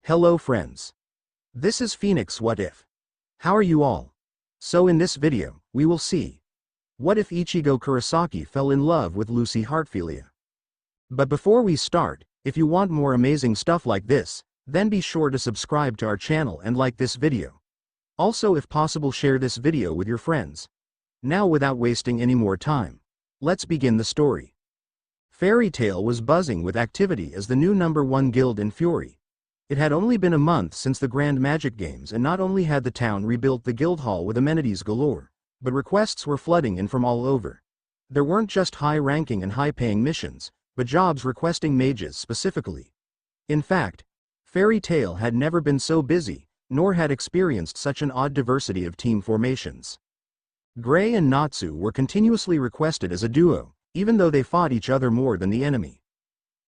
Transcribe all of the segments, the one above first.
Hello friends. This is Phoenix What If. How are you all? So in this video, we will see what if Ichigo Kurosaki fell in love with Lucy Heartfilia. But before we start, if you want more amazing stuff like this, then be sure to subscribe to our channel and like this video. Also, if possible, share this video with your friends. Now without wasting any more time, let's begin the story. Fairy Tail was buzzing with activity as the new #1 guild in Fury. It had only been a month since the Grand Magic Games, and not only had the town rebuilt the guild hall with amenities galore, but requests were flooding in from all over. There weren't just high-ranking and high-paying missions, but jobs requesting mages specifically. In fact, Fairy Tail had never been so busy, nor had experienced such an odd diversity of team formations. Gray and Natsu were continuously requested as a duo, even though they fought each other more than the enemy.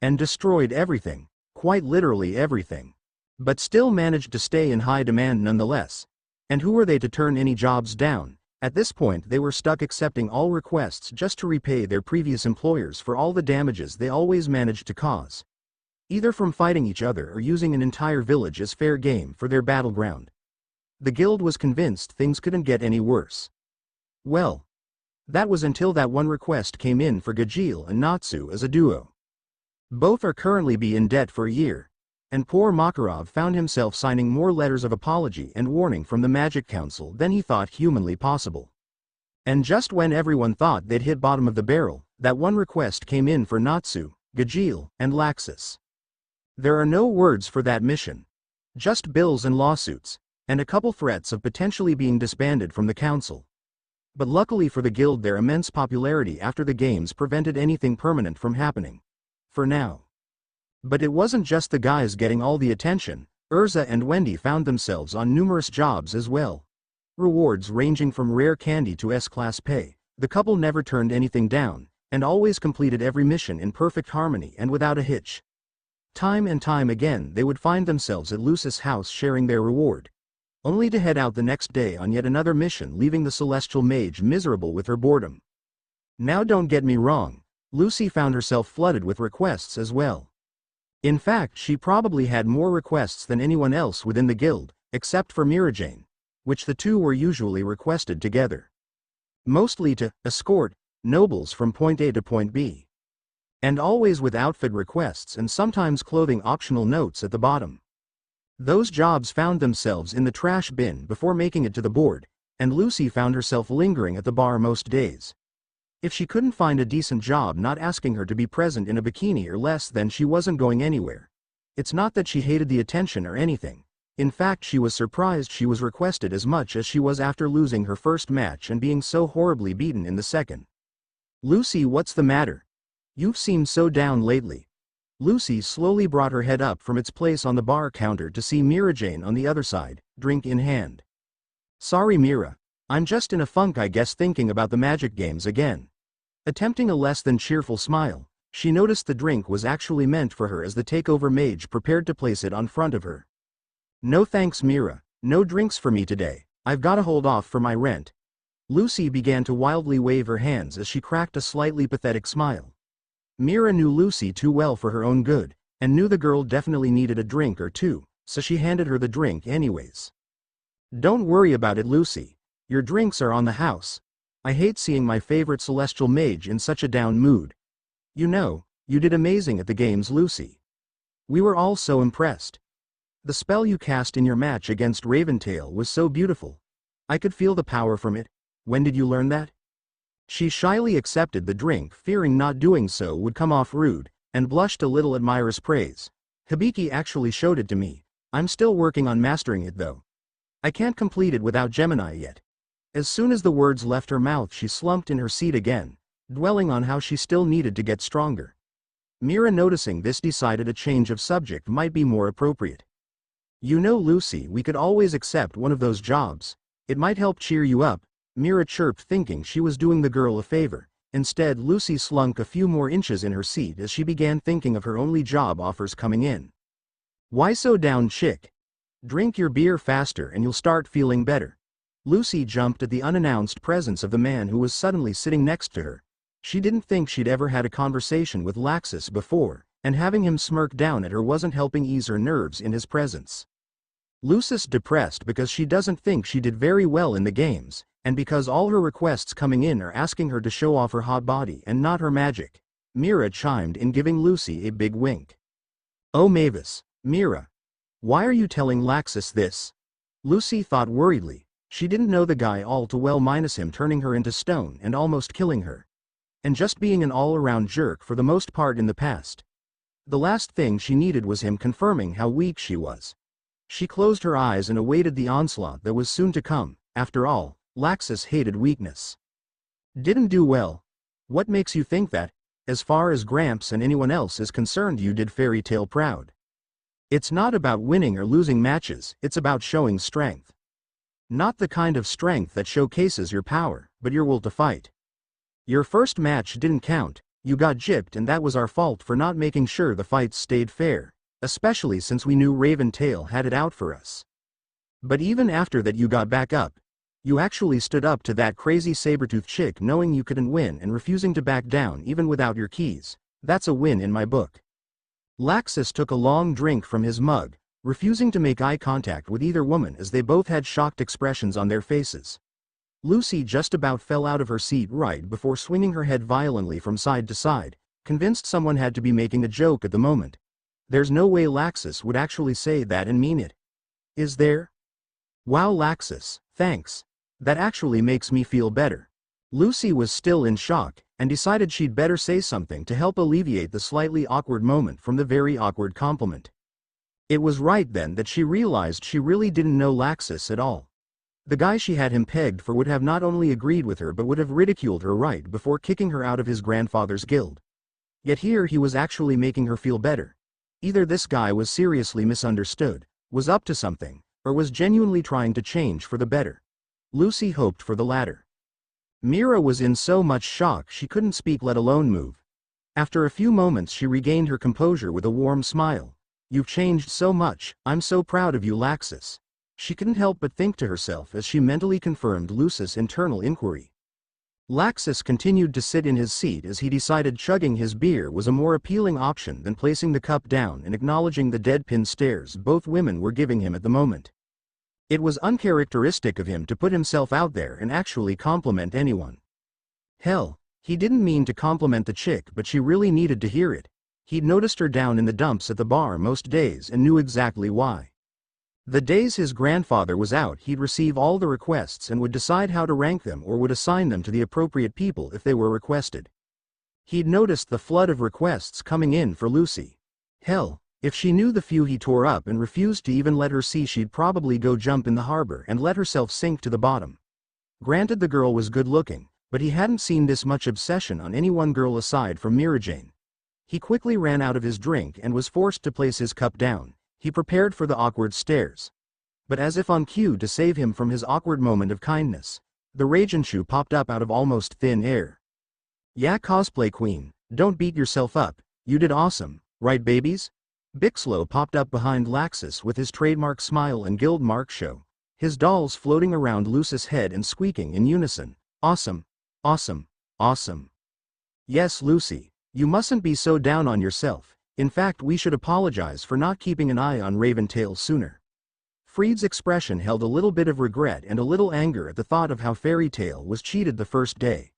And destroyed everything. Quite literally everything. But still managed to stay in high demand nonetheless. And who were they to turn any jobs down? At this point they were stuck accepting all requests just to repay their previous employers for all the damages they always managed to cause. Either from fighting each other or using an entire village as fair game for their battleground. The guild was convinced things couldn't get any worse. Well, that was until that one request came in for Gajeel and Natsu as a duo. Both are currently in debt for a year, and poor Makarov found himself signing more letters of apology and warning from the Magic Council than he thought humanly possible. And just when everyone thought they'd hit bottom of the barrel, that one request came in for Natsu, Gajeel, and Laxus. There are no words for that mission. Just bills and lawsuits, and a couple threats of potentially being disbanded from the council. But luckily for the guild, their immense popularity after the games prevented anything permanent from happening. For now. But it wasn't just the guys getting all the attention. Urza and Wendy found themselves on numerous jobs as well. Rewards ranging from rare candy to S-class pay. The couple never turned anything down, and always completed every mission in perfect harmony and without a hitch. Time and time again they would find themselves at Lucy's house sharing their reward. Only to head out the next day on yet another mission, leaving the celestial mage miserable with her boredom. Now don't get me wrong. Lucy found herself flooded with requests as well. In fact, she probably had more requests than anyone else within the guild, except for Mirajane, which the two were usually requested together. Mostly to escort nobles from point A to point B. And always with outfit requests and sometimes clothing optional notes at the bottom. Those jobs found themselves in the trash bin before making it to the board, and Lucy found herself lingering at the bar most days. If she couldn't find a decent job not asking her to be present in a bikini or less, then she wasn't going anywhere. It's not that she hated the attention or anything. In fact, she was surprised she was requested as much as she was after losing her first match and being so horribly beaten in the second. "Lucy, what's the matter? You've seemed so down lately." Lucy slowly brought her head up from its place on the bar counter to see Mirajane on the other side, drink in hand. "Sorry Mira. I'm just in a funk, I guess, thinking about the Magic Games again." Attempting a less than cheerful smile, she noticed the drink was actually meant for her as the takeover mage prepared to place it on front of her. "No thanks Mira, no drinks for me today, I've gotta hold off for my rent." Lucy began to wildly wave her hands as she cracked a slightly pathetic smile. Mira knew Lucy too well for her own good, and knew the girl definitely needed a drink or two, so she handed her the drink anyways. "Don't worry about it Lucy. Your drinks are on the house. I hate seeing my favorite celestial mage in such a down mood. You know, you did amazing at the games Lucy. We were all so impressed. The spell you cast in your match against Raventail was so beautiful. I could feel the power from it. When did you learn that?" She shyly accepted the drink, fearing not doing so would come off rude, and blushed a little at Myra's praise. "Hibiki actually showed it to me. I'm still working on mastering it though. I can't complete it without Gemini yet." As soon as the words left her mouth, she slumped in her seat again, dwelling on how she still needed to get stronger. Mira, noticing this, decided a change of subject might be more appropriate. "You know Lucy, we could always accept one of those jobs. It might help cheer you up," Mira chirped, thinking she was doing the girl a favor. Instead, Lucy slunk a few more inches in her seat as she began thinking of her only job offers coming in. "Why so down, chick? Drink your beer faster and you'll start feeling better." Lucy jumped at the unannounced presence of the man who was suddenly sitting next to her. She didn't think she'd ever had a conversation with Laxus before, and having him smirk down at her wasn't helping ease her nerves in his presence. Lucy's depressed because she doesn't think she did very well in the games, and because all her requests coming in are asking her to show off her hot body and not her magic. Mira chimed in, giving Lucy a big wink. "Oh Mavis, Mira. Why are you telling Laxus this?" Lucy thought worriedly. She didn't know the guy all too well, minus him turning her into stone and almost killing her. And just being an all-around jerk for the most part in the past. The last thing she needed was him confirming how weak she was. She closed her eyes and awaited the onslaught that was soon to come. After all, Laxus hated weakness. "Didn't do well? What makes you think that? As far as Gramps and anyone else is concerned, you did Fairy Tail proud. It's not about winning or losing matches, it's about showing strength. Not the kind of strength that showcases your power, but your will to fight. Your first match didn't count, you got gypped, and that was our fault for not making sure the fights stayed fair, especially since we knew Raven Tail had it out for us. But even after that you got back up. You actually stood up to that crazy Sabretooth chick knowing you couldn't win and refusing to back down even without your keys. That's a win in my book." Laxus took a long drink from his mug, refusing to make eye contact with either woman as they both had shocked expressions on their faces. Lucy just about fell out of her seat right before swinging her head violently from side to side, convinced someone had to be making a joke at the moment. There's no way Laxus would actually say that and mean it. Is there? Wow, Laxus, thanks. That actually makes me feel better. Lucy was still in shock, and decided she'd better say something to help alleviate the slightly awkward moment from the very awkward compliment. It was right then that she realized she really didn't know Laxus at all. The guy she had him pegged for would have not only agreed with her but would have ridiculed her right before kicking her out of his grandfather's guild. Yet here he was actually making her feel better. Either this guy was seriously misunderstood, was up to something, or was genuinely trying to change for the better. Lucy hoped for the latter. Mira was in so much shock she couldn't speak, let alone move. After a few moments she regained her composure with a warm smile. "You've changed so much, I'm so proud of you, Laxus." She couldn't help but think to herself as she mentally confirmed Lucy's internal inquiry. Laxus continued to sit in his seat as he decided chugging his beer was a more appealing option than placing the cup down and acknowledging the deadpan stares both women were giving him at the moment. It was uncharacteristic of him to put himself out there and actually compliment anyone. Hell, he didn't mean to compliment the chick, but she really needed to hear it. He'd noticed her down in the dumps at the bar most days and knew exactly why. The days his grandfather was out, he'd receive all the requests and would decide how to rank them or would assign them to the appropriate people if they were requested. He'd noticed the flood of requests coming in for Lucy. Hell, if she knew the few he tore up and refused to even let her see, she'd probably go jump in the harbor and let herself sink to the bottom. Granted, the girl was good looking, but he hadn't seen this much obsession on any one girl aside from Mira Jane. He quickly ran out of his drink and was forced to place his cup down. He prepared for the awkward stares. But as if on cue to save him from his awkward moment of kindness, the Ragenshu popped up out of almost thin air. "Yeah, cosplay queen, don't beat yourself up, you did awesome, right babies?" Bixlow popped up behind Laxus with his trademark smile and guild mark show, his dolls floating around Lucy's head and squeaking in unison, "Awesome, awesome, awesome." "Yes, Lucy, you mustn't be so down on yourself. In fact, we should apologize for not keeping an eye on Raven Tail sooner." Freed's expression held a little bit of regret and a little anger at the thought of how Fairy Tail was cheated the first day.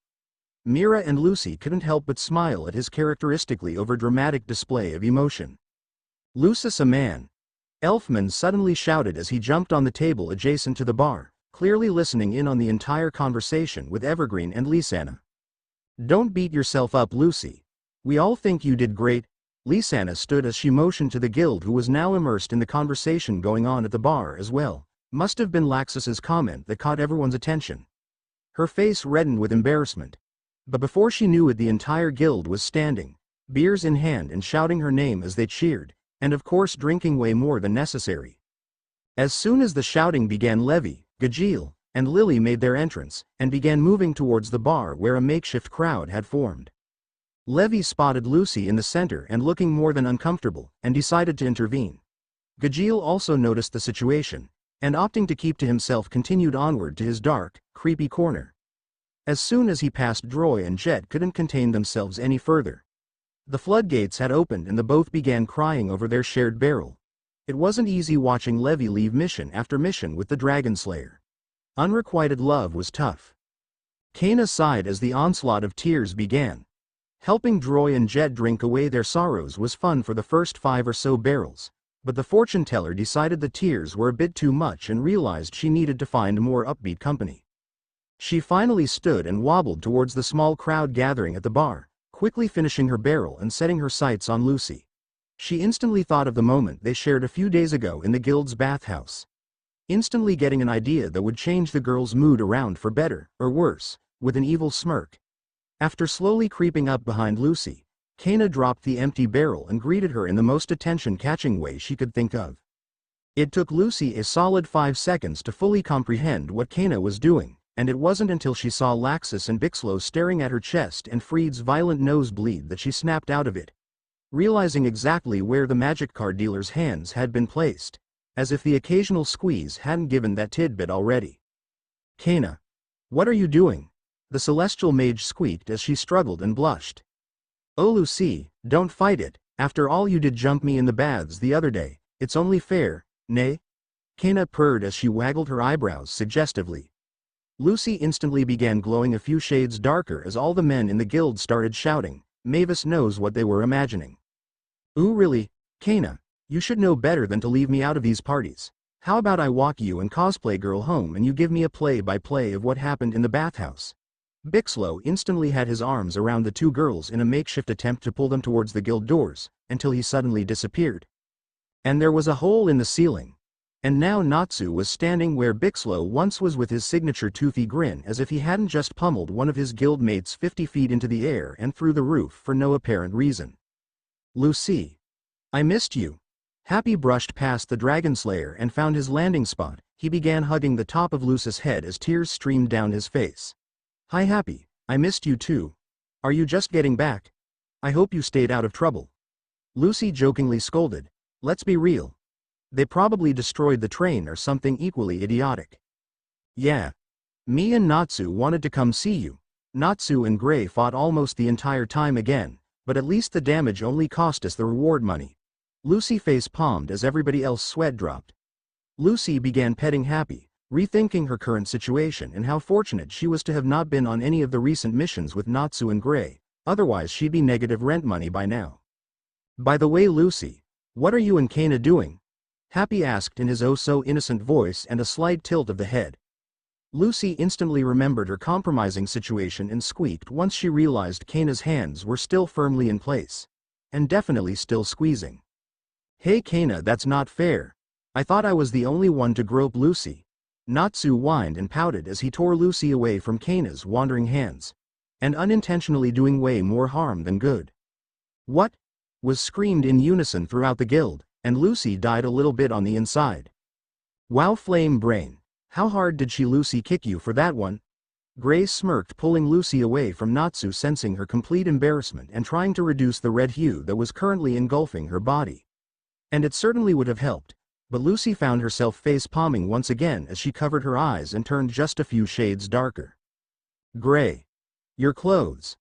Mira and Lucy couldn't help but smile at his characteristically overdramatic display of emotion. "Lucis, a man!" Elfman suddenly shouted as he jumped on the table adjacent to the bar, clearly listening in on the entire conversation with Evergreen and Lisanna. "Don't beat yourself up, Lucy. We all think you did great." Lisanna stood as she motioned to the guild, who was now immersed in the conversation going on at the bar as well. Must have been Laxus's comment that caught everyone's attention. Her face reddened with embarrassment. But before she knew it, the entire guild was standing, beers in hand, and shouting her name as they cheered, and of course drinking way more than necessary. As soon as the shouting began, Levy, Gajeel, and Lily made their entrance, and began moving towards the bar where a makeshift crowd had formed. Levy spotted Lucy in the center and looking more than uncomfortable, and decided to intervene. Gajeel also noticed the situation, and opting to keep to himself continued onward to his dark, creepy corner. As soon as he passed Droy and Jet couldn't contain themselves any further. The floodgates had opened and the both began crying over their shared barrel. It wasn't easy watching Levi leave mission after mission with the Dragon Slayer. Unrequited love was tough. Kana sighed as the onslaught of tears began. Helping Droy and Jet drink away their sorrows was fun for the first 5 or so barrels, but the fortune teller decided the tears were a bit too much and realized she needed to find more upbeat company. She finally stood and wobbled towards the small crowd gathering at the bar, quickly finishing her barrel and setting her sights on Lucy. She instantly thought of the moment they shared a few days ago in the guild's bathhouse. Instantly getting an idea that would change the girl's mood around for better, or worse, with an evil smirk. After slowly creeping up behind Lucy, Kana dropped the empty barrel and greeted her in the most attention-catching way she could think of. It took Lucy a solid 5 seconds to fully comprehend what Kana was doing, and it wasn't until she saw Laxus and Bixlow staring at her chest and Freed's violent nosebleed that she snapped out of it, realizing exactly where the magic card dealer's hands had been placed, as if the occasional squeeze hadn't given that tidbit already. "Kana, what are you doing?" the celestial mage squeaked as she struggled and blushed. "Oh Lucy, don't fight it, after all you did jump me in the baths the other day, it's only fair, nay?" Kana purred as she waggled her eyebrows suggestively. Lucy instantly began glowing a few shades darker as all the men in the guild started shouting, "Mavis knows what they were imagining." "Ooh really, Kana, you should know better than to leave me out of these parties. How about I walk you and cosplay girl home and you give me a play-by-play of what happened in the bathhouse?" Bixlow instantly had his arms around the 2 girls in a makeshift attempt to pull them towards the guild doors, until he suddenly disappeared. And there was a hole in the ceiling. And now Natsu was standing where Bixlow once was with his signature toothy grin as if he hadn't just pummeled one of his guildmates 50 feet into the air and through the roof for no apparent reason. "Lucy, I missed you." Happy brushed past the Dragon Slayer and found his landing spot. He began hugging the top of Lucy's head as tears streamed down his face. "Hi Happy, I missed you too. Are you just getting back? I hope you stayed out of trouble." Lucy jokingly scolded, "Let's be real. They probably destroyed the train or something equally idiotic." "Yeah. Me and Natsu wanted to come see you." Natsu and Gray fought almost the entire time again, but at least the damage only cost us the reward money. Lucy face-palmed as everybody else sweat dropped. Lucy began petting Happy, rethinking her current situation and how fortunate she was to have not been on any of the recent missions with Natsu and Gray, otherwise she'd be negative rent money by now. "By the way Lucy, what are you and Kana doing?" Happy asked in his oh-so-innocent voice and a slight tilt of the head. Lucy instantly remembered her compromising situation and squeaked once she realized Kana's hands were still firmly in place. And definitely still squeezing. "Hey Kana, that's not fair. I thought I was the only one to grope Lucy." Natsu whined and pouted as he tore Lucy away from Kana's wandering hands. And unintentionally doing way more harm than good. "What?" was screamed in unison throughout the guild, and Lucy died a little bit on the inside. "Wow flame brain, how hard did she Lucy kick you for that one?" Gray smirked, pulling Lucy away from Natsu, sensing her complete embarrassment and trying to reduce the red hue that was currently engulfing her body. And it certainly would have helped, but Lucy found herself face-palming once again as she covered her eyes and turned just a few shades darker. "Gray. Your clothes."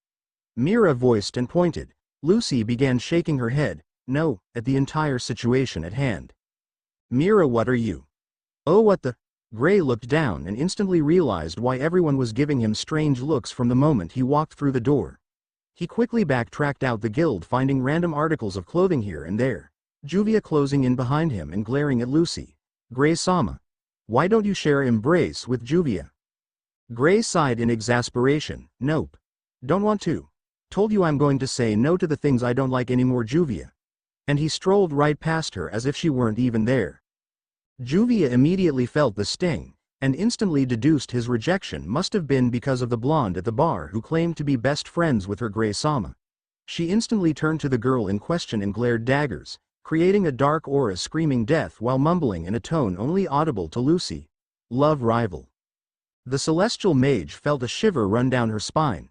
Mira voiced and pointed. Lucy began shaking her head, no, at the entire situation at hand. "Mira, what are you?" "Oh what the—" Gray looked down and instantly realized why everyone was giving him strange looks from the moment he walked through the door. He quickly backtracked out the guild, finding random articles of clothing here and there. Juvia closing in behind him and glaring at Lucy. "Gray-sama, why don't you share embrace with Juvia?" Gray sighed in exasperation. "Nope. Don't want to. Told you I'm going to say no to the things I don't like anymore, Juvia." And he strolled right past her as if she weren't even there. Juvia immediately felt the sting, and instantly deduced his rejection must have been because of the blonde at the bar who claimed to be best friends with her Gray-sama. She instantly turned to the girl in question and glared daggers, creating a dark aura screaming death while mumbling in a tone only audible to Lucy. "Love rival." The celestial mage felt a shiver run down her spine.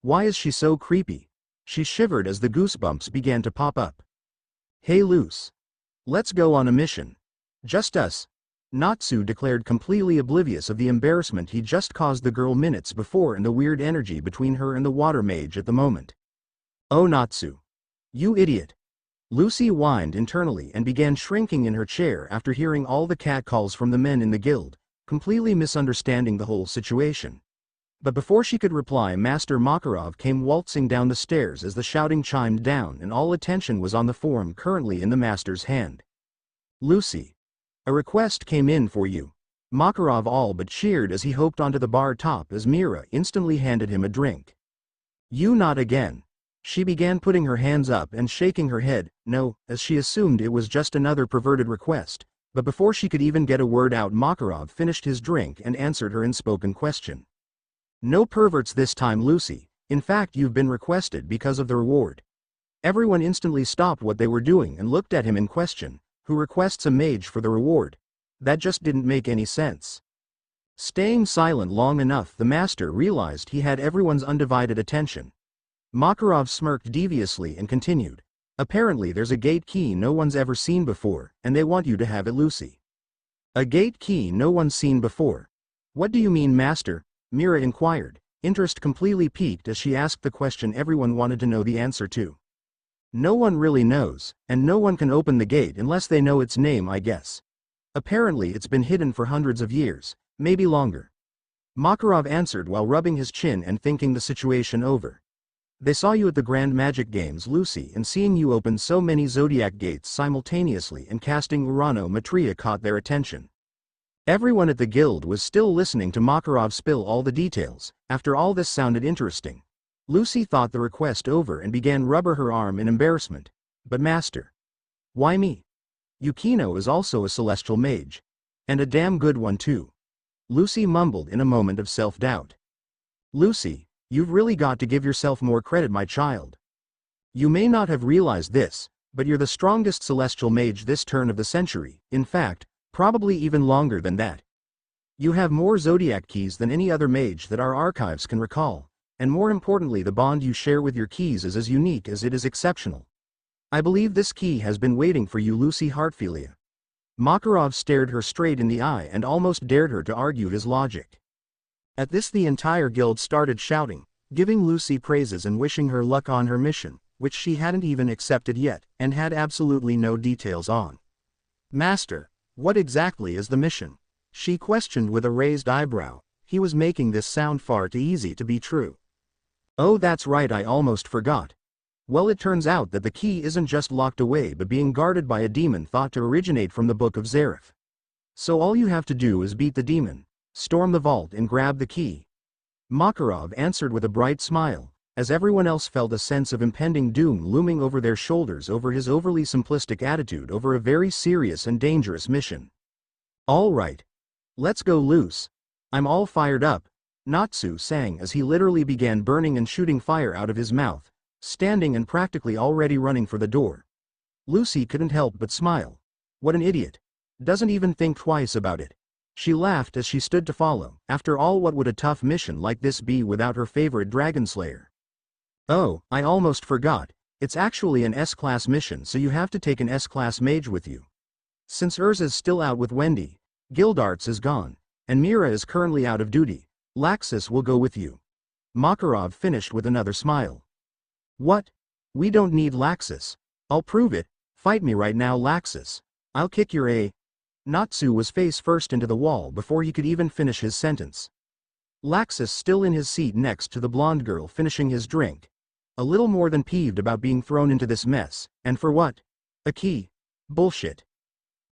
Why is she so creepy? She shivered as the goosebumps began to pop up. "Hey Luce. Let's go on a mission. Just us." Natsu declared, completely oblivious of the embarrassment he just caused the girl minutes before and the weird energy between her and the water mage at the moment. "Oh Natsu. You idiot. Lucy whined internally and began shrinking in her chair after hearing all the catcalls from the men in the guild, completely misunderstanding the whole situation. But before she could reply, Master Makarov came waltzing down the stairs as the shouting chimed down and all attention was on the form currently in the master's hand. Lucy. A request came in for you. Makarov all but cheered as he hopped onto the bar top as Mira instantly handed him a drink. You not again. She began putting her hands up and shaking her head, no, as she assumed it was just another perverted request, but before she could even get a word out, Makarov finished his drink and answered her unspoken question. No perverts this time, Lucy. In fact, you've been requested because of the reward. Everyone instantly stopped what they were doing and looked at him in question. Who requests a mage for the reward? That just didn't make any sense. Staying silent long enough, the master realized he had everyone's undivided attention. Makarov smirked deviously and continued. Apparently there's a gate key no one's ever seen before, and they want you to have it, Lucy. A gate key no one's seen before? What do you mean, master? Mira inquired, interest completely piqued as she asked the question everyone wanted to know the answer to. No one really knows, and no one can open the gate unless they know its name, I guess. Apparently it's been hidden for hundreds of years, maybe longer. Makarov answered while rubbing his chin and thinking the situation over. They saw you at the Grand Magic Games, Lucy, and seeing you open so many zodiac gates simultaneously and casting Urano Maitreya caught their attention. Everyone at the guild was still listening to Makarov spill all the details. After all this sounded interesting. Lucy thought the request over and began rubbing her arm in embarrassment. But master. Why me? Yukino is also a celestial mage. And a damn good one too. Lucy mumbled in a moment of self-doubt. Lucy, you've really got to give yourself more credit, my child. You may not have realized this, but you're the strongest celestial mage this turn of the century, in fact, probably even longer than that. You have more zodiac keys than any other mage that our archives can recall, and more importantly, the bond you share with your keys is as unique as it is exceptional. I believe this key has been waiting for you, Lucy Heartfilia. Makarov stared her straight in the eye and almost dared her to argue his logic. At this the entire guild started shouting, giving Lucy praises and wishing her luck on her mission, which she hadn't even accepted yet, and had absolutely no details on. Master, what exactly is the mission? She questioned with a raised eyebrow. He was making this sound far too easy to be true. Oh, that's right, I almost forgot. Well, it turns out that the key isn't just locked away but being guarded by a demon thought to originate from the Book of Zareth. So all you have to do is beat the demon, storm the vault and grab the key. Makarov answered with a bright smile, as everyone else felt a sense of impending doom looming over their shoulders over his overly simplistic attitude over a very serious and dangerous mission. All right. Let's go loose. I'm all fired up, Natsu sang as he literally began burning and shooting fire out of his mouth, standing and practically already running for the door. Lucy couldn't help but smile. What an idiot. Doesn't even think twice about it. She laughed as she stood to follow. After all, what would a tough mission like this be without her favorite dragon slayer? Oh, I almost forgot. It's actually an S-class mission, so you have to take an S-class mage with you. Since Urza's still out with Wendy, Gildarts is gone, and Mira is currently out of duty, Laxus will go with you. Makarov finished with another smile. What? We don't need Laxus. I'll prove it. Fight me right now, Laxus. I'll kick your a. Natsu was face first into the wall before he could even finish his sentence. Laxus still in his seat next to the blonde girl finishing his drink. A little more than peeved about being thrown into this mess, and for what? A key. Bullshit.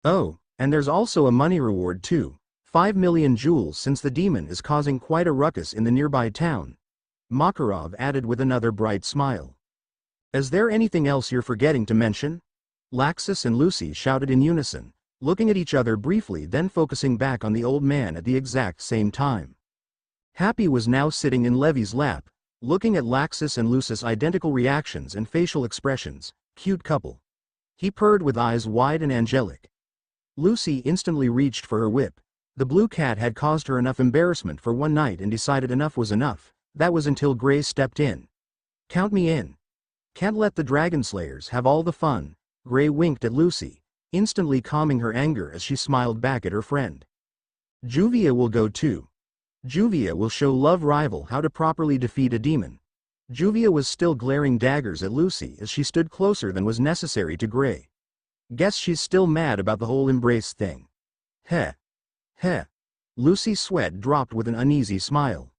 Oh, and there's also a money reward too. 5 million jewels since the demon is causing quite a ruckus in the nearby town. Makarov added with another bright smile. Is there anything else you're forgetting to mention? Laxus and Lucy shouted in unison, looking at each other briefly then focusing back on the old man at the exact same time. Happy was now sitting in Levy's lap, looking at Laxus and Lucy's identical reactions and facial expressions. Cute couple. He purred with eyes wide and angelic. Lucy instantly reached for her whip. The blue cat had caused her enough embarrassment for one night and decided enough was enough. That was until Gray stepped in. Count me in. Can't let the dragon slayers have all the fun. Gray winked at Lucy, instantly calming her anger as she smiled back at her friend. Juvia will go too. Juvia will show love rival how to properly defeat a demon. Juvia was still glaring daggers at Lucy as she stood closer than was necessary to Gray. Guess she's still mad about the whole embrace thing. Heh. Heh. Lucy's sweat dropped with an uneasy smile.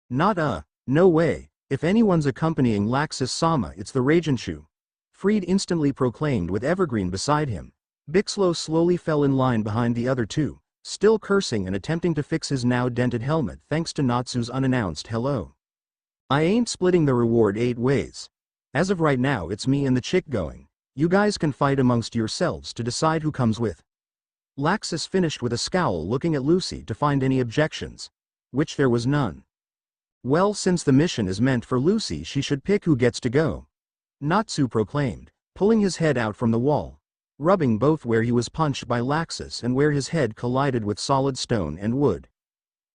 No way, if anyone's accompanying Laxus-sama it's the Ragenshu. Fried instantly proclaimed with Evergreen beside him. Bixlow slowly fell in line behind the other two, still cursing and attempting to fix his now dented helmet thanks to Natsu's unannounced hello. I ain't splitting the reward 8 ways. As of right now it's me and the chick going. You guys can fight amongst yourselves to decide who comes with. Laxus finished with a scowl looking at Lucy to find any objections. Which there was none. Well, since the mission is meant for Lucy she should pick who gets to go. Natsu proclaimed, pulling his head out from the wall, rubbing both where he was punched by Laxus and where his head collided with solid stone and wood.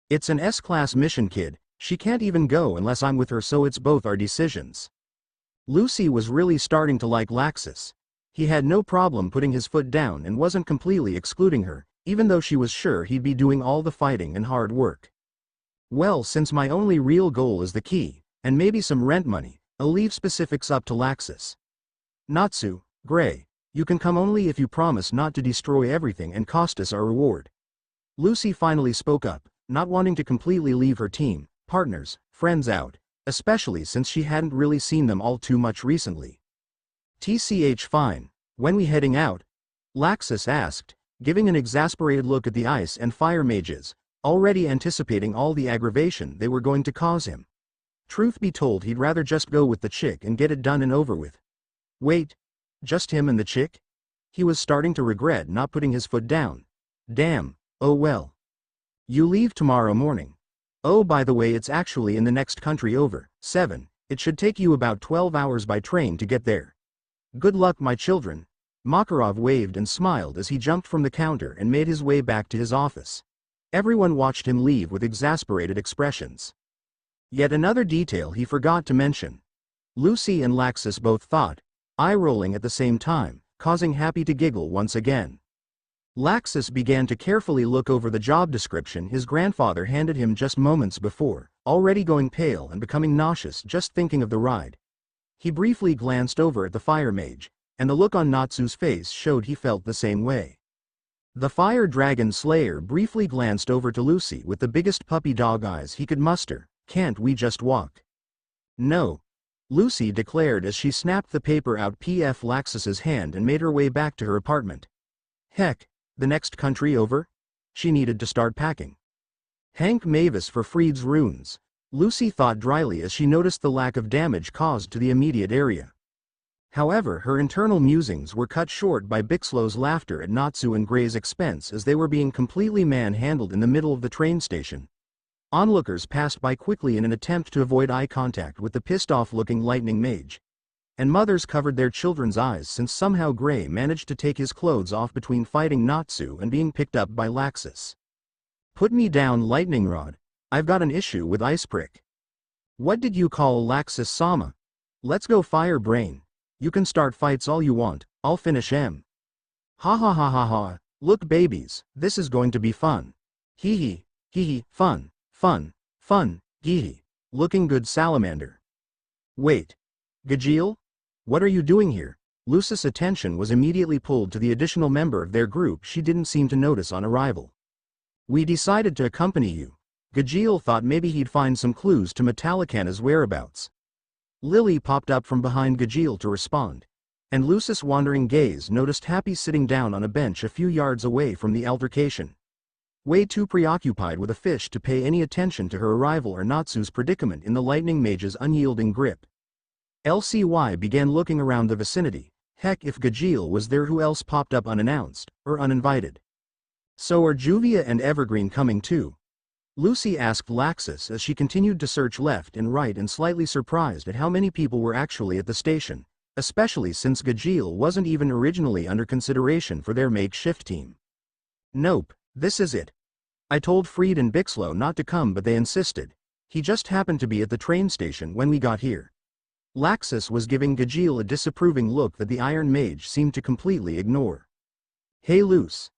It's an S-class mission, kid, she can't even go unless I'm with her, so it's both our decisions. Lucy was really starting to like Laxus. He had no problem putting his foot down and wasn't completely excluding her, even though she was sure he'd be doing all the fighting and hard work. Well, since my only real goal is the key, and maybe some rent money, I'll leave specifics up to Laxus. Natsu, Gray, you can come only if you promise not to destroy everything and cost us our reward. Lucy finally spoke up, not wanting to completely leave her team, partners, friends out, especially since she hadn't really seen them all too much recently. TCH fine, when we heading out? Laxus asked, giving an exasperated look at the ice and fire mages, already anticipating all the aggravation they were going to cause him. Truth be told, he'd rather just go with the chick and get it done and over with. Wait, just him and the chick? He was starting to regret not putting his foot down. Damn, oh well. You leave tomorrow morning. Oh, by the way, it's actually in the next country over, 7, it should take you about 12 hours by train to get there. Good luck, my children. Makarov waved and smiled as he jumped from the counter and made his way back to his office. Everyone watched him leave with exasperated expressions. Yet another detail he forgot to mention. Lucy and Laxus both thought, eye-rolling at the same time, causing Happy to giggle once again. Laxus began to carefully look over the job description his grandfather handed him just moments before, already going pale and becoming nauseous just thinking of the ride. He briefly glanced over at the fire mage, and the look on Natsu's face showed he felt the same way. The fire dragon slayer briefly glanced over to Lucy with the biggest puppy dog eyes he could muster. Can't we just walk? No. Lucy declared as she snapped the paper out PF Laxus's hand and made her way back to her apartment. Heck, the next country over? She needed to start packing. Hank Mavis for Fried's runes, Lucy thought dryly as she noticed the lack of damage caused to the immediate area. However, her internal musings were cut short by Bixlow's laughter at Natsu and Gray's expense as they were being completely manhandled in the middle of the train station. Onlookers passed by quickly in an attempt to avoid eye contact with the pissed-off-looking lightning mage. And mothers covered their children's eyes since somehow Gray managed to take his clothes off between fighting Natsu and being picked up by Laxus. Put me down, lightning rod. I've got an issue with Ice Prick. What did you call Laxus-sama? Let's go, fire brain. You can start fights all you want, I'll finish em. Ha ha ha ha ha, look babies, this is going to be fun. Hee hee, fun, hee hee, looking good salamander. Wait. Gajeel? What are you doing here? Lucy's attention was immediately pulled to the additional member of their group she didn't seem to notice on arrival. We decided to accompany you. Gajeel thought maybe he'd find some clues to Metallicana's whereabouts. Lily popped up from behind Gajeel to respond, and Lucy's wandering gaze noticed Happy sitting down on a bench a few yards away from the altercation. Way too preoccupied with a fish to pay any attention to her arrival or Natsu's predicament in the lightning mage's unyielding grip. LCY began looking around the vicinity. Heck, if Gajeel was there, who else popped up unannounced, or uninvited? So are Juvia and Evergreen coming too? Lucy asked Laxus as she continued to search left and right and slightly surprised at how many people were actually at the station, especially since Gajeel wasn't even originally under consideration for their makeshift team. Nope, this is it. I told Fried and Bixlow not to come, but they insisted. He just happened to be at the train station when we got here. Laxus was giving Gajeel a disapproving look that the Iron Mage seemed to completely ignore. Hey Luce.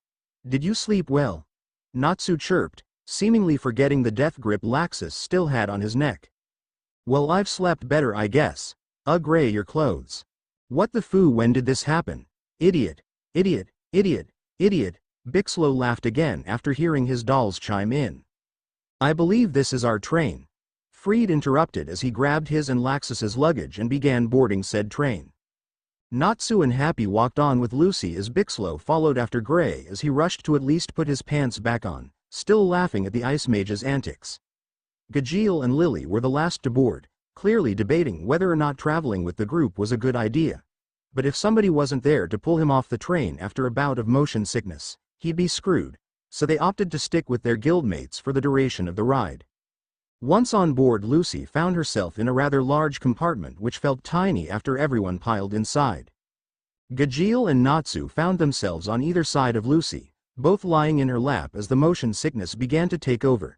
Did you sleep well? Natsu chirped, seemingly forgetting the death grip Laxus still had on his neck. Well, I've slept better, I guess. Gray, your clothes. What the foo, when did this happen? Idiot. Idiot. Idiot. Idiot. Bixlow laughed again after hearing his dolls chime in. I believe this is our train. Freed interrupted as he grabbed his and Laxus's luggage and began boarding said train. Natsu and Happy walked on with Lucy as Bixlow followed after Gray as he rushed to at least put his pants back on, still laughing at the ice mage's antics. Gajeel and Lily were the last to board, clearly debating whether or not traveling with the group was a good idea. But if somebody wasn't there to pull him off the train after a bout of motion sickness, he'd be screwed, so they opted to stick with their guildmates for the duration of the ride. Once on board, Lucy found herself in a rather large compartment which felt tiny after everyone piled inside. Gajeel and Natsu found themselves on either side of Lucy, both lying in her lap as the motion sickness began to take over.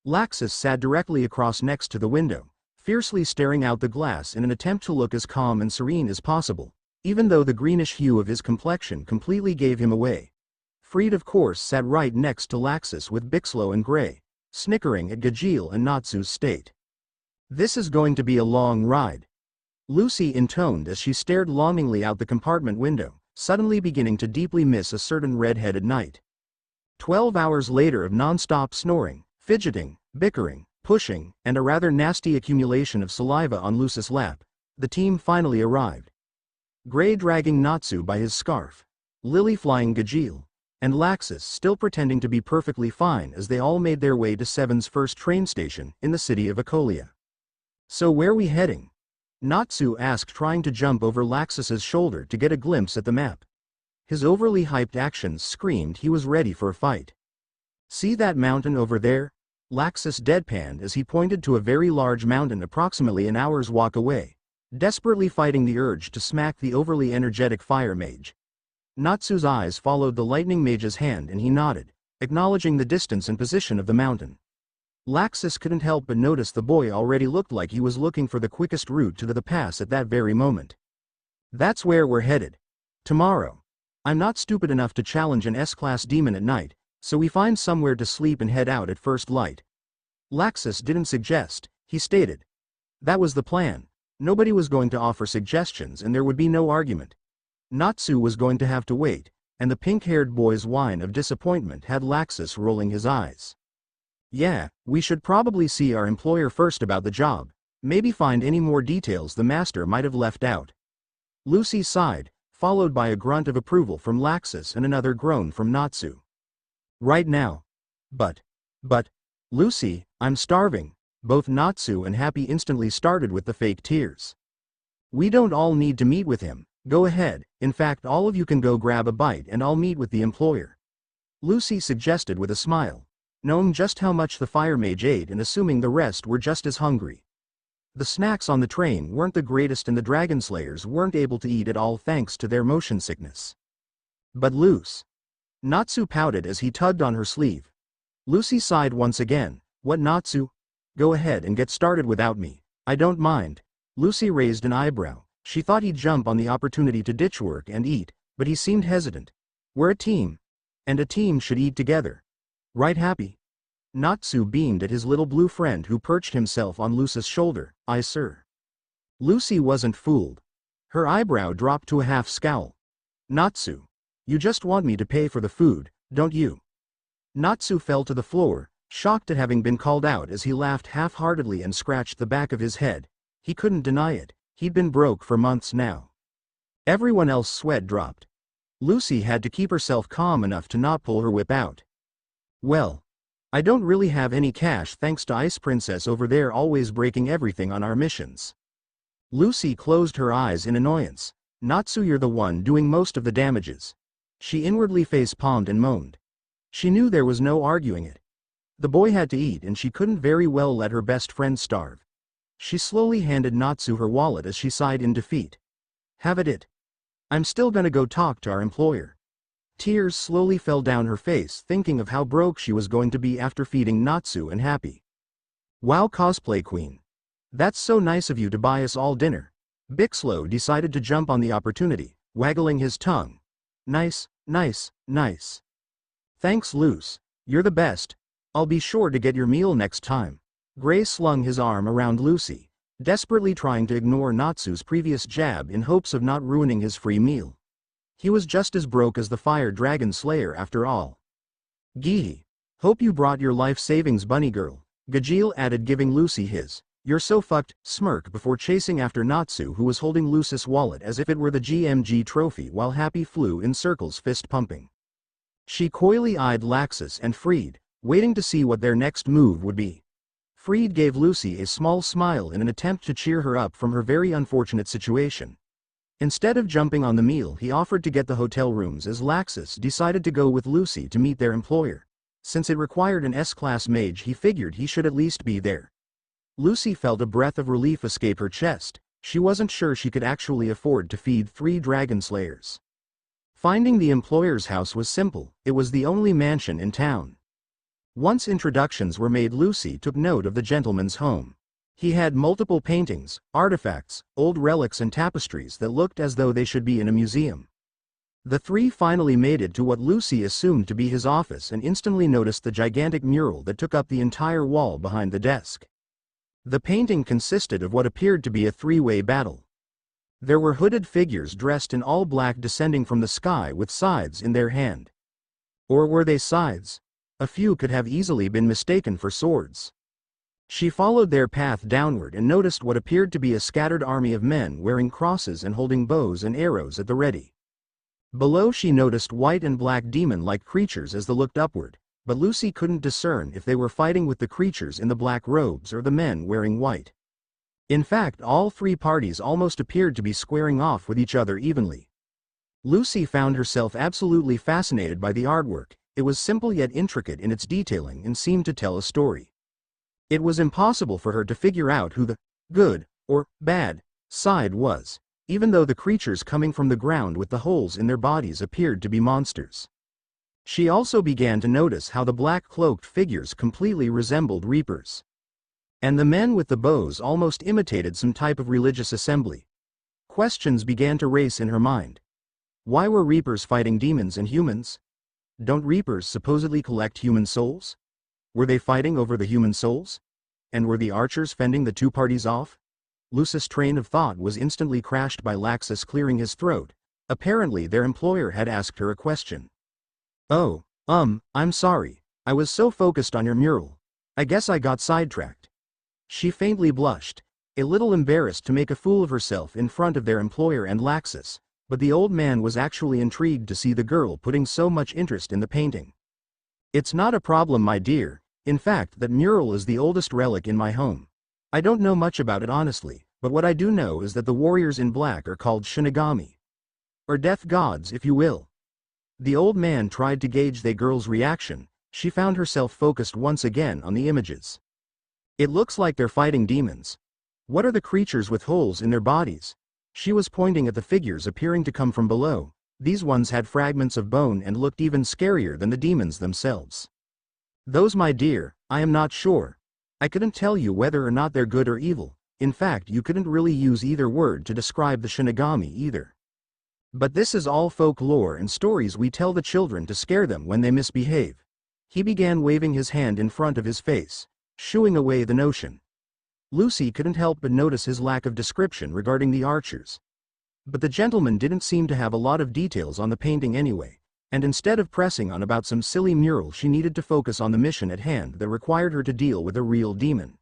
Laxus sat directly across next to the window, fiercely staring out the glass in an attempt to look as calm and serene as possible, even though the greenish hue of his complexion completely gave him away. Freed, of course, sat right next to Laxus with Bixlow and Gray, snickering at Gajeel and Natsu's state. This is going to be a long ride, Lucy intoned as she stared longingly out the compartment window, suddenly beginning to deeply miss a certain red-headed knight. 12 hours later of non-stop snoring, fidgeting, bickering, pushing, and a rather nasty accumulation of saliva on Lucy's lap, the team finally arrived. Gray dragging Natsu by his scarf, Lily flying Gajeel, and Laxus still pretending to be perfectly fine as they all made their way to Seven's first train station in the city of Acolia. So where we heading? Natsu asked, trying to jump over Laxus's shoulder to get a glimpse at the map. His overly hyped actions screamed he was ready for a fight. See that mountain over there? Laxus deadpanned as he pointed to a very large mountain approximately an hour's walk away, desperately fighting the urge to smack the overly energetic fire mage. Natsu's eyes followed the lightning mage's hand and he nodded, acknowledging the distance and position of the mountain. Laxus couldn't help but notice the boy already looked like he was looking for the quickest route to the pass at that very moment. That's where we're headed. Tomorrow. I'm not stupid enough to challenge an S-class demon at night, so we find somewhere to sleep and head out at first light. Laxus didn't suggest, he stated. That was the plan. Nobody was going to offer suggestions and there would be no argument. Natsu was going to have to wait, and the pink-haired boy's whine of disappointment had Laxus rolling his eyes. Yeah, we should probably see our employer first about the job, maybe find any more details the master might have left out. Lucy sighed, followed by a grunt of approval from Laxus and another groan from Natsu. Right now. But, Lucy, I'm starving. Both Natsu and Happy instantly started with the fake tears. We don't all need to meet with him. Go ahead, in fact all of you can go grab a bite and I'll meet with the employer. Lucy suggested with a smile, knowing just how much the fire mage ate and assuming the rest were just as hungry. The snacks on the train weren't the greatest and the dragon slayers weren't able to eat at all thanks to their motion sickness. But Natsu pouted as he tugged on her sleeve. Lucy sighed once again. What, Natsu? Go ahead and get started without me. I don't mind. Lucy raised an eyebrow. She thought he'd jump on the opportunity to ditch work and eat, but he seemed hesitant. We're a team. And a team should eat together. Right, Happy? Natsu beamed at his little blue friend who perched himself on Lucy's shoulder. Aye, sir. Lucy wasn't fooled. Her eyebrow dropped to a half scowl. Natsu. You just want me to pay for the food, don't you? Natsu fell to the floor, shocked at having been called out as he laughed half-heartedly and scratched the back of his head. He couldn't deny it. He'd been broke for months now. Everyone else's sweat dropped. Lucy had to keep herself calm enough to not pull her whip out. Well, I don't really have any cash thanks to Ice Princess over there always breaking everything on our missions. Lucy closed her eyes in annoyance. Natsu, you're the one doing most of the damages. She inwardly face-palmed and moaned. She knew there was no arguing it. The boy had to eat and she couldn't very well let her best friend starve. She slowly handed Natsu her wallet as she sighed in defeat. Have at it. I'm still gonna go talk to our employer. Tears slowly fell down her face thinking of how broke she was going to be after feeding Natsu and Happy. Wow, cosplay queen. That's so nice of you to buy us all dinner. Bixlow decided to jump on the opportunity, waggling his tongue. Nice, nice, nice. Thanks, Luce. You're the best. I'll be sure to get your meal next time. Gray slung his arm around Lucy, desperately trying to ignore Natsu's previous jab in hopes of not ruining his free meal. He was just as broke as the fire dragon slayer after all. Gee. Hope you brought your life savings, bunny girl, Gajeel added, giving Lucy his "you're so fucked" smirk before chasing after Natsu, who was holding Lucy's wallet as if it were the GMG trophy while Happy flew in circles, fist pumping. She coyly eyed Laxus and Freed, waiting to see what their next move would be. Freed gave Lucy a small smile in an attempt to cheer her up from her very unfortunate situation. Instead of jumping on the meal, he offered to get the hotel rooms as Laxus decided to go with Lucy to meet their employer. Since it required an S-class mage, he figured he should at least be there. Lucy felt a breath of relief escape her chest. She wasn't sure she could actually afford to feed 3 dragon slayers. Finding the employer's house was simple. It was the only mansion in town. Once introductions were made, Lucy took note of the gentleman's home. He had multiple paintings, artifacts, old relics and tapestries that looked as though they should be in a museum. The 3 finally made it to what Lucy assumed to be his office and instantly noticed the gigantic mural that took up the entire wall behind the desk. The painting consisted of what appeared to be a 3-way battle. There were hooded figures dressed in all black descending from the sky with scythes in their hand. Or were they scythes? A few could have easily been mistaken for swords. She followed their path downward and noticed what appeared to be a scattered army of men wearing crosses and holding bows and arrows at the ready. Below she noticed white and black demon-like creatures as they looked upward, but Lucy couldn't discern if they were fighting with the creatures in the black robes or the men wearing white. In fact, all 3 parties almost appeared to be squaring off with each other evenly. Lucy found herself absolutely fascinated by the artwork. It was simple yet intricate in its detailing and seemed to tell a story. It was impossible for her to figure out who the good or bad side was, even though the creatures coming from the ground with the holes in their bodies appeared to be monsters. She also began to notice how the black-cloaked figures completely resembled reapers. And the men with the bows almost imitated some type of religious assembly. Questions began to race in her mind. Why were reapers fighting demons and humans? Don't reapers supposedly collect human souls? Were they fighting over the human souls? And were the archers fending the 2 parties off? Lucy's train of thought was instantly crashed by Laxus clearing his throat. Apparently their employer had asked her a question. "Oh, I'm sorry. I was so focused on your mural. I guess I got sidetracked." She faintly blushed, a little embarrassed to make a fool of herself in front of their employer and Laxus, but the old man was actually intrigued to see the girl putting so much interest in the painting. "It's not a problem, my dear. In fact, that mural is the oldest relic in my home. I don't know much about it honestly, but what I do know is that the warriors in black are called Shinigami. Or death gods, if you will." The old man tried to gauge the girl's reaction. She found herself focused once again on the images. "It looks like they're fighting demons. What are the creatures with holes in their bodies?" She was pointing at the figures appearing to come from below. These ones had fragments of bone and looked even scarier than the demons themselves. "Those, my dear, I am not sure. I couldn't tell you whether or not they're good or evil. In fact, you couldn't really use either word to describe the Shinigami either. But this is all folklore and stories we tell the children to scare them when they misbehave." He began waving his hand in front of his face, shooing away the notion. Lucy couldn't help but notice his lack of description regarding the archers. But the gentleman didn't seem to have a lot of details on the painting anyway, and instead of pressing on about some silly mural, she needed to focus on the mission at hand that required her to deal with a real demon.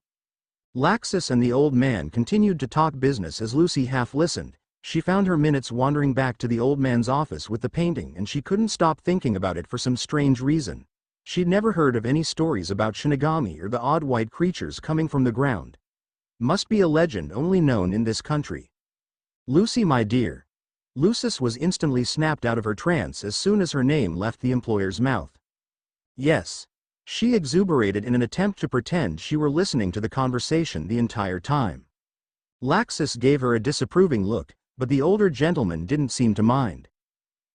Laxus and the old man continued to talk business as Lucy half listened. She found her minutes wandering back to the old man's office with the painting, and she couldn't stop thinking about it for some strange reason. She'd never heard of any stories about Shinigami or the odd white creatures coming from the ground. Must be a legend only known in this country. "Lucy, my dear." Lucis was instantly snapped out of her trance as soon as her name left the employer's mouth. "Yes." She exuberated in an attempt to pretend she were listening to the conversation the entire time. Laxus gave her a disapproving look, but the older gentleman didn't seem to mind.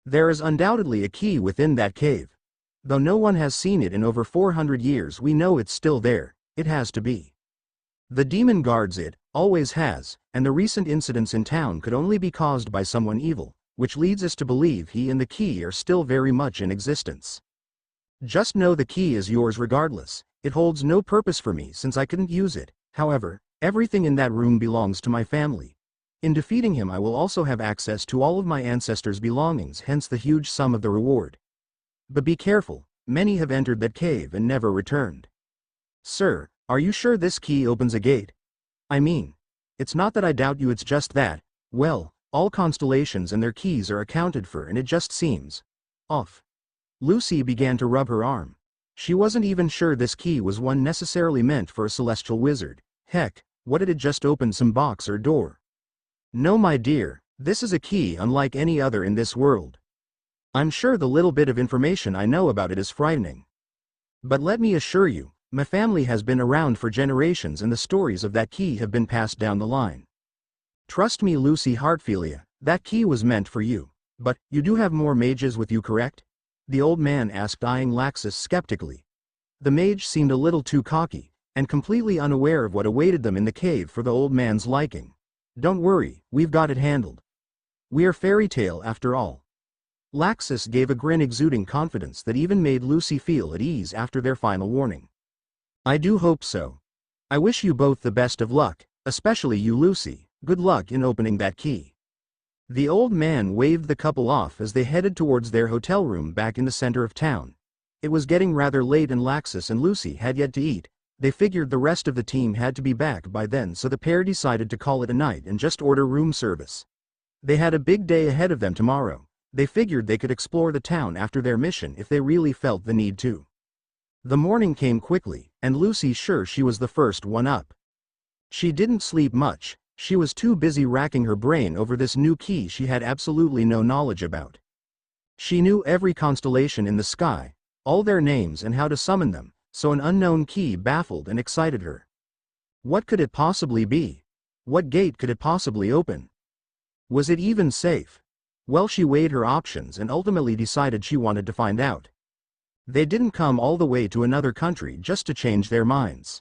"There is undoubtedly a key within that cave. Though no one has seen it in over 400 years, we know it's still there. It has to be. The demon guards it, always has, and the recent incidents in town could only be caused by someone evil, which leads us to believe he and the key are still very much in existence. Just know the key is yours regardless. It holds no purpose for me since I couldn't use it. However, Everything in that room belongs to my family. In defeating him I will also have access to all of my ancestors' belongings, hence the huge sum of the reward. But be careful, many have entered that cave and never returned. Sir, are you sure this key opens a gate? I mean, it's not that I doubt you, it's just that, well, all constellations and their keys are accounted for and it just seems off. Lucy began to rub her arm. She wasn't even sure this key was one necessarily meant for a celestial wizard. Heck, what did it just open some box or door? No my dear, this is a key unlike any other in this world. I'm sure the little bit of information I know about it is frightening. But let me assure you, my family has been around for generations and the stories of that key have been passed down the line. Trust me Lucy Heartfilia, that key was meant for you. But, you do have more mages with you, correct? The old man asked, eyeing Laxus skeptically. The mage seemed a little too cocky, and completely unaware of what awaited them in the cave for the old man's liking. Don't worry, we've got it handled. We are fairy tale after all. Laxus gave a grin exuding confidence that even made Lucy feel at ease after their final warning. I do hope so. I wish you both the best of luck, especially you Lucy, good luck in opening that key. The old man waved the couple off as they headed towards their hotel room back in the center of town. It was getting rather late and Laxus and Lucy had yet to eat. They figured the rest of the team had to be back by then, so the pair decided to call it a night and just order room service. They had a big day ahead of them tomorrow. They figured they could explore the town after their mission if they really felt the need to. The morning came quickly, and Lucy sure she was the first one up. She didn't sleep much, she was too busy racking her brain over this new key she had absolutely no knowledge about. She knew every constellation in the sky, all their names and how to summon them, so an unknown key baffled and excited her. What could it possibly be? What gate could it possibly open? Was it even safe? Well, she weighed her options and ultimately decided she wanted to find out. They didn't come all the way to another country just to change their minds.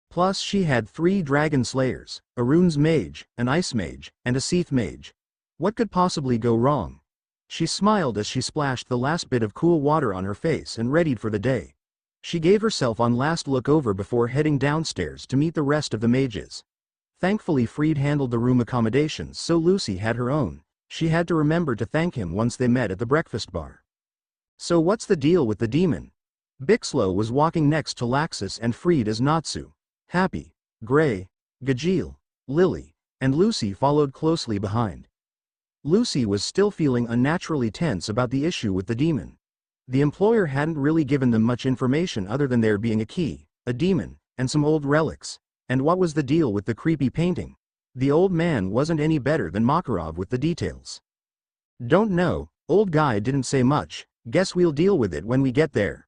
Plus she had 3 dragon slayers, a runes mage, an ice mage, and a seath mage. What could possibly go wrong? She smiled as she splashed the last bit of cool water on her face and readied for the day. She gave herself one last look over before heading downstairs to meet the rest of the mages. Thankfully Freed handled the room accommodations, so Lucy had her own. She had to remember to thank him once they met at the breakfast bar. So what's the deal with the demon? Bixlo was walking next to Laxus and Freed as Natsu. Happy, Gray, Gajeel, Lily, and Lucy followed closely behind. Lucy was still feeling unnaturally tense about the issue with the demon. The employer hadn't really given them much information other than there being a key, a demon, and some old relics. And what was the deal with the creepy painting? The old man wasn't any better than Makarov with the details. Don't know, old guy didn't say much, guess we'll deal with it when we get there.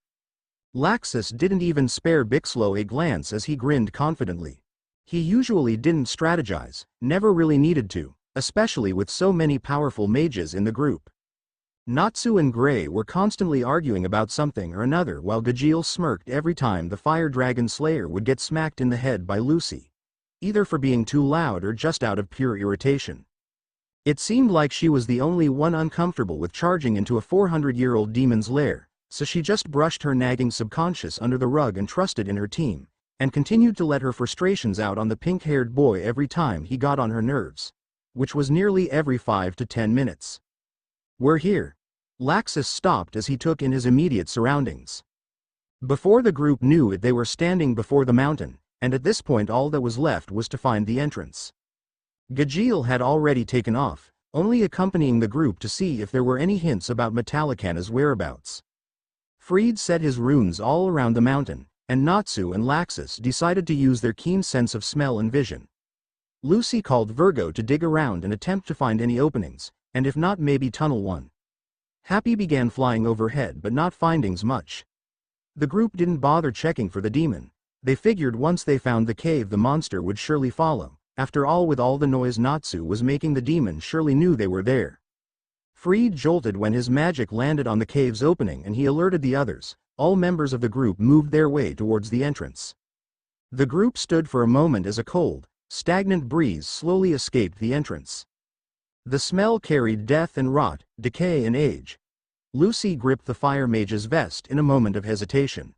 Laxus didn't even spare Bixlo a glance as he grinned confidently. He usually didn't strategize, never really needed to, especially with so many powerful mages in the group. Natsu and Gray were constantly arguing about something or another while Gajeel smirked every time the Fire Dragon Slayer would get smacked in the head by Lucy. Either for being too loud or just out of pure irritation. It seemed like she was the only one uncomfortable with charging into a 400-year-old demon's lair, so she just brushed her nagging subconscious under the rug and trusted in her team, and continued to let her frustrations out on the pink-haired boy every time he got on her nerves. Which was nearly every 5 to 10 minutes. We're here. Laxus stopped as he took in his immediate surroundings. Before the group knew it, they were standing before the mountain, and at this point all that was left was to find the entrance. Gajeel had already taken off, only accompanying the group to see if there were any hints about Metallicana's whereabouts. Freed set his runes all around the mountain, and Natsu and Laxus decided to use their keen sense of smell and vision. Lucy called Virgo to dig around and attempt to find any openings, and if not, maybe tunnel one. Happy began flying overhead but not finding much. The group didn't bother checking for the demon. They figured once they found the cave the monster would surely follow. After all, with all the noise Natsu was making, the demon surely knew they were there. Freed jolted when his magic landed on the cave's opening and he alerted the others. All members of the group moved their way towards the entrance. The group stood for a moment as a cold, stagnant breeze slowly escaped the entrance. The smell carried death and rot, decay and age. Lucy gripped the fire mage's vest in a moment of hesitation.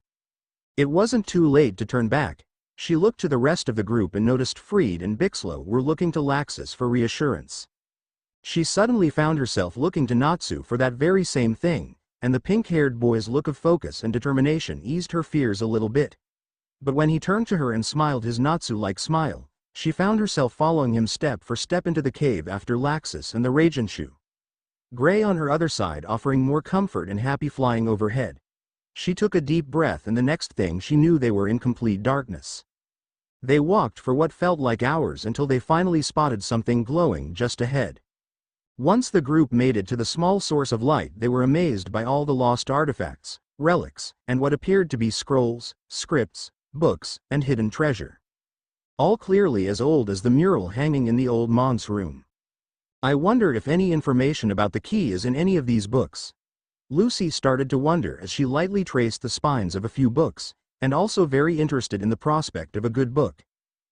It wasn't too late to turn back. She looked to the rest of the group and noticed Fried and Bixlo were looking to Laxus for reassurance. She suddenly found herself looking to Natsu for that very same thing, and the pink-haired boy's look of focus and determination eased her fears a little bit. But when he turned to her and smiled his Natsu-like smile, she found herself following him step for step into the cave after Laxus and the Ragenshu. Gray on her other side offering more comfort and happy flying overhead. She took a deep breath and the next thing she knew they were in complete darkness. They walked for what felt like hours until they finally spotted something glowing just ahead. Once the group made it to the small source of light, they were amazed by all the lost artifacts, relics, and what appeared to be scrolls, scripts, books, and hidden treasure. All clearly as old as the mural hanging in the old Mon's room. I wonder if any information about the key is in any of these books. Lucy started to wonder as she lightly traced the spines of a few books, and also very interested in the prospect of a good book.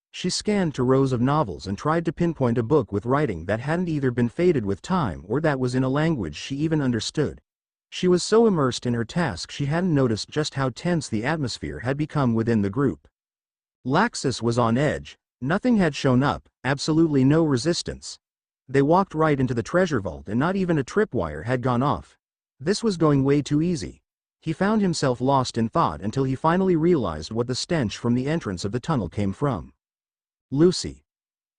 She scanned to rows of novels and tried to pinpoint a book with writing that hadn't either been faded with time or that was in a language she even understood. She was so immersed in her task she hadn't noticed just how tense the atmosphere had become within the group. Laxus was on edge, nothing had shown up, absolutely no resistance. They walked right into the treasure vault and not even a tripwire had gone off. This was going way too easy. He found himself lost in thought until he finally realized what the stench from the entrance of the tunnel came from. Lucy.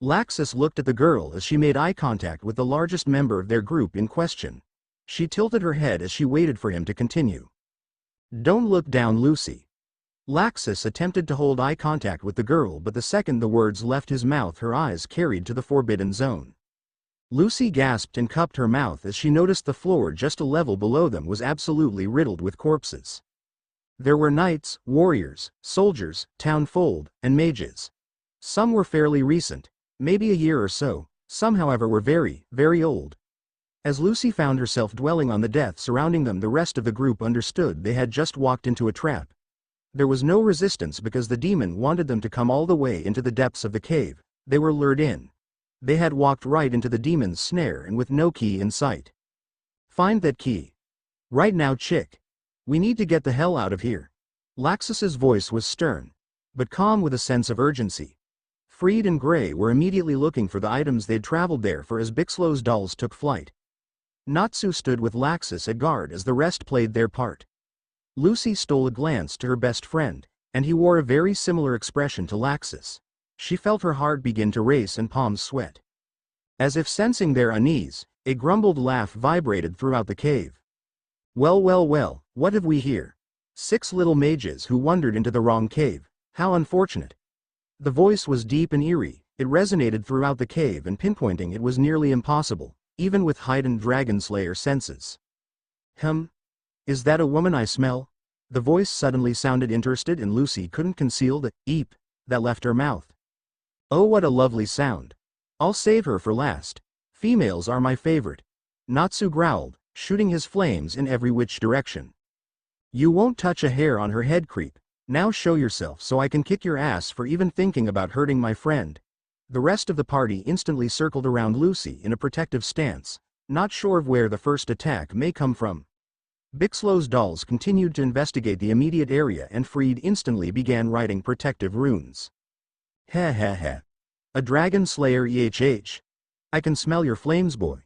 Laxus looked at the girl as she made eye contact with the largest member of their group in question. She tilted her head as she waited for him to continue. "Don't look down, Lucy." Laxus attempted to hold eye contact with the girl, but the second the words left his mouth her eyes carried to the forbidden zone. Lucy gasped and cupped her mouth as she noticed the floor just a level below them was absolutely riddled with corpses. There were knights, warriors, soldiers, townfolk, and mages. Some were fairly recent, maybe a year or so, some however were very, very old. As Lucy found herself dwelling on the death surrounding them, the rest of the group understood they had just walked into a trap. There was no resistance because the demon wanted them to come all the way into the depths of the cave. They were lured in. They had walked right into the demon's snare and with no key in sight. "Find that key. Right now, chick. We need to get the hell out of here." Laxus's voice was stern, but calm with a sense of urgency. Fried and Gray were immediately looking for the items they'd traveled there for as Bixlo's dolls took flight. Natsu stood with Laxus at guard as the rest played their part. Lucy stole a glance to her best friend, and he wore a very similar expression to Laxus. She felt her heart begin to race and palms sweat. As if sensing their unease, a grumbled laugh vibrated throughout the cave. Well, well, well, what have we here? 6 little mages who wandered into the wrong cave. How unfortunate." The voice was deep and eerie. It resonated throughout the cave, and pinpointing it was nearly impossible, even with heightened dragon slayer senses. Is that a woman I smell?" The voice suddenly sounded interested, and Lucy couldn't conceal the eep that left her mouth. "Oh, what a lovely sound. I'll save her for last. Females are my favorite." Natsu growled, shooting his flames in every which direction. "You won't touch a hair on her head, creep. Now show yourself so I can kick your ass for even thinking about hurting my friend." The rest of the party instantly circled around Lucy in a protective stance, not sure of where the first attack may come from. Bixlo's dolls continued to investigate the immediate area, and Fried instantly began writing protective runes. "Heh heh heh. A dragon slayer EHH. I can smell your flames, boy.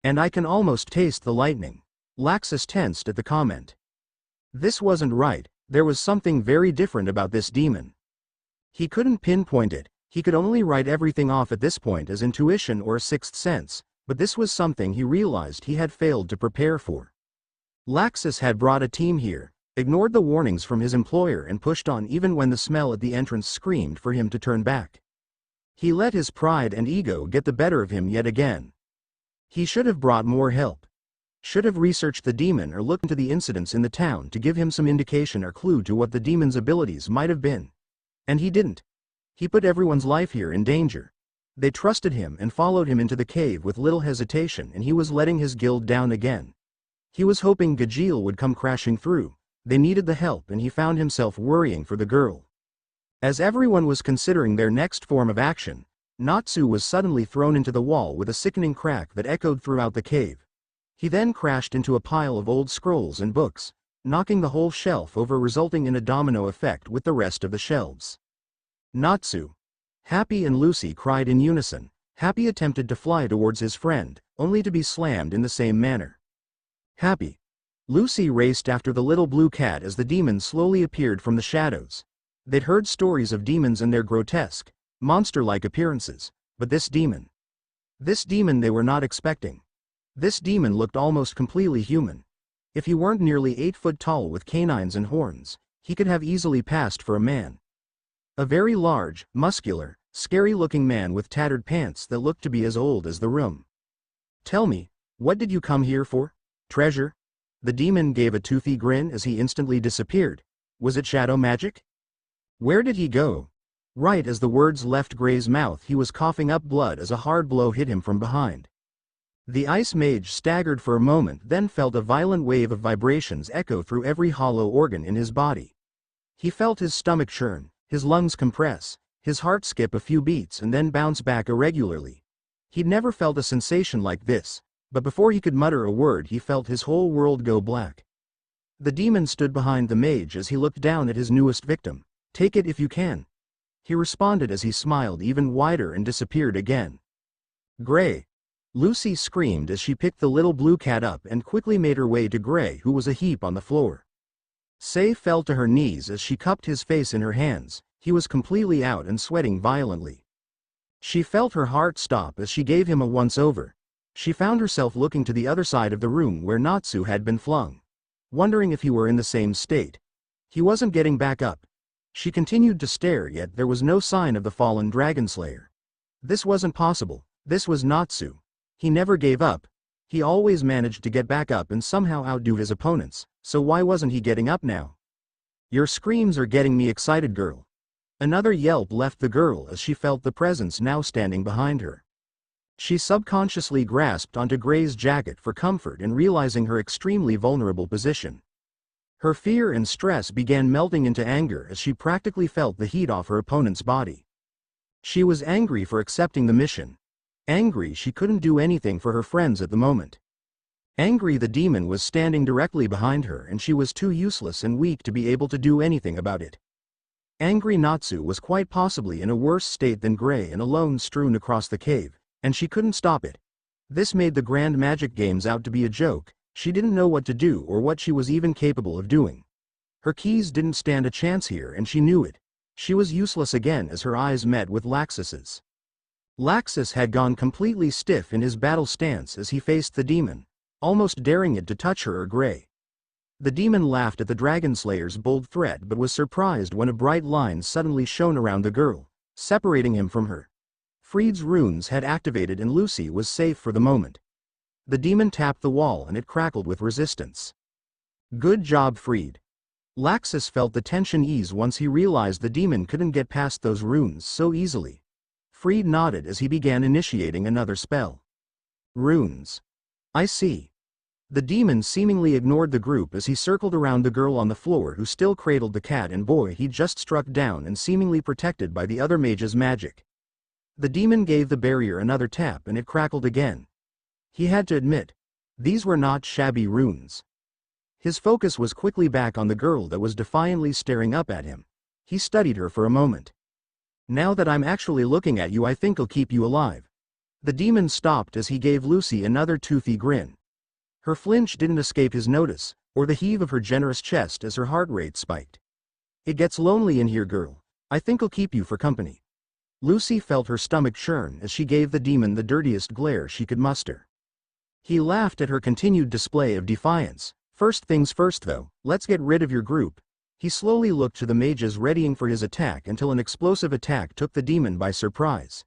And I can almost taste the lightning." Laxus tensed at the comment. This wasn't right. There was something very different about this demon. He couldn't pinpoint it. He could only write everything off at this point as intuition or a sixth sense, but this was something he realized he had failed to prepare for. Laxus had brought a team here, ignored the warnings from his employer, and pushed on even when the smell at the entrance screamed for him to turn back. He let his pride and ego get the better of him yet again. He should have brought more help. Should have researched the demon or looked into the incidents in the town to give him some indication or clue to what the demon's abilities might have been. And he didn't. He put everyone's life here in danger. They trusted him and followed him into the cave with little hesitation, and he was letting his guild down again. He was hoping Gajeel would come crashing through. They needed the help, and he found himself worrying for the girl. As everyone was considering their next form of action, Natsu was suddenly thrown into the wall with a sickening crack that echoed throughout the cave. He then crashed into a pile of old scrolls and books, knocking the whole shelf over, resulting in a domino effect with the rest of the shelves. Natsu. Happy and Lucy cried in unison. Happy attempted to fly towards his friend, only to be slammed in the same manner. Happy. Lucy raced after the little blue cat as the demon slowly appeared from the shadows. They'd heard stories of demons and their grotesque, monster-like appearances, but this demon they were not expecting. This demon looked almost completely human. If he weren't nearly 8 foot tall with canines and horns, he could have easily passed for a man. A very large, muscular, scary-looking man with tattered pants that looked to be as old as the room. Tell me, what did you come here for? Treasure? The demon gave a toothy grin as he instantly disappeared. Was it shadow magic? Where did he go? Right as the words left Gray's mouth, he was coughing up blood as a hard blow hit him from behind. The ice mage staggered for a moment, then felt a violent wave of vibrations echo through every hollow organ in his body. He felt his stomach churn, his lungs compress, his heart skip a few beats and then bounce back irregularly. He'd never felt a sensation like this, but before he could mutter a word he felt his whole world go black. The demon stood behind the mage as he looked down at his newest victim. Take it if you can. He responded as he smiled even wider and disappeared again. Gray. Lucy screamed as she picked the little blue cat up and quickly made her way to Gray, who was a heap on the floor. Say fell to her knees as she cupped his face in her hands. He was completely out and sweating violently. She felt her heart stop as she gave him a once-over. She found herself looking to the other side of the room where Natsu had been flung, wondering if he were in the same state. He wasn't getting back up. She continued to stare, yet there was no sign of the fallen dragon slayer. This wasn't possible. This was Natsu. He never gave up. He always managed to get back up and somehow outdo his opponents, so why wasn't he getting up now? Your screams are getting me excited, girl. Another yelp left the girl as she felt the presence now standing behind her. She subconsciously grasped onto Gray's jacket for comfort and realizing her extremely vulnerable position. Her fear and stress began melting into anger as she practically felt the heat off her opponent's body. She was angry for accepting the mission. Angry she couldn't do anything for her friends at the moment. Angry the demon was standing directly behind her and she was too useless and weak to be able to do anything about it. Angry Natsu was quite possibly in a worse state than Gray and alone strewn across the cave, and she couldn't stop it. This made the grand magic games out to be a joke. She didn't know what to do or what she was even capable of doing. Her keys didn't stand a chance here and she knew it. She was useless again as her eyes met with Laxus's. Laxus had gone completely stiff in his battle stance as he faced the demon, almost daring it to touch her or Gray. The demon laughed at the Dragon Slayer's bold threat but was surprised when a bright line suddenly shone around the girl, separating him from her. Freed's runes had activated and Lucy was safe for the moment. The demon tapped the wall and it crackled with resistance. Good job, Freed. Laxus felt the tension ease once he realized the demon couldn't get past those runes so easily. Freed nodded as he began initiating another spell. Runes. I see. The demon seemingly ignored the group as he circled around the girl on the floor who still cradled the cat and boy he'd just struck down and seemingly protected by the other mage's magic. The demon gave the barrier another tap and it crackled again. He had to admit, these were not shabby runes. His focus was quickly back on the girl that was defiantly staring up at him. He studied her for a moment. Now that I'm actually looking at you, I think I'll keep you alive. The demon stopped as he gave Lucy another toothy grin. Her flinch didn't escape his notice, or the heave of her generous chest as her heart rate spiked. It gets lonely in here, girl. I think I'll keep you for company. Lucy felt her stomach churn as she gave the demon the dirtiest glare she could muster. He laughed at her continued display of defiance. First things first though, let's get rid of your group. He slowly looked to the mages readying for his attack until an explosive attack took the demon by surprise.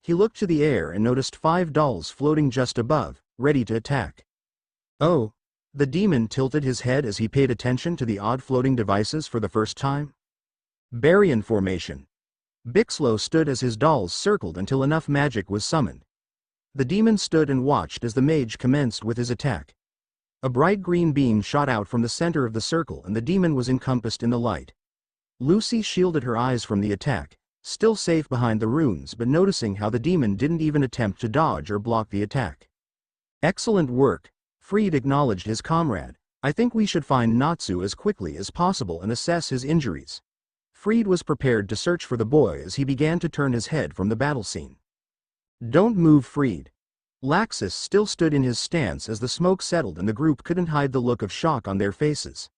He looked to the air and noticed 5 dolls floating just above, ready to attack. Oh! The demon tilted his head as he paid attention to the odd floating devices for the first time. Baryon formation. Bixlow stood as his dolls circled until enough magic was summoned. The demon stood and watched as the mage commenced with his attack. A bright green beam shot out from the center of the circle and the demon was encompassed in the light. Lucy shielded her eyes from the attack, still safe behind the runes but noticing how the demon didn't even attempt to dodge or block the attack. Excellent work. Freed acknowledged his comrade. I think we should find Natsu as quickly as possible and assess his injuries. Freed was prepared to search for the boy as he began to turn his head from the battle scene. Don't move, Freed. Laxus still stood in his stance as the smoke settled and the group couldn't hide the look of shock on their faces.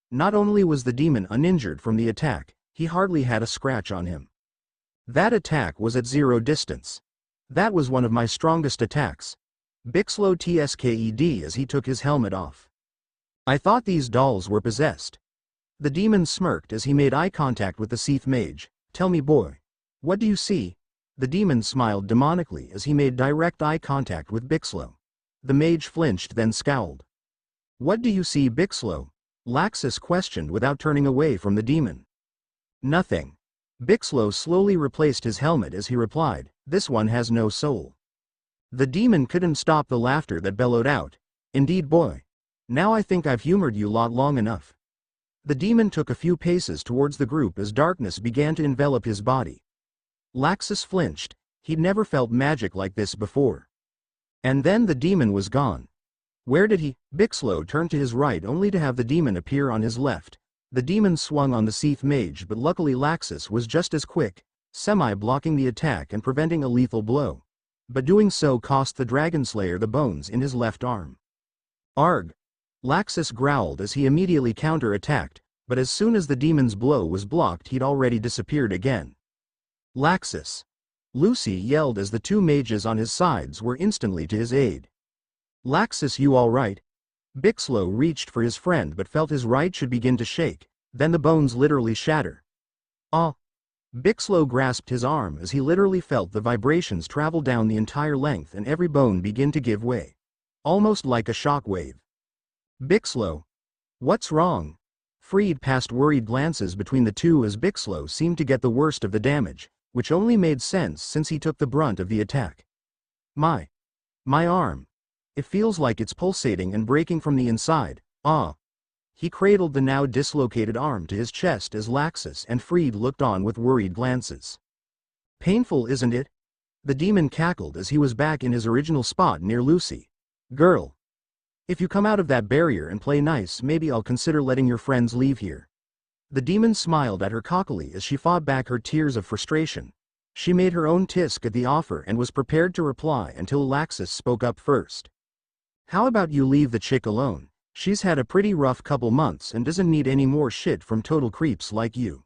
Not only was the demon uninjured from the attack, he hardly had a scratch on him. That attack was at 0 distance. That was one of my strongest attacks. Bixlow tsked as he took his helmet off. I thought these dolls were possessed. The demon smirked as he made eye contact with the Seath mage. Tell me, boy. What do you see? The demon smiled demonically as he made direct eye contact with Bixlow. The mage flinched then scowled. What do you see, Bixlow? Laxus questioned without turning away from the demon. Nothing. Bixlow slowly replaced his helmet as he replied, this one has no soul. The demon couldn't stop the laughter that bellowed out. Indeed, boy. Now I think I've humored you lot long enough. The demon took a few paces towards the group as darkness began to envelop his body. Laxus flinched. He'd never felt magic like this before. And then the demon was gone. Where did he? Bixlow turned to his right only to have the demon appear on his left. The demon swung on the Seath mage, but luckily Laxus was just as quick, semi-blocking the attack and preventing a lethal blow. But doing so cost the Dragon Slayer the bones in his left arm. Arg! Laxus growled as he immediately counter-attacked, but as soon as the demon's blow was blocked he'd already disappeared again. Laxus! Lucy yelled as the two mages on his sides were instantly to his aid. Laxus, you all right? Bixlow reached for his friend but felt his right should begin to shake, then the bones literally shatter. Ah! Bixlow grasped his arm as he literally felt the vibrations travel down the entire length and every bone begin to give way. Almost like a shock wave. Bixlow! What's wrong? Freed passed worried glances between the two as Bixlow seemed to get the worst of the damage, which only made sense since he took the brunt of the attack. My arm. It feels like it's pulsating and breaking from the inside. Ah! He cradled the now dislocated arm to his chest as Laxus and Freed looked on with worried glances. Painful, isn't it? The demon cackled as he was back in his original spot near Lucy. Girl! If you come out of that barrier and play nice, maybe I'll consider letting your friends leave here. The demon smiled at her cockily as she fought back her tears of frustration. She made her own tisk at the offer and was prepared to reply until Laxus spoke up first. How about you leave the chick alone? She's had a pretty rough couple months and doesn't need any more shit from total creeps like you.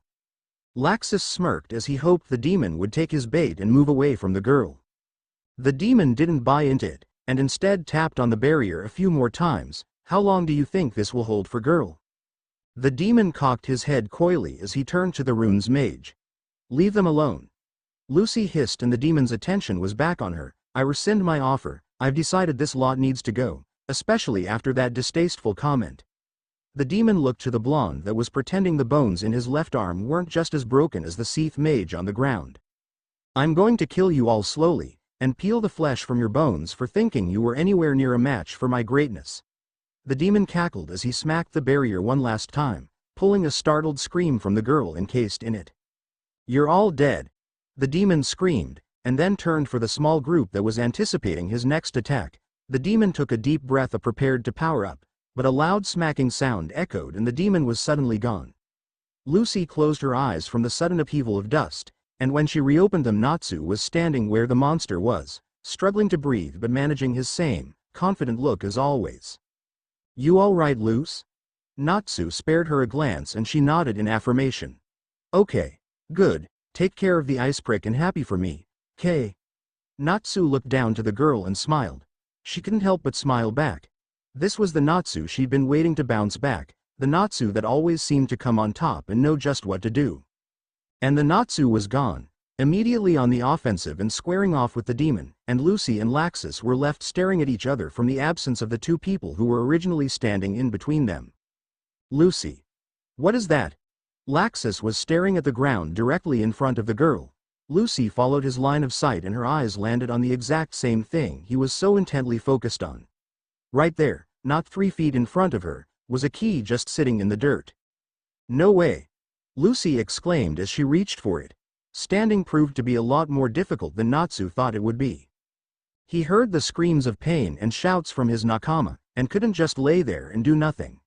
Laxus smirked as he hoped the demon would take his bait and move away from the girl. The demon didn't buy into it, and instead tapped on the barrier a few more times. How long do you think this will hold for, girl? The demon cocked his head coyly as he turned to the rune's mage. Leave them alone. Lucy hissed and the demon's attention was back on her. I rescind my offer. I've decided this lot needs to go, especially after that distasteful comment. The demon looked to the blonde that was pretending the bones in his left arm weren't just as broken as the Seath mage on the ground. I'm going to kill you all slowly, and peel the flesh from your bones for thinking you were anywhere near a match for my greatness. The demon cackled as he smacked the barrier one last time, pulling a startled scream from the girl encased in it. You're all dead. The demon screamed, and then turned for the small group that was anticipating his next attack. The demon took a deep breath prepared to power up, but a loud smacking sound echoed and the demon was suddenly gone. Lucy closed her eyes from the sudden upheaval of dust, and when she reopened them Natsu was standing where the monster was, struggling to breathe but managing his same, confident look as always. You all right, Luce? Natsu spared her a glance and she nodded in affirmation. Okay. Good. Take care of the ice prick and happy for me, Kay. Natsu looked down to the girl and smiled. She couldn't help but smile back. This was the Natsu she'd been waiting to bounce back, the Natsu that always seemed to come on top and know just what to do. And the Natsu was gone, immediately on the offensive and squaring off with the demon, and Lucy and Laxus were left staring at each other from the absence of the two people who were originally standing in between them. Lucy. What is that? Laxus was staring at the ground directly in front of the girl. Lucy followed his line of sight and her eyes landed on the exact same thing he was so intently focused on. Right there, not 3 feet in front of her, was a key just sitting in the dirt. No way! Lucy exclaimed as she reached for it. Standing proved to be a lot more difficult than Natsu thought it would be. He heard the screams of pain and shouts from his nakama, and couldn't just lay there and do nothing.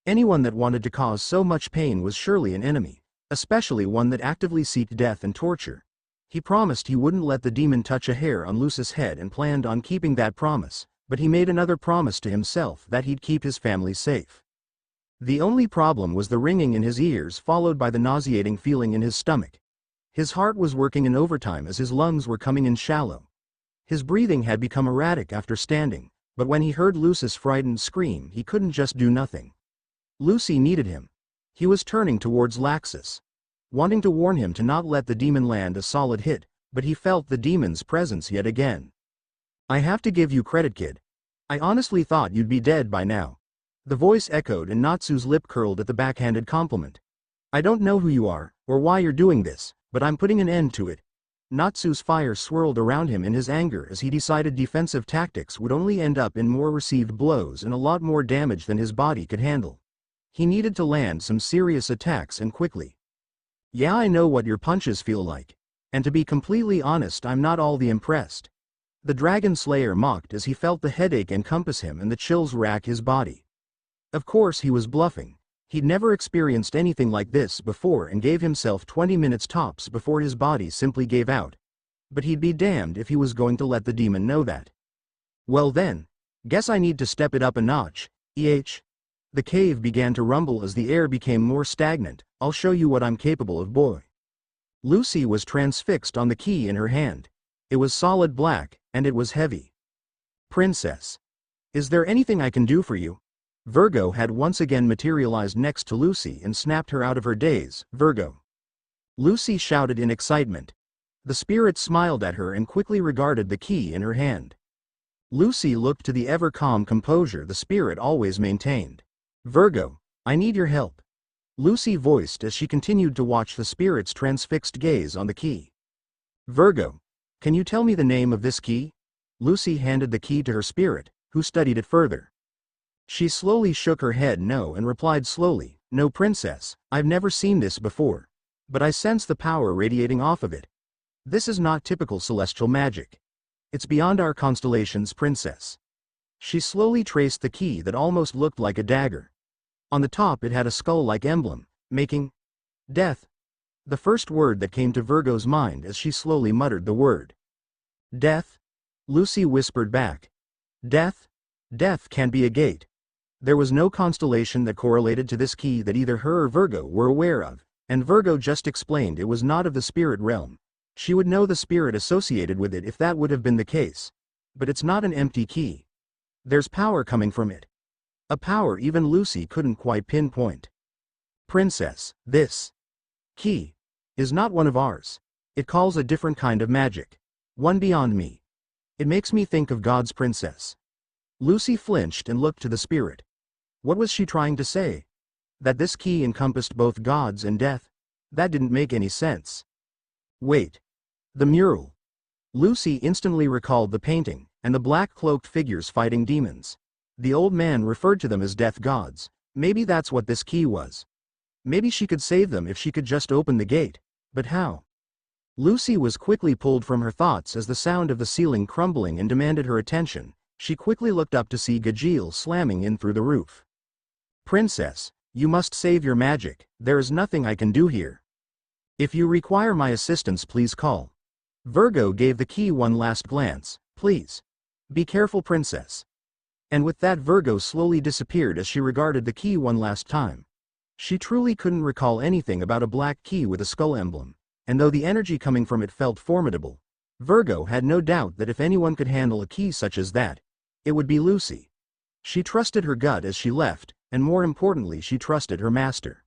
Anyone that wanted to cause so much pain was surely an enemy, especially one that actively sought death and torture. He promised he wouldn't let the demon touch a hair on Lucy's head and planned on keeping that promise, but he made another promise to himself that he'd keep his family safe. The only problem was the ringing in his ears followed by the nauseating feeling in his stomach. His heart was working in overtime as his lungs were coming in shallow. His breathing had become erratic after standing, but when he heard Lucy's frightened scream he couldn't just do nothing. Lucy needed him. He was turning towards Laxus, wanting to warn him to not let the demon land a solid hit, but he felt the demon's presence yet again. "I have to give you credit, kid. I honestly thought you'd be dead by now." The voice echoed and Natsu's lip curled at the backhanded compliment. "I don't know who you are, or why you're doing this, but I'm putting an end to it." Natsu's fire swirled around him in his anger as he decided defensive tactics would only end up in more received blows and a lot more damage than his body could handle. He needed to land some serious attacks and quickly. "Yeah, I know what your punches feel like. And to be completely honest, I'm not all that impressed." The Dragon Slayer mocked as he felt the headache encompass him and the chills rack his body. Of course he was bluffing. He'd never experienced anything like this before and gave himself 20 minutes tops before his body simply gave out. But he'd be damned if he was going to let the demon know that. "Well then, guess I need to step it up a notch, eh?" The cave began to rumble as the air became more stagnant. "I'll show you what I'm capable of, boy." Lucy was transfixed on the key in her hand. It was solid black, and it was heavy. "Princess. Is there anything I can do for you?" Virgo had once again materialized next to Lucy and snapped her out of her daze. "Virgo." Lucy shouted in excitement. The spirit smiled at her and quickly regarded the key in her hand. Lucy looked to the ever-calm composure the spirit always maintained. "Virgo, I need your help," Lucy voiced as she continued to watch the spirit's transfixed gaze on the key. "Virgo, can you tell me the name of this key?" Lucy handed the key to her spirit, who studied it further. She slowly shook her head no and replied slowly, "No, princess, I've never seen this before. But I sense the power radiating off of it. This is not typical celestial magic. It's beyond our constellations, princess." She slowly traced the key that almost looked like a dagger. On the top it had a skull-like emblem, making death the first word that came to Virgo's mind as she slowly muttered the word. "Death?" Lucy whispered back. "Death? Death can't be a gate." There was no constellation that correlated to this key that either her or Virgo were aware of, and Virgo just explained it was not of the spirit realm. She would know the spirit associated with it if that would have been the case. But it's not an empty key. There's power coming from it. A power even Lucy couldn't quite pinpoint. "Princess, this key is not one of ours. It calls a different kind of magic. One beyond me. It makes me think of gods, princess." Lucy flinched and looked to the spirit. What was she trying to say? That this key encompassed both gods and death? That didn't make any sense. Wait. The mural. Lucy instantly recalled the painting, and the black-cloaked figures fighting demons. The old man referred to them as death gods. Maybe that's what this key was. Maybe she could save them if she could just open the gate. But how? Lucy was quickly pulled from her thoughts as the sound of the ceiling crumbling and demanded her attention. She quickly looked up to see Gajeel slamming in through the roof. "Princess, you must save your magic. There is nothing I can do here. If you require my assistance, please call." Virgo gave the key one last glance. "Please. Be careful, princess." And with that, Virgo slowly disappeared as she regarded the key one last time. She truly couldn't recall anything about a black key with a skull emblem, and though the energy coming from it felt formidable, Virgo had no doubt that if anyone could handle a key such as that, it would be Lucy. She trusted her gut as she left, and more importantly she trusted her master.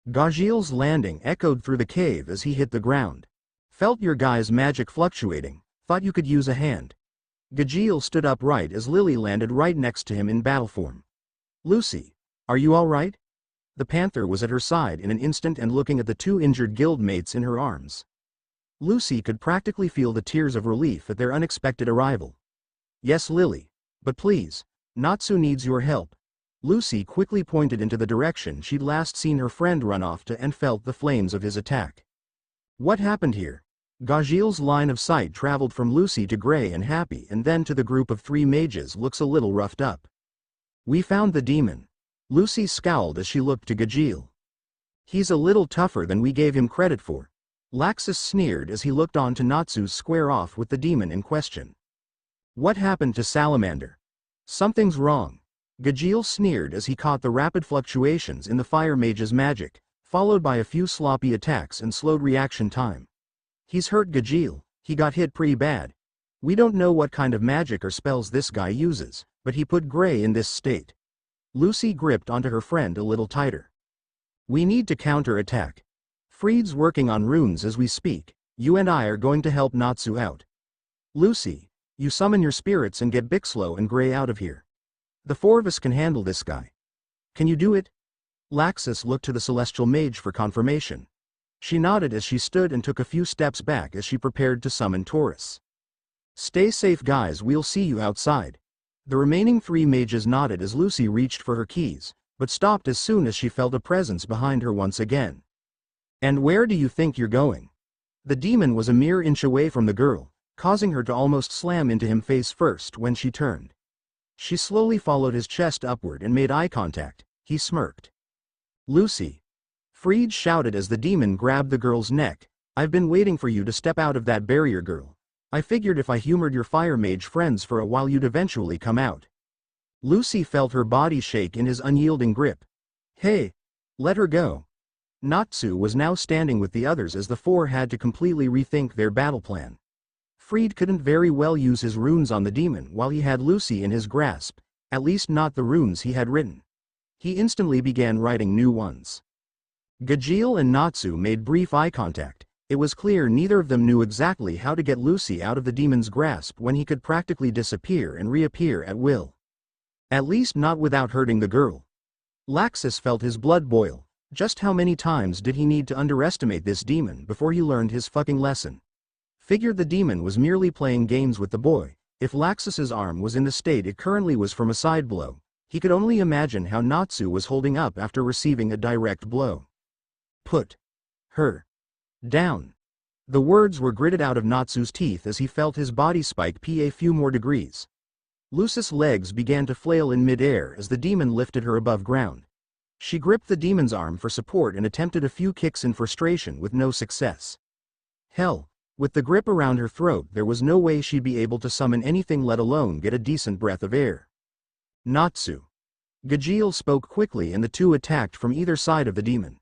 Gajeel's landing echoed through the cave as he hit the ground. "Felt your guy's magic fluctuating, thought you could use a hand." Gajeel stood upright as Lily landed right next to him in battle form. "Lucy, are you all right?" The panther was at her side in an instant and looking at the two injured guildmates in her arms. Lucy could practically feel the tears of relief at their unexpected arrival. "Yes, Lily. But please, Natsu needs your help." Lucy quickly pointed into the direction she'd last seen her friend run off to and felt the flames of his attack. "What happened here?" Gajeel's line of sight traveled from Lucy to Grey and Happy and then to the group of three mages. "Looks a little roughed up." "We found the demon." Lucy scowled as she looked to Gajeel. He's a little tougher than we gave him credit for. Laxus sneered as he looked on to Natsu's square off with the demon in question. What happened to Salamander? Something's wrong. Gajeel sneered as he caught the rapid fluctuations in the fire mage's magic, followed by a few sloppy attacks and slowed reaction time. He's hurt, Gajeel. He got hit pretty bad. We don't know what kind of magic or spells this guy uses, but he put Gray in this state. Lucy gripped onto her friend a little tighter. We need to counter-attack. Freed's working on runes as we speak. You and I are going to help Natsu out. Lucy, you summon your spirits and get Bixlow and Gray out of here. The four of us can handle this guy. Can you do it? Laxus looked to the celestial mage for confirmation. She nodded as she stood and took a few steps back as she prepared to summon Taurus. Stay safe, guys, we'll see you outside. The remaining three mages nodded as Lucy reached for her keys, but stopped as soon as she felt a presence behind her once again. And where do you think you're going? The demon was a mere inch away from the girl, causing her to almost slam into him face first when she turned. She slowly followed his chest upward and made eye contact. He smirked. Lucy. Freed shouted as the demon grabbed the girl's neck. I've been waiting for you to step out of that barrier, girl. I figured if I humored your fire mage friends for a while you'd eventually come out. Lucy felt her body shake in his unyielding grip. Hey! Let her go. Natsu was now standing with the others as the four had to completely rethink their battle plan. Freed couldn't very well use his runes on the demon while he had Lucy in his grasp, at least not the runes he had written. He instantly began writing new ones. Gajeel and Natsu made brief eye contact. It was clear neither of them knew exactly how to get Lucy out of the demon's grasp when he could practically disappear and reappear at will. At least not without hurting the girl. Laxus felt his blood boil. Just how many times did he need to underestimate this demon before he learned his fucking lesson? Figured the demon was merely playing games with the boy. If Laxus's arm was in the state it currently was from a side blow, he could only imagine how Natsu was holding up after receiving a direct blow. Put her down. The words were gritted out of Natsu's teeth as he felt his body spike a few more degrees. Lucy's legs began to flail in mid-air as the demon lifted her above ground. She gripped the demon's arm for support and attempted a few kicks in frustration with no success. Hell, with the grip around her throat there was no way she'd be able to summon anything, let alone get a decent breath of air. Natsu. Gajeel spoke quickly and the two attacked from either side of the demon.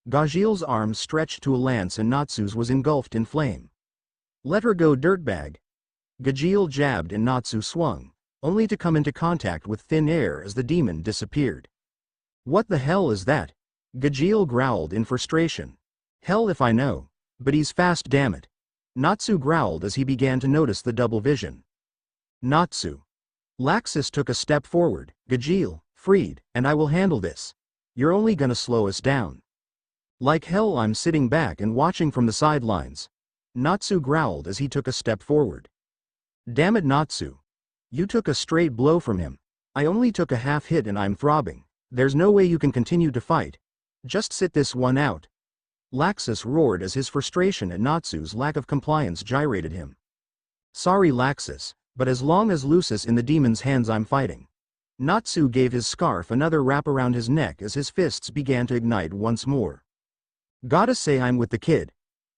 Gajeel's arm stretched to a lance and Natsu's was engulfed in flame. Let her go, dirtbag. Gajeel jabbed and Natsu swung, only to come into contact with thin air as the demon disappeared. What the hell is that? Gajeel growled in frustration. Hell if I know. But he's fast, damn it. Natsu growled as he began to notice the double vision. Natsu. Laxus took a step forward. Gajeel, Freed, and I will handle this. You're only gonna slow us down. Like hell, I'm sitting back and watching from the sidelines. Natsu growled as he took a step forward. Damn it, Natsu. You took a straight blow from him. I only took a half hit and I'm throbbing. There's no way you can continue to fight. Just sit this one out. Laxus roared as his frustration at Natsu's lack of compliance gyrated him. Sorry, Laxus, but as long as Lucy's in the demon's hands I'm fighting. Natsu gave his scarf another wrap around his neck as his fists began to ignite once more. Gotta say I'm with the kid.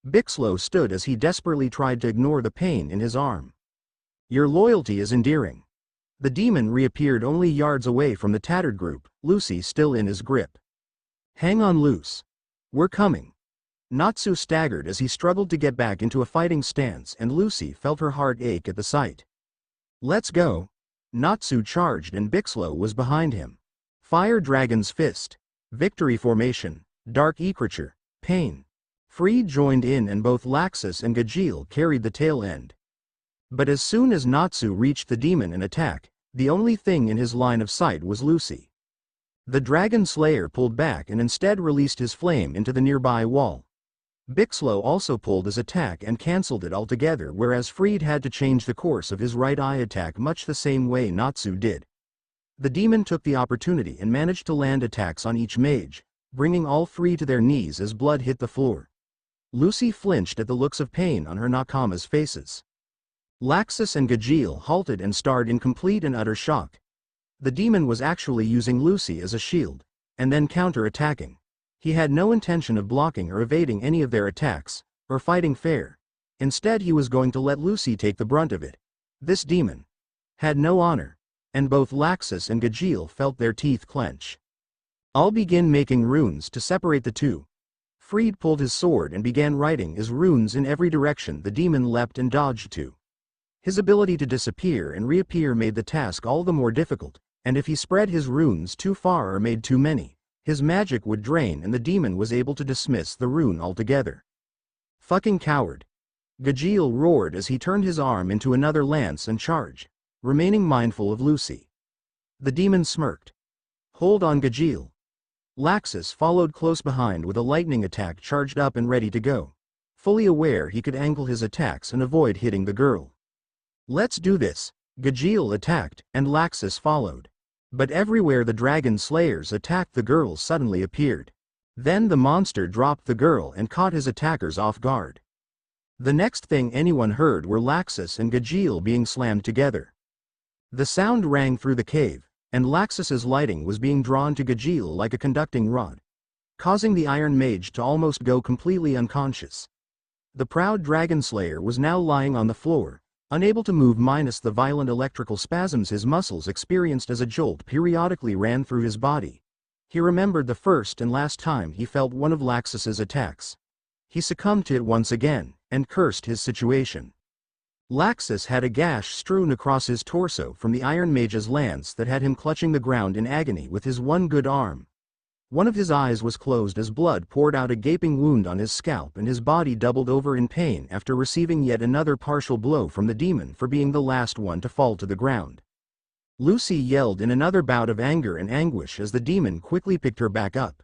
Bixlow stood as he desperately tried to ignore the pain in his arm. Your loyalty is endearing. The demon reappeared only yards away from the tattered group, Lucy still in his grip. Hang on, Luce. We're coming. Natsu staggered as he struggled to get back into a fighting stance and Lucy felt her heart ache at the sight. Let's go. Natsu charged and Bixlow was behind him. Fire Dragon's Fist. Victory Formation. Dark Ecrature. Pain. Freed joined in and both Laxus and Gajeel carried the tail end. But as soon as Natsu reached the demon and attack, the only thing in his line of sight was Lucy. The Dragon Slayer pulled back and instead released his flame into the nearby wall. Bixlow also pulled his attack and cancelled it altogether, whereas Freed had to change the course of his right eye attack much the same way Natsu did. The demon took the opportunity and managed to land attacks on each mage, bringing all three to their knees as blood hit the floor. Lucy flinched at the looks of pain on her Nakama's faces. Laxus and Gajeel halted and stared in complete and utter shock. The demon was actually using Lucy as a shield, and then counter-attacking. He had no intention of blocking or evading any of their attacks, or fighting fair. Instead he was going to let Lucy take the brunt of it. This demon had no honor, and both Laxus and Gajeel felt their teeth clench. I'll begin making runes to separate the two. Fried pulled his sword and began writing his runes in every direction the demon leapt and dodged to. His ability to disappear and reappear made the task all the more difficult, and if he spread his runes too far or made too many, his magic would drain and the demon was able to dismiss the rune altogether. Fucking coward! Gajeel roared as he turned his arm into another lance and charged, remaining mindful of Lucy. The demon smirked. Hold on, Gajeel. Laxus followed close behind with a lightning attack charged up and ready to go, fully aware he could angle his attacks and avoid hitting the girl. Let's do this. Gajeel attacked, and Laxus followed. But everywhere the dragon slayers attacked, the girl suddenly appeared. Then the monster dropped the girl and caught his attackers off guard. The next thing anyone heard were Laxus and Gajeel being slammed together. The sound rang through the cave, and Laxus's lighting was being drawn to Gajeel like a conducting rod, causing the Iron Mage to almost go completely unconscious. The proud dragon slayer was now lying on the floor, unable to move minus the violent electrical spasms his muscles experienced as a jolt periodically ran through his body. He remembered the first and last time he felt one of Laxus's attacks. He succumbed to it once again, and cursed his situation. Laxus had a gash strewn across his torso from the Iron Mage's lance that had him clutching the ground in agony with his one good arm. One of his eyes was closed as blood poured out a gaping wound on his scalp, and his body doubled over in pain after receiving yet another partial blow from the demon for being the last one to fall to the ground. Lucy yelled in another bout of anger and anguish as the demon quickly picked her back up.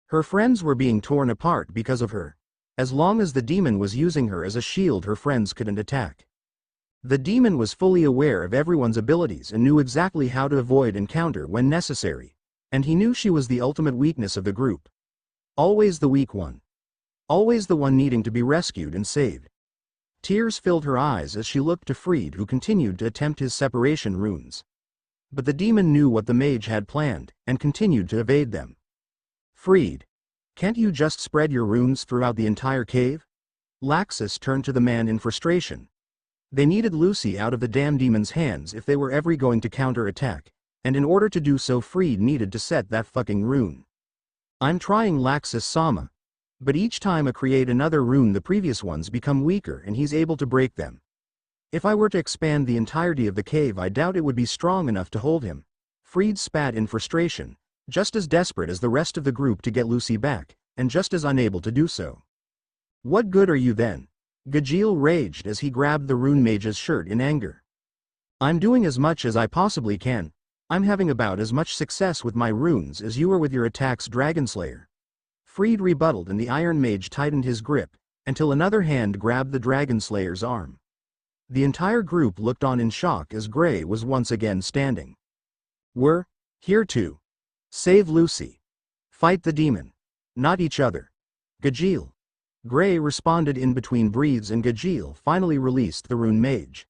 Her friends were being torn apart because of her. As long as the demon was using her as a shield, her friends couldn't attack. The demon was fully aware of everyone's abilities and knew exactly how to avoid and counter when necessary. And he knew she was the ultimate weakness of the group. Always the weak one. Always the one needing to be rescued and saved. Tears filled her eyes as she looked to Fried, who continued to attempt his separation runes. But the demon knew what the mage had planned, and continued to evade them. Fried, can't you just spread your runes throughout the entire cave? Laxus turned to the man in frustration. They needed Lucy out of the damn demon's hands if they were ever going to counter-attack. And in order to do so, Fried needed to set that fucking rune. I'm trying, Laxus Sama. But each time I create another rune, the previous ones become weaker and he's able to break them. If I were to expand the entirety of the cave, I doubt it would be strong enough to hold him. Fried spat in frustration, just as desperate as the rest of the group to get Lucy back, and just as unable to do so. What good are you then? Gajeel raged as he grabbed the rune mage's shirt in anger. I'm doing as much as I possibly can. I'm having about as much success with my runes as you are with your attacks, Dragonslayer. Fried rebutted, and the Iron Mage tightened his grip, until another hand grabbed the Dragonslayer's arm. The entire group looked on in shock as Gray was once again standing. We're here to save Lucy. Fight the demon. Not each other. Gajeel. Gray responded in between breaths, and Gajeel finally released the rune mage.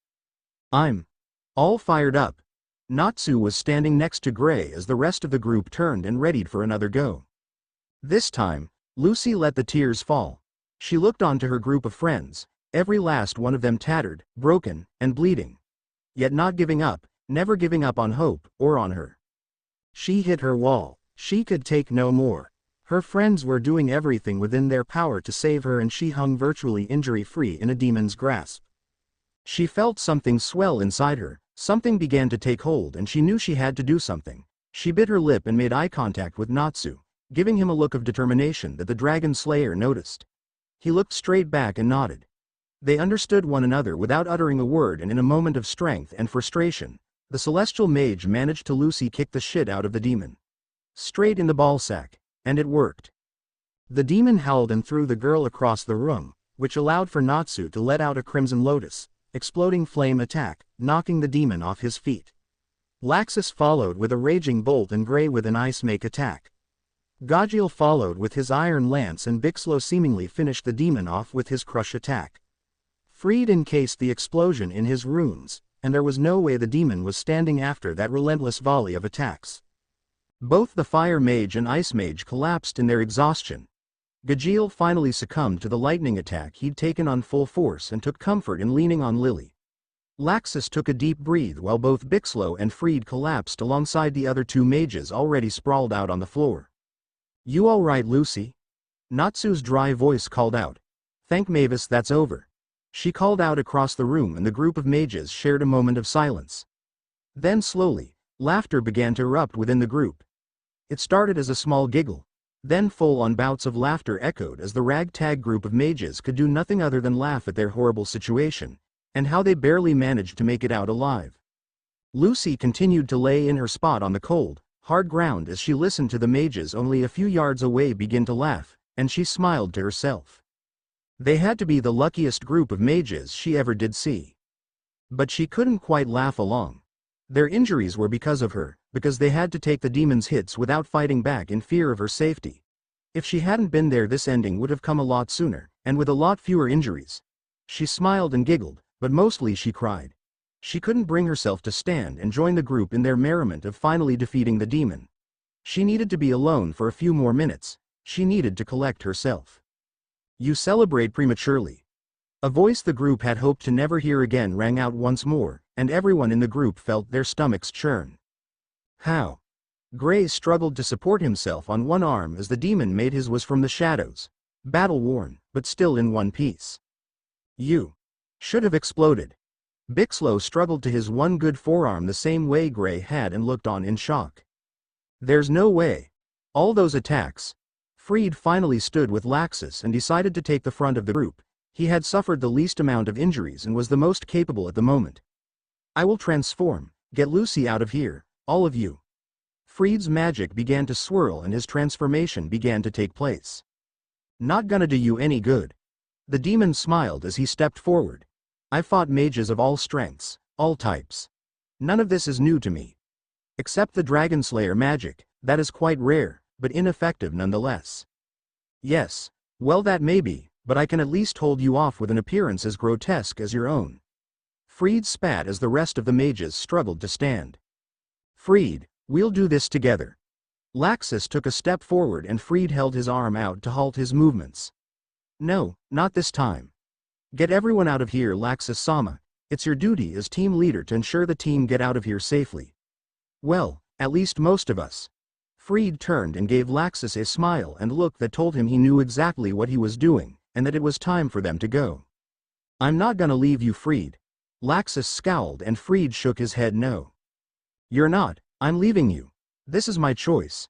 I'm all fired up. Natsu was standing next to Gray as the rest of the group turned and readied for another go. This time, Lucy let the tears fall. She looked on to her group of friends, every last one of them tattered, broken, and bleeding. Yet not giving up, never giving up on hope, or on her. She hit her wall. She could take no more. Her friends were doing everything within their power to save her, and she hung virtually injury-free in a demon's grasp. She felt something swell inside her. Something began to take hold, and she knew she had to do something. She bit her lip and made eye contact with Natsu, giving him a look of determination that the Dragon Slayer noticed. He looked straight back and nodded. They understood one another without uttering a word, and in a moment of strength and frustration, the Celestial Mage managed to Lucy kick the shit out of the demon. Straight in the ballsack, and it worked. The demon howled and threw the girl across the room, which allowed for Natsu to let out a Crimson Lotus, exploding flame attack, knocking the demon off his feet. Laxus followed with a Raging Bolt, and Gray with an Ice Make attack. Gajeel followed with his Iron Lance, and Bixlo seemingly finished the demon off with his Crush attack. Fried encased the explosion in his runes, and there was no way the demon was standing after that relentless volley of attacks. Both the fire mage and ice mage collapsed in their exhaustion. Gajiel finally succumbed to the lightning attack he'd taken on full force and took comfort in leaning on Lily. Laxus took a deep breath while both Bixlow and Freed collapsed alongside the other two mages already sprawled out on the floor. "You all right, Lucy?" Natsu's dry voice called out. "Thank Mavis, that's over." She called out across the room and the group of mages shared a moment of silence. Then slowly, laughter began to erupt within the group. It started as a small giggle. Then full-on bouts of laughter echoed as the ragtag group of mages could do nothing other than laugh at their horrible situation, and how they barely managed to make it out alive. Lucy continued to lay in her spot on the cold, hard ground as she listened to the mages only a few yards away begin to laugh, and she smiled to herself. They had to be the luckiest group of mages she ever did see. But she couldn't quite laugh along. Their injuries were because of her, because they had to take the demon's hits without fighting back in fear of her safety. If she hadn't been there, this ending would have come a lot sooner, and with a lot fewer injuries. She smiled and giggled, but mostly she cried. She couldn't bring herself to stand and join the group in their merriment of finally defeating the demon. She needed to be alone for a few more minutes. She needed to collect herself. "You celebrate prematurely." A voice the group had hoped to never hear again rang out once more, and everyone in the group felt their stomachs churn. "How?" Gray struggled to support himself on one arm as the demon made his way from the shadows, battle-worn, but still in one piece. "You should have exploded." Bixlow struggled to his one good forearm the same way Gray had and looked on in shock. "There's no way. All those attacks." Freed finally stood with Laxus and decided to take the front of the group. He had suffered the least amount of injuries and was the most capable at the moment. "I will transform. Get Lucy out of here, all of you." Freed's magic began to swirl and his transformation began to take place. "Not gonna do you any good." The demon smiled as he stepped forward. "I've fought mages of all strengths, all types. None of this is new to me. Except the Dragon Slayer magic, that is quite rare, but ineffective nonetheless." "Yes, well that may be, but I can at least hold you off with an appearance as grotesque as your own." Freed spat as the rest of the mages struggled to stand. "Freed, we'll do this together." Laxus took a step forward and Freed held his arm out to halt his movements. "No, not this time. Get everyone out of here, Laxus-sama. It's your duty as team leader to ensure the team get out of here safely." "Well, at least most of us." Freed turned and gave Laxus a smile and look that told him he knew exactly what he was doing, and that it was time for them to go. "I'm not gonna leave you, Freed." Laxus scowled and Freed shook his head no. "You're not, I'm leaving you. This is my choice.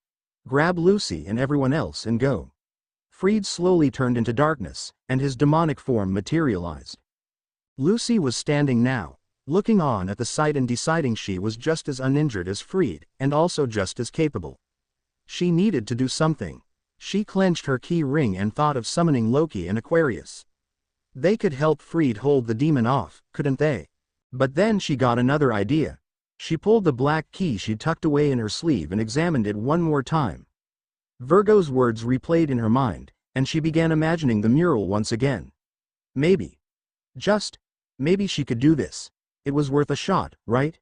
Grab Lucy and everyone else and go." Freed slowly turned into darkness, and his demonic form materialized. Lucy was standing now, looking on at the sight and deciding she was just as uninjured as Freed, and also just as capable. She needed to do something. She clenched her key ring and thought of summoning Loki and Aquarius. They could help Freed hold the demon off, couldn't they? But then she got another idea. She pulled the black key she'd tucked away in her sleeve and examined it one more time. Virgo's words replayed in her mind, and she began imagining the mural once again. Maybe. Just maybe she could do this. It was worth a shot, right?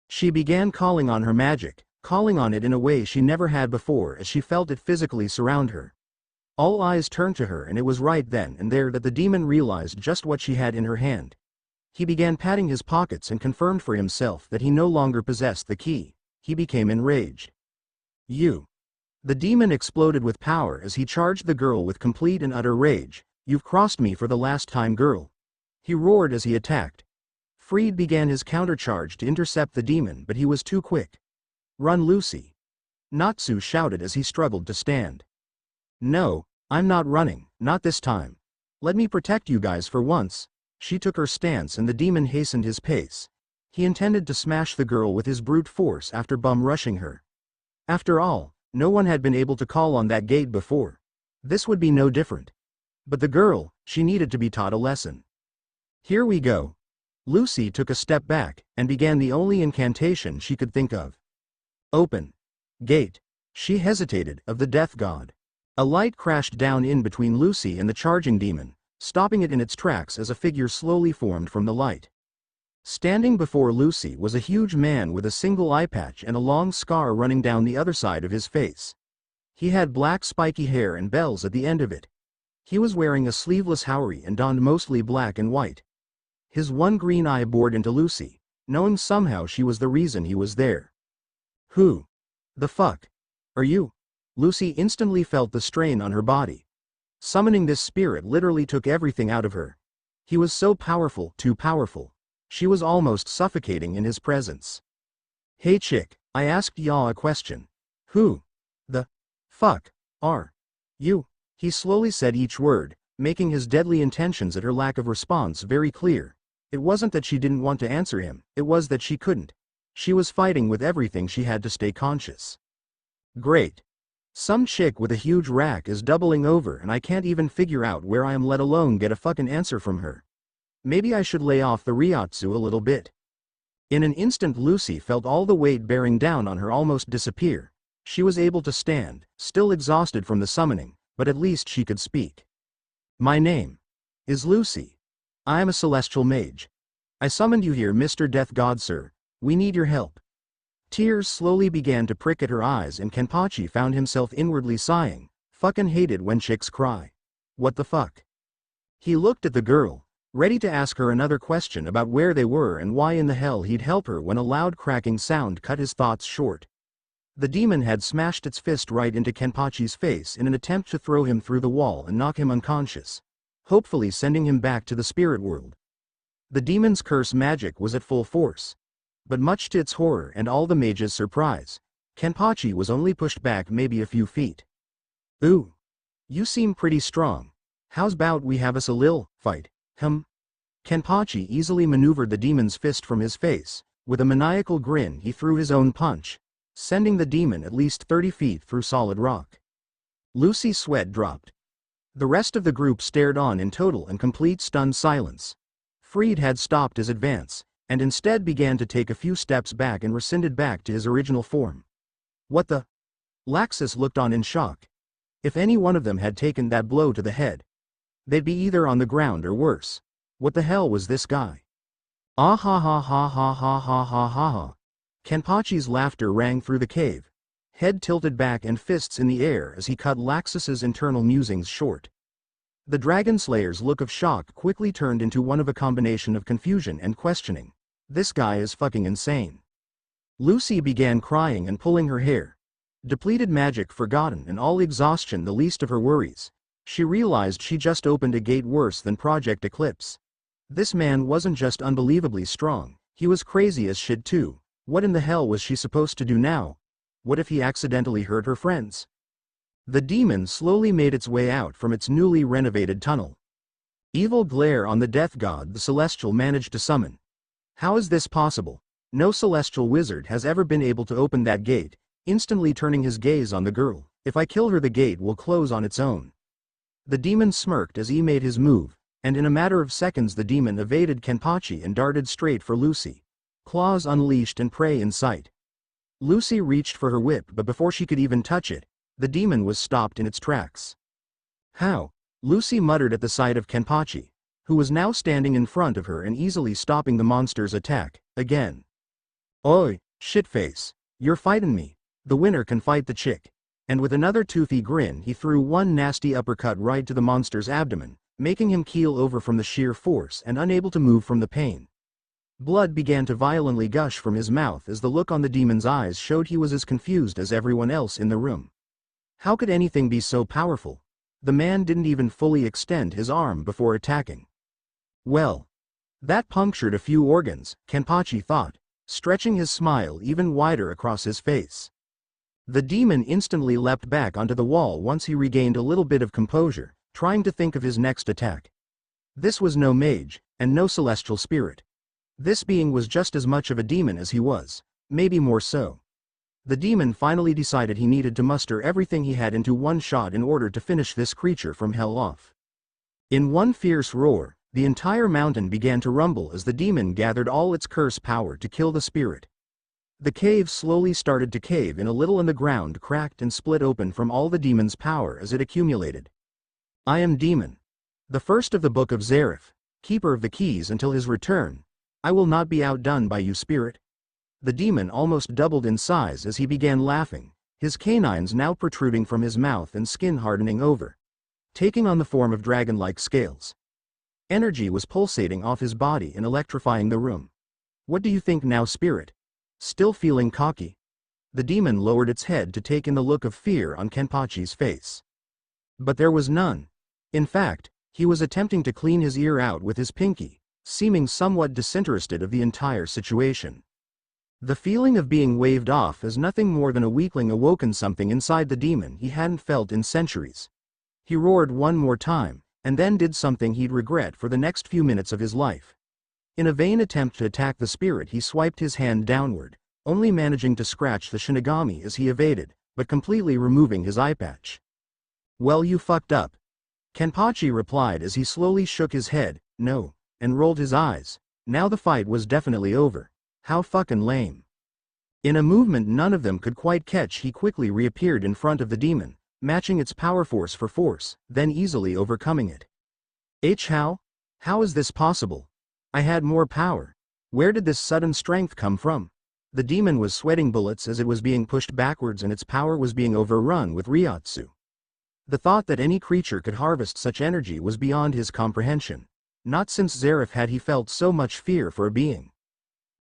She began calling on her magic, calling on it in a way she never had before as she felt it physically surround her. All eyes turned to her and it was right then and there that the demon realized just what she had in her hand. He began patting his pockets and confirmed for himself that he no longer possessed the key. He became enraged. "You." The demon exploded with power as he charged the girl with complete and utter rage. "You've crossed me for the last time, girl." He roared as he attacked. Freed began his countercharge to intercept the demon, but he was too quick. "Run, Lucy." Natsu shouted as he struggled to stand. "No, I'm not running, not this time. Let me protect you guys for once." She took her stance and the demon hastened his pace. He intended to smash the girl with his brute force after bum rushing her. After all, no one had been able to call on that gate before. This would be no different. But the girl, she needed to be taught a lesson. "Here we go." Lucy took a step back and began the only incantation she could think of. "Open. Gate." She hesitated, of the death god. A light crashed down in between Lucy and the charging demon, stopping it in its tracks as a figure slowly formed from the light. Standing before Lucy was a huge man with a single eye patch and a long scar running down the other side of his face. He had black spiky hair and bells at the end of it. He was wearing a sleeveless haori and donned mostly black and white. His one green eye bored into Lucy, knowing somehow she was the reason he was there. Who the fuck are you? Lucy instantly felt the strain on her body. Summoning this spirit literally took everything out of her. He was so powerful, too powerful. She was almost suffocating in his presence. Hey chick, I asked ya a question. Who the fuck are you? He slowly said each word, making his deadly intentions at her lack of response very clear. It wasn't that she didn't want to answer him, it was that she couldn't. She was fighting with everything she had to stay conscious. Great. Some chick with a huge rack is doubling over and I can't even figure out where I am, let alone get a fucking answer from her. Maybe I should lay off the Ryotsu a little bit. In an instant Lucy felt all the weight bearing down on her almost disappear. She was able to stand, still exhausted from the summoning, but at least she could speak. My name is Lucy. I am a celestial mage. I summoned you here, Mr. Death God, sir. We need your help. Tears slowly began to prick at her eyes and Kenpachi found himself inwardly sighing. Fucking hate it when chicks cry. What the fuck? He looked at the girl, ready to ask her another question about where they were and why in the hell he'd help her when a loud cracking sound cut his thoughts short. The demon had smashed its fist right into Kenpachi's face in an attempt to throw him through the wall and knock him unconscious, hopefully sending him back to the spirit world. The demon's curse magic was at full force. But much to its horror and all the mage's surprise, Kenpachi was only pushed back maybe a few feet. Ooh. You seem pretty strong. How's about we have us a lil fight? Kenpachi easily maneuvered the demon's fist from his face. With a maniacal grin he threw his own punch, sending the demon at least 30 feet through solid rock. Lucy's sweat dropped. The rest of the group stared on in total and complete stunned silence. Freed had stopped his advance, and instead began to take a few steps back and rescinded back to his original form. What the? Laxus looked on in shock. If any one of them had taken that blow to the head, they'd be either on the ground or worse. What the hell was this guy? Ah ha ha ha ha ha ha ha ha ha. Kenpachi's laughter rang through the cave, head tilted back and fists in the air as he cut Laxus's internal musings short. The Dragon Slayer's look of shock quickly turned into one of a combination of confusion and questioning. This guy is fucking insane. Lucy began crying and pulling her hair. Depleted magic forgotten and all exhaustion the least of her worries, she realized she just opened a gate worse than Project Eclipse. This man wasn't just unbelievably strong, he was crazy as shit too. What in the hell was she supposed to do now? What if he accidentally hurt her friends? The demon slowly made its way out from its newly renovated tunnel. Evil glare on the death god the celestial managed to summon. How is this possible? No celestial wizard has ever been able to open that gate, instantly turning his gaze on the girl. If I kill her the gate will close on its own. The demon smirked as he made his move, and in a matter of seconds the demon evaded Kenpachi and darted straight for Lucy. Claws unleashed and prey in sight. Lucy reached for her whip, but before she could even touch it, the demon was stopped in its tracks. How? Lucy muttered at the sight of Kenpachi, who was now standing in front of her and easily stopping the monster's attack, again. Oi, shitface, you're fightin' me. The winner can fight the chick. And with another toothy grin he threw one nasty uppercut right to the monster's abdomen, making him keel over from the sheer force and unable to move from the pain. Blood began to violently gush from his mouth as the look on the demon's eyes showed he was as confused as everyone else in the room. How could anything be so powerful? The man didn't even fully extend his arm before attacking. Well, that punctured a few organs, Kenpachi thought, stretching his smile even wider across his face. The demon instantly leapt back onto the wall once he regained a little bit of composure, trying to think of his next attack. This was no mage, and no celestial spirit. This being was just as much of a demon as he was, maybe more so. The demon finally decided he needed to muster everything he had into one shot in order to finish this creature from hell off. In one fierce roar, the entire mountain began to rumble as the demon gathered all its curse power to kill the spirit. The cave slowly started to cave in a little and the ground cracked and split open from all the demon's power as it accumulated. I am demon. The first of the Book of Zareth, keeper of the keys until his return. I will not be outdone by you, spirit. The demon almost doubled in size as he began laughing, his canines now protruding from his mouth and skin hardening over, taking on the form of dragon-like scales. Energy was pulsating off his body and electrifying the room. What do you think now, spirit? Still feeling cocky? The demon lowered its head to take in the look of fear on Kenpachi's face. But there was none. In fact, he was attempting to clean his ear out with his pinky, seeming somewhat disinterested of the entire situation. The feeling of being waved off as nothing more than a weakling awoken something inside the demon he hadn't felt in centuries. He roared one more time, and then did something he'd regret for the next few minutes of his life. In a vain attempt to attack the spirit, he swiped his hand downward, only managing to scratch the Shinigami as he evaded, but completely removing his eye patch. Well, you fucked up. Kenpachi replied as he slowly shook his head, no, and rolled his eyes. Now the fight was definitely over. How fucking lame. In a movement none of them could quite catch, he quickly reappeared in front of the demon, matching its power force for force, then easily overcoming it. How? How is this possible? I had more power. Where did this sudden strength come from? The demon was sweating bullets as it was being pushed backwards and its power was being overrun with Ryotsu. The thought that any creature could harvest such energy was beyond his comprehension. Not since Zareth had he felt so much fear for a being.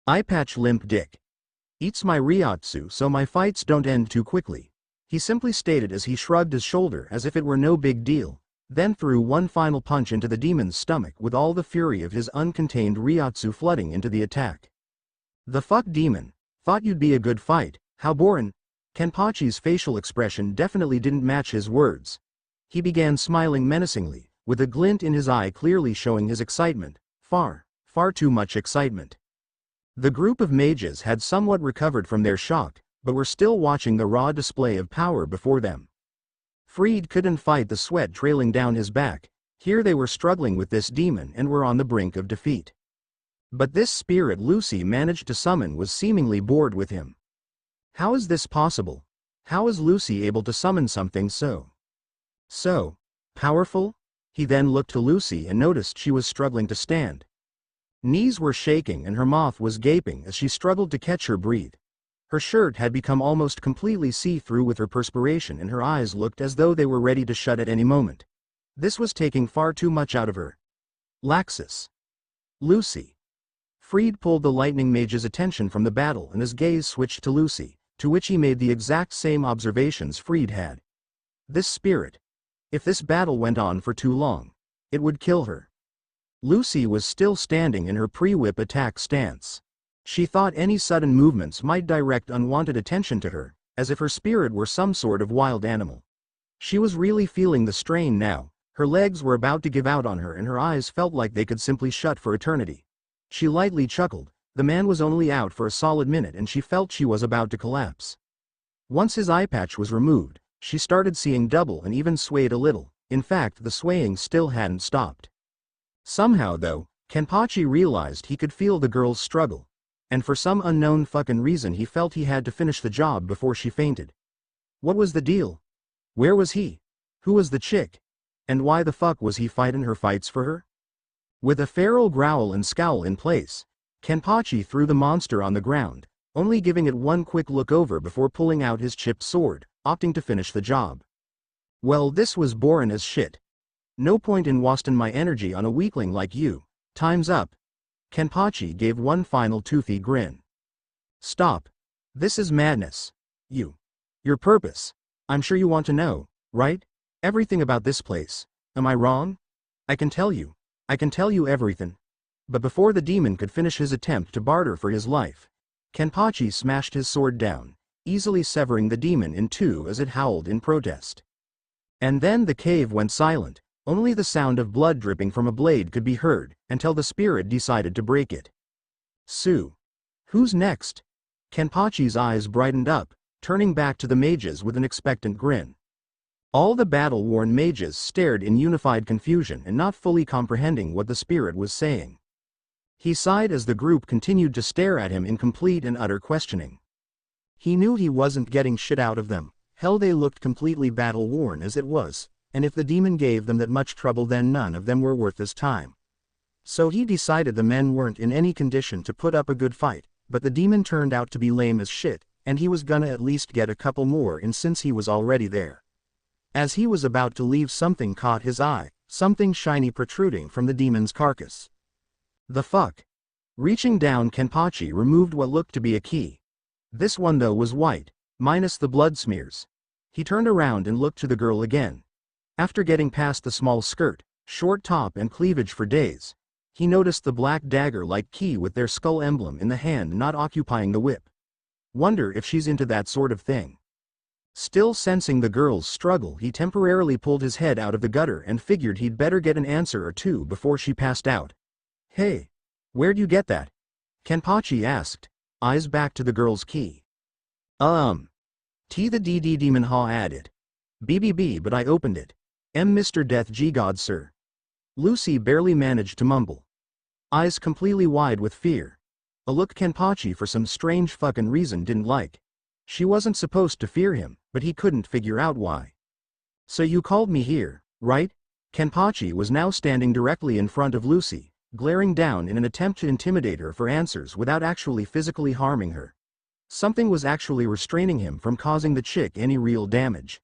Eye patch, limp dick. Eats my Ryotsu so my fights don't end too quickly, he simply stated as he shrugged his shoulder as if it were no big deal, then threw one final punch into the demon's stomach with all the fury of his uncontained Ryotsu flooding into the attack. The fuck, demon? Thought you'd be a good fight, how boring. Kenpachi's facial expression definitely didn't match his words. He began smiling menacingly, with a glint in his eye clearly showing his excitement, far too much excitement. The group of mages had somewhat recovered from their shock, but were still watching the raw display of power before them. Fried couldn't fight the sweat trailing down his back. Here they were struggling with this demon and were on the brink of defeat. But this spirit Lucy managed to summon was seemingly bored with him. How is this possible? How is Lucy able to summon something so powerful? He then looked to Lucy and noticed she was struggling to stand. Knees were shaking and her mouth was gaping as she struggled to catch her breath. Her shirt had become almost completely see-through with her perspiration and her eyes looked as though they were ready to shut at any moment. This was taking far too much out of her. Laxus. Lucy. Fried pulled the lightning mage's attention from the battle and his gaze switched to Lucy, to which he made the exact same observations Fried had. This spirit. If this battle went on for too long, it would kill her. Lucy was still standing in her pre-whip attack stance. She thought any sudden movements might direct unwanted attention to her, as if her spirit were some sort of wild animal. She was really feeling the strain now. Her legs were about to give out on her and her eyes felt like they could simply shut for eternity. She lightly chuckled. The man was only out for a solid minute and she felt she was about to collapse. Once his eye patch was removed, she started seeing double and even swayed a little. In fact, the swaying still hadn't stopped. Somehow though, Kenpachi realized he could feel the girl's struggle. And for some unknown fucking reason he felt he had to finish the job before she fainted. What was the deal? Where was he? Who was the chick? And why the fuck was he fighting her fights for her? With a feral growl and scowl in place, Kenpachi threw the monster on the ground, only giving it one quick look over before pulling out his chipped sword, opting to finish the job. Well, this was boring as shit. No point in wasting my energy on a weakling like you. Time's up. Kenpachi gave one final toothy grin. Stop. This is madness. Your purpose. I'm sure you want to know, right? Everything about this place. Am I wrong? I can tell you everything. But before the demon could finish his attempt to barter for his life, Kenpachi smashed his sword down, easily severing the demon in two as it howled in protest. And then the cave went silent. Only the sound of blood dripping from a blade could be heard, until the spirit decided to break it. Sue. Who's next? Kenpachi's eyes brightened up, turning back to the mages with an expectant grin. All the battle-worn mages stared in unified confusion and not fully comprehending what the spirit was saying. He sighed as the group continued to stare at him in complete and utter questioning. He knew he wasn't getting shit out of them. Hell, they looked completely battle-worn as it was. And if the demon gave them that much trouble, then none of them were worth his time. So he decided the men weren't in any condition to put up a good fight, but the demon turned out to be lame as shit, and he was gonna at least get a couple more in since he was already there. As he was about to leave, something caught his eye, something shiny protruding from the demon's carcass. The fuck? Reaching down, Kenpachi removed what looked to be a key. This one though was white, minus the blood smears. He turned around and looked to the girl again. After getting past the small skirt, short top and cleavage for days, he noticed the black dagger-like key with their skull emblem in the hand not occupying the whip. Wonder if she's into that sort of thing. Still sensing the girl's struggle, he temporarily pulled his head out of the gutter and figured he'd better get an answer or two before she passed out. Hey, where'd you get that? Kenpachi asked, eyes back to the girl's key. T the DD demon ha added. BBB, but I opened it. Mr. Death G God sir. Lucy barely managed to mumble. Eyes completely wide with fear. A look Kenpachi for some strange fucking reason didn't like. She wasn't supposed to fear him, but he couldn't figure out why. So you called me here, right? Kenpachi was now standing directly in front of Lucy, glaring down in an attempt to intimidate her for answers without actually physically harming her. Something was actually restraining him from causing the chick any real damage.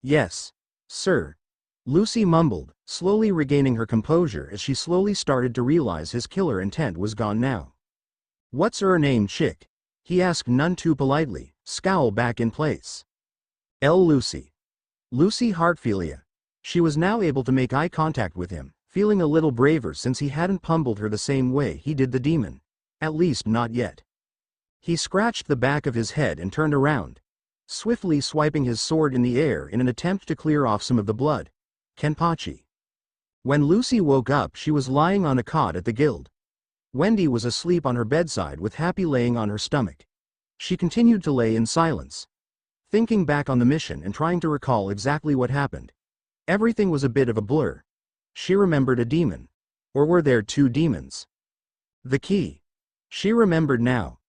Yes, sir. Lucy mumbled, slowly regaining her composure as she slowly started to realize his killer intent was gone now. What's her name, chick? He asked none too politely, scowl back in place. Lucy. Lucy Heartfilia. She was now able to make eye contact with him, feeling a little braver since he hadn't pummeled her the same way he did the demon. At least not yet. He scratched the back of his head and turned around, swiftly swiping his sword in the air in an attempt to clear off some of the blood. Kenpachi. When Lucy woke up, she was lying on a cot at the guild. Wendy was asleep on her bedside with Happy laying on her stomach. She continued to lay in silence, thinking back on the mission and trying to recall exactly what happened. Everything was a bit of a blur. She remembered a demon. Or were there two demons? The key. She remembered now.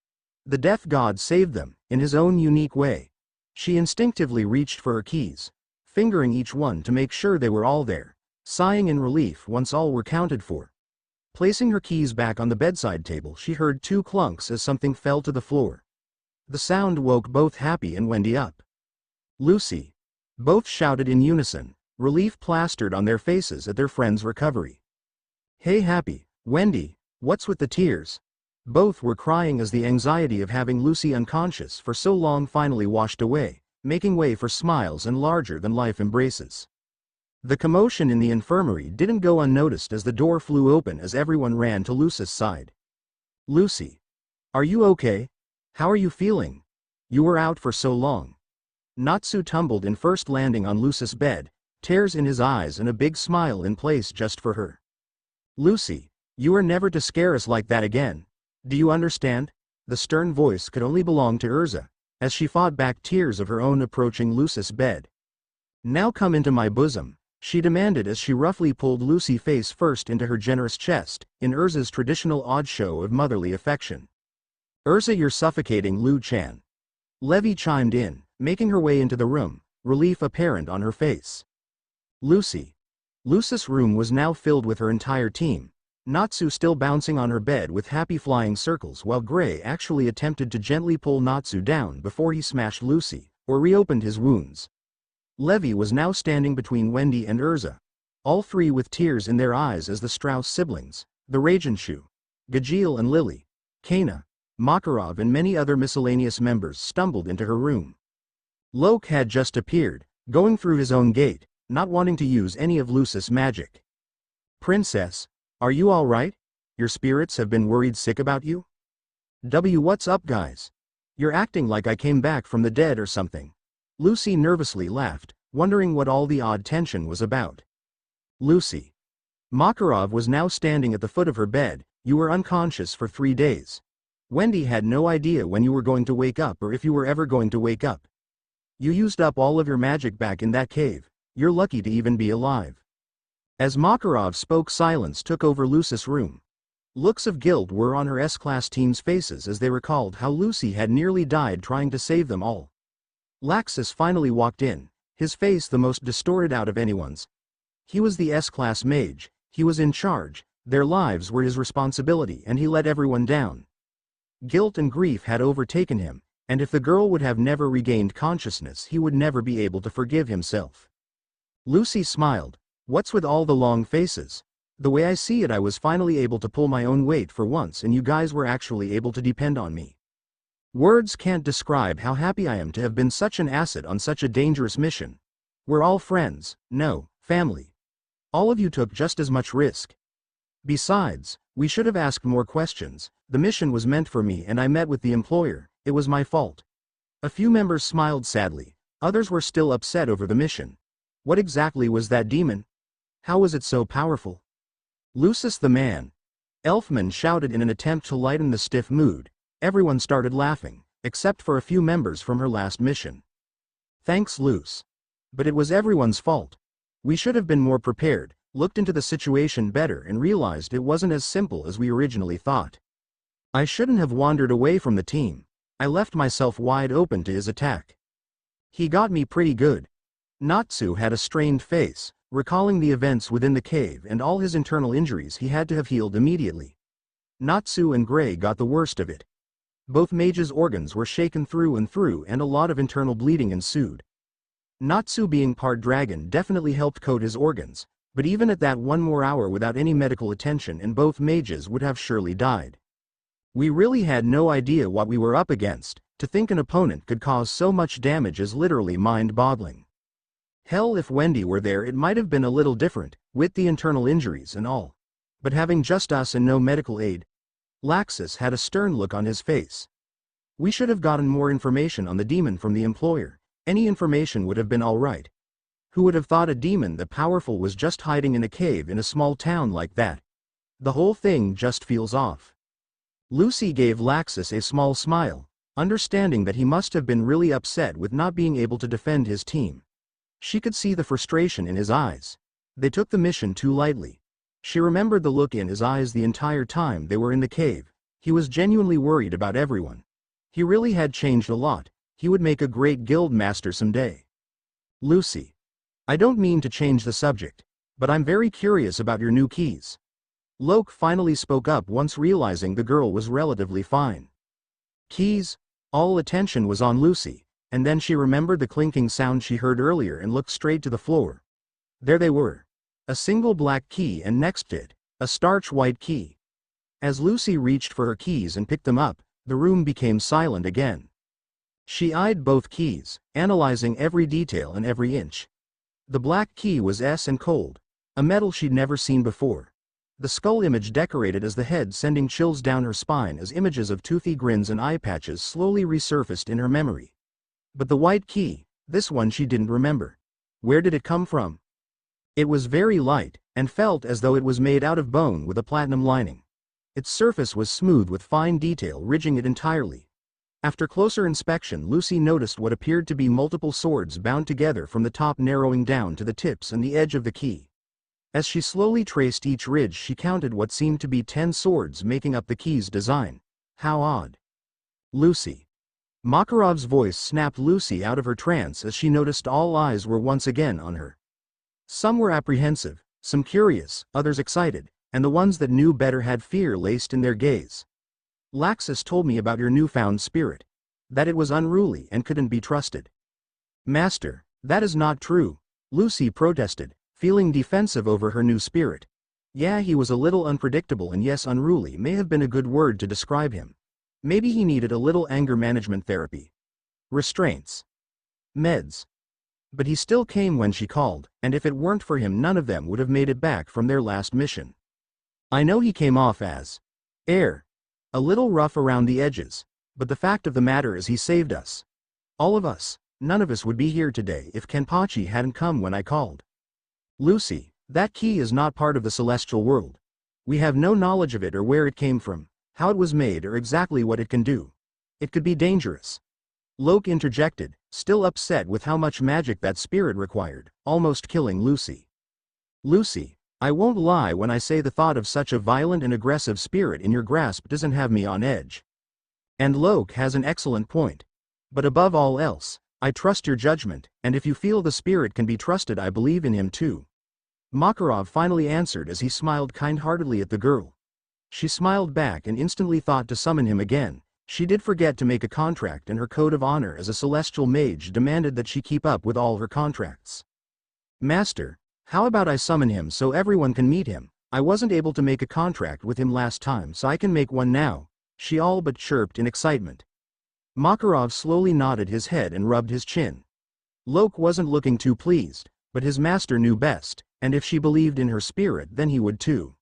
The death god saved them, in his own unique way. She instinctively reached for her keys, fingering each one to make sure they were all there, sighing in relief once all were counted for. Placing her keys back on the bedside table, she heard two clunks as something fell to the floor. The sound woke both Happy and Wendy up. Lucy. Both shouted in unison, relief plastered on their faces at their friend's recovery. Hey Happy, Wendy, what's with the tears? Both were crying as the anxiety of having Lucy unconscious for so long finally washed away, making way for smiles and larger-than-life embraces. The commotion in the infirmary didn't go unnoticed as the door flew open as everyone ran to Lucy's side. Lucy. Are you okay? How are you feeling? You were out for so long. Natsu tumbled in, first landing on Lucy's bed, tears in his eyes and a big smile in place just for her. Lucy, you are never to scare us like that again. Do you understand? The stern voice could only belong to Urza, as she fought back tears of her own approaching Lucy's bed. Now come into my bosom, she demanded as she roughly pulled Lucy face first into her generous chest, in Urza's traditional odd show of motherly affection. Urza, you're suffocating, Lu-chan. Levi chimed in, making her way into the room, relief apparent on her face. Lucy. Lucy's room was now filled with her entire team, Natsu still bouncing on her bed with Happy flying circles while Gray actually attempted to gently pull Natsu down before he smashed Lucy, or reopened his wounds. Levi was now standing between Wendy and Urza, all three with tears in their eyes as the Strauss siblings, the Rajenshu, Gajeel and Lily, Kana, Makarov and many other miscellaneous members stumbled into her room. Lok had just appeared, going through his own gate, not wanting to use any of Lucy's magic. Princess, are you all right? Your spirits have been worried sick about you? What's up guys? You're acting like I came back from the dead or something. Lucy nervously laughed, wondering what all the odd tension was about. Lucy. Makarov was now standing at the foot of her bed. You were unconscious for 3 days. Wendy had no idea when you were going to wake up or if you were ever going to wake up. You used up all of your magic back in that cave. You're lucky to even be alive. As Makarov spoke, silence took over Lucy's room. Looks of guilt were on her S-Class team's faces as they recalled how Lucy had nearly died trying to save them all. Laxus finally walked in, his face the most distorted out of anyone's. He was the S-Class mage, he was in charge, Their lives were his responsibility and he let everyone down. Guilt and grief had overtaken him, and if the girl would have never regained consciousness he would never be able to forgive himself. Lucy smiled. What's with all the long faces? The way I see it, I was finally able to pull my own weight for once and you guys were actually able to depend on me. Words can't describe how happy I am to have been such an asset on such a dangerous mission. We're all friends, no, family. All of you took just as much risk. Besides, we should have asked more questions. The mission was meant for me and I met with the employer. It was my fault. A few members smiled sadly. Others were still upset over the mission. What exactly was that demon? How was it so powerful? Lucius the man. Elfman shouted in an attempt to lighten the stiff mood. Everyone started laughing, except for a few members from her last mission. Thanks, Luce. But it was everyone's fault. We should have been more prepared, looked into the situation better and realized it wasn't as simple as we originally thought. I shouldn't have wandered away from the team. I left myself wide open to his attack. He got me pretty good. Natsu had a strained face, recalling the events within the cave and all his internal injuries he had to have healed immediately. Natsu and Gray got the worst of it. Both mages' organs were shaken through and a lot of internal bleeding ensued. Natsu being part dragon definitely helped coat his organs, but even at that one more hour without any medical attention and both mages would have surely died. We really had no idea what we were up against. To think an opponent could cause so much damage is literally mind-boggling. Hell, if Wendy were there it might have been a little different, with the internal injuries and all. But having just us and no medical aid. Laxus had a stern look on his face. We should have gotten more information on the demon from the employer. Any information would have been alright. Who would have thought a demon that powerful was just hiding in a cave in a small town like that? The whole thing just feels off. Lucy gave Laxus a small smile, understanding that he must have been really upset with not being able to defend his team. She could see the frustration in his eyes. They took the mission too lightly. She remembered the look in his eyes the entire time they were in the cave. He was genuinely worried about everyone. He really had changed a lot. He would make a great guild master someday. Lucy. I don't mean to change the subject, but I'm very curious about your new keys. Loke finally spoke up once realizing the girl was relatively fine. Keys? All attention was on Lucy. And then she remembered the clinking sound she heard earlier and looked straight to the floor. There they were. A single black key and next to it, a starch white key. As Lucy reached for her keys and picked them up, the room became silent again. She eyed both keys, analyzing every detail and every inch. The black key was S and cold, a metal she'd never seen before. The skull image decorated as the head sending chills down her spine as images of toothy grins and eye patches slowly resurfaced in her memory. But the white key, this one she didn't remember. Where did it come from? It was very light, and felt as though it was made out of bone with a platinum lining. Its surface was smooth with fine detail ridging it entirely. After closer inspection, Lucy noticed what appeared to be multiple swords bound together from the top narrowing down to the tips and the edge of the key. As she slowly traced each ridge she counted what seemed to be 10 swords making up the key's design. How odd. Lucy. Makarov's voice snapped Lucy out of her trance as she noticed all eyes were once again on her. Some were apprehensive, some curious, others excited, and the ones that knew better had fear laced in their gaze. Laxus told me about your newfound spirit. That it was unruly and couldn't be trusted. Master, that is not true, Lucy protested, feeling defensive over her new spirit. Yeah, he was a little unpredictable and yes, unruly may have been a good word to describe him. Maybe he needed a little anger management therapy. Restraints. Meds. But he still came when she called, and if it weren't for him none of them would have made it back from their last mission. I know he came off as a little rough around the edges, but the fact of the matter is he saved us. All of us. None of us would be here today if Kenpachi hadn't come when I called. Lucy, that key is not part of the celestial world. We have no knowledge of it or where it came from, how it was made or exactly what it can do. It could be dangerous. Loke interjected, still upset with how much magic that spirit required, almost killing Lucy. Lucy, I won't lie when I say the thought of such a violent and aggressive spirit in your grasp doesn't have me on edge. And Loke has an excellent point. But above all else, I trust your judgment, and if you feel the spirit can be trusted I believe in him too. Makarov finally answered as he smiled kind-heartedly at the girl. She smiled back and instantly thought to summon him again. She did forget to make a contract, and her code of honor as a celestial mage demanded that she keep up with all her contracts. Master, how about I summon him so everyone can meet him? I wasn't able to make a contract with him last time, so I can make one now, she all but chirped in excitement. Makarov slowly nodded his head and rubbed his chin. Locke wasn't looking too pleased, but his master knew best, and if she believed in her spirit then he would too.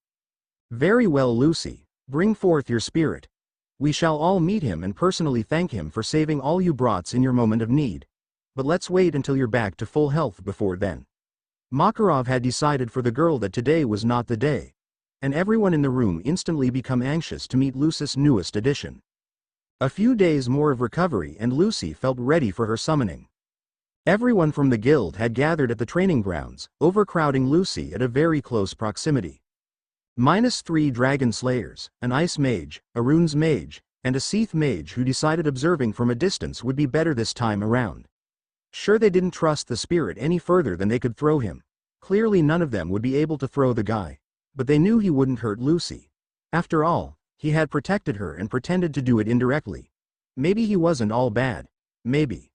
Very well, Lucy, bring forth your spirit. We shall all meet him and personally thank him for saving all you brats in your moment of need. But let's wait until you're back to full health before then. Makarov had decided for the girl that today was not the day, and everyone in the room instantly became anxious to meet Lucy's newest addition. A few days more of recovery and Lucy felt ready for her summoning. Everyone from the guild had gathered at the training grounds, overcrowding Lucy at a very close proximity. -3 dragon slayers, an ice mage, a runes mage, and a seath mage who decided observing from a distance would be better this time around. Sure, they didn't trust the spirit any further than they could throw him. Clearly none of them would be able to throw the guy, but they knew he wouldn't hurt Lucy. After all, he had protected her and pretended to do it indirectly. Maybe he wasn't all bad. Maybe.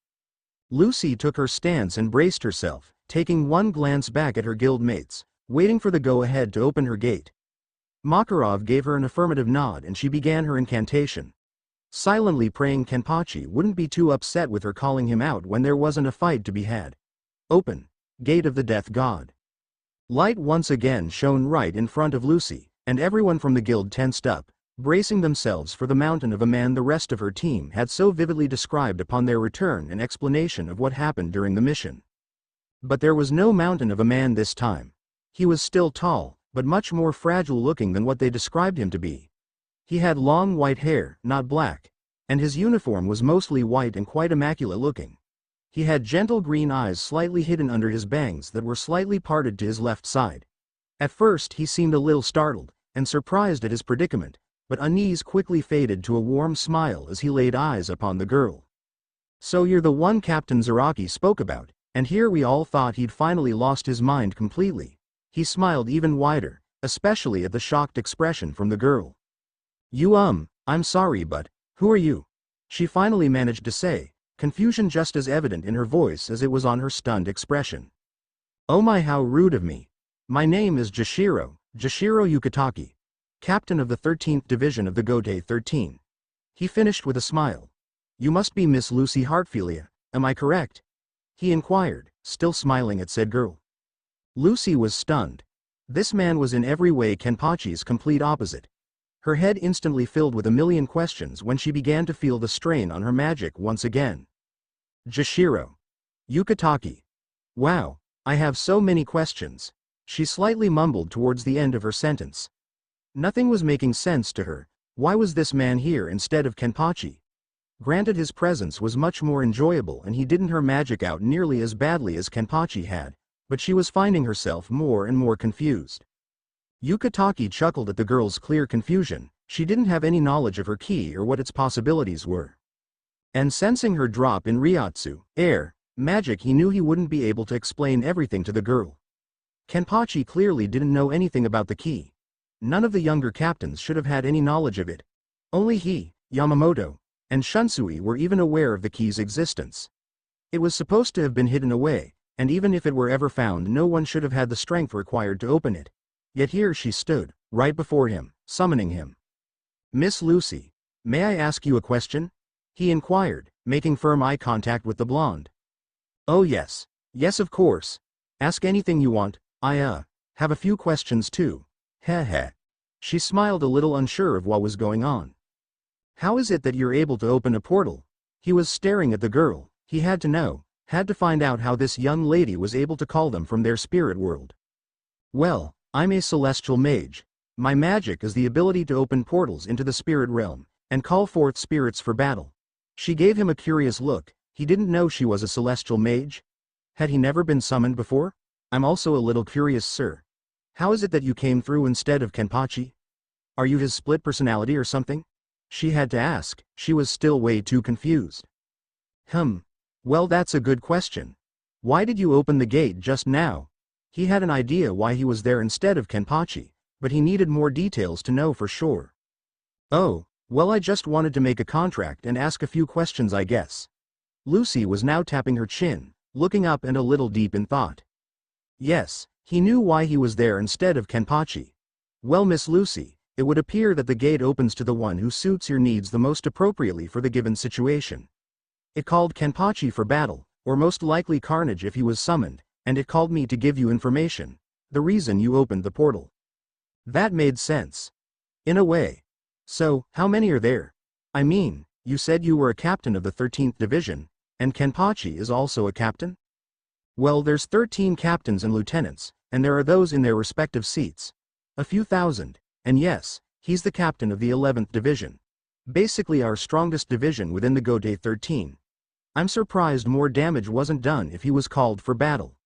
Lucy took her stance and braced herself, taking one glance back at her guild mates, waiting for the go-ahead to open her gate. Makarov gave her an affirmative nod and she began her incantation, silently praying Kenpachi wouldn't be too upset with her calling him out when there wasn't a fight to be had. Open, Gate of the Death God. Light once again shone right in front of Lucy, and everyone from the guild tensed up, bracing themselves for the mountain of a man the rest of her team had so vividly described upon their return and explanation of what happened during the mission. But there was no mountain of a man this time. He was still tall, but much more fragile looking than what they described him to be. He had long white hair, not black, and his uniform was mostly white and quite immaculate looking. He had gentle green eyes slightly hidden under his bangs that were slightly parted to his left side. At first he seemed a little startled, and surprised at his predicament, but unease quickly faded to a warm smile as he laid eyes upon the girl. So you're the one Captain Zaraki spoke about, and here we all thought he'd finally lost his mind completely. He smiled even wider, especially at the shocked expression from the girl. I'm sorry, but, who are you? She finally managed to say, confusion just as evident in her voice as it was on her stunned expression. Oh my, how rude of me. My name is Jashiro Yukitaki, captain of the 13th Division of the Gotei 13. He finished with a smile. You must be Miss Lucy Heartfilia, am I correct? He inquired, still smiling at said girl. Lucy was stunned. This man was in every way Kenpachi's complete opposite. Her head instantly filled with a million questions when she began to feel the strain on her magic once again. Jashiro Yukitaki. Wow, I have so many questions. She slightly mumbled towards the end of her sentence. Nothing was making sense to her. Why was this man here instead of Kenpachi? Granted, his presence was much more enjoyable and he didn't her magic out nearly as badly as Kenpachi had, but she was finding herself more and more confused. Yukitaki chuckled at the girl's clear confusion. She didn't have any knowledge of her ki or what its possibilities were. And sensing her drop in Ryotsu, air, magic, he knew he wouldn't be able to explain everything to the girl. Kenpachi clearly didn't know anything about the ki. None of the younger captains should have had any knowledge of it. Only he, Yamamoto, and Shunsui were even aware of the ki's existence. It was supposed to have been hidden away, and even if it were ever found, no one should have had the strength required to open it. Yet here she stood, right before him, summoning him. Miss Lucy, may I ask you a question? He inquired, making firm eye contact with the blonde. Oh yes. Yes, of course. Ask anything you want. I have a few questions too. Heh. She smiled, a little unsure of what was going on. How is it that you're able to open a portal? He was staring at the girl. He had to know, had to find out how this young lady was able to call them from their spirit world. Well, I'm a celestial mage. My magic is the ability to open portals into the spirit realm, and call forth spirits for battle. She gave him a curious look. He didn't know she was a celestial mage. Had he never been summoned before? I'm also a little curious, sir. How is it that you came through instead of Kenpachi? Are you his split personality or something? She had to ask. She was still way too confused. Well, that's a good question. Why did you open the gate just now? He had an idea why he was there instead of Kenpachi, but he needed more details to know for sure. Oh, well, I just wanted to make a contract and ask a few questions, I guess. Lucy was now tapping her chin, looking up and a little deep in thought. Yes, he knew why he was there instead of Kenpachi. Well, Miss Lucy, it would appear that the gate opens to the one who suits your needs the most appropriately for the given situation. It called Kenpachi for battle, or most likely carnage if he was summoned, and it called me to give you information, the reason you opened the portal. That made sense. In a way. So, how many are there? I mean, you said you were a captain of the 13th Division, and Kenpachi is also a captain? Well, there's 13 captains and lieutenants, and there are those in their respective seats. A few thousand, and yes, he's the captain of the 11th Division. Basically our strongest division within the Gode 13. I'm surprised more damage wasn't done if he was called for battle.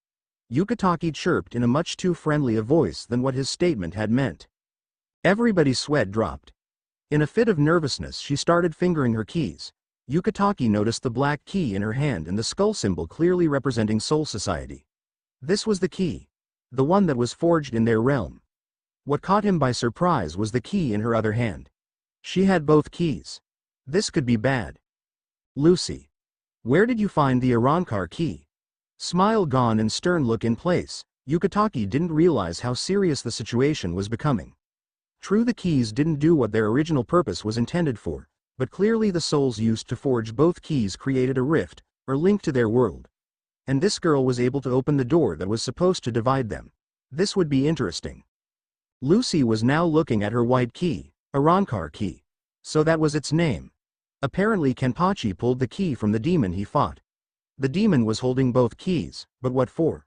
Yukitake chirped in a much too friendly a voice than what his statement had meant. Everybody's sweat dropped. In a fit of nervousness she started fingering her keys. Yukitake noticed the black key in her hand and the skull symbol clearly representing Soul Society. This was the key. The one that was forged in their realm. What caught him by surprise was the key in her other hand. She had both keys. This could be bad. Lucy. Where did you find the Arankar key? Smile gone and stern look in place, Yukitake didn't realize how serious the situation was becoming. True, the keys didn't do what their original purpose was intended for, but clearly the souls used to forge both keys created a rift, or link to their world. And this girl was able to open the door that was supposed to divide them. This would be interesting. Lucy was now looking at her white key, Arankar key. So that was its name. Apparently Kenpachi pulled the key from the demon he fought. The demon was holding both keys, but what for?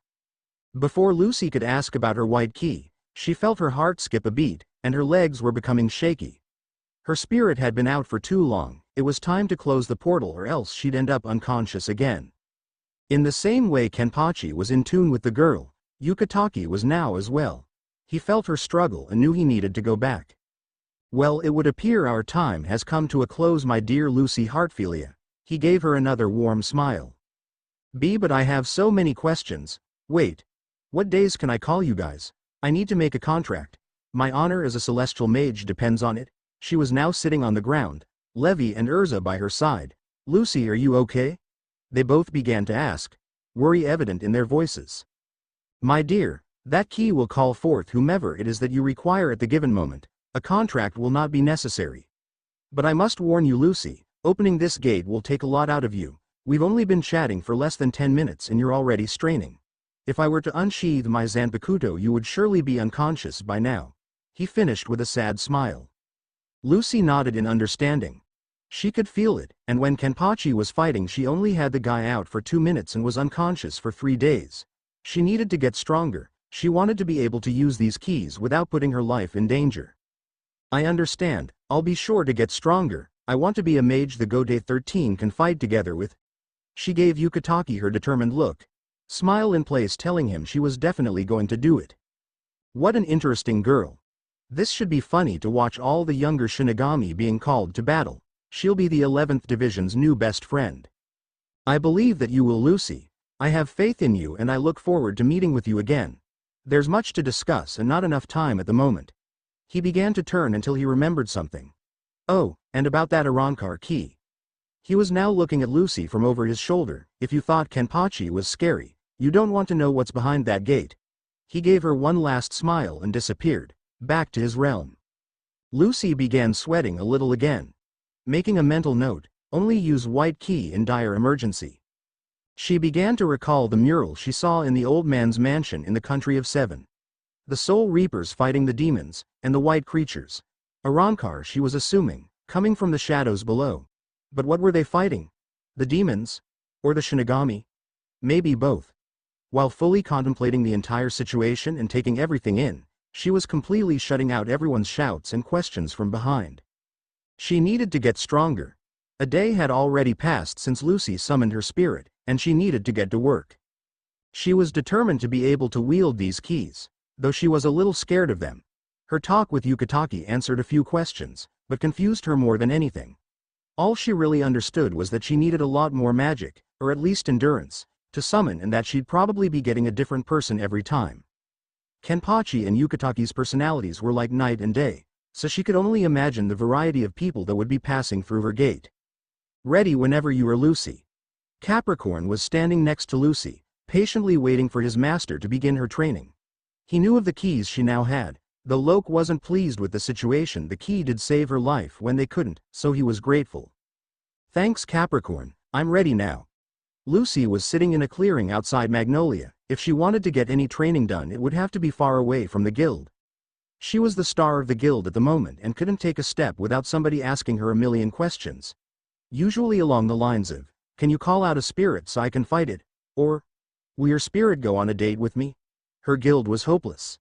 Before Lucy could ask about her white key, she felt her heart skip a beat, and her legs were becoming shaky. Her spirit had been out for too long, it was time to close the portal or else she'd end up unconscious again. In the same way Kenpachi was in tune with the girl, Yukitake was now as well. He felt her struggle and knew he needed to go back. Well, it would appear our time has come to a close, my dear Lucy Heartfilia. He gave her another warm smile. But I have so many questions. Wait. What days can I call you guys? I need to make a contract. My honor as a celestial mage depends on it. She was now sitting on the ground, Levi and Urza by her side. Lucy, are you okay? They both began to ask, worry evident in their voices. My dear, that key will call forth whomever it is that you require at the given moment. A contract will not be necessary. But I must warn you, Lucy, opening this gate will take a lot out of you. We've only been chatting for less than 10 minutes and you're already straining. If I were to unsheathe my Zanpakuto, you would surely be unconscious by now. He finished with a sad smile. Lucy nodded in understanding. She could feel it, and when Kenpachi was fighting she only had the guy out for 2 minutes and was unconscious for 3 days. She needed to get stronger. She wanted to be able to use these keys without putting her life in danger. I understand, I'll be sure to get stronger. I want to be a mage the Gode 13 can fight together with. She gave Yukitake her determined look. Smile in place telling him she was definitely going to do it. What an interesting girl. This should be funny to watch all the younger Shinigami being called to battle. She'll be the 11th Division's new best friend. I believe that you will, Lucy. I have faith in you and I look forward to meeting with you again. There's much to discuss and not enough time at the moment. He began to turn until he remembered something. Oh, and about that Arankar key. He was now looking at Lucy from over his shoulder. If you thought Kenpachi was scary, you don't want to know what's behind that gate. He gave her one last smile and disappeared, back to his realm. Lucy began sweating a little again. Making a mental note, only use white key in dire emergency. She began to recall the mural she saw in the old man's mansion in the country of 7. The Soul Reapers fighting the demons, and the white creatures. Arankar, she was assuming, coming from the shadows below. But what were they fighting? The demons? Or the Shinigami? Maybe both. While fully contemplating the entire situation and taking everything in, she was completely shutting out everyone's shouts and questions from behind. She needed to get stronger. A day had already passed since Lucy summoned her spirit, and she needed to get to work. She was determined to be able to wield these keys, though she was a little scared of them. Her talk with Yukitake answered a few questions, but confused her more than anything. All she really understood was that she needed a lot more magic, or at least endurance, to summon, and that she'd probably be getting a different person every time. Kenpachi and Yukitaki's personalities were like night and day, so she could only imagine the variety of people that would be passing through her gate. Ready whenever you are, Lucy. Capricorn was standing next to Lucy, patiently waiting for his master to begin her training. He knew of the keys she now had. Though Loke wasn't pleased with the situation, the key did save her life when they couldn't, so he was grateful. Thanks, Capricorn, I'm ready now. Lucy was sitting in a clearing outside Magnolia. If she wanted to get any training done, it would have to be far away from the guild. She was the star of the guild at the moment and couldn't take a step without somebody asking her a million questions. Usually along the lines of, can you call out a spirit so I can fight it? Or, will your spirit go on a date with me? Her guild was hopeless.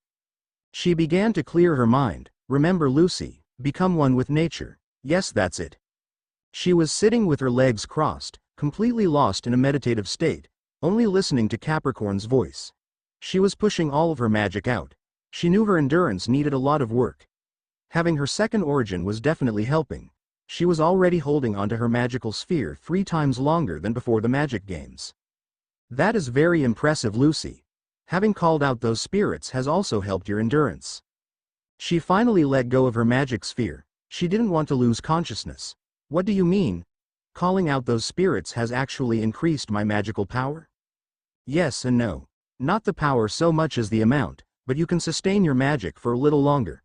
She began to clear her mind. Remember, Lucy, become one with nature. Yes, that's it. She was sitting with her legs crossed, completely lost in a meditative state, only listening to Capricorn's voice. She was pushing all of her magic out. She knew her endurance needed a lot of work. Having her second origin was definitely helping. She was already holding onto her magical sphere 3 times longer than before the magic games. That is very impressive, Lucy. Having called out those spirits has also helped your endurance. She finally let go of her magic sphere. She didn't want to lose consciousness. What do you mean? Calling out those spirits has actually increased my magical power? Yes and no. Not the power so much as the amount, but you can sustain your magic for a little longer.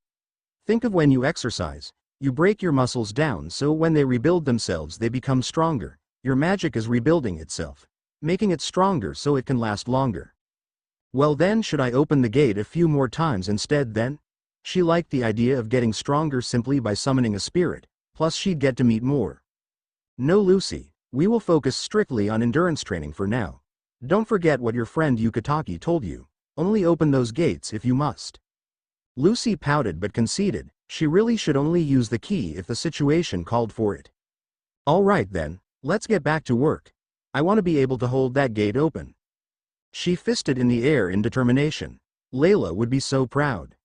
Think of when you exercise. You break your muscles down so when they rebuild themselves they become stronger. Your magic is rebuilding itself, making it stronger so it can last longer. Well then, should I open the gate a few more times instead then? She liked the idea of getting stronger simply by summoning a spirit, plus she'd get to meet more. No, Lucy, we will focus strictly on endurance training for now. Don't forget what your friend Yukitaki told you. Only open those gates if you must. Lucy pouted but conceded. She really should only use the key if the situation called for it. All right then, let's get back to work. I want to be able to hold that gate open. She fisted in the air in determination. Layla would be so proud.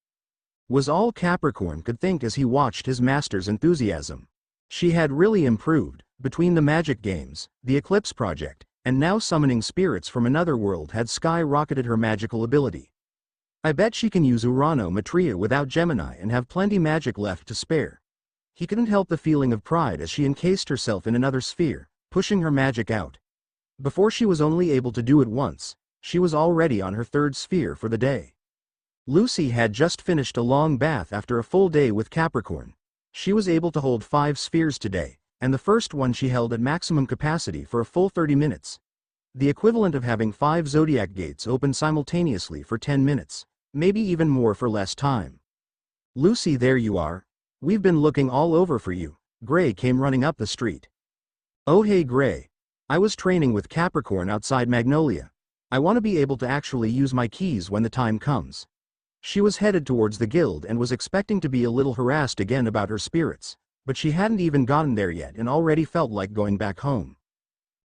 Was all Capricorn could think as he watched his master's enthusiasm. She had really improved. Between the magic games, the Eclipse project, and now summoning spirits from another world had skyrocketed her magical ability. I bet she can use Urano Maitreya without Gemini and have plenty magic left to spare. He couldn't help the feeling of pride as she encased herself in another sphere, pushing her magic out. Before she was only able to do it once, she was already on her 3rd sphere for the day. Lucy had just finished a long bath after a full day with Capricorn. She was able to hold 5 spheres today, and the first one she held at maximum capacity for a full 30 minutes. The equivalent of having 5 zodiac gates open simultaneously for 10 minutes, maybe even more for less time. Lucy, there you are. We've been looking all over for you. Gray came running up the street. Oh hey Gray. I was training with Capricorn outside Magnolia. I want to be able to actually use my keys when the time comes. She was headed towards the guild and was expecting to be a little harassed again about her spirits, but she hadn't even gotten there yet and already felt like going back home.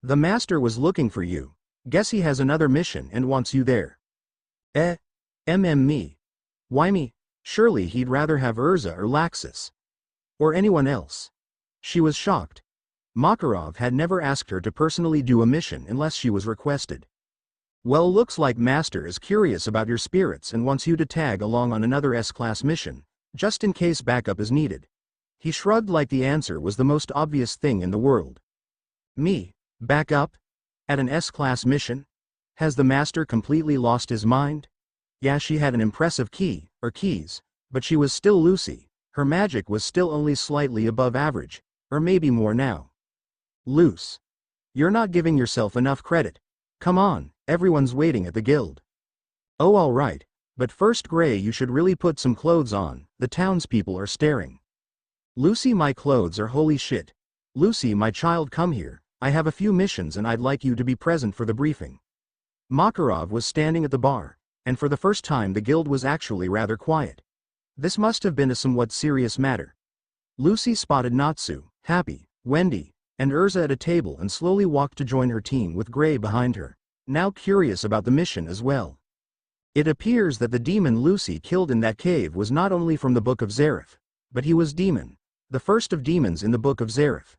The master was looking for you. Guess he has another mission and wants you there. Me. Why me? Surely he'd rather have Urza or Laxus. Or anyone else. She was shocked. Makarov had never asked her to personally do a mission unless she was requested. Well, looks like Master is curious about your spirits and wants you to tag along on another S-class mission, just in case backup is needed. He shrugged like the answer was the most obvious thing in the world. Me? Backup? At an S-class mission? Has the Master completely lost his mind? Yeah, she had an impressive key, or keys, but she was still Lucy. Her magic was still only slightly above average, or maybe more now. Luce. You're not giving yourself enough credit. Come on, everyone's waiting at the guild. Oh alright, but first Gray, you should really put some clothes on, the townspeople are staring. Lucy, my clothes are holy shit. Lucy, my child, come here, I have a few missions and I'd like you to be present for the briefing. Makarov was standing at the bar, and for the first time the guild was actually rather quiet. This must have been a somewhat serious matter. Lucy spotted Natsu, Happy, Wendy, and Urza at a table and slowly walked to join her team with Gray behind her, now curious about the mission as well. It appears that the demon Lucy killed in that cave was not only from the Book of Zareth, but he was demon, the first of demons in the Book of Zareth.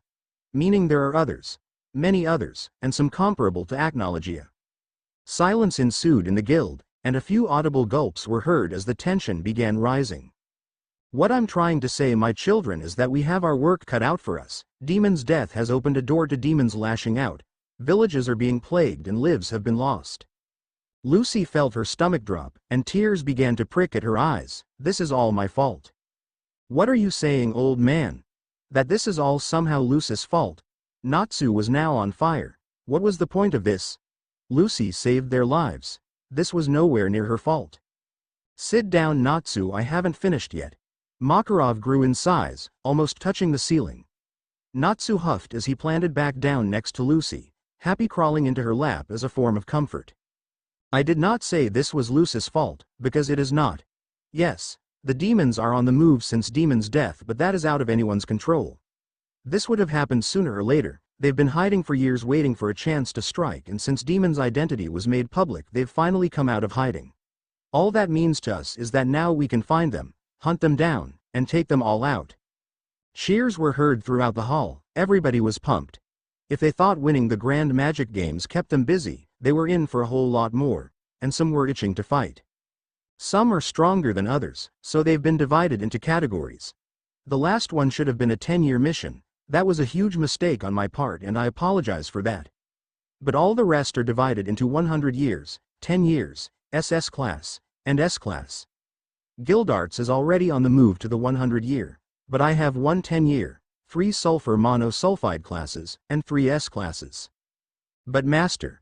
Meaning there are others, many others, and some comparable to Acnologia. Silence ensued in the guild, and a few audible gulps were heard as the tension began rising. What I'm trying to say, my children, is that we have our work cut out for us. Demon's death has opened a door to demons lashing out. Villages are being plagued and lives have been lost. Lucy felt her stomach drop, and tears began to prick at her eyes. This is all my fault. What are you saying, old man? That this is all somehow Lucy's fault? Natsu was now on fire. What was the point of this? Lucy saved their lives. This was nowhere near her fault. Sit down, Natsu, I haven't finished yet. Makarov grew in size, almost touching the ceiling. Natsu huffed as he planted back down next to Lucy, happy crawling into her lap as a form of comfort. I did not say this was Lucy's fault, because it is not. Yes, the demons are on the move since Demon's death, but that is out of anyone's control. This would have happened sooner or later. They've been hiding for years waiting for a chance to strike, and since Demon's identity was made public, they've finally come out of hiding. All that means to us is that now we can find them, hunt them down, and take them all out. Cheers were heard throughout the hall. Everybody was pumped. If they thought winning the Grand Magic Games kept them busy, they were in for a whole lot more, and some were itching to fight. Some are stronger than others, so they've been divided into categories. The last one should have been a 10-year mission. That was a huge mistake on my part, and I apologize for that. But all the rest are divided into 100 years, 10 years, SS class, and S class. Guildarts is already on the move to the 100-year, but I have one 10-year, 3 sulfur monosulfide classes, and 3 S classes. But Master,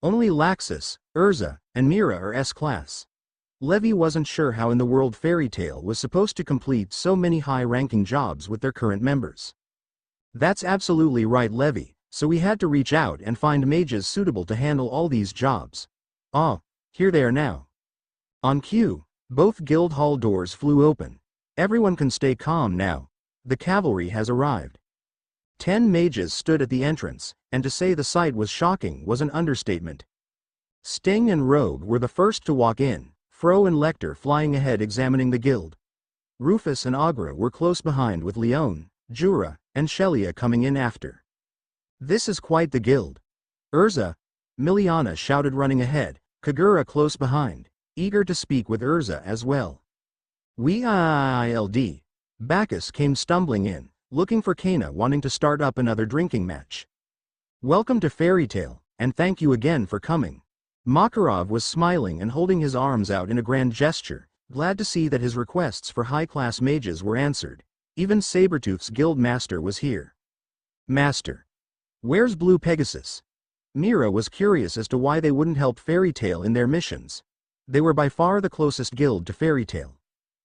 only Laxus, Urza, and Mira are S class. Levi wasn't sure how in the world Fairy Tail was supposed to complete so many high-ranking jobs with their current members. That's absolutely right, Levi, so we had to reach out and find mages suitable to handle all these jobs. Ah, here they are now. On cue, both guild hall doors flew open. Everyone can stay calm now. The cavalry has arrived. 10 mages stood at the entrance, and to say the sight was shocking was an understatement. Sting and Rogue were the first to walk in, Fro and Lecter flying ahead examining the guild. Rufus and Agra were close behind, with Leone, Jura, and Shelia coming in after. This is quite the guild. Urza, Miliana shouted, running ahead, Kagura close behind, eager to speak with Urza as well. Wild. Bacchus came stumbling in, looking for Kana, wanting to start up another drinking match. Welcome to Fairy Tail, and thank you again for coming. Makarov was smiling and holding his arms out in a grand gesture, glad to see that his requests for high-class mages were answered. Even Sabretooth's guild master was here. Master, where's Blue Pegasus? Mira was curious as to why they wouldn't help Fairy Tail in their missions. They were by far the closest guild to Fairy Tail.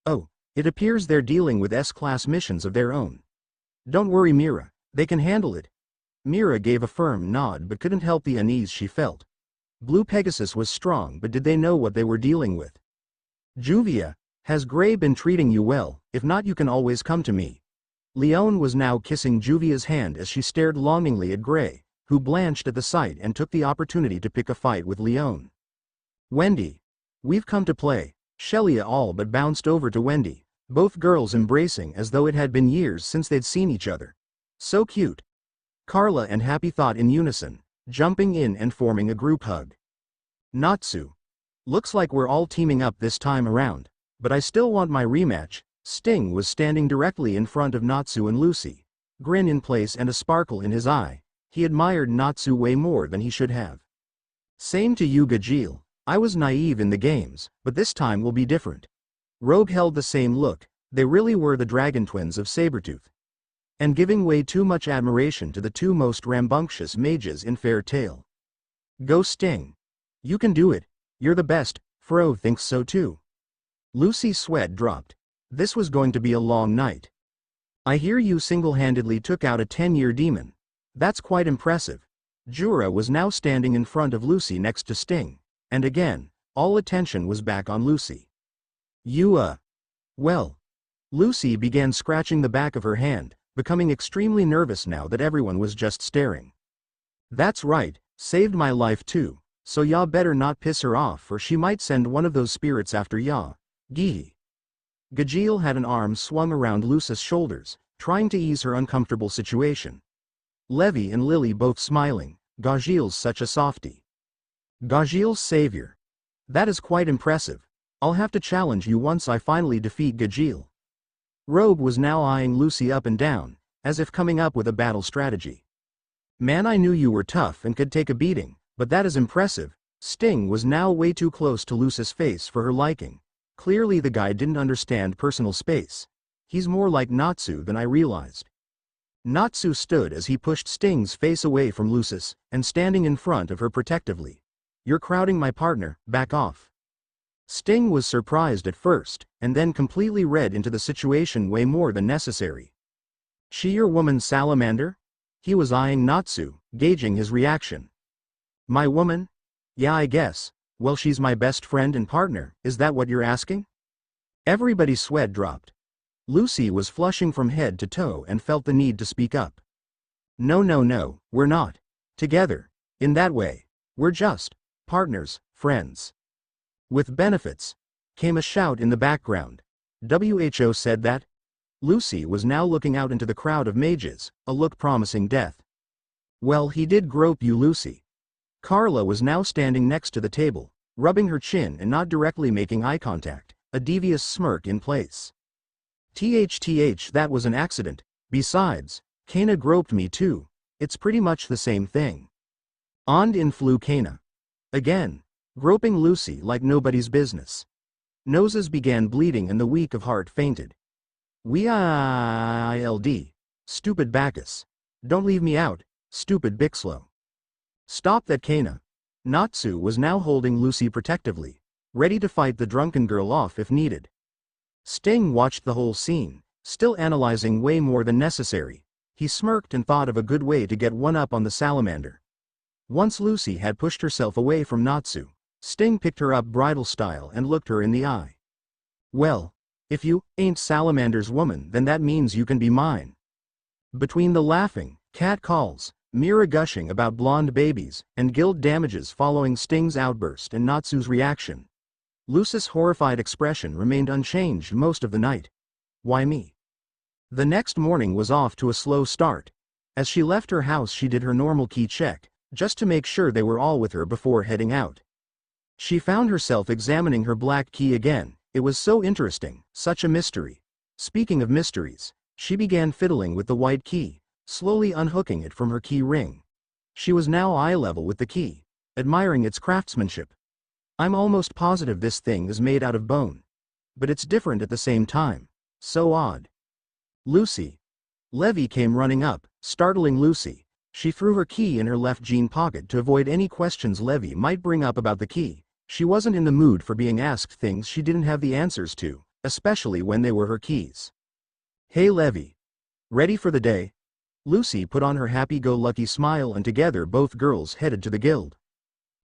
Oh, it appears they're dealing with S-class missions of their own. Don't worry, Mira, they can handle it. Mira gave a firm nod but couldn't help the unease she felt. Blue Pegasus was strong, but did they know what they were dealing with? Juvia, has Gray been treating you well? If not, you can always come to me. Leone was now kissing Juvia's hand as she stared longingly at Gray, who blanched at the sight and took the opportunity to pick a fight with Leone. Wendy, we've come to play. Shelia all but bounced over to Wendy, both girls embracing as though it had been years since they'd seen each other. So cute. Carla and Happy thought in unison, jumping in and forming a group hug. Natsu, looks like we're all teaming up this time around, but I still want my rematch. Sting was standing directly in front of Natsu and Lucy, grin in place and a sparkle in his eye. He admired Natsu way more than he should have. Same to you, Gajeel. I was naive in the games, but this time will be different. Rogue held the same look. They really were the dragon twins of Sabretooth. And giving way too much admiration to the two most rambunctious mages in Fair Tail. Go Sting. You can do it. You're the best. Fro thinks so too. Lucy's sweat dropped. This was going to be a long night. I hear you single-handedly took out a 10-year demon. That's quite impressive. Jura was now standing in front of Lucy next to Sting. And again, all attention was back on Lucy. Well. Lucy began scratching the back of her hand, becoming extremely nervous now that everyone was just staring. That's right, saved my life too, so ya better not piss her off or she might send one of those spirits after ya. Gee. Gajeel had an arm swung around Lucy's shoulders, trying to ease her uncomfortable situation. Levi and Lily both smiling. Gajeel's such a softie. Gajeel's savior. That is quite impressive. I'll have to challenge you once I finally defeat Gajeel. Rogue was now eyeing Lucy up and down, as if coming up with a battle strategy. Man, I knew you were tough and could take a beating, but that is impressive. Sting was now way too close to Lucy's face for her liking. Clearly the guy didn't understand personal space. He's more like Natsu than I realized. Natsu stood as he pushed Sting's face away from Lucy's, and standing in front of her protectively. You're crowding my partner, back off. Sting was surprised at first, and then completely read into the situation way more than necessary. She your woman salamander? He was eyeing Natsu, gauging his reaction. My woman? Yeah, I guess. Well, she's my best friend and partner, is that what you're asking? Everybody's sweat dropped. Lucy was flushing from head to toe and felt the need to speak up. No, we're not together in that way. We're just partners, friends. With benefits, came a shout in the background. WHO said that? Lucy was now looking out into the crowd of mages, a look promising death. Well, he did grope you, Lucy. Carla was now standing next to the table, rubbing her chin and not directly making eye contact, a devious smirk in place. THTH, that was an accident. Besides, Kana groped me too. It's pretty much the same thing. On in flew Kana. Again, groping Lucy like nobody's business. Noses began bleeding and the weak of heart fainted. Wild. Stupid Bacchus. Don't leave me out, stupid Bixlow. Stop that, Kana. Natsu was now holding Lucy protectively, ready to fight the drunken girl off if needed. Sting watched the whole scene, still analyzing way more than necessary. He smirked and thought of a good way to get one up on the salamander. Once Lucy had pushed herself away from Natsu, Sting picked her up bridal style and looked her in the eye. Well, if you ain't Salamander's woman, then that means you can be mine. Between the laughing, cat calls, Mira gushing about blonde babies, and guild damages following Sting's outburst and Natsu's reaction, Lucy's horrified expression remained unchanged most of the night. Why me? The next morning was off to a slow start. As she left her house, she did her normal key check, just to make sure they were all with her before heading out. She found herself examining her black key again. It was so interesting, such a mystery. Speaking of mysteries, she began fiddling with the white key, slowly unhooking it from her key ring. She was now eye level with the key, admiring its craftsmanship. I'm almost positive this thing is made out of bone. But it's different at the same time. So odd. Lucy. Levy came running up, startling Lucy. She threw her key in her left jean pocket to avoid any questions Levy might bring up about the key. She wasn't in the mood for being asked things she didn't have the answers to, especially when they were her keys. Hey Levy. Ready for the day? Lucy put on her happy-go-lucky smile and together both girls headed to the guild.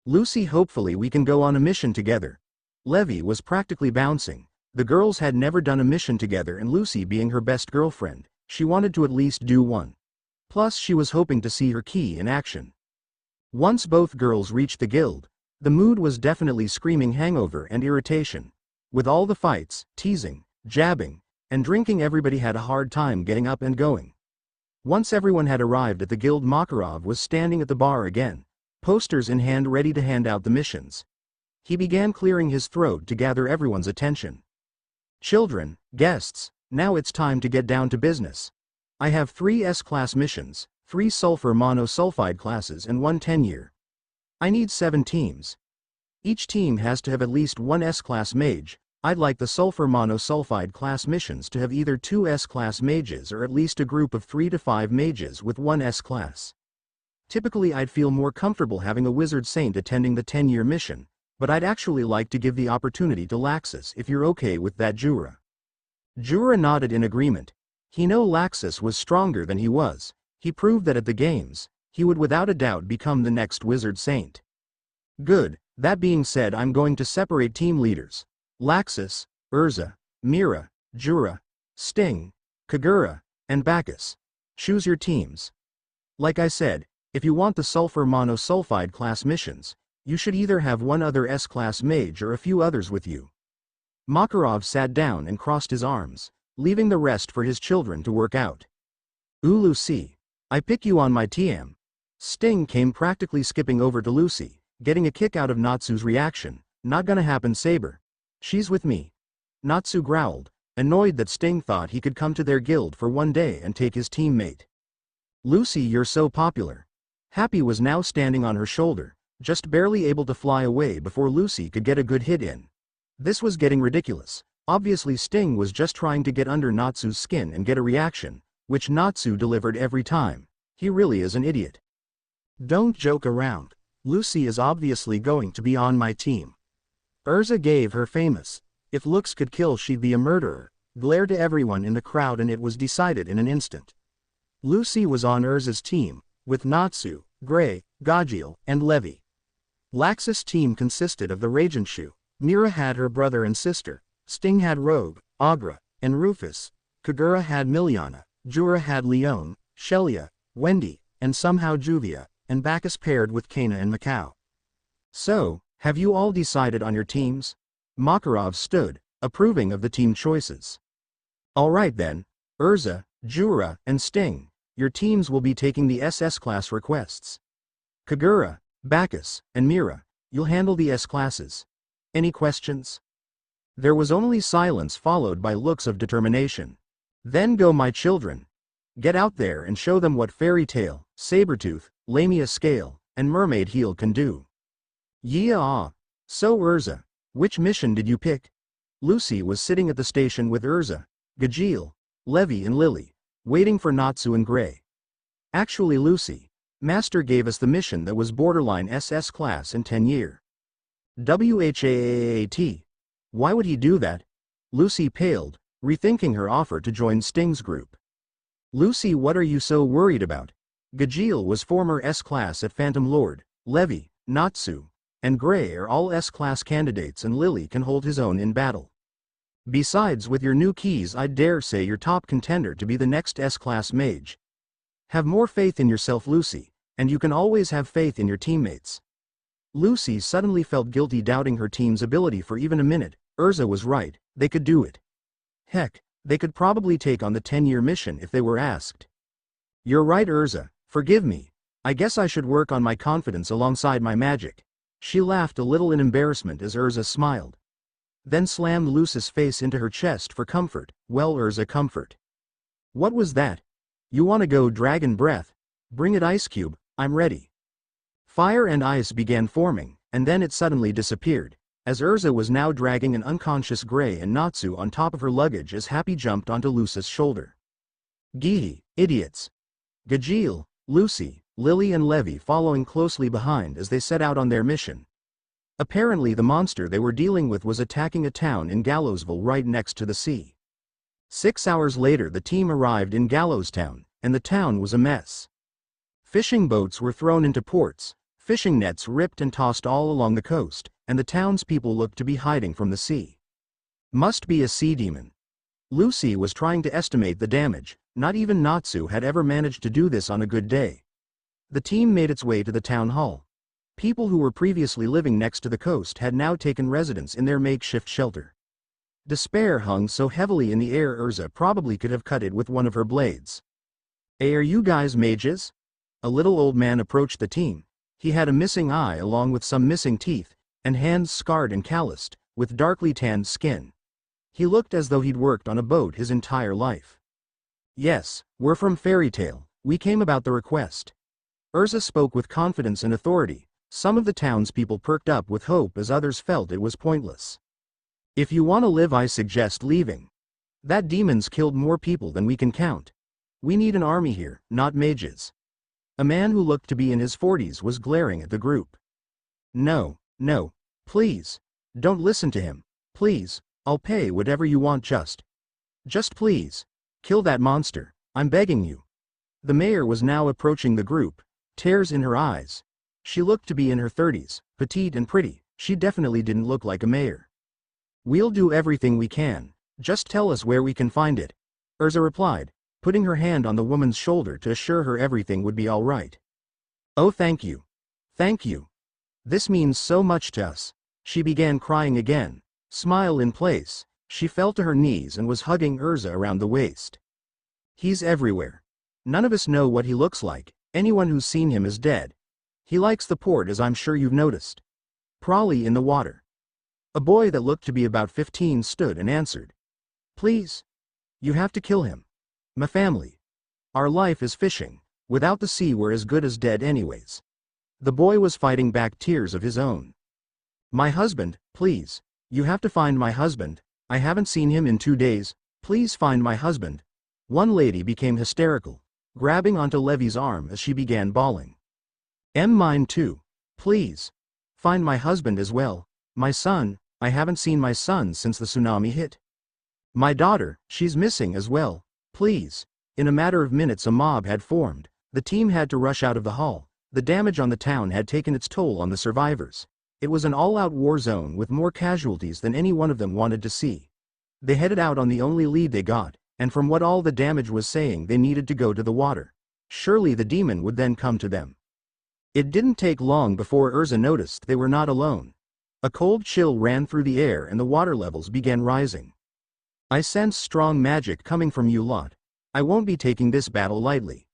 Lucy, hopefully we can go on a mission together. Levy was practically bouncing. The girls had never done a mission together, and Lucy being her best girlfriend, she wanted to at least do one. Plus she was hoping to see her key in action. Once both girls reached the guild, the mood was definitely screaming hangover and irritation. With all the fights, teasing, jabbing, and drinking, everybody had a hard time getting up and going. Once everyone had arrived at the guild, Makarov was standing at the bar again, posters in hand ready to hand out the missions. He began clearing his throat to gather everyone's attention. Children, guests, now it's time to get down to business. I have 3 S-class missions, 3 sulfur monosulfide classes and 1 10-year. I need 7 teams. Each team has to have at least 1 S-class mage. I'd like the sulfur monosulfide class missions to have either 2 S-class mages or at least a group of 3 to 5 mages with 1 S-class. Typically I'd feel more comfortable having a wizard saint attending the 10-year mission, but I'd actually like to give the opportunity to Laxus if you're okay with that, Jura. Jura nodded in agreement. He knew Laxus was stronger than he was. He proved that at the games, he would without a doubt become the next wizard saint. Good. That being said, I'm going to separate team leaders. Laxus, Urza, Mira, Jura, Sting, Kagura, and Bacchus. Choose your teams. Like I said, if you want the sulfur monosulfide class missions, you should either have 1 other S-class mage or a few others with you. Makarov sat down and crossed his arms, leaving the rest for his children to work out. Ooh Lucy, I pick you on my team. Sting came practically skipping over to Lucy, getting a kick out of Natsu's reaction, Not gonna happen, Saber. She's with me. Natsu growled, annoyed that Sting thought he could come to their guild for one day and take his teammate. Lucy, you're so popular. Happy was now standing on her shoulder, just barely able to fly away before Lucy could get a good hit in. This was getting ridiculous. Obviously Sting was just trying to get under Natsu's skin and get a reaction, which Natsu delivered every time. He really is an idiot. Don't joke around. Lucy is obviously going to be on my team. Urza gave her famous, "If looks could kill she'd be a murderer," glare to everyone in the crowd, and it was decided in an instant. Lucy was on Urza's team, with Natsu, Gray, Gajeel, and Levi. Laxus' team consisted of the Ragenshu. Mira had her brother and sister, Sting had Rogue, Agra, and Rufus, Kagura had Miliana, Jura had Leon, Shelia, Wendy, and somehow Juvia, and Bacchus paired with Kana and Macau. So, have you all decided on your teams? Makarov stood, approving of the team choices. Alright then, Urza, Jura, and Sting, your teams will be taking the SS class requests. Kagura, Bacchus, and Mira, you'll handle the S classes. Any questions? There was only silence followed by looks of determination. Then go, my children. Get out there and show them what Fairy Tail, Sabertooth, Lamia Scale, and Mermaid Heel can do. Yeah. So Urza, which mission did you pick? Lucy was sitting at the station with Urza, Gajeel, Levi and Lily, waiting for Natsu and Gray. Actually Lucy, Master gave us the mission that was borderline SS class in 10 year. WHAAT. Why would he do that? Lucy paled, rethinking her offer to join Sting's group. Lucy, what are you so worried about? Gajeel was former S-class at Phantom Lord, Levi, Natsu, and Gray are all S-class candidates, and Lily can hold his own in battle. Besides, with your new keys I dare say you're top contender to be the next S-class mage. Have more faith in yourself, Lucy, and you can always have faith in your teammates. Lucy suddenly felt guilty doubting her team's ability for even a minute. Urza was right, they could do it. Heck, they could probably take on the 10-year mission if they were asked. You're right, Urza, forgive me. I guess I should work on my confidence alongside my magic. She laughed a little in embarrassment as Urza smiled. Then slammed Lucy's face into her chest for comfort. Well, Urza, comfort. What was that? You wanna go dragon breath? Bring it, Ice Cube, I'm ready. Fire and ice began forming, and then it suddenly disappeared, as Urza was now dragging an unconscious Gray and Natsu on top of her luggage as Happy jumped onto Lucy's shoulder. Gee, idiots. Gajeel, Lucy, Lily and Levi following closely behind as they set out on their mission. Apparently the monster they were dealing with was attacking a town in Gallowsville right next to the sea. 6 hours later the team arrived in Gallowstown, and the town was a mess. Fishing boats were thrown into ports, fishing nets ripped and tossed all along the coast, and the townspeople looked to be hiding from the sea. Must be a sea demon. Lucy was trying to estimate the damage. Not even Natsu had ever managed to do this on a good day. The team made its way to the town hall. People who were previously living next to the coast had now taken residence in their makeshift shelter. Despair hung so heavily in the air Urza probably could have cut it with one of her blades. Hey, are you guys mages? A little old man approached the team. He had a missing eye along with some missing teeth, and hands scarred and calloused, with darkly tanned skin. He looked as though he'd worked on a boat his entire life. Yes, we're from Fairy Tail. We came about the request. Urza spoke with confidence and authority. Some of the townspeople perked up with hope as others felt it was pointless. If you want to live, I suggest leaving. That demon's killed more people than we can count. We need an army here, not mages. A man who looked to be in his 40s was glaring at the group. No, please. Don't listen to him. Please, I'll pay whatever you want, just please. Kill that monster, I'm begging you. The mayor was now approaching the group, tears in her eyes. She looked to be in her 30s, petite and pretty. She definitely didn't look like a mayor. We'll do everything we can, just tell us where we can find it, Urza replied, putting her hand on the woman's shoulder to assure her everything would be all right. Oh, thank you. Thank you. This means so much to us. She began crying again, smile in place. She fell to her knees and was hugging Urza around the waist. He's everywhere. None of us know what he looks like. Anyone who's seen him is dead. He likes the port, as I'm sure you've noticed. Probably in the water. A boy that looked to be about 15 stood and answered. Please. You have to kill him. My family. Our life is fishing. Without the sea we're as good as dead anyways. The boy was fighting back tears of his own. My husband, please. You have to find my husband. I haven't seen him in 2 days. Please find my husband. One lady became hysterical, grabbing onto Levy's arm as she began bawling. Mine too. Please. Find my husband as well. My son, I haven't seen my son since the tsunami hit. My daughter, she's missing as well. Please. In a matter of minutes a mob had formed. The team had to rush out of the hall. The damage on the town had taken its toll on the survivors. It was an all-out war zone with more casualties than any one of them wanted to see. They headed out on the only lead they got, and from what all the damage was saying they needed to go to the water. Surely the demon would then come to them. It didn't take long before Urza noticed they were not alone. A cold chill ran through the air and the water levels began rising. I sense strong magic coming from you lot. I won't be taking this battle lightly.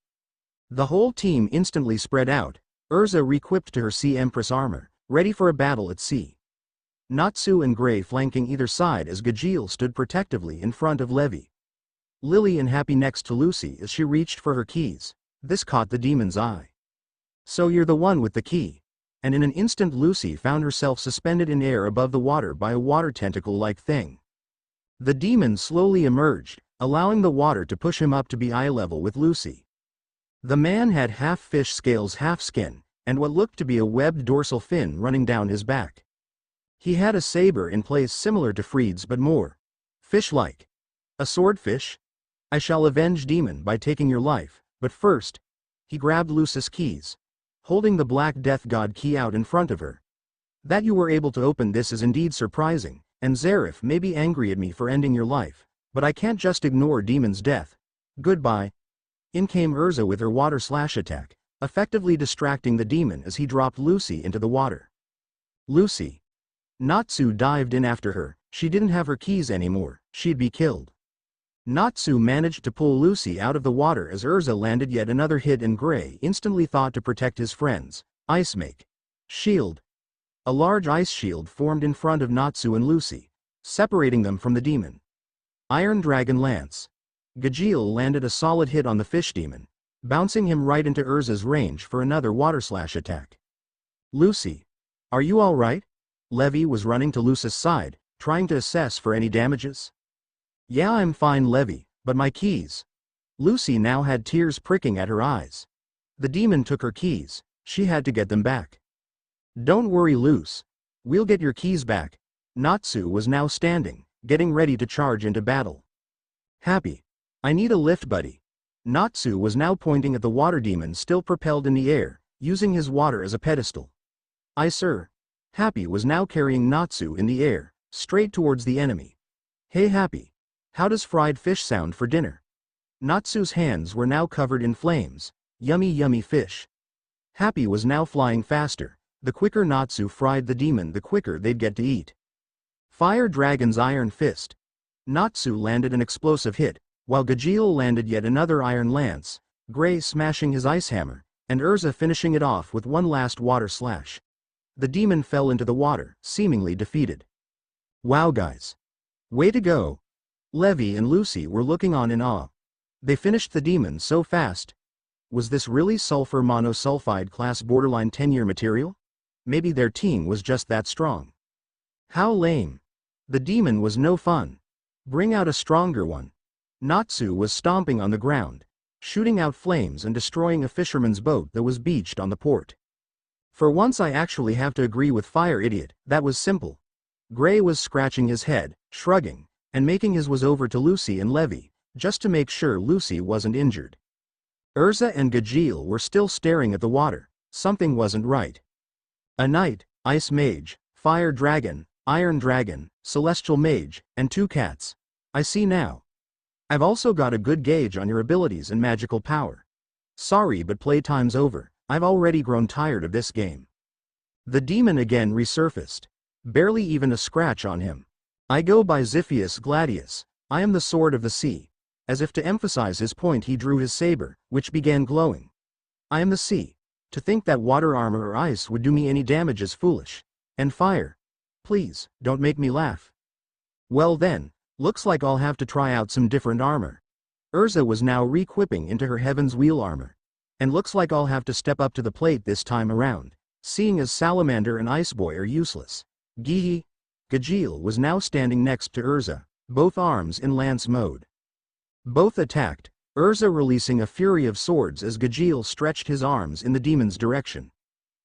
The whole team instantly spread out, Urza re-equipped to her Sea Empress armor, ready for a battle at sea. Natsu and Gray flanking either side as Gajeel stood protectively in front of Levy. Lily and Happy next to Lucy as she reached for her keys. This caught the demon's eye. So you're the one with the key. And in an instant Lucy found herself suspended in air above the water by a water tentacle-like thing. The demon slowly emerged, allowing the water to push him up to be eye level with Lucy. The man had half fish scales half skin, and what looked to be a webbed dorsal fin running down his back. He had a saber in place similar to Freed's but more fish-like. A swordfish? I shall avenge demon by taking your life, but first. He grabbed Lucy's keys, holding the Black Death God key out in front of her. That you were able to open this is indeed surprising, and Zareth may be angry at me for ending your life, but I can't just ignore demon's death. Goodbye. In came Urza with her water slash attack, effectively distracting the demon as he dropped Lucy into the water. Lucy. Natsu dived in after her. She didn't have her keys anymore, she'd be killed. Natsu managed to pull Lucy out of the water as Urza landed yet another hit and Gray instantly thought to protect his friends. Ice make. Shield. A large ice shield formed in front of Natsu and Lucy, separating them from the demon. Iron Dragon Lance. Gajeel landed a solid hit on the fish demon, bouncing him right into Urza's range for another water slash attack. Lucy. Are you alright? Levy was running to Lucy's side, trying to assess for any damages. Yeah, I'm fine, Levy, but my keys. Lucy now had tears pricking at her eyes. The demon took her keys, she had to get them back. Don't worry, Luce. We'll get your keys back. Natsu was now standing, getting ready to charge into battle. Happy. I need a lift, buddy. Natsu was now pointing at the water demon still propelled in the air, using his water as a pedestal. Aye, sir. Happy was now carrying Natsu in the air, straight towards the enemy. Hey, Happy. How does fried fish sound for dinner? Natsu's hands were now covered in flames. Yummy, yummy fish. Happy was now flying faster. The quicker Natsu fried the demon, the quicker they'd get to eat. Fire Dragon's Iron Fist. Natsu landed an explosive hit, while Gajeel landed yet another Iron Lance, Gray smashing his ice hammer, and Urza finishing it off with one last water slash. The demon fell into the water, seemingly defeated. Wow, guys. Way to go. Levy and Lucy were looking on in awe. They finished the demon so fast. Was this really sulfur monosulfide class borderline 10-year material? Maybe their team was just that strong. How lame. The demon was no fun. Bring out a stronger one. Natsu was stomping on the ground, shooting out flames and destroying a fisherman's boat that was beached on the port. For once I actually have to agree with Fire Idiot, that was simple. Gray was scratching his head, shrugging, and making his was over to Lucy and Levy, just to make sure Lucy wasn't injured. Urza and Gajeel were still staring at the water. Something wasn't right. A knight, ice mage, fire dragon, iron dragon, celestial mage, and 2 cats. I see now. I've also got a good gauge on your abilities and magical power. Sorry, but playtime's over. I've already grown tired of this game. The demon again resurfaced. Barely even a scratch on him. I go by Xiphias Gladius. I am the sword of the sea. As if to emphasize his point, he drew his saber, which began glowing. I am the sea. To think that water armor or ice would do me any damage is foolish. And fire. Please, don't make me laugh. Well then, looks like I'll have to try out some different armor. Urza was now re-equipping into her Heaven's Wheel armor. And looks like I'll have to step up to the plate this time around, seeing as Salamander and Ice Boy are useless. Gihi. Gajeel was now standing next to Urza, both arms in lance mode. Both attacked, Urza releasing a fury of swords as Gajeel stretched his arms in the demon's direction.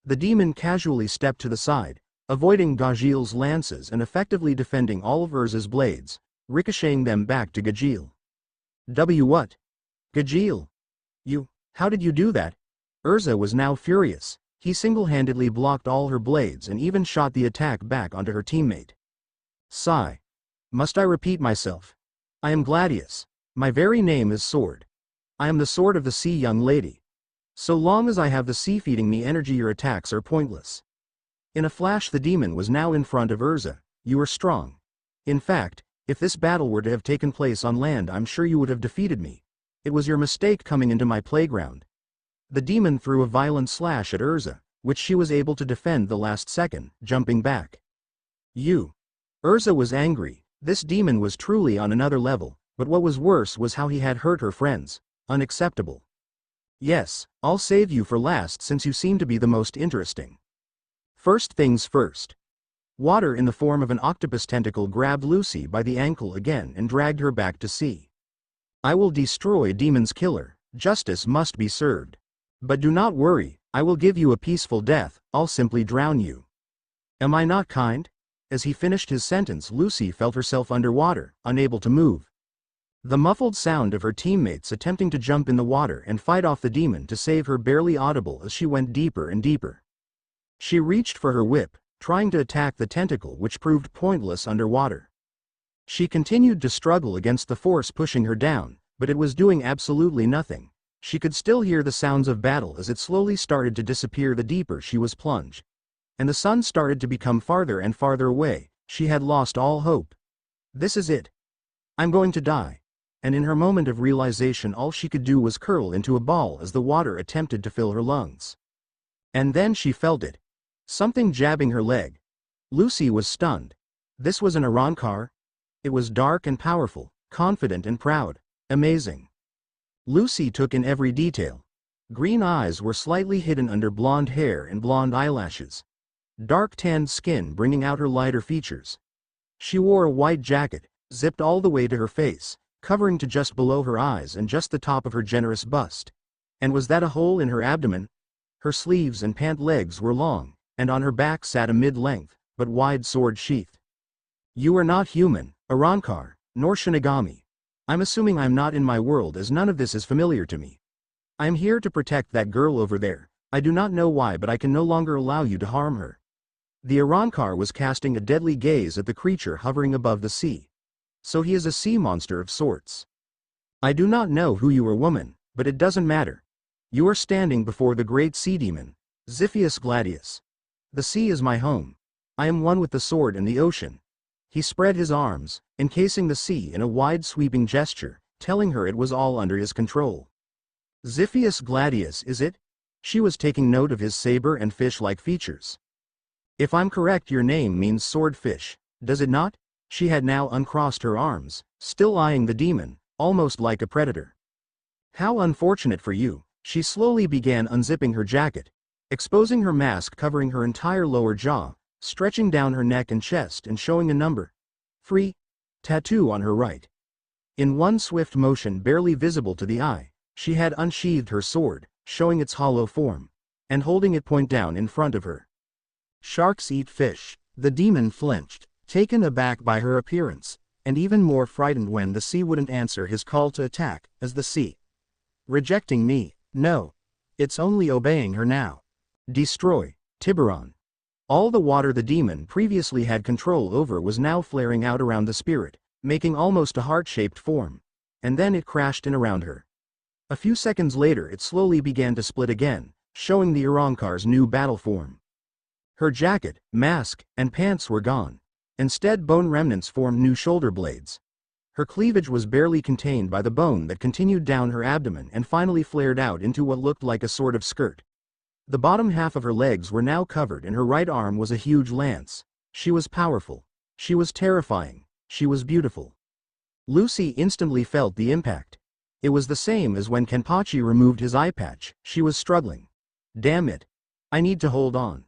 The demon casually stepped to the side, avoiding Gajeel's lances and effectively defending all of Urza's blades, ricocheting them back to Gajeel. What? Gajeel? How did you do that? Urza was now furious. He single-handedly blocked all her blades and even shot the attack back onto her teammate. Sigh. Must I repeat myself? I am Gladius. My very name is Sword. I am the Sword of the Sea, young lady. So long as I have the sea feeding me energy, your attacks are pointless. In a flash the demon was now in front of Urza. You are strong. In fact, if this battle were to have taken place on land, I'm sure you would have defeated me. It was your mistake coming into my playground. The demon threw a violent slash at Urza, which she was able to defend the last second, jumping back. Urza was angry. This demon was truly on another level, but what was worse was how he had hurt her friends. Unacceptable. Yes, I'll save you for last since you seem to be the most interesting. First things first. Water in the form of an octopus tentacle grabbed Lucy by the ankle again and dragged her back to sea. I will destroy Demon's killer, justice must be served. But do not worry, I will give you a peaceful death, I'll simply drown you. Am I not kind? As he finished his sentence, Lucy felt herself underwater, unable to move. The muffled sound of her teammates attempting to jump in the water and fight off the demon to save her barely audible as she went deeper and deeper. She reached for her whip, trying to attack the tentacle, which proved pointless underwater. She continued to struggle against the force pushing her down, but it was doing absolutely nothing. She could still hear the sounds of battle as it slowly started to disappear the deeper she was plunged. And the sun started to become farther and farther away. She had lost all hope. This is it. I'm going to die. And in her moment of realization, all she could do was curl into a ball as the water attempted to fill her lungs. And then she felt it. Something jabbing her leg. Lucy was stunned. This was an Arankar? It was dark and powerful, confident and proud. Amazing. Lucy took in every detail. Green eyes were slightly hidden under blonde hair and blonde eyelashes. Dark tanned skin bringing out her lighter features. She wore a white jacket, zipped all the way to her face, covering to just below her eyes and just the top of her generous bust. And was that a hole in her abdomen? Her sleeves and pant legs were long, and on her back sat a mid-length, but wide sword sheath. You are not human, Arankar, nor Shinigami. I'm assuming I'm not in my world as none of this is familiar to me. I am here to protect that girl over there. I do not know why, but I can no longer allow you to harm her. The Arankar was casting a deadly gaze at the creature hovering above the sea. So he is a sea monster of sorts. I do not know who you are, woman, but it doesn't matter. You are standing before the great sea demon, Ziphius Gladius. The sea is my home. I am one with the sword and the ocean. He spread his arms, encasing the sea in a wide sweeping gesture, telling her it was all under his control. Ziphius Gladius, is it? She was taking note of his saber and fish-like features. If I'm correct, your name means swordfish, does it not? She had now uncrossed her arms, still eyeing the demon, almost like a predator. How unfortunate for you. She slowly began unzipping her jacket, exposing her mask covering her entire lower jaw, stretching down her neck and chest and showing a number 3 tattoo on her right. In one swift motion barely visible to the eye, she had unsheathed her sword, showing its hollow form, and holding it point down in front of her. Sharks eat fish. The demon flinched, taken aback by her appearance, and even more frightened when the sea wouldn't answer his call to attack, as the sea. Rejecting me? No. It's only obeying her now. Destroy, Tiburon. All the water the demon previously had control over was now flaring out around the spirit, making almost a heart-shaped form. And then it crashed in around her. A few seconds later it slowly began to split again, showing the Arankar's new battle form. Her jacket, mask, and pants were gone. Instead, bone remnants formed new shoulder blades. Her cleavage was barely contained by the bone that continued down her abdomen and finally flared out into what looked like a sort of skirt. The bottom half of her legs were now covered and her right arm was a huge lance. She was powerful. She was terrifying. She was beautiful. Lucy instantly felt the impact. It was the same as when Kenpachi removed his eye patch. She was struggling. Damn it. I need to hold on.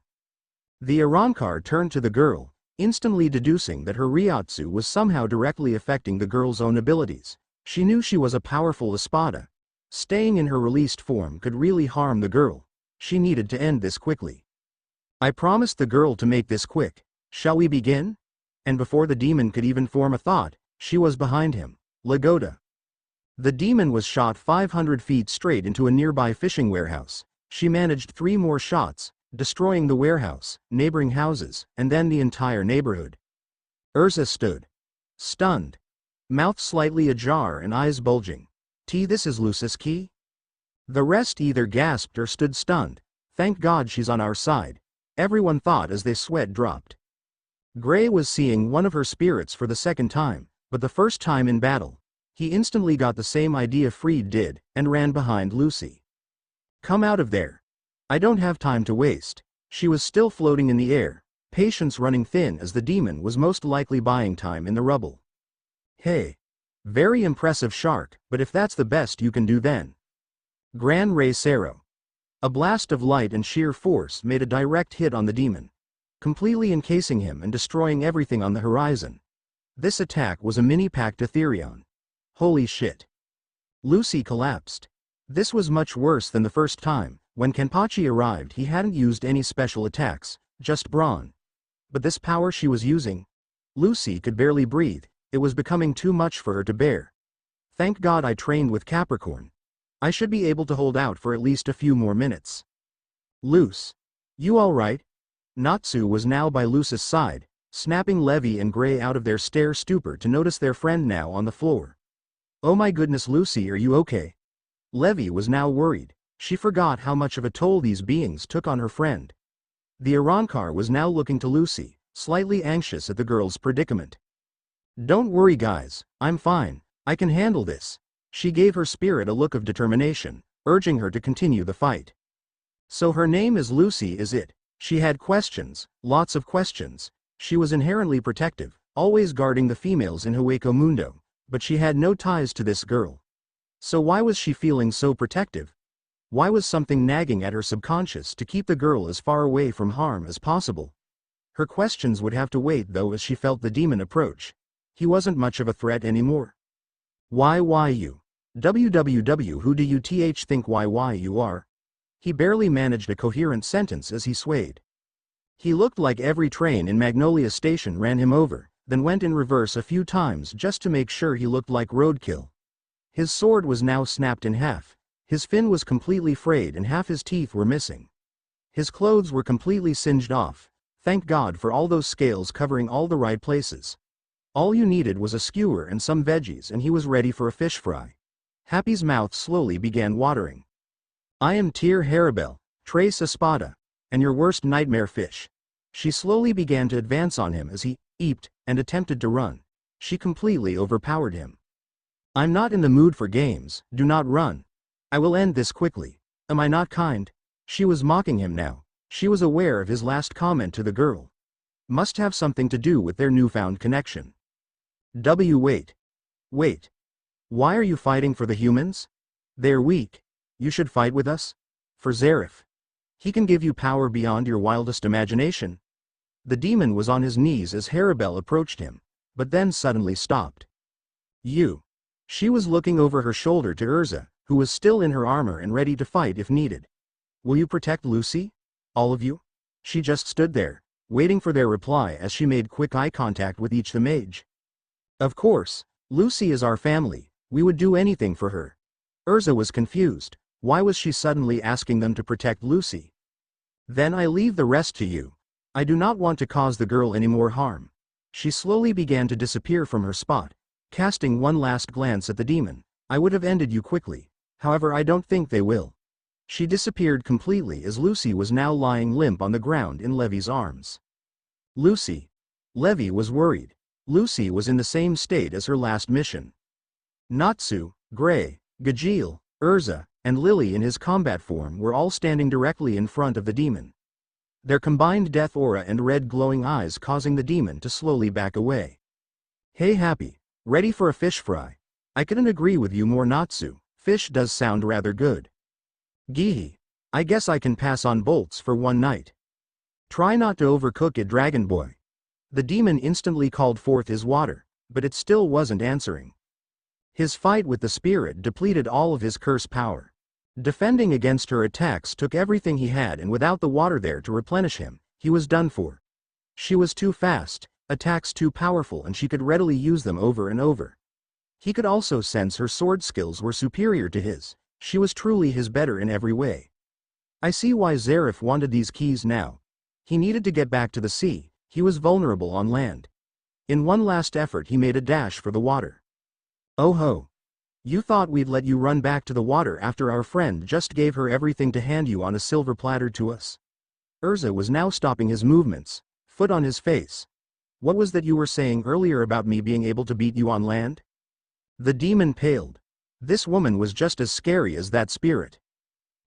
The Arrancar turned to the girl, instantly deducing that her Ryotsu was somehow directly affecting the girl's own abilities. She knew she was a powerful espada. Staying in her released form could really harm the girl. She needed to end this quickly. I promised the girl to make this quick. Shall we begin? And before the demon could even form a thought, she was behind him. Lagoda. The demon was shot 500 feet straight into a nearby fishing warehouse. She managed 3 more shots, destroying the warehouse, neighboring houses, and then the entire neighborhood. Urza stood. Stunned. Mouth slightly ajar and eyes bulging. This is Lucy's key? The rest either gasped or stood stunned. Thank God she's on our side, everyone thought as their sweat dropped. Gray was seeing one of her spirits for the second time, but the first time in battle. He instantly got the same idea Freed did, and ran behind Lucy. Come out of there. I don't have time to waste. She was still floating in the air, patience running thin as the demon was most likely buying time in the rubble. Hey. Very impressive shark, but if that's the best you can do then. Gran Rey Cero. A blast of light and sheer force made a direct hit on the demon, completely encasing him and destroying everything on the horizon. This attack was a mini-packed Etherion. Holy shit. Lucy collapsed. This was much worse than the first time. When Kenpachi arrived he hadn't used any special attacks, just brawn. But this power she was using? Lucy could barely breathe. It was becoming too much for her to bear. Thank God I trained with Capricorn. I should be able to hold out for at least a few more minutes. Luce. You alright? Natsu was now by Luce's side, snapping Levy and Gray out of their stare stupor to notice their friend now on the floor. Oh my goodness Lucy, are you okay? Levy was now worried. She forgot how much of a toll these beings took on her friend. The Arrancar was now looking to Lucy, slightly anxious at the girl's predicament. Don't worry guys, I'm fine, I can handle this. She gave her spirit a look of determination, urging her to continue the fight. So her name is Lucy, is it? She had questions, lots of questions. She was inherently protective, always guarding the females in Hueco Mundo, but she had no ties to this girl. So why was she feeling so protective? Why was something nagging at her subconscious to keep the girl as far away from harm as possible? Her questions would have to wait though as she felt the demon approach. He wasn't much of a threat anymore. Why you? Who do you think why you are? He barely managed a coherent sentence as he swayed. He looked like every train in Magnolia Station ran him over, then went in reverse a few times just to make sure he looked like roadkill. His sword was now snapped in half. His fin was completely frayed and half his teeth were missing. His clothes were completely singed off. Thank God for all those scales covering all the right places. All you needed was a skewer and some veggies and he was ready for a fish fry. Happy's mouth slowly began watering. I am Tyr Harabel, Trace Espada, and your worst nightmare fish. She slowly began to advance on him as he eeped and attempted to run. She completely overpowered him. I'm not in the mood for games, do not run. I will end this quickly. Am I not kind? She was mocking him now. She was aware of his last comment to the girl. Must have something to do with their newfound connection. Wait. Why are you fighting for the humans? They're weak. You should fight with us? For Zarif. He can give you power beyond your wildest imagination. The demon was on his knees as Harabel approached him, but then suddenly stopped. You. She was looking over her shoulder to Urza, who was still in her armor and ready to fight if needed. Will you protect Lucy? All of you? She just stood there, waiting for their reply as she made quick eye contact with each the mage. Of course, Lucy is our family, we would do anything for her. Urza was confused. Why was she suddenly asking them to protect Lucy? Then I leave the rest to you. I do not want to cause the girl any more harm. She slowly began to disappear from her spot, casting one last glance at the demon. I would have ended you quickly, however I don't think they will. She disappeared completely as Lucy was now lying limp on the ground in Levy's arms. Lucy. Levy was worried. Lucy was in the same state as her last mission. Natsu, Gray, Gajeel, Urza, and Lily in his combat form were all standing directly in front of the demon. their combined death aura and red glowing eyes causing the demon to slowly back away. Hey Happy, ready for a fish fry? I couldn't agree with you more Natsu, fish does sound rather good. Gihi, I guess I can pass on bolts for one night. Try not to overcook it Dragon Boy. The demon instantly called forth his water, but it still wasn't answering. His fight with the spirit depleted all of his curse power. Defending against her attacks took everything he had, and without the water there to replenish him, he was done for. She was too fast, attacks too powerful, and she could readily use them over and over. He could also sense her sword skills were superior to his. She was truly his better in every way. I see why Zarif wanted these keys now. He needed to get back to the sea, he was vulnerable on land. In one last effort he made a dash for the water. Oh ho! You thought we'd let you run back to the water after our friend just gave her everything to hand you on a silver platter to us? Urza was now stopping his movements, foot on his face. What was that you were saying earlier about me being able to beat you on land? The demon paled. This woman was just as scary as that spirit.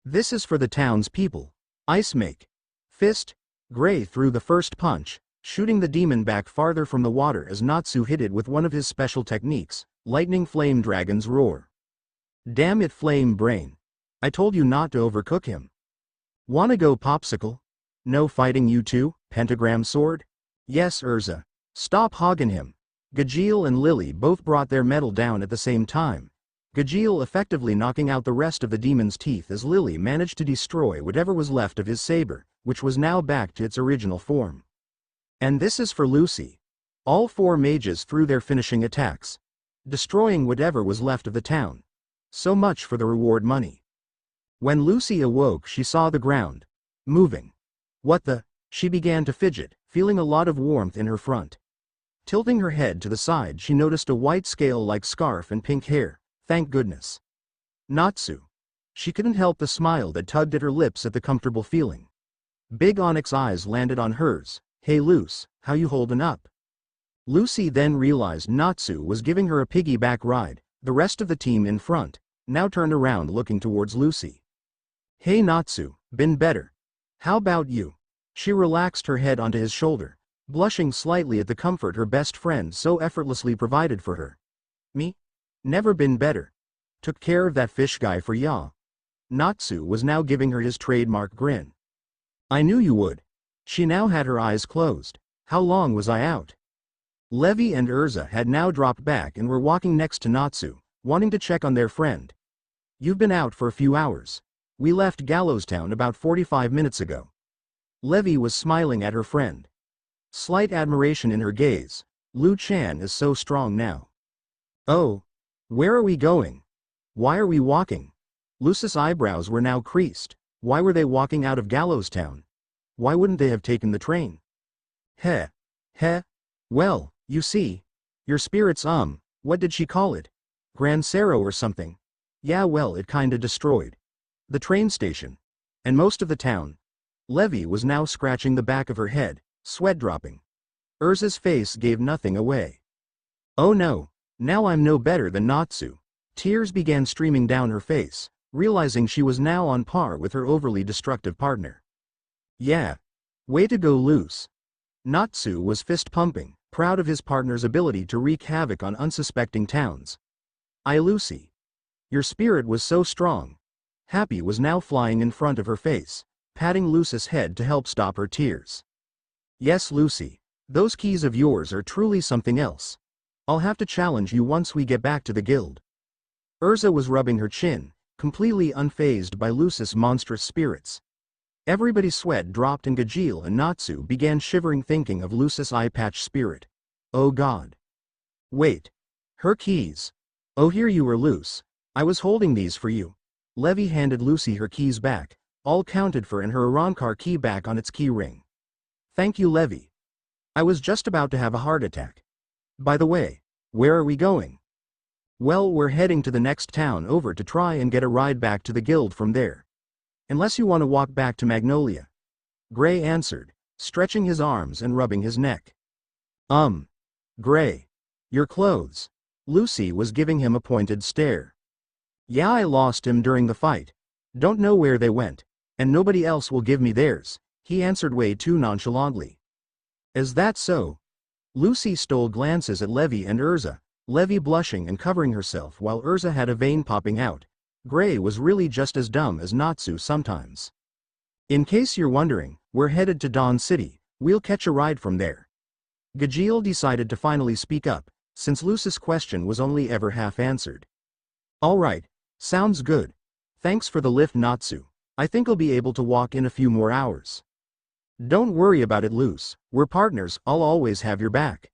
This is for the town's people. Ice make. Fist. Gray threw the first punch, shooting the demon back farther from the water as Natsu hit it with one of his special techniques, Lightning Flame Dragon's Roar. Damn it Flame Brain. I told you not to overcook him. Wanna go Popsicle? No fighting you two, Pentagram Sword? Yes Urza. Stop hogging him. Gajeel and Lily both brought their metal down at the same time. Gajeel effectively knocking out the rest of the demon's teeth as Lily managed to destroy whatever was left of his saber, which was now back to its original form. And this is for Lucy. All four mages threw their finishing attacks, destroying whatever was left of the town. So much for the reward money. When Lucy awoke she saw the ground moving. What the? She began to fidget, feeling a lot of warmth in her front. Tilting her head to the side she noticed a white scale-like scarf and pink hair. Thank goodness. Natsu. She couldn't help the smile that tugged at her lips at the comfortable feeling. Big onyx eyes landed on hers. Hey Luce, how you holdin' up? Lucy then realized Natsu was giving her a piggyback ride, the rest of the team in front, now turned around looking towards Lucy. Hey Natsu, been better. How about you? She relaxed her head onto his shoulder, blushing slightly at the comfort her best friend so effortlessly provided for her. Me? Never been better. Took care of that fish guy for ya. Natsu was now giving her his trademark grin. I knew you would. She now had her eyes closed. How long was I out? Levi and Urza had now dropped back and were walking next to Natsu, wanting to check on their friend. You've been out for a few hours. We left Gallowstown about 45 minutes ago. Levi was smiling at her friend. Slight admiration in her gaze. Lu Chan is so strong now. Oh. Where are we going? Why are we walking? Luce's eyebrows were now creased. Why were they walking out of Gallowstown? Why wouldn't they have taken the train? Heh. Heh. Well, you see. Your spirit's what did she call it? Gran Cerro or something. Yeah well it kinda destroyed the train station. And most of the town. Levi was now scratching the back of her head, sweat dropping. Urza's face gave nothing away. Oh no. Now I'm no better than Natsu. Tears began streaming down her face, realizing she was now on par with her overly destructive partner. Yeah. Way to go Luce. Natsu was fist pumping, proud of his partner's ability to wreak havoc on unsuspecting towns. Lucy. Your spirit was so strong. Happy was now flying in front of her face, patting Luce's head to help stop her tears. Yes Lucy. Those keys of yours are truly something else. I'll have to challenge you once we get back to the guild. Urza was rubbing her chin, completely unfazed by Luce's monstrous spirits. Everybody's sweat dropped and Gajeel and Natsu began shivering thinking of Luce's eye patch spirit. Oh god. Wait. Her keys. Oh here you are Luce. I was holding these for you. Levi handed Lucy her keys back, all counted for and her Arankar key back on its key ring. Thank you Levi. I was just about to have a heart attack. By the way, where are we going? Well, we're heading to the next town over to try and get a ride back to the guild from there. Unless you want to walk back to Magnolia. Gray answered, stretching his arms and rubbing his neck. Gray. Your clothes. Lucy was giving him a pointed stare. Yeah I lost him during the fight. Don't know where they went. And nobody else will give me theirs. he answered way too nonchalantly. Is that so? Lucy stole glances at Levi and Urza, Levi blushing and covering herself while Urza had a vein popping out. Gray was really just as dumb as Natsu sometimes. In case you're wondering, we're headed to Dawn City, we'll catch a ride from there. Gajeel decided to finally speak up, since Lucy's question was only ever half answered. Alright, sounds good. Thanks for the lift, Natsu. I think I'll be able to walk in a few more hours. Don't worry about it, Luce, we're partners, I'll always have your back.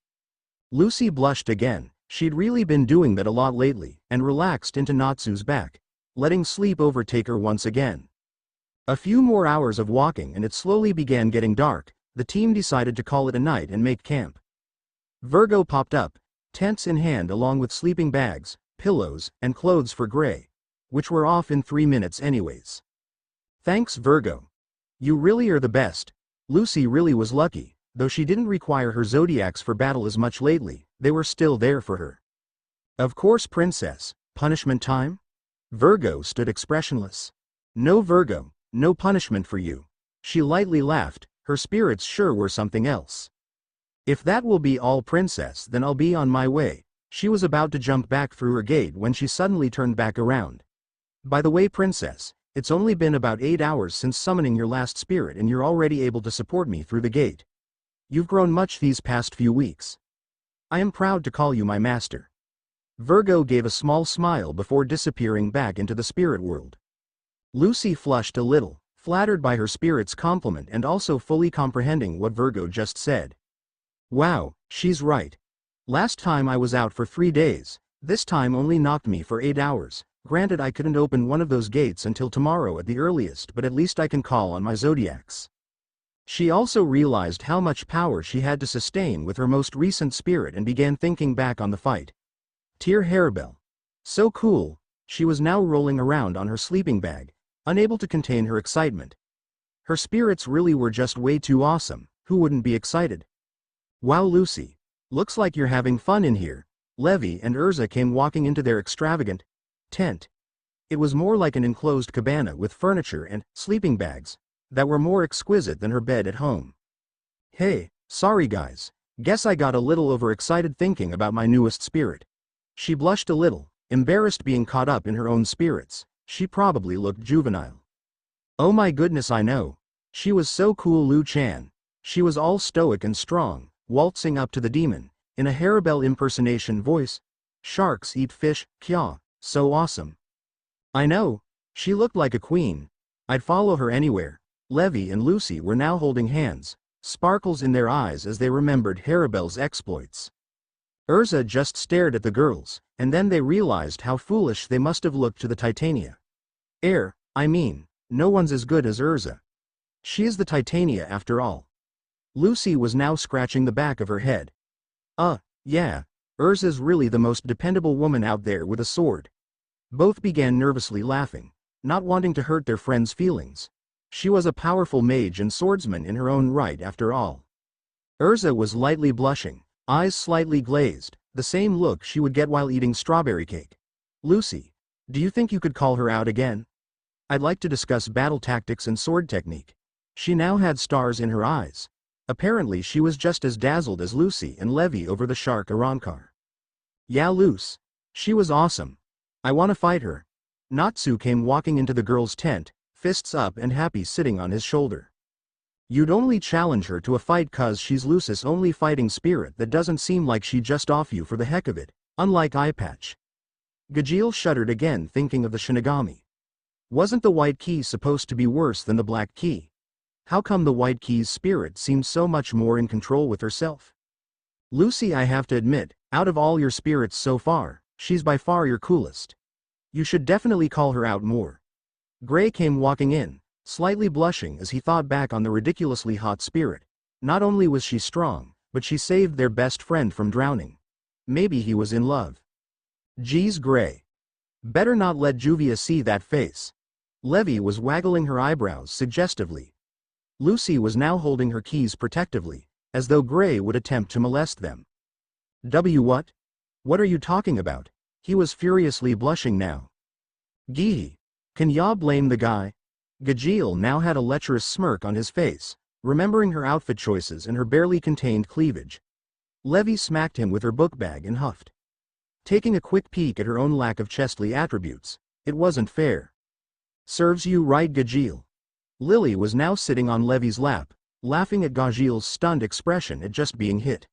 Lucy blushed again, she'd really been doing that a lot lately, and relaxed into Natsu's back, letting sleep overtake her once again. A few more hours of walking and it slowly began getting dark. The team decided to call it a night and make camp. Virgo popped up, tents in hand along with sleeping bags, pillows, and clothes for Gray, which were off in 3 minutes anyways. Thanks, Virgo. You really are the best. Lucy really was lucky, though she didn't require her zodiacs for battle as much lately, they were still there for her. Of course, Princess. Punishment time? Virgo stood expressionless. No, Virgo, no punishment for you. She lightly laughed, her spirits sure were something else. If that will be all, Princess, then I'll be on my way. She was about to jump back through her gate when she suddenly turned back around. By the way, Princess, it's only been about 8 hours since summoning your last spirit and you're already able to support me through the gate. You've grown much these past few weeks. I am proud to call you my master. Virgo gave a small smile before disappearing back into the spirit world. Lucy flushed a little, flattered by her spirit's compliment and also fully comprehending what Virgo just said. Wow, she's right. Last time I was out for 3 days, this time only knocked me for 8 hours. Granted, I couldn't open one of those gates until tomorrow at the earliest, but at least I can call on my zodiacs. She also realized how much power she had to sustain with her most recent spirit and began thinking back on the fight. Tear Harebell. So cool. She was now rolling around on her sleeping bag, unable to contain her excitement. Her spirits really were just way too awesome, who wouldn't be excited? Wow, Lucy. Looks like you're having fun in here. Levi and Urza came walking into their extravagant tent. It was more like an enclosed cabana with furniture and sleeping bags that were more exquisite than her bed at home. Hey, sorry guys. Guess I got a little overexcited thinking about my newest spirit. She blushed a little, embarrassed being caught up in her own spirits. She probably looked juvenile. Oh my goodness, I know. She was so cool, Lu Chan. She was all stoic and strong, waltzing up to the demon, in a Harebell impersonation voice. Sharks eat fish, kya, so awesome. I know. She looked like a queen. I'd follow her anywhere. Levi and Lucy were now holding hands, sparkles in their eyes as they remembered Harebell's exploits. Urza just stared at the girls, and then they realized how foolish they must have looked to the Titania. I mean, no one's as good as Urza. She is the Titania after all. Lucy was now scratching the back of her head. Yeah, Urza's really the most dependable woman out there with a sword. Both began nervously laughing, not wanting to hurt their friend's feelings. She was a powerful mage and swordsman in her own right after all. Urza was lightly blushing, eyes slightly glazed, the same look she would get while eating strawberry cake. Lucy, do you think you could call her out again? I'd like to discuss battle tactics and sword technique. She now had stars in her eyes. Apparently she was just as dazzled as Lucy and Levi over the shark Arankar. Yeah, Luce. She was awesome. I want to fight her. Natsu came walking into the girl's tent, fists up and happy sitting on his shoulder. You'd only challenge her to a fight cause she's Lucy's only fighting spirit. That doesn't seem like she just off you for the heck of it, unlike Eyepatch. Gajeel shuddered again thinking of the Shinigami. Wasn't the White Key supposed to be worse than the Black Key? How come the White Key's spirit seemed so much more in control with herself? Lucy, I have to admit, out of all your spirits so far, she's by far your coolest. You should definitely call her out more. Gray came walking in, slightly blushing as he thought back on the ridiculously hot spirit. Not only was she strong, but she saved their best friend from drowning. Maybe he was in love. Geez, Gray. Better not let Juvia see that face. Levi was waggling her eyebrows suggestively. Lucy was now holding her keys protectively, as though Gray would attempt to molest them. What? What are you talking about? He was furiously blushing now. Gee. Can ya blame the guy? Gajeel now had a lecherous smirk on his face, remembering her outfit choices and her barely contained cleavage. Levy smacked him with her book bag and huffed. Taking a quick peek at her own lack of chestly attributes, it wasn't fair. Serves you right, Gajeel. Lily was now sitting on Levy's lap, laughing at Gajeel's stunned expression at just being hit.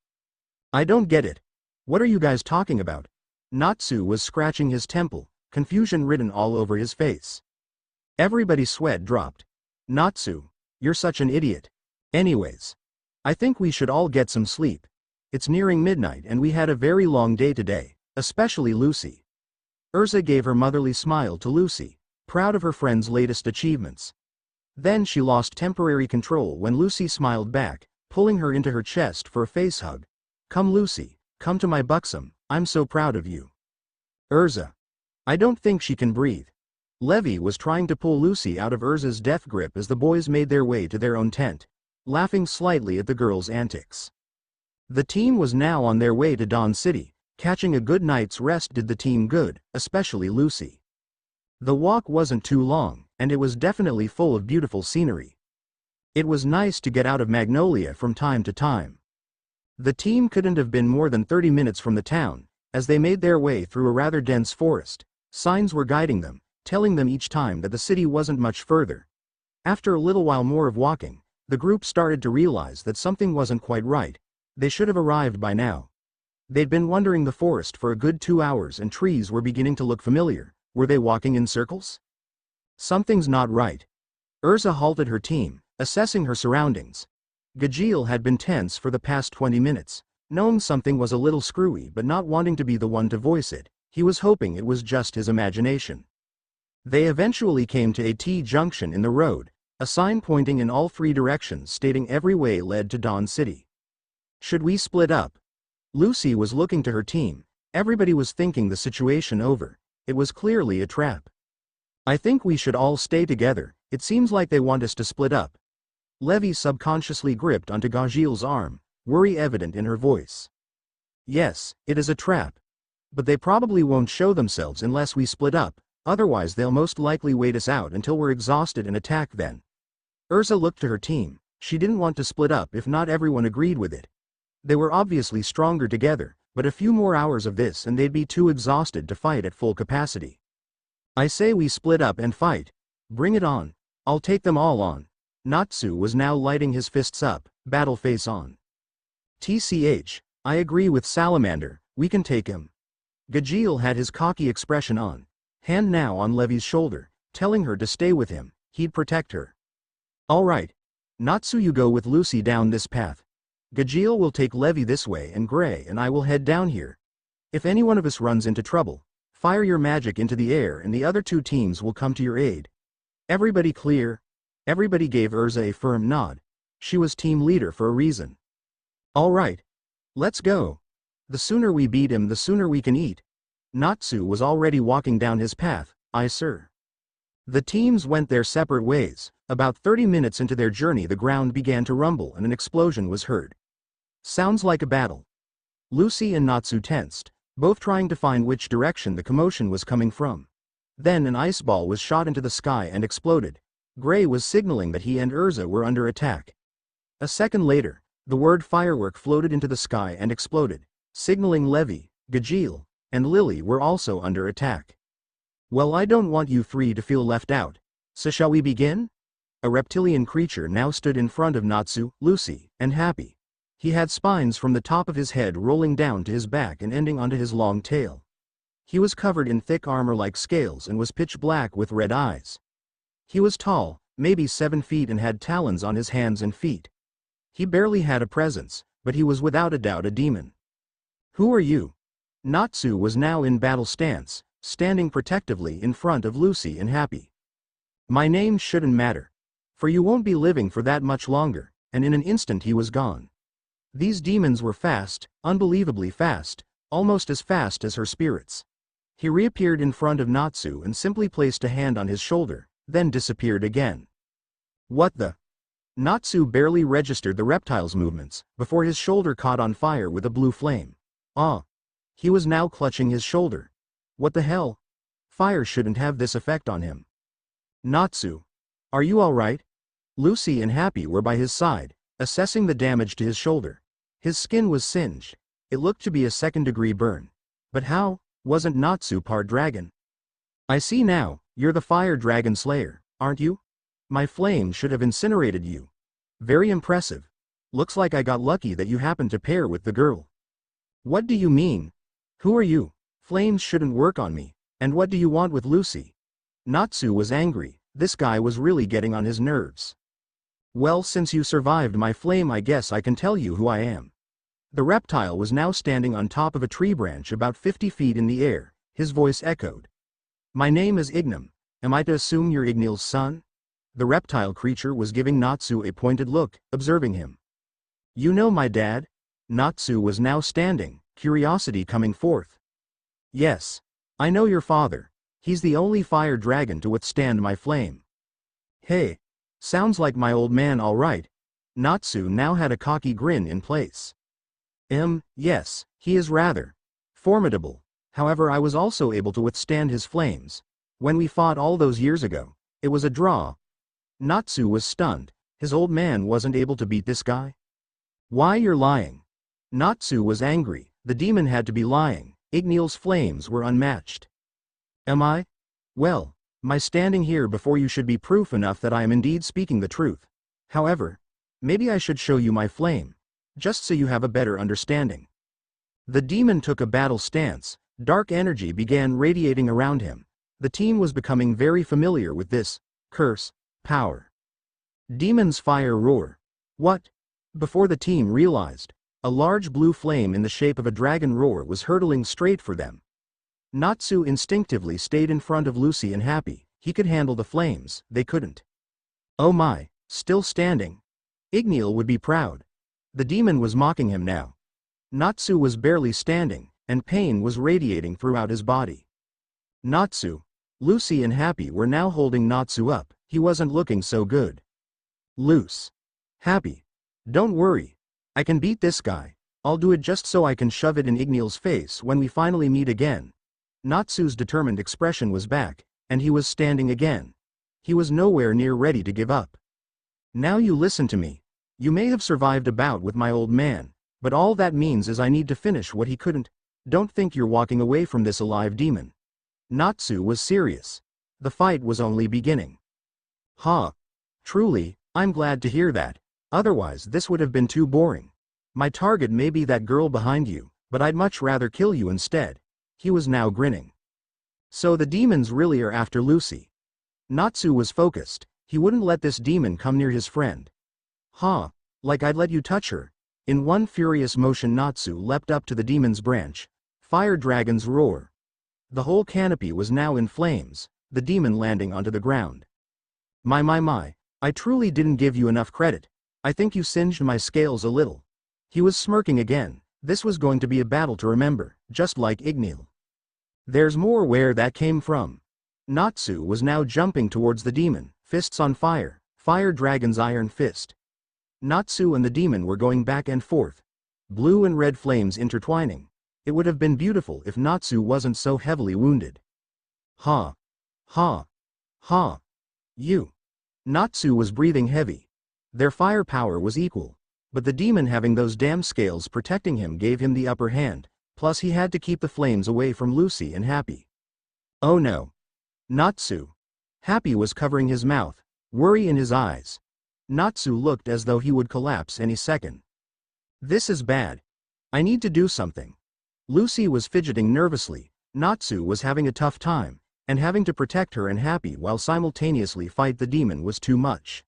I don't get it. What are you guys talking about? Natsu was scratching his temple, confusion written all over his face. Everybody's sweat dropped. Natsu, you're such an idiot. Anyways, I think we should all get some sleep. It's nearing midnight and we had a very long day today, especially Lucy. Urza gave her motherly smile to Lucy, proud of her friend's latest achievements. Then she lost temporary control when Lucy smiled back, pulling her into her chest for a face hug. Come Lucy, come to my buxom, I'm so proud of you. Urza. I don't think she can breathe. Levy was trying to pull Lucy out of Urza's death grip as the boys made their way to their own tent, laughing slightly at the girls' antics. The team was now on their way to Dawn City. Catching a good night's rest did the team good, especially Lucy. The walk wasn't too long, and it was definitely full of beautiful scenery. It was nice to get out of Magnolia from time to time. The team couldn't have been more than 30 minutes from the town. As they made their way through a rather dense forest, signs were guiding them, telling them each time that the city wasn't much further. After a little while more of walking, the group started to realize that something wasn't quite right. They should have arrived by now. They'd been wandering the forest for a good 2 hours and trees were beginning to look familiar. Were they walking in circles? Something's not right. Urza halted her team, assessing her surroundings. Gajeel had been tense for the past 20 minutes, knowing something was a little screwy but not wanting to be the one to voice it. He was hoping it was just his imagination. They eventually came to a T-junction in the road, a sign pointing in all 3 directions stating every way led to Dawn City. Should we split up? Lucy was looking to her team. Everybody was thinking the situation over. It was clearly a trap. I think we should all stay together. It seems like they want us to split up. Levy subconsciously gripped onto Gajeel's arm, worry evident in her voice. Yes, it is a trap. But they probably won't show themselves unless we split up, otherwise they'll most likely wait us out until we're exhausted and attack then. Urza looked to her team. She didn't want to split up if not everyone agreed with it. They were obviously stronger together, but a few more hours of this and they'd be too exhausted to fight at full capacity. I say we split up and fight. Bring it on. I'll take them all on. Natsu was now lighting his fists up, battle face on. TCH, I agree with Salamander, we can take him. Gajeel had his cocky expression on, hand now on Levy's shoulder, telling her to stay with him, he'd protect her. Alright. Natsu, you go with Lucy down this path. Gajeel will take Levy this way and Gray and I will head down here. If any one of us runs into trouble, fire your magic into the air and the other 2 teams will come to your aid. Everybody clear? Everybody gave Urza a firm nod. She was team leader for a reason. All right. Let's go. The sooner we beat him the sooner we can eat. Natsu was already walking down his path. Aye sir. The teams went their separate ways. About 30 minutes into their journey the ground began to rumble and an explosion was heard. Sounds like a battle. Lucy and Natsu tensed, both trying to find which direction the commotion was coming from. Then an ice ball was shot into the sky and exploded. Gray was signaling that he and Urza were under attack. A second later, the word firework floated into the sky and exploded, signaling Levy, Gajeel, and Lily were also under attack. Well, I don't want you 3 to feel left out. So shall we begin? A reptilian creature now stood in front of Natsu, Lucy, and Happy. He had spines from the top of his head rolling down to his back and ending onto his long tail. He was covered in thick armor like scales and was pitch black with red eyes. He was tall, maybe 7 feet, and had talons on his hands and feet. He barely had a presence, but he was without a doubt a demon. Who are you? Natsu was now in battle stance, standing protectively in front of Lucy and Happy. My name shouldn't matter. For you won't be living for that much longer, and in an instant he was gone. These demons were fast, unbelievably fast, almost as fast as her spirits. He reappeared in front of Natsu and simply placed a hand on his shoulder, then disappeared again. What the? Natsu barely registered the reptile's movements, before his shoulder caught on fire with a blue flame. Ah! He was now clutching his shoulder. What the hell? Fire shouldn't have this effect on him. Natsu. Are you alright? Lucy and Happy were by his side, assessing the damage to his shoulder. His skin was singed. It looked to be a second-degree burn. But how? Wasn't Natsu part dragon? I see now, you're the fire dragon slayer, aren't you? My flame should have incinerated you. Very impressive. Looks like I got lucky that you happened to pair with the girl. What do you mean? Who are you? Flames shouldn't work on me. And what do you want with Lucy? Natsu was angry. This guy was really getting on his nerves. Well, since you survived my flame, I guess I can tell you who I am. The reptile was now standing on top of a tree branch about 50 feet in the air. His voice echoed. My name is Ignam. Am I to assume you're Ignil's son? The reptile creature was giving Natsu a pointed look, observing him. You know my dad? Natsu was now standing, curiosity coming forth. Yes. I know your father. He's the only fire dragon to withstand my flame. Hey. Sounds like my old man, all right. Natsu now had a cocky grin in place. Yes, he is rather formidable. However, I was also able to withstand his flames. When we fought all those years ago, it was a draw. Natsu was stunned. His old man wasn't able to beat this guy? Why, you're lying. Natsu was angry. The demon had to be lying. Ignil's flames were unmatched. Am I? Well, my standing here before you should be proof enough that I am indeed speaking the truth. However, maybe I should show you my flame, just so you have a better understanding. The demon took a battle stance. Dark energy began radiating around him. The team was becoming very familiar with this curse power. Demon's fire roar. What? Before the team realized, a large blue flame in the shape of a dragon roar was hurtling straight for them. Natsu instinctively stayed in front of Lucy and Happy. He could handle the flames, they couldn't. Oh my, still standing. Ignil would be proud. The demon was mocking him now. Natsu was barely standing, and pain was radiating throughout his body. Natsu. Lucy and Happy were now holding Natsu up. He wasn't looking so good. Loose. Happy. Don't worry. I can beat this guy. I'll do it just so I can shove it in Ignil's face when we finally meet again. Natsu's determined expression was back, and he was standing again. He was nowhere near ready to give up. Now you listen to me. You may have survived a bout with my old man, but all that means is I need to finish what he couldn't. Don't think you're walking away from this alive demon. Natsu was serious. The fight was only beginning. Huh. Truly, I'm glad to hear that. Otherwise this would have been too boring. My target may be that girl behind you, but I'd much rather kill you instead. He was now grinning. So the demons really are after Lucy. Natsu was focused. He wouldn't let this demon come near his friend. Huh. Like I'd let you touch her. In one furious motion Natsu leapt up to the demon's branch. Fire dragon's roar. The whole canopy was now in flames, the demon landing onto the ground. My. I truly didn't give you enough credit. I think you singed my scales a little. He was smirking again. This was going to be a battle to remember, just like Ignil. There's more where that came from. Natsu was now jumping towards the demon, fists on fire, fire dragon's iron fist. Natsu and the demon were going back and forth, blue and red flames intertwining. It would have been beautiful if Natsu wasn't so heavily wounded. Ha. Ha. Ha. You. Natsu was breathing heavy. Their firepower was equal, but the demon having those damn scales protecting him gave him the upper hand, plus he had to keep the flames away from Lucy and Happy. Oh no. Natsu. Happy was covering his mouth, worry in his eyes. Natsu looked as though he would collapse any second. This is bad. I need to do something. Lucy was fidgeting nervously. Natsu was having a tough time, and having to protect her and Happy while simultaneously fight the demon was too much.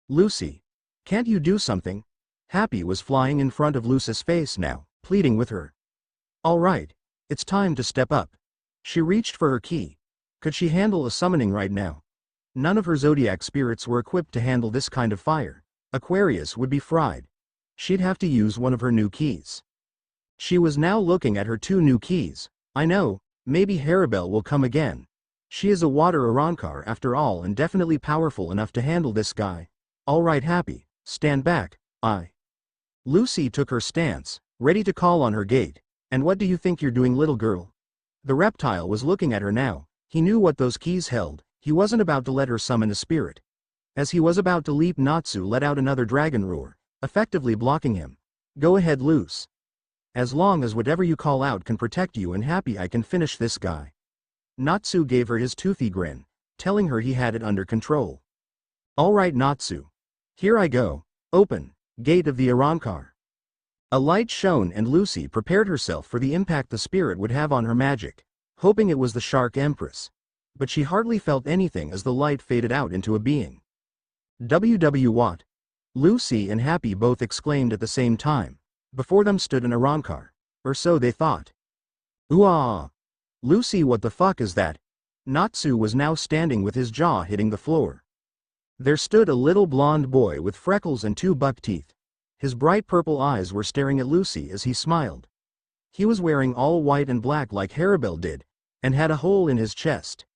Lucy. Can't you do something? Happy was flying in front of Lucy's face now, pleading with her. All right. It's time to step up. She reached for her key. Could she handle a summoning right now? None of her zodiac spirits were equipped to handle this kind of fire. Aquarius would be fried. She'd have to use one of her new keys. She was now looking at her two new keys. I know, maybe Harabel will come again. She is a water Arankar after all and definitely powerful enough to handle this guy. All right, Happy, stand back. Lucy took her stance, ready to call on her gate. And what do you think you're doing, little girl? The reptile was looking at her now. He knew what those keys held. He wasn't about to let her summon a spirit. As he was about to leap, Natsu let out another dragon roar, effectively blocking him. Go ahead, Luce. As long as whatever you call out can protect you and Happy, I can finish this guy. Natsu gave her his toothy grin, telling her he had it under control. Alright, Natsu. Here I go. Open, gate of the Arankar. A light shone and Lucy prepared herself for the impact the spirit would have on her magic, hoping it was the Shark Empress. But she hardly felt anything as the light faded out into a being. What? Lucy and Happy both exclaimed at the same time. Before them stood an Arankar. Or so they thought. Ooh! Lucy, what the fuck is that? Natsu was now standing with his jaw hitting the floor. There stood a little blonde boy with freckles and 2 buck teeth. His bright purple eyes were staring at Lucy as he smiled. He was wearing all white and black like Harabel did, and had a hole in his chest.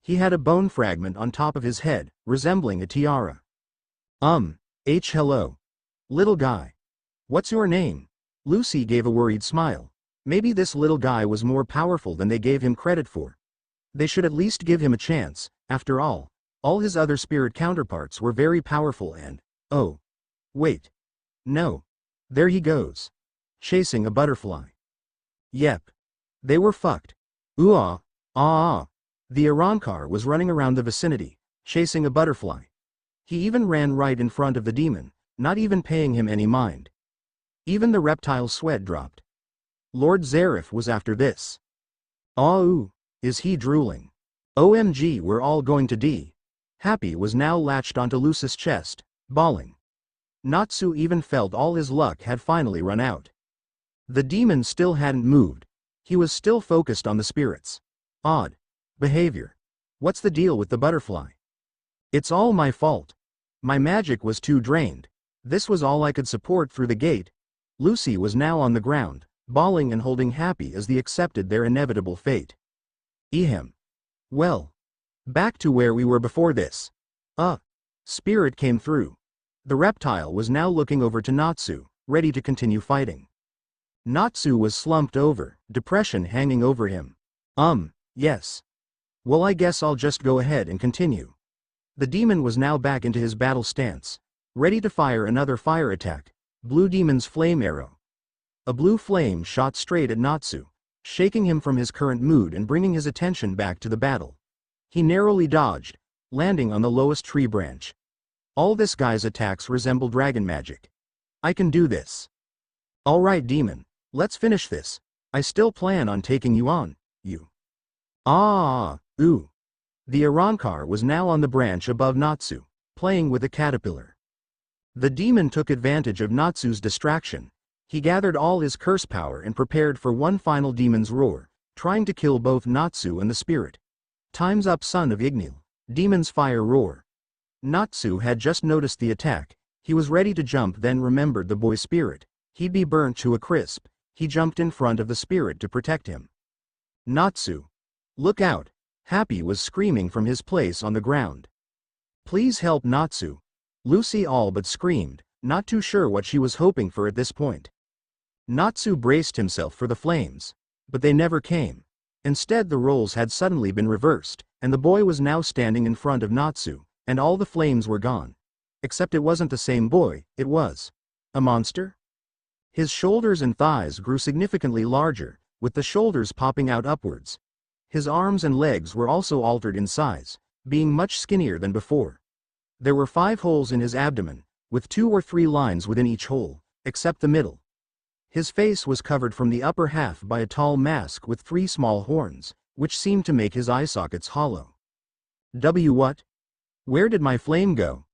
He had a bone fragment on top of his head, resembling a tiara. Hello. Little guy. What's your name? Lucy gave a worried smile. Maybe this little guy was more powerful than they gave him credit for. They should at least give him a chance. After all his other spirit counterparts were very powerful and, oh. Wait. No. There he goes. Chasing a butterfly. Yep. They were fucked. Ooh. The Arankar was running around the vicinity, chasing a butterfly. He even ran right in front of the demon, not even paying him any mind. Even the reptile's sweat dropped. Lord Zareth was after this. Is he drooling? OMG, we're all going to die. Happy was now latched onto Lucy's chest, bawling. Natsu even felt all his luck had finally run out. The demon still hadn't moved. He was still focused on the spirits. Odd behavior. What's the deal with the butterfly? It's all my fault. My magic was too drained. This was all I could support through the gate. Lucy was now on the ground, bawling and holding Happy as they accepted their inevitable fate. Ehem. Well. Back to where we were before this. Spirit came through. The reptile was now looking over to Natsu, ready to continue fighting. Natsu was slumped over, depression hanging over him. Yes. Well, I guess I'll just go ahead and continue. The demon was now back into his battle stance, ready to fire another fire attack. Blue Demon's flame arrow. A blue flame shot straight at Natsu, shaking him from his current mood and bringing his attention back to the battle. He narrowly dodged, landing on the lowest tree branch. All this guy's attacks resemble dragon magic. I can do this. Alright, demon, let's finish this. I still plan on taking you on, you. The Arankar was now on the branch above Natsu, playing with a caterpillar. The demon took advantage of Natsu's distraction. He gathered all his curse power and prepared for one final demon's roar, trying to kill both Natsu and the spirit. Time's up, son of Ignil. Demon's fire roar. Natsu had just noticed the attack. He was ready to jump, then remembered the boy spirit. He'd be burnt to a crisp. He jumped in front of the spirit to protect him. Natsu. Look out. Happy was screaming from his place on the ground. Please help, Natsu. Lucy all but screamed, not too sure what she was hoping for at this point. Natsu braced himself for the flames, but they never came. Instead, the roles had suddenly been reversed, and the boy was now standing in front of Natsu, and all the flames were gone. Except it wasn't the same boy, it was a monster. His shoulders and thighs grew significantly larger, with the shoulders popping out upwards. His arms and legs were also altered in size, being much skinnier than before. There were 5 holes in his abdomen, with 2 or 3 lines within each hole, except the middle. His face was covered from the upper half by a tall mask with 3 small horns, which seemed to make his eye sockets hollow. What? Where did my flame go?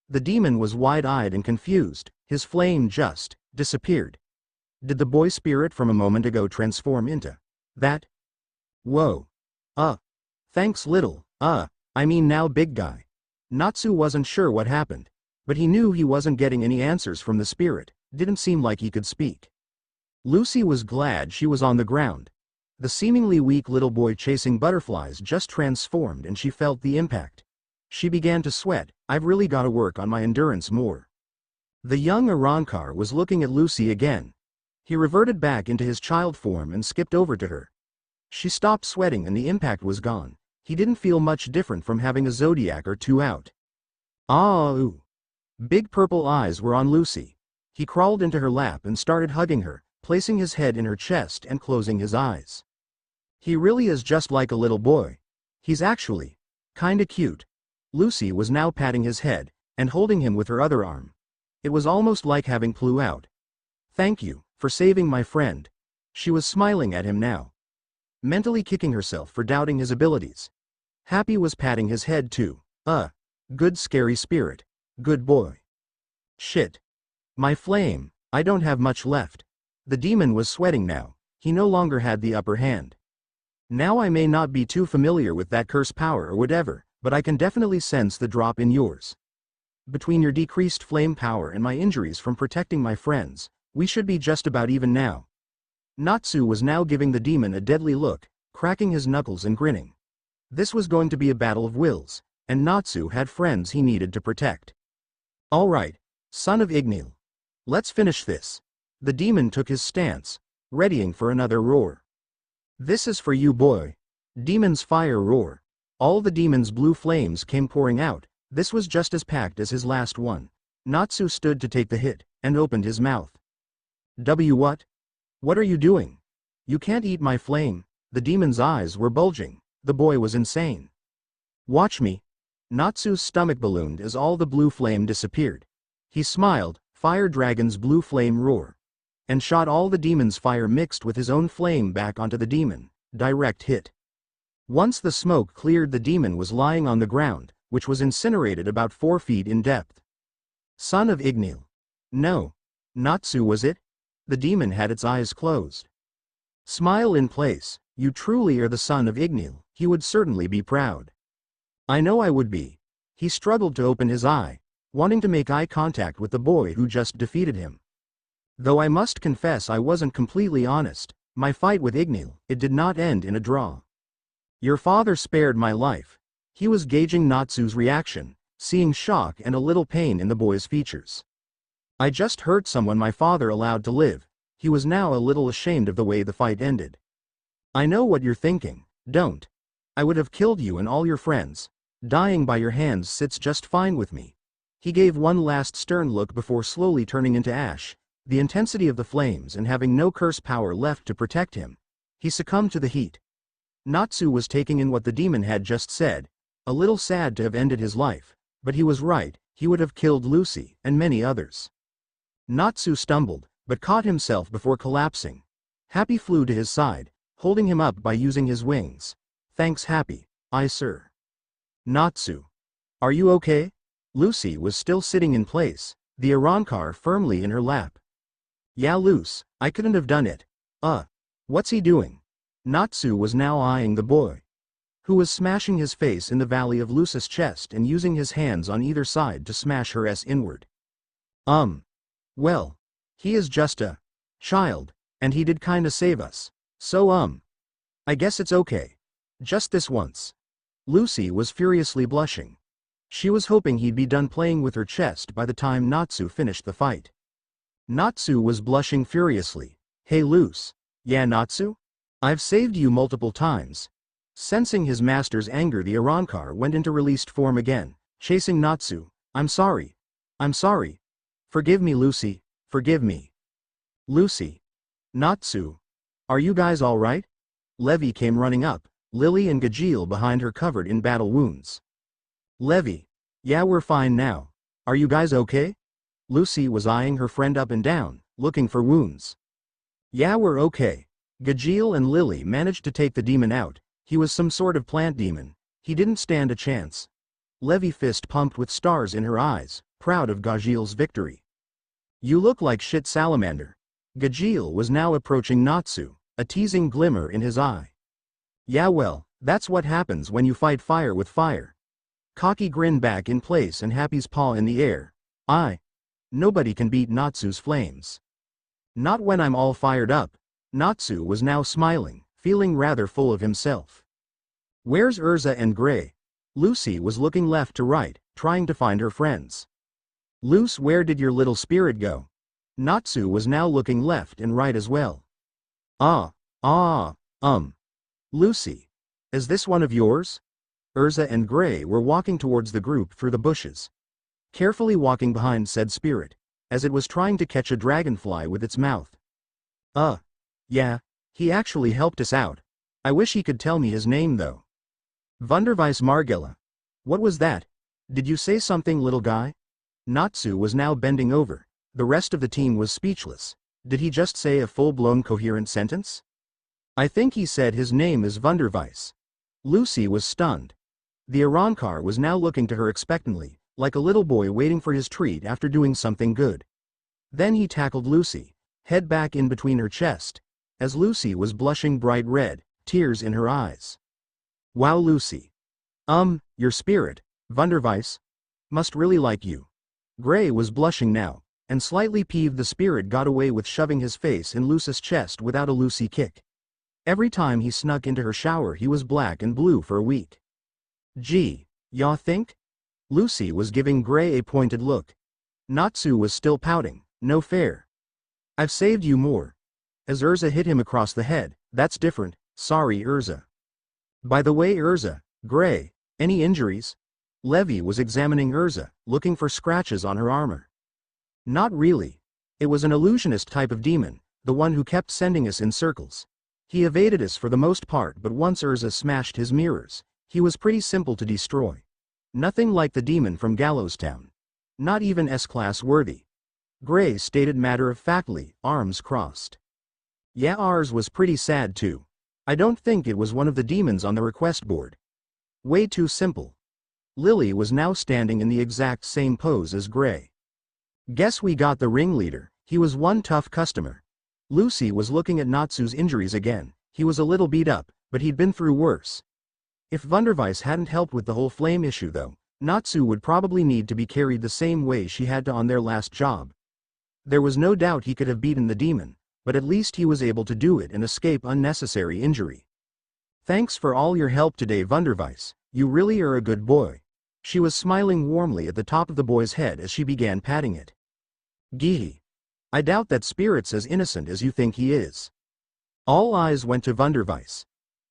The demon was wide-eyed and confused. His flame just disappeared. Did the boy spirit from a moment ago transform into that? Whoa. Thanks, little, now big guy. Natsu wasn't sure what happened, but he knew he wasn't getting any answers from the spirit. Didn't seem like he could speak. Lucy was glad she was on the ground. The seemingly weak little boy chasing butterflies just transformed and she felt the impact. She began to sweat. I've really got to work on my endurance more. The young Arankar was looking at Lucy again. He reverted back into his child form and skipped over to her. She stopped sweating and the impact was gone. He didn't feel much different from having a zodiac or 2 out. Ah, ooh. Big purple eyes were on Lucy. He crawled into her lap and started hugging her, placing his head in her chest and closing his eyes. He really is just like a little boy. He's actually kinda cute. Lucy was now patting his head and holding him with her other arm. It was almost like having flew out. Thank you for saving my friend. She was smiling at him now, mentally kicking herself for doubting his abilities. Happy was patting his head too. Good scary spirit. Good boy. Shit. My flame, I don't have much left. The demon was sweating now. He no longer had the upper hand. Now I may not be too familiar with that curse power or whatever, but I can definitely sense the drop in yours. Between your decreased flame power and my injuries from protecting my friends, we should be just about even now. Natsu was now giving the demon a deadly look, cracking his knuckles and grinning. This was going to be a battle of wills, and Natsu had friends he needed to protect. Alright, son of Ignil. Let's finish this. The demon took his stance, readying for another roar. This is for you, boy. Demon's fire roar. All the demon's blue flames came pouring out. This was just as packed as his last one. Natsu stood to take the hit, and opened his mouth. What? What are you doing? You can't eat my flame. The demon's eyes were bulging. The boy was insane. Watch me. Natsu's stomach ballooned as all the blue flame disappeared. He smiled, fire dragon's blue flame roar, and shot all the demon's fire mixed with his own flame back onto the demon. Direct hit. Once the smoke cleared, the demon was lying on the ground, which was incinerated about 4 feet in depth. Son of Ignil. No. Natsu was it? The demon had its eyes closed. Smile in place. You truly are the son of Ignil. He would certainly be proud. I know I would be. He struggled to open his eye, wanting to make eye contact with the boy who just defeated him. Though I must confess I wasn't completely honest. My fight with Ignil, it did not end in a draw. Your father spared my life. He was gauging Natsu's reaction, seeing shock and a little pain in the boy's features. I just hurt someone my father allowed to live. He was now a little ashamed of the way the fight ended. I know what you're thinking. Don't. I would have killed you and all your friends. Dying by your hands sits just fine with me. He gave one last stern look before slowly turning into ash. The intensity of the flames and having no curse power left to protect him, he succumbed to the heat. Natsu was taking in what the demon had just said, a little sad to have ended his life, but he was right. He would have killed Lucy and many others. Natsu stumbled, but caught himself before collapsing. Happy flew to his side, holding him up by using his wings. Thanks, Happy. Aye, sir. Natsu. Are you okay? Lucy was still sitting in place, the Arankar firmly in her lap. Yeah, Luce, I couldn't have done it. What's he doing? Natsu was now eyeing the boy, who was smashing his face in the valley of Luce's chest and using his hands on either side to smash her ass inward. Well, he is just a child, and he did kinda save us. So I guess it's okay. Just this once. Lucy was furiously blushing. She was hoping he'd be done playing with her chest by the time Natsu finished the fight. Natsu was blushing furiously. Hey Luce. Yeah, Natsu? I've saved you multiple times. Sensing his master's anger, the Arankar went into released form again, chasing Natsu. I'm sorry. I'm sorry. Forgive me, Lucy. Forgive me. Lucy. Natsu. Are you guys alright? Levi came running up, Lily and Gajeel behind her covered in battle wounds. Levi. Yeah, we're fine now. Are you guys okay? Lucy was eyeing her friend up and down, looking for wounds. Yeah, we're okay. Gajeel and Lily managed to take the demon out. He was some sort of plant demon. He didn't stand a chance. Levi fist pumped with stars in her eyes, proud of Gajeel's victory. You look like shit, salamander. Gajeel was now approaching Natsu, a teasing glimmer in his eye. Yeah, well, that's what happens when you fight fire with fire. Cocky grin back in place and Happy's paw in the air. Nobody can beat Natsu's flames. Not when I'm all fired up. Natsu was now smiling, feeling rather full of himself. Where's Urza and Gray? Lucy was looking left to right, trying to find her friends. Luce, where did your little spirit go? Natsu was now looking left and right as well. Lucy. Is this one of yours? Urza and Gray were walking towards the group through the bushes. carefully walking behind said spirit, as it was trying to catch a dragonfly with its mouth. Yeah, he actually helped us out. I wish he could tell me his name though. Wunderweiss Margella. What was that? Did you say something, little guy? Natsu was now bending over. The rest of the team was speechless. Did he just say a full-blown coherent sentence? I think he said his name is Wunderweiss. Lucy was stunned. The Arankar was now looking to her expectantly, like a little boy waiting for his treat after doing something good. Then he tackled Lucy, head back in between her chest, as Lucy was blushing bright red, tears in her eyes. Wow, Lucy. Your spirit, Wunderweiss, must really like you. Gray was blushing now, and slightly peeved the spirit got away with shoving his face in Lucy's chest without a Lucy kick. Every time he snuck into her shower he was black and blue for a week. Gee, y'all think? Lucy was giving Gray a pointed look. Natsu was still pouting, no fair. I've saved you more. As Urza hit him across the head, that's different, sorry Urza. By the way Urza, Gray, any injuries? Levi was examining Urza, looking for scratches on her armor. Not really. It was an illusionist type of demon, the one who kept sending us in circles. He evaded us for the most part, but once Urza smashed his mirrors, he was pretty simple to destroy. Nothing like the demon from Gallows Town. Not even S-class worthy. Gray stated matter-of-factly, arms crossed. Yeah, ours was pretty sad too. I don't think it was one of the demons on the request board. Way too simple. Lily was now standing in the exact same pose as Gray. Guess we got the ringleader, he was one tough customer. Lucy was looking at Natsu's injuries again. He was a little beat up, but he'd been through worse. If Wunderweiss hadn't helped with the whole flame issue though, Natsu would probably need to be carried the same way she had to on their last job. There was no doubt he could have beaten the demon, but at least he was able to do it and escape unnecessary injury. Thanks for all your help today Wunderweiss, you really are a good boy. She was smiling warmly at the top of the boy's head as she began patting it. Gee. I doubt that spirit's as innocent as you think he is. All eyes went to Wunderweiss.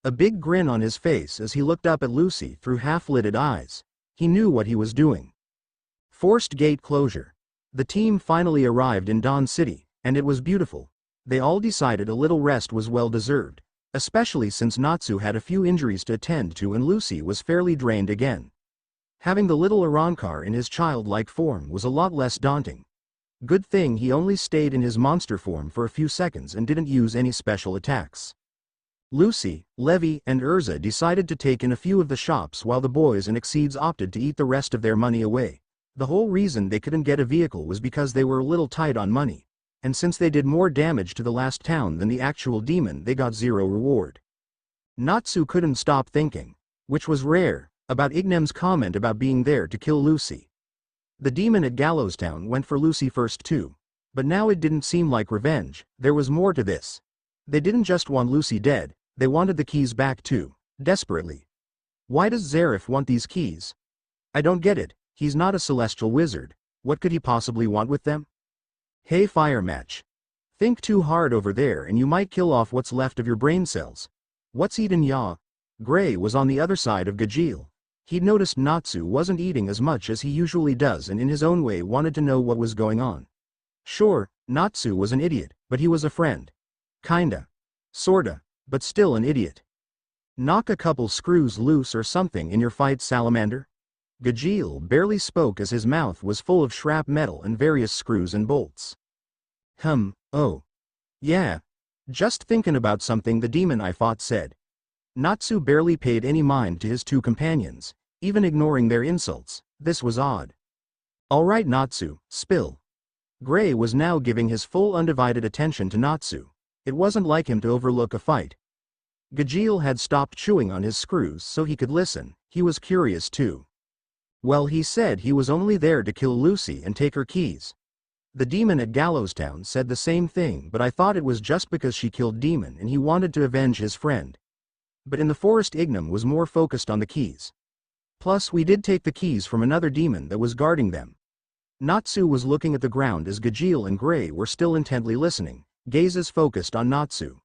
A big grin on his face as he looked up at Lucy through half-lidded eyes. He knew what he was doing. Forced gate closure. The team finally arrived in Dawn City, and it was beautiful. They all decided a little rest was well-deserved, especially since Natsu had a few injuries to attend to and Lucy was fairly drained again. Having the little Arankar in his childlike form was a lot less daunting. Good thing he only stayed in his monster form for a few seconds and didn't use any special attacks. Lucy, Levi, and Urza decided to take in a few of the shops while the boys and Exceeds opted to eat the rest of their money away. The whole reason they couldn't get a vehicle was because they were a little tight on money, and since they did more damage to the last town than the actual demon they got zero reward. Natsu couldn't stop thinking, which was rare, about Ignem's comment about being there to kill Lucy. The demon at Gallows Town went for Lucy first too, but now it didn't seem like revenge, there was more to this. They didn't just want Lucy dead, they wanted the keys back too, desperately. Why does Zarif want these keys? I don't get it, he's not a celestial wizard, what could he possibly want with them? Hey fire match. Think too hard over there and you might kill off what's left of your brain cells. What's eatin' ya? Gray was on the other side of Gajeel. He'd noticed Natsu wasn't eating as much as he usually does and in his own way wanted to know what was going on. Sure, Natsu was an idiot, but he was a friend. Kinda. Sorta, but still an idiot. Knock a couple screws loose or something in your fight, Salamander? Gajeel barely spoke as his mouth was full of shrap metal and various screws and bolts. Oh. Yeah. Just thinking about something the demon I fought said. Natsu barely paid any mind to his two companions, even ignoring their insults. This was odd. Alright Natsu, spill. Gray was now giving his full undivided attention to Natsu. It wasn't like him to overlook a fight. Gajeel had stopped chewing on his screws so he could listen, he was curious too. Well, he said he was only there to kill Lucy and take her keys. The demon at Gallows Town said the same thing, but I thought it was just because she killed Demon and he wanted to avenge his friend. But in the forest Ignem was more focused on the keys. Plus we did take the keys from another demon that was guarding them. Natsu was looking at the ground as Gajeel and Gray were still intently listening, gazes focused on Natsu.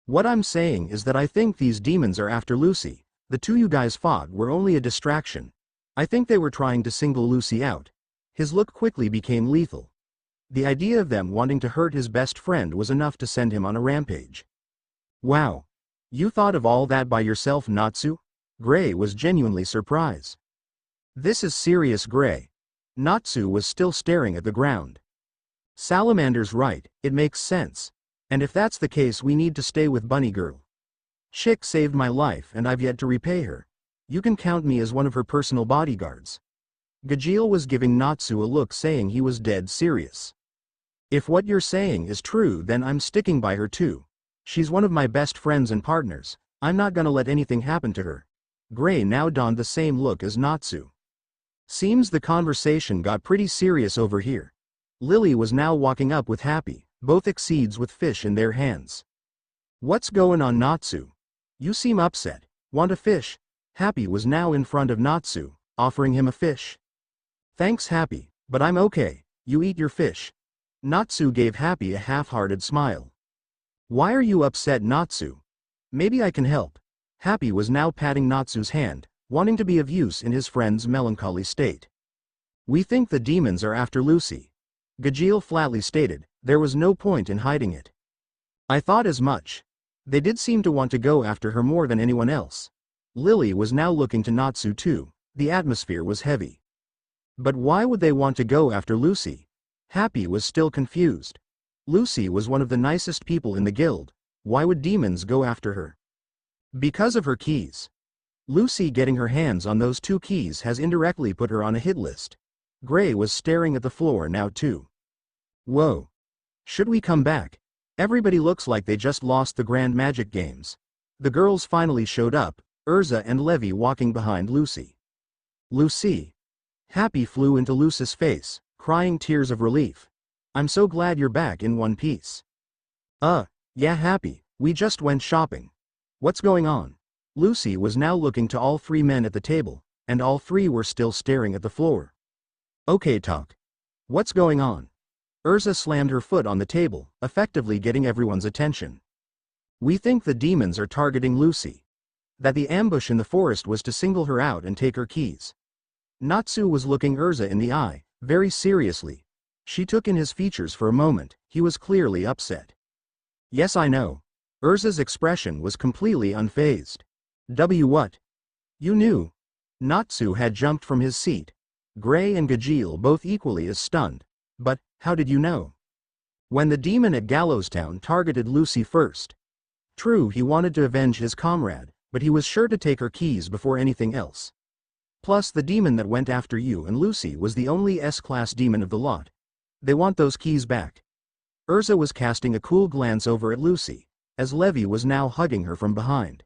What I'm saying is that I think these demons are after Lucy. The two you guys fought were only a distraction. I think they were trying to single Lucy out. His look quickly became lethal. The idea of them wanting to hurt his best friend was enough to send him on a rampage. Wow. You thought of all that by yourself, Natsu? Gray was genuinely surprised. This is serious, Gray. Natsu was still staring at the ground. Salamander's right, it makes sense. And if that's the case, we need to stay with Bunny Girl. Chick saved my life and I've yet to repay her. You can count me as one of her personal bodyguards. Gajeel was giving Natsu a look saying he was dead serious. If what you're saying is true, then I'm sticking by her too. She's one of my best friends and partners. I'm not gonna let anything happen to her. Gray now donned the same look as Natsu. Seems the conversation got pretty serious over here. Lily was now walking up with Happy, both exceeds with fish in their hands. What's going on, Natsu? You seem upset. Want a fish? Happy was now in front of Natsu, offering him a fish. Thanks, Happy, but I'm okay. You eat your fish. Natsu gave Happy a half-hearted smile. Why are you upset, Natsu? Maybe I can help. Happy was now patting Natsu's hand, wanting to be of use in his friend's melancholy state. We think the demons are after Lucy. Gajeel flatly stated. There was no point in hiding it. I thought as much. They did seem to want to go after her more than anyone else. Lily was now looking to Natsu too. The atmosphere was heavy. But why would they want to go after Lucy? Happy was still confused. Lucy was one of the nicest people in the guild. Why would demons go after her? Because of her keys. Lucy getting her hands on those 2 keys has indirectly put her on a hit list. Gray was staring at the floor now too. Whoa. Should we come back? Everybody looks like they just lost the Grand Magic Games. The girls finally showed up, Urza and Levy walking behind Lucy. Lucy. Happy flew into Lucy's face, crying tears of relief. I'm so glad you're back in one piece. Yeah, Happy, we just went shopping. What's going on? Lucy was now looking to all 3 men at the table, and all 3 were still staring at the floor. Okay, talk. What's going on? Urza slammed her foot on the table, effectively getting everyone's attention. We think the demons are targeting Lucy. That the ambush in the forest was to single her out and take her keys. Natsu was looking Urza in the eye, very seriously. She took in his features for a moment. He was clearly upset. Yes, I know. Urza's expression was completely unfazed. What? You knew? Natsu had jumped from his seat. Gray and Gajeel both equally as stunned. But, how did you know? When the demon at Gallowstown targeted Lucy first. True, he wanted to avenge his comrade, but he was sure to take her keys before anything else. Plus, the demon that went after you and Lucy was the only S-class demon of the lot. They want those keys back. Urza was casting a cool glance over at Lucy, as Levy was now hugging her from behind.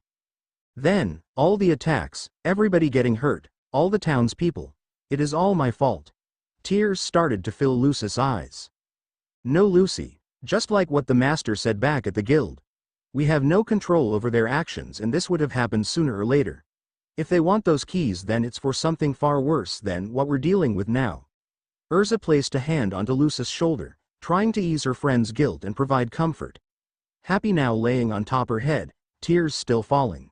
Then, all the attacks, everybody getting hurt, all the townspeople. It is all my fault. Tears started to fill Lucy's eyes. No, Lucy, just like what the master said back at the guild. We have no control over their actions and this would have happened sooner or later. If they want those keys, then it's for something far worse than what we're dealing with now. Urza placed a hand onto Lucy's shoulder, trying to ease her friend's guilt and provide comfort. Happy now laying on top her head, tears still falling.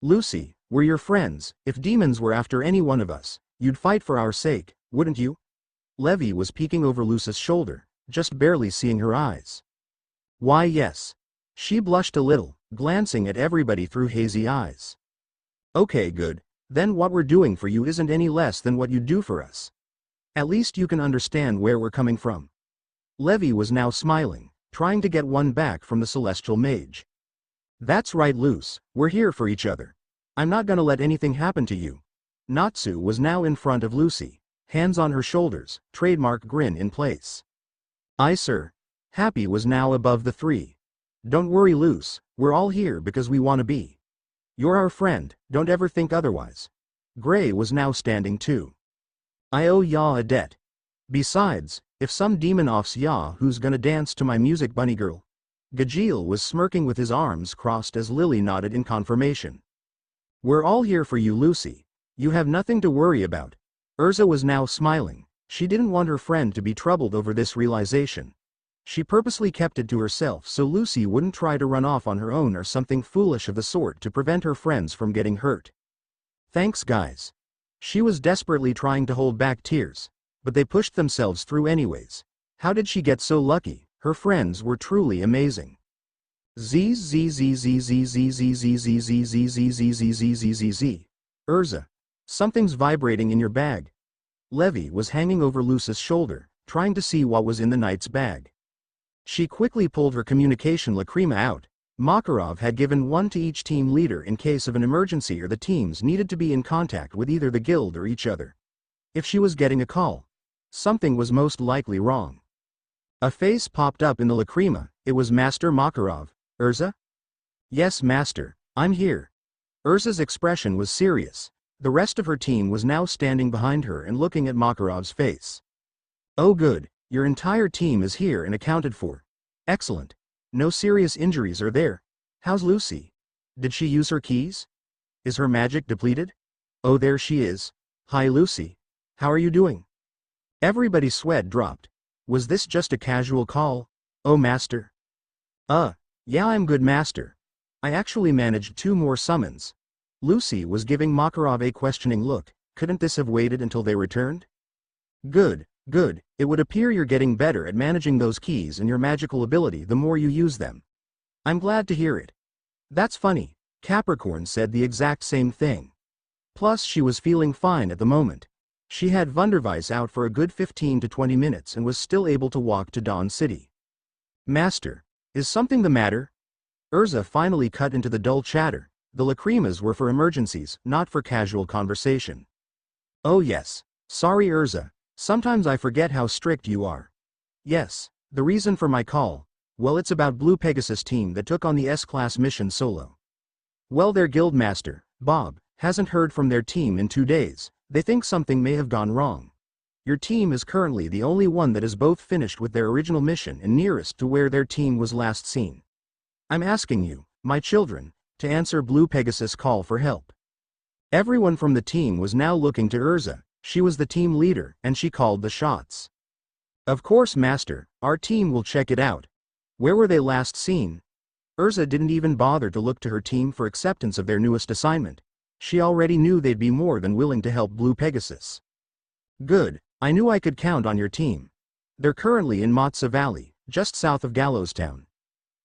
Lucy, we're your friends. If demons were after any one of us, you'd fight for our sake, wouldn't you? Levy was peeking over Lucy's shoulder, just barely seeing her eyes. Why, yes. She blushed a little, glancing at everybody through hazy eyes. Okay, good. Then what we're doing for you isn't any less than what you do for us. At least you can understand where we're coming from. Levy was now smiling, trying to get one back from the celestial mage. That's right, Luce, we're here for each other. I'm not gonna let anything happen to you. Natsu was now in front of Lucy, hands on her shoulders, trademark grin in place. Aye, sir. Happy was now above the 3. Don't worry, Luce, we're all here because we want to be. You're our friend, don't ever think otherwise. Gray was now standing too. I owe ya a debt. Besides, if some demon offs ya, who's gonna dance to my music, bunny girl? Gajeel was smirking with his arms crossed as Lily nodded in confirmation. We're all here for you, Lucy. You have nothing to worry about. Urza was now smiling. She didn't want her friend to be troubled over this realization. She purposely kept it to herself so Lucy wouldn't try to run off on her own or something foolish of the sort to prevent her friends from getting hurt. Thanks, guys. She was desperately trying to hold back tears. but they pushed themselves through anyways. How did she get so lucky? Her friends were truly amazing. Urza. Something's vibrating in your bag. Levi was hanging over Lucy's shoulder, trying to see what was in the knight's bag. She quickly pulled her communication lacrima out. Makarov had given one to each team leader in case of an emergency or the teams needed to be in contact with either the guild or each other. If she was getting a call, something was most likely wrong. A face popped up in the lacrima. It was Master Makarov. Urza? Yes, Master, I'm here. Urza's expression was serious. The rest of her team was now standing behind her and looking at Makarov's face. Oh good, your entire team is here and accounted for. Excellent. No serious injuries are there. How's Lucy? Did she use her keys? Is her magic depleted? Oh, there she is. Hi Lucy. How are you doing? Everybody's sweat dropped. Was this just a casual call? Oh Master. Yeah, I'm good Master. I actually managed 2 more summons. Lucy was giving Makarov a questioning look. Couldn't this have waited until they returned? Good, good. It would appear you're getting better at managing those keys and your magical ability the more you use them. I'm glad to hear it. That's funny. Capricorn said the exact same thing. Plus she was feeling fine at the moment. She had Wunderweiss out for a good 15 to 20 minutes and was still able to walk to Dawn City. Master, is something the matter? Urza finally cut into the dull chatter. The lacrimas were for emergencies, not for casual conversation. Oh yes. Sorry Urza. Sometimes I forget how strict you are. Yes, the reason for my call. Well, it's about Blue Pegasus team that took on the S-Class mission solo. Well, their guildmaster, Bob, hasn't heard from their team in 2 days. They think something may have gone wrong. Your team is currently the only one that is both finished with their original mission and nearest to where their team was last seen. I'm asking you, my children, to answer Blue Pegasus' call for help. Everyone from the team was now looking to Urza. She was the team leader, and she called the shots. Of course Master, our team will check it out. Where were they last seen? Urza didn't even bother to look to her team for acceptance of their newest assignment. She already knew they'd be more than willing to help Blue Pegasus. Good, I knew I could count on your team. They're currently in Matza Valley, just south of Gallowstown.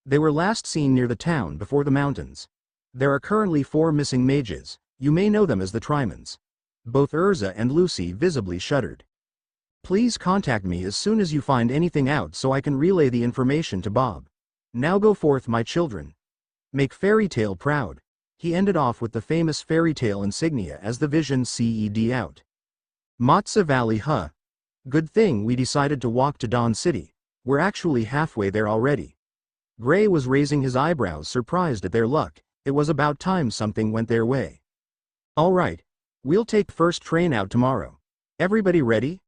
They were last seen near the town before the mountains. There are currently 4 missing mages. You may know them as the Trimans. Both Urza and Lucy visibly shuddered. Please contact me as soon as you find anything out so I can relay the information to Bob. Now go forth my children. Make Fairy Tale proud. He ended off with the famous Fairy Tale insignia as the vision CED out. Matza Valley huh? Good thing we decided to walk to Dawn City. We're actually halfway there already. Gray was raising his eyebrows surprised at their luck. It was about time something went their way. All right. We'll take first train out tomorrow. Everybody ready?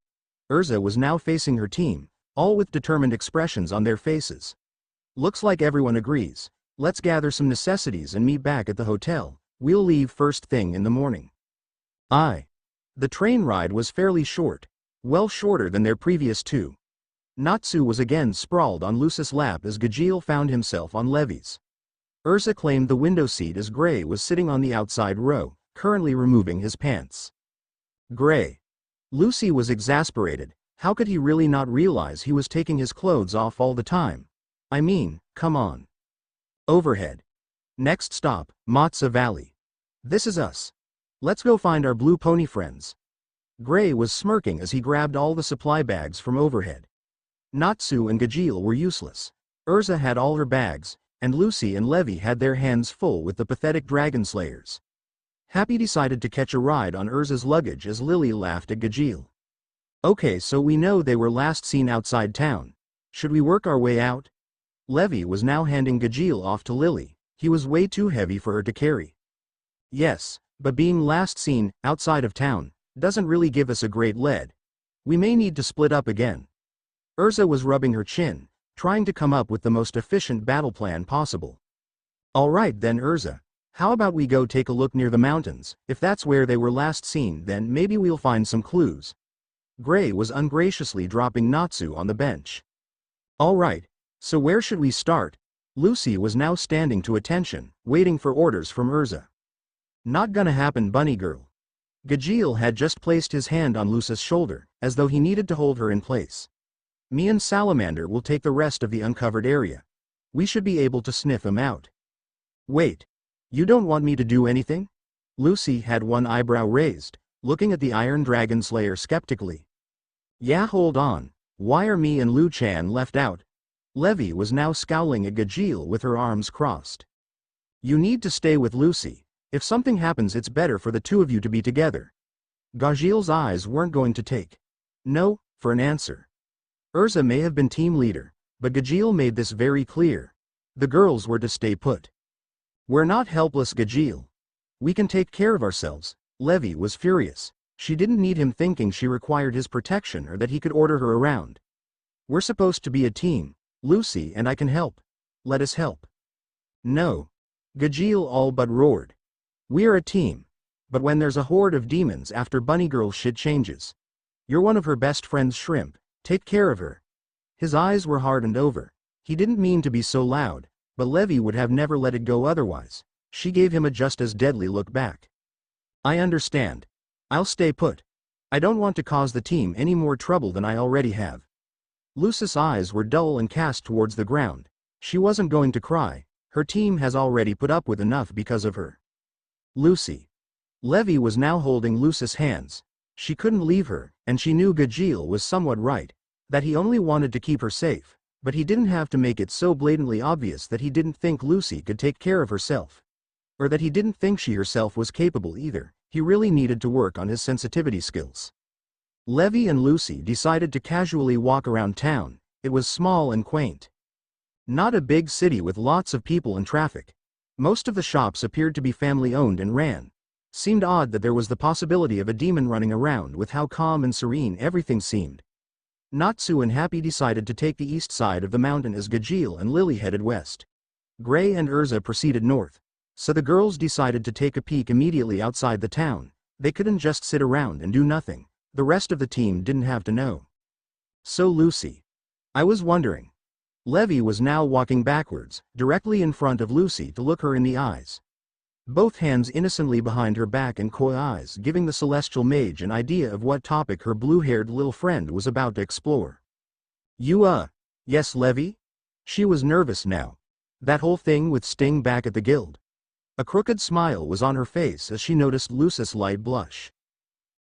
Urza was now facing her team, all with determined expressions on their faces. Looks like everyone agrees. Let's gather some necessities and meet back at the hotel. We'll leave first thing in the morning. The train ride was fairly short, well shorter than their previous 2. Natsu was again sprawled on Lucy's lap as Gajeel found himself on Levi's. Urza claimed the window seat as Gray was sitting on the outside row, currently removing his pants. Gray. Lucy was exasperated. How could he really not realize he was taking his clothes off all the time? I mean, come on. Overhead. Next stop, Matza Valley. This is us. Let's go find our blue pony friends. Gray was smirking as he grabbed all the supply bags from overhead. Natsu and Gajeel were useless. Urza had all her bags, and Lucy and Levi had their hands full with the pathetic dragon slayers. Happy decided to catch a ride on Urza's luggage as Lily laughed at Gajeel. Okay, so we know they were last seen outside town. Should we work our way out? Levi was now handing Gajeel off to Lily. He was way too heavy for her to carry. Yes, but being last seen outside of town doesn't really give us a great lead. We may need to split up again. Urza was rubbing her chin, trying to come up with the most efficient battle plan possible. All right then Urza. How about we go take a look near the mountains? If that's where they were last seen, then maybe we'll find some clues. Gray was ungraciously dropping Natsu on the bench. All right, so where should we start? Lucy was now standing to attention, waiting for orders from Urza. Not gonna happen bunny girl. Gajeel had just placed his hand on Lucy's shoulder. as though he needed to hold her in place. Me and Salamander will take the rest of the uncovered area. We should be able to sniff him out. Wait. You don't want me to do anything? Lucy had one eyebrow raised, looking at the Iron Dragon Slayer skeptically. Yeah, hold on. Why are me and Lu Chan left out? Levi was now scowling at Gajeel with her arms crossed. You need to stay with Lucy. If something happens, it's better for the two of you to be together. Gajeel's eyes weren't going to take no for an answer. Urza may have been team leader, but Gajeel made this very clear. The girls were to stay put. We're not helpless, Gajeel. We can take care of ourselves. Levi was furious. She didn't need him thinking she required his protection or that he could order her around. We're supposed to be a team. Lucy and I can help. Let us help. No. Gajeel all but roared. We're a team. But when there's a horde of demons after Bunny Girl, shit changes. You're one of her best friends, Shrimp. Take care of her. His eyes were hardened over. He didn't mean to be so loud, but Levi would have never let it go otherwise. She gave him a just as deadly look back. I understand. I'll stay put. I don't want to cause the team any more trouble than I already have. Lucy's eyes were dull and cast towards the ground. She wasn't going to cry. Her team has already put up with enough because of her. Lucy. Levi was now holding Lucy's hands. She couldn't leave her, and she knew Gajeel was somewhat right, that he only wanted to keep her safe, but he didn't have to make it so blatantly obvious that he didn't think Lucy could take care of herself. Or that he didn't think she herself was capable either. He really needed to work on his sensitivity skills. Levi and Lucy decided to casually walk around town. It was small and quaint. Not a big city with lots of people and traffic. Most of the shops appeared to be family-owned and ran. Seemed odd that there was the possibility of a demon running around with how calm and serene everything seemed. Natsu and Happy decided to take the east side of the mountain as Gajeel and Lily headed west. Gray and Urza proceeded north. So the girls decided to take a peek immediately outside the town. They couldn't just sit around and do nothing. The rest of the team didn't have to know. So Lucy. I was wondering. Levi was now walking backwards, directly in front of Lucy to look her in the eyes. Both hands innocently behind her back and coy eyes giving the celestial mage an idea of what topic her blue-haired little friend was about to explore. Yes, Levi? She was nervous now. That whole thing with Sting back at the guild. A crooked smile was on her face as she noticed Lucy's light blush.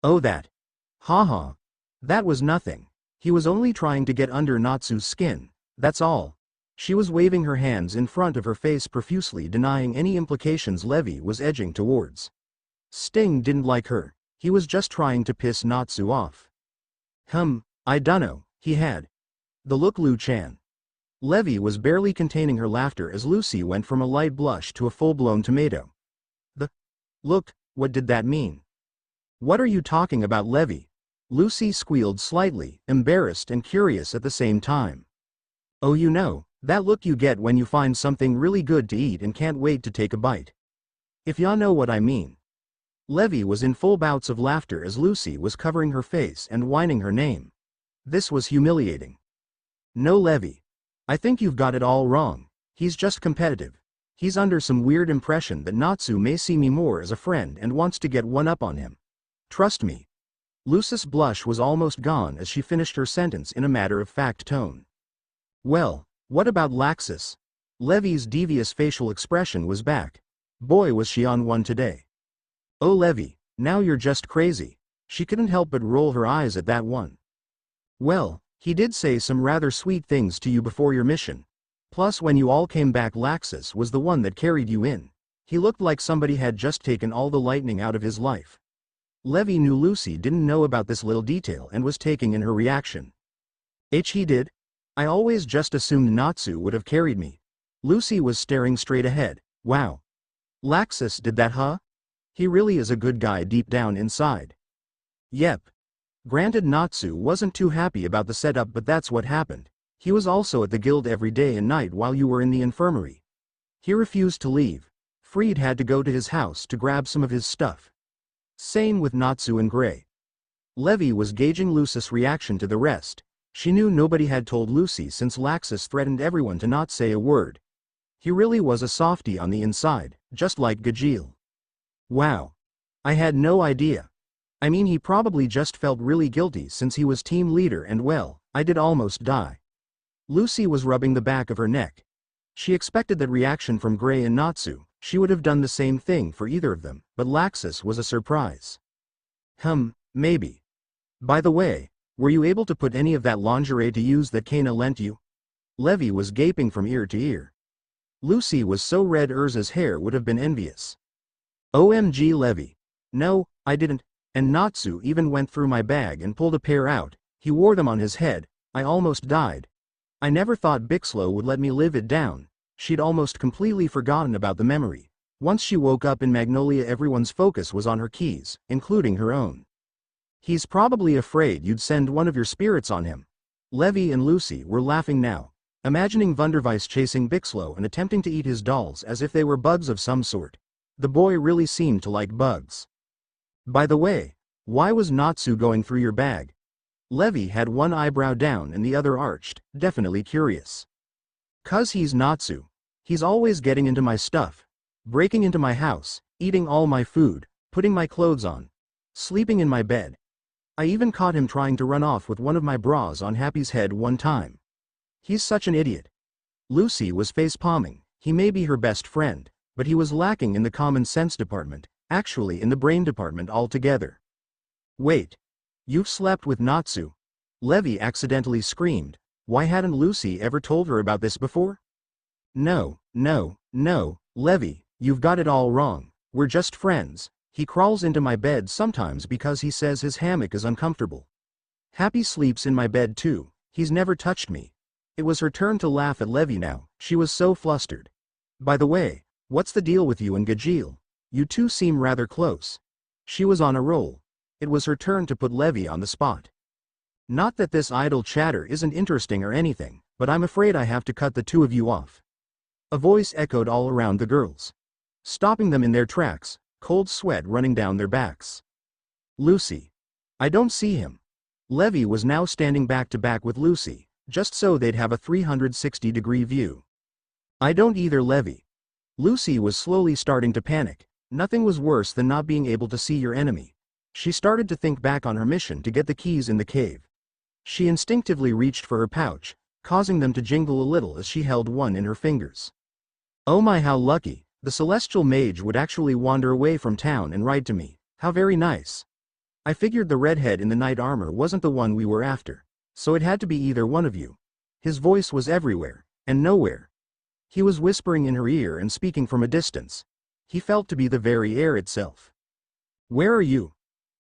Oh, that. Haha. That was nothing. He was only trying to get under Natsu's skin, that's all. She was waving her hands in front of her face profusely, denying any implications Levi was edging towards. Sting didn't like her. He was just trying to piss Natsu off. I dunno, he had. The look Lu Chan. Levi was barely containing her laughter as Lucy went from a light blush to a full-blown tomato. The look, what did that mean? What are you talking about, Levi? Lucy squealed slightly, embarrassed and curious at the same time. Oh, you know, that look you get when you find something really good to eat and can't wait to take a bite. If ya know what I mean. Levi was in full bouts of laughter as Lucy was covering her face and whining her name. This was humiliating. No, Levi. I think you've got it all wrong. He's just competitive. He's under some weird impression that Natsu may see me more as a friend and wants to get one up on him. Trust me. Lucy's blush was almost gone as she finished her sentence in a matter-of-fact tone. Well, what about Laxus? Levi's devious facial expression was back. Boy, was she on one today. Oh, Levi, now you're just crazy. She couldn't help but roll her eyes at that one. Well, he did say some rather sweet things to you before your mission. Plus, when you all came back, Laxus was the one that carried you in. He looked like somebody had just taken all the lightning out of his life. Levi knew Lucy didn't know about this little detail and was taking in her reaction. He did? I always just assumed Natsu would have carried me. Lucy was staring straight ahead. Wow. Laxus did that, huh? He really is a good guy deep down inside. Yep. Granted, Natsu wasn't too happy about the setup, but that's what happened. He was also at the guild every day and night while you were in the infirmary. He refused to leave. Freed had to go to his house to grab some of his stuff. Same with Natsu and Gray. Levi was gauging Lucy's reaction to the rest. She knew nobody had told Lucy since Laxus threatened everyone to not say a word. He really was a softie on the inside, just like Gajeel. Wow. I had no idea. I mean, he probably just felt really guilty since he was team leader and well, I did almost die. Lucy was rubbing the back of her neck. She expected that reaction from Gray and Natsu. She would have done the same thing for either of them, but Laxus was a surprise. Maybe. By the way, were you able to put any of that lingerie to use that Kana lent you? Levi was gaping from ear to ear. Lucy was so red Urza's hair would have been envious. OMG Levi. No, I didn't, and Natsu even went through my bag and pulled a pair out. He wore them on his head. I almost died. I never thought Bixlow would let me live it down. She'd almost completely forgotten about the memory. Once she woke up in Magnolia, everyone's focus was on her keys, including her own. He's probably afraid you'd send one of your spirits on him. Levi and Lucy were laughing now, imagining Wunderweiss chasing Bixlow and attempting to eat his dolls as if they were bugs of some sort. The boy really seemed to like bugs. By the way, why was Natsu going through your bag? Levi had one eyebrow down and the other arched, definitely curious. 'Cause he's Natsu. He's always getting into my stuff, breaking into my house, eating all my food, putting my clothes on, sleeping in my bed. I even caught him trying to run off with one of my bras on Happy's head one time. He's such an idiot. Lucy was face-palming. He may be her best friend, but he was lacking in the common sense department, actually in the brain department altogether. Wait. You've slept with Natsu? Levi accidentally screamed. Why hadn't Lucy ever told her about this before? No, Levi, you've got it all wrong. We're just friends. He crawls into my bed sometimes because he says his hammock is uncomfortable. Happy sleeps in my bed too. He's never touched me. It was her turn to laugh at Levi now. She was so flustered. By the way, what's the deal with you and Gajeel? You two seem rather close. She was on a roll. It was her turn to put Levi on the spot. Not that this idle chatter isn't interesting or anything, but I'm afraid I have to cut the two of you off. A voice echoed all around the girls, stopping them in their tracks, cold sweat running down their backs. Lucy. I don't see him. Levi was now standing back to back with Lucy, just so they'd have a 360-degree view. I don't either, Levi. Lucy was slowly starting to panic. Nothing was worse than not being able to see your enemy. She started to think back on her mission to get the keys in the cave. She instinctively reached for her pouch, causing them to jingle a little as she held one in her fingers. Oh my, how lucky. The celestial mage would actually wander away from town and ride to me. How very nice. I figured the redhead in the knight armor wasn't the one we were after, so it had to be either one of you. His voice was everywhere, and nowhere. He was whispering in her ear and speaking from a distance. He felt to be the very air itself. Where are you?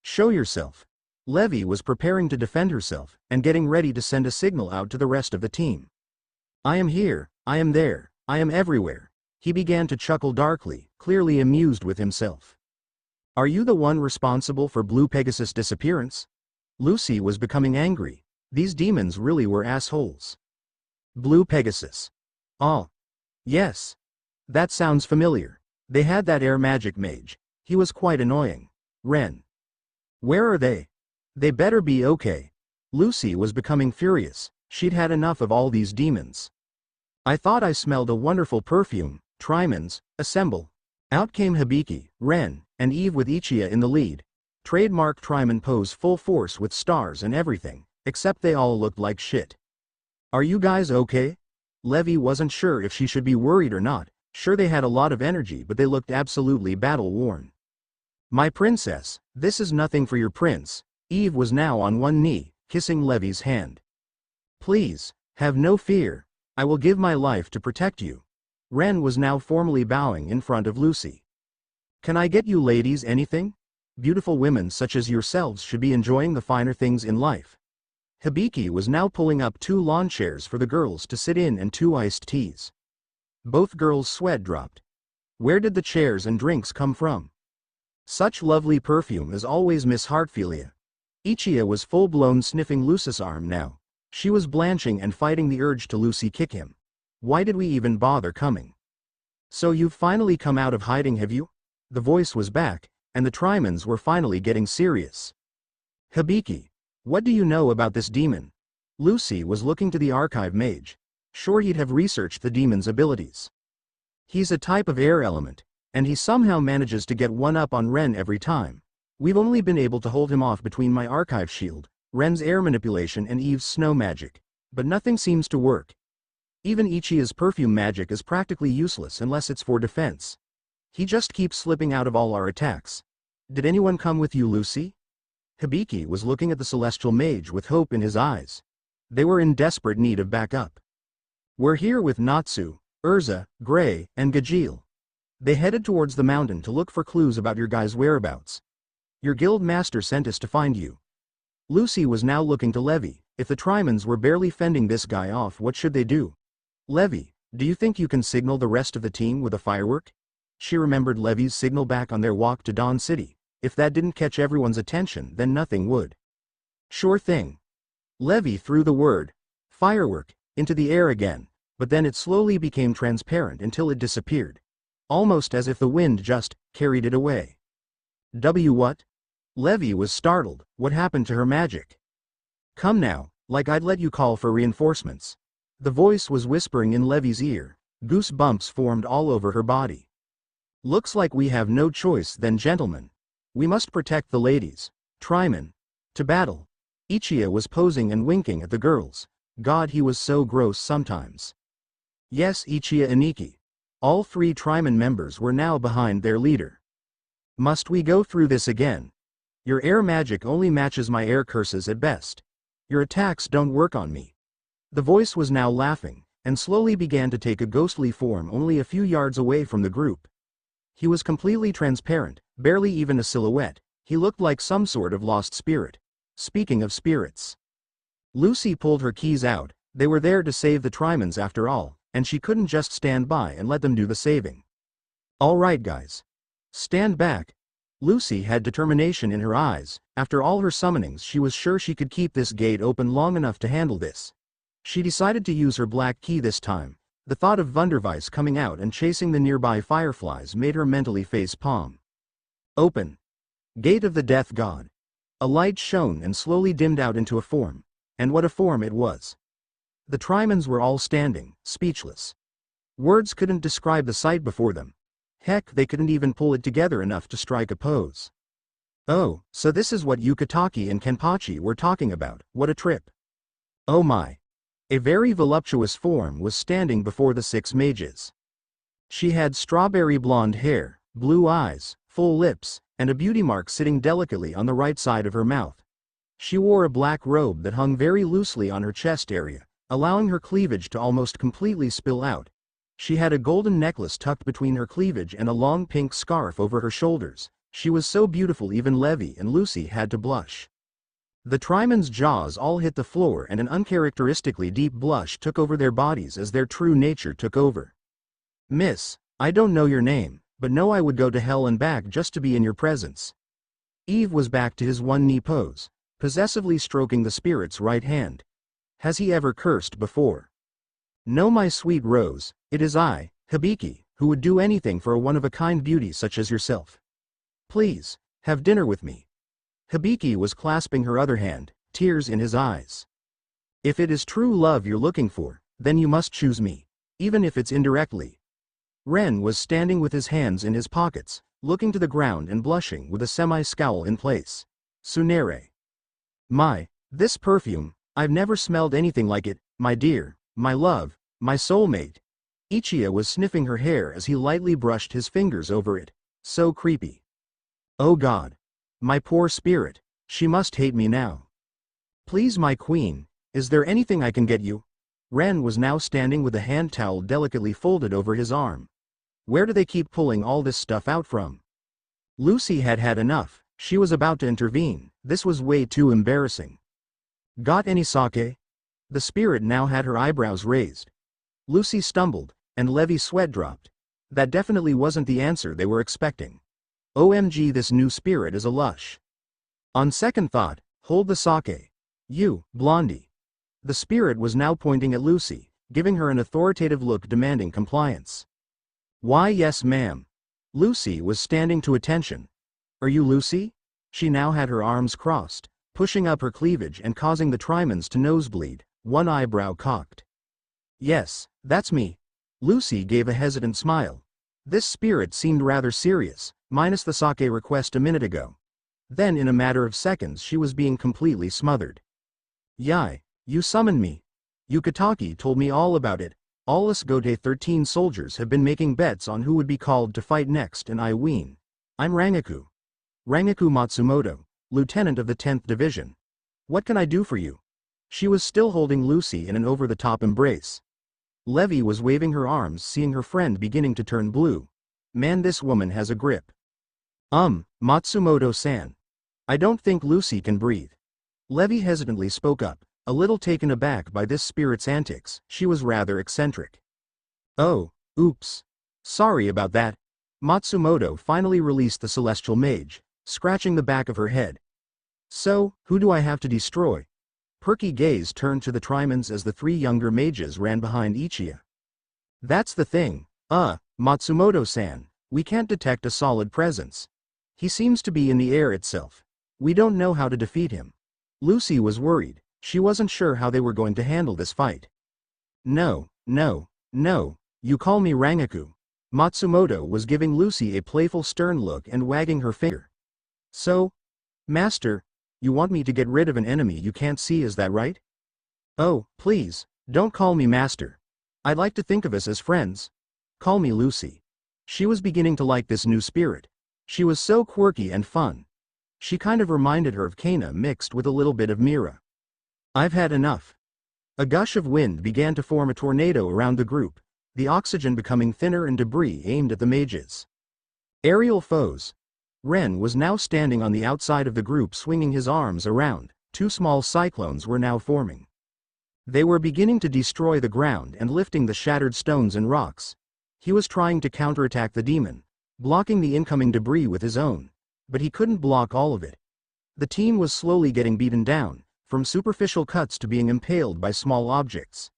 Show yourself. Levi was preparing to defend herself, and getting ready to send a signal out to the rest of the team. I am here, I am there, I am everywhere. He began to chuckle darkly, clearly amused with himself. Are you the one responsible for Blue Pegasus' disappearance? Lucy was becoming angry. These demons really were assholes. Blue Pegasus. Oh. Yes. That sounds familiar. They had that air magic mage. He was quite annoying. Ren. Where are they? They better be okay. Lucy was becoming furious. She'd had enough of all these demons. I thought I smelled a wonderful perfume. Trimans, assemble. Out came Hibiki, Ren, and Eve with Ichigo in the lead. Trademark Triman pose full force with stars and everything, except they all looked like shit. Are you guys okay? Levi wasn't sure if she should be worried or not. Sure, they had a lot of energy, but they looked absolutely battle-worn. My princess, this is nothing for your prince. Eve was now on one knee, kissing Levi's hand. Please, have no fear. I will give my life to protect you. Ren was now formally bowing in front of Lucy. Can I get you ladies anything? Beautiful women such as yourselves should be enjoying the finer things in life. Hibiki was now pulling up 2 lawn chairs for the girls to sit in and 2 iced teas. Both girls' sweat dropped. Where did the chairs and drinks come from? Such lovely perfume as always, Miss Heartfilia. Ichigo was full-blown sniffing Lucy's arm now. She was blanching and fighting the urge to Lucy kick him. Why did we even bother coming? So you've finally come out of hiding, have you? The voice was back, and the Trimans were finally getting serious. Hibiki, what do you know about this demon? Lucy was looking to the archive mage. Sure, he'd have researched the demon's abilities. He's a type of air element, and he somehow manages to get one up on Ren every time. We've only been able to hold him off between my archive shield, Ren's air manipulation and Eve's snow magic, but nothing seems to work. Even Ichigo's perfume magic is practically useless unless it's for defense. He just keeps slipping out of all our attacks. Did anyone come with you, Lucy? Hibiki was looking at the celestial mage with hope in his eyes. They were in desperate need of backup. We're here with Natsu, Urza, Gray, and Gajeel. They headed towards the mountain to look for clues about your guys' whereabouts. Your guild master sent us to find you. Lucy was now looking to Levi. If the Trimans were barely fending this guy off, what should they do? Levi, do you think you can signal the rest of the team with a firework? She remembered Levi's signal back on their walk to Dawn City. If that didn't catch everyone's attention, then nothing would. Sure thing. Levi threw the word, firework, into the air again, but then it slowly became transparent until it disappeared. Almost as if the wind just carried it away. What? Levi was startled. What happened to her magic? Come now, like I'd let you call for reinforcements. The voice was whispering in Levi's ear. Goosebumps formed all over her body. Looks like we have no choice then, gentlemen. We must protect the ladies. Triman. To battle. Ichigo was posing and winking at the girls. God, he was so gross sometimes. Yes, Ichigo and Ikki. All three Triman members were now behind their leader. Must we go through this again? Your air magic only matches my air curses at best. Your attacks don't work on me. The voice was now laughing, and slowly began to take a ghostly form only a few yards away from the group. He was completely transparent, barely even a silhouette. He looked like some sort of lost spirit. Speaking of spirits. Lucy pulled her keys out. They were there to save the Trimans after all, and she couldn't just stand by and let them do the saving. All right, guys. Stand back. Lucy had determination in her eyes. After all her summonings, she was sure she could keep this gate open long enough to handle this. She decided to use her black key this time. The thought of Wunderweiss coming out and chasing the nearby fireflies made her mentally face palm. Open. Gate of the Death God. A light shone and slowly dimmed out into a form. And what a form it was. The Trimans were all standing, speechless. Words couldn't describe the sight before them. Heck, they couldn't even pull it together enough to strike a pose. Oh, so this is what Yukatake and Kenpachi were talking about. What a trip. Oh my. A very voluptuous form was standing before the six mages. She had strawberry blonde hair, blue eyes, full lips, and a beauty mark sitting delicately on the right side of her mouth. She wore a black robe that hung very loosely on her chest area, allowing her cleavage to almost completely spill out. She had a golden necklace tucked between her cleavage and a long pink scarf over her shoulders. She was so beautiful even Levi and Lucy had to blush. The Triman's jaws all hit the floor and an uncharacteristically deep blush took over their bodies as their true nature took over. Miss, I don't know your name, but know I would go to hell and back just to be in your presence. Eve was back to his one-knee pose, possessively stroking the spirit's right hand. Has he ever cursed before? No, my sweet rose, it is I, Hibiki, who would do anything for a one-of-a-kind beauty such as yourself. Please, have dinner with me. Hibiki was clasping her other hand, tears in his eyes. If it is true love you're looking for, then you must choose me, even if it's indirectly. Ren was standing with his hands in his pockets, looking to the ground and blushing with a semi-scowl in place. Tsunere. My, this perfume, I've never smelled anything like it, my dear, my love, my soulmate. Ichigo was sniffing her hair as he lightly brushed his fingers over it. So creepy. Oh God. My poor spirit, she must hate me now. Please, my queen, is there anything I can get you? Ren was now standing with a hand towel delicately folded over his arm. Where do they keep pulling all this stuff out from? Lucy had had enough. She was about to intervene. This was way too embarrassing. Got any sake? The spirit now had her eyebrows raised. Lucy stumbled, and Levi's sweat dropped. That definitely wasn't the answer they were expecting. OMG, this new spirit is a lush. On second thought, hold the sake. You, Blondie. The spirit was now pointing at Lucy, giving her an authoritative look demanding compliance. Why yes ma'am. Lucy was standing to attention. Are you Lucy? She now had her arms crossed, pushing up her cleavage and causing the Trimans to nosebleed, one eyebrow cocked. Yes, that's me. Lucy gave a hesitant smile. This spirit seemed rather serious, minus the sake request a minute ago. Then in a matter of seconds she was being completely smothered. Yai, you summoned me. Yukitake told me all about it. All us Gote 13 soldiers have been making bets on who would be called to fight next, and I ween. I'm Rangaku. Rangaku Matsumoto, lieutenant of the 10th Division. What can I do for you? She was still holding Lucy in an over-the-top embrace. Levi was waving her arms, seeing her friend beginning to turn blue. Man, this woman has a grip. Matsumoto-san. I don't think Lucy can breathe. Levi hesitantly spoke up, a little taken aback by this spirit's antics. She was rather eccentric. Oh, oops. Sorry about that. Matsumoto finally released the celestial mage, scratching the back of her head. So, who do I have to destroy? Perky gaze turned to the Trimans as the three younger mages ran behind Ichigo. That's the thing. Matsumoto-san, we can't detect a solid presence. He seems to be in the air itself. We don't know how to defeat him. Lucy was worried. She wasn't sure how they were going to handle this fight. No, you call me Rangaku. Matsumoto was giving Lucy a playful stern look and wagging her finger. So, Master, you want me to get rid of an enemy you can't see, is that right? Oh, please, don't call me Master. I'd like to think of us as friends. Call me Lucy. She was beginning to like this new spirit. She was so quirky and fun. She kind of reminded her of Kana mixed with a little bit of Mira. I've had enough. A gush of wind began to form a tornado around the group, the oxygen becoming thinner and debris aimed at the mages. Aerial foes. Ren was now standing on the outside of the group, swinging his arms around. Two small cyclones were now forming. They were beginning to destroy the ground and lifting the shattered stones and rocks. He was trying to counterattack the demon, blocking the incoming debris with his own, but he couldn't block all of it. The team was slowly getting beaten down, from superficial cuts to being impaled by small objects.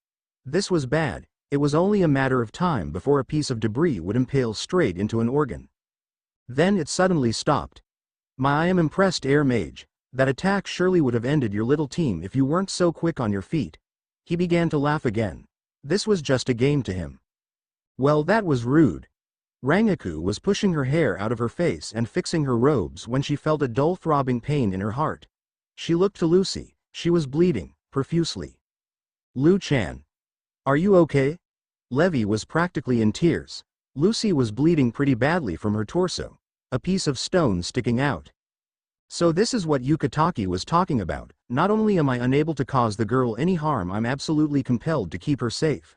This was bad. It was only a matter of time before a piece of debris would impale straight into an organ. Then it suddenly stopped. I am impressed, Air Mage. That attack surely would have ended your little team if you weren't so quick on your feet. He began to laugh again. This was just a game to him. Well, that was rude. Rangaku was pushing her hair out of her face and fixing her robes when she felt a dull throbbing pain in her heart. She looked to Lucy. She was bleeding profusely. Lu-chan. Are you okay? Levi was practically in tears. Lucy was bleeding pretty badly from her torso, a piece of stone sticking out. So this is what Yukitake was talking about. Not only am I unable to cause the girl any harm, I'm absolutely compelled to keep her safe.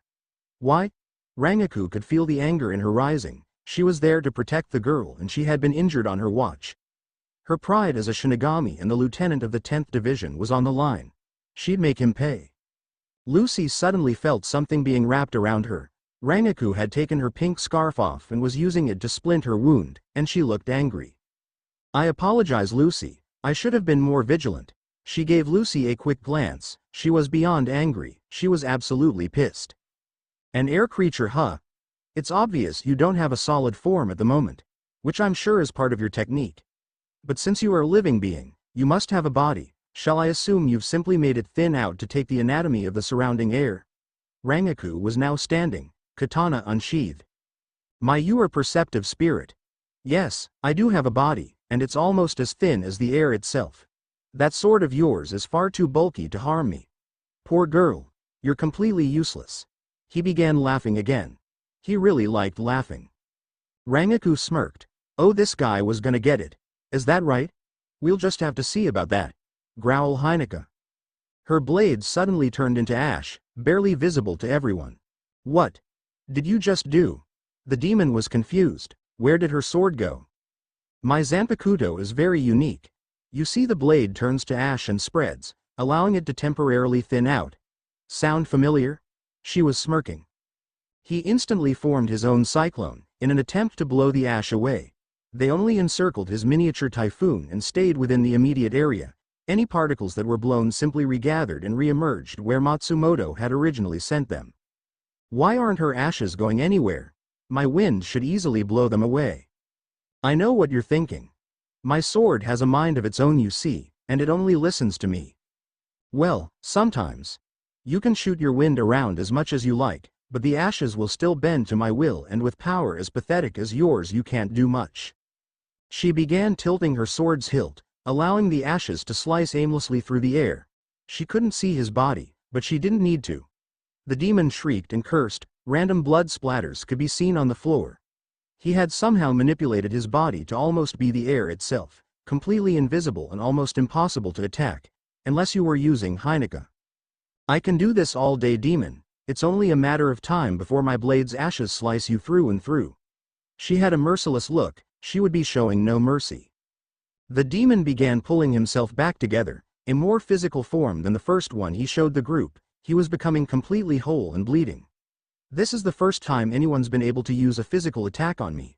Why? Rangaku could feel the anger in her rising. She was there to protect the girl and she had been injured on her watch. Her pride as a Shinigami and the lieutenant of the 10th Division was on the line. She'd make him pay. Lucy suddenly felt something being wrapped around her. Rangaku had taken her pink scarf off and was using it to splint her wound, and she looked angry. I apologize, Lucy. I should have been more vigilant. She gave Lucy a quick glance. She was beyond angry. She was absolutely pissed. An air creature, huh? It's obvious you don't have a solid form at the moment, which I'm sure is part of your technique. But since you are a living being, you must have a body. Shall I assume you've simply made it thin out to take the anatomy of the surrounding air? Rangaku was now standing, katana unsheathed. You are perceptive spirit. Yes, I do have a body, and it's almost as thin as the air itself. That sword of yours is far too bulky to harm me. Poor girl. You're completely useless. He began laughing again. He really liked laughing. Rangaku smirked. Oh, this guy was gonna get it. Is that right? We'll just have to see about that. Growl Hineka. Her blade suddenly turned into ash, barely visible to everyone. What did you just do? The demon was confused. Where did her sword go? My Zanpakuto is very unique. You see, the blade turns to ash and spreads, allowing it to temporarily thin out. Sound familiar? She was smirking. He instantly formed his own cyclone, in an attempt to blow the ash away. They only encircled his miniature typhoon and stayed within the immediate area. Any particles that were blown simply regathered and re-emerged where Matsumoto had originally sent them. Why aren't her ashes going anywhere? My wind should easily blow them away. I know what you're thinking. My sword has a mind of its own, you see, and it only listens to me. Well, sometimes. You can shoot your wind around as much as you like, but the ashes will still bend to my will, and with power as pathetic as yours you can't do much. She began tilting her sword's hilt, allowing the ashes to slice aimlessly through the air. She couldn't see his body, but she didn't need to. The demon shrieked and cursed, random blood splatters could be seen on the floor. He had somehow manipulated his body to almost be the air itself, completely invisible and almost impossible to attack, unless you were using ICHIGO. I can do this all day, demon. It's only a matter of time before my blade's ashes slice you through and through. She had a merciless look, she would be showing no mercy. The demon began pulling himself back together. In more physical form than the first one he showed the group, he was becoming completely whole and bleeding. This is the first time anyone's been able to use a physical attack on me.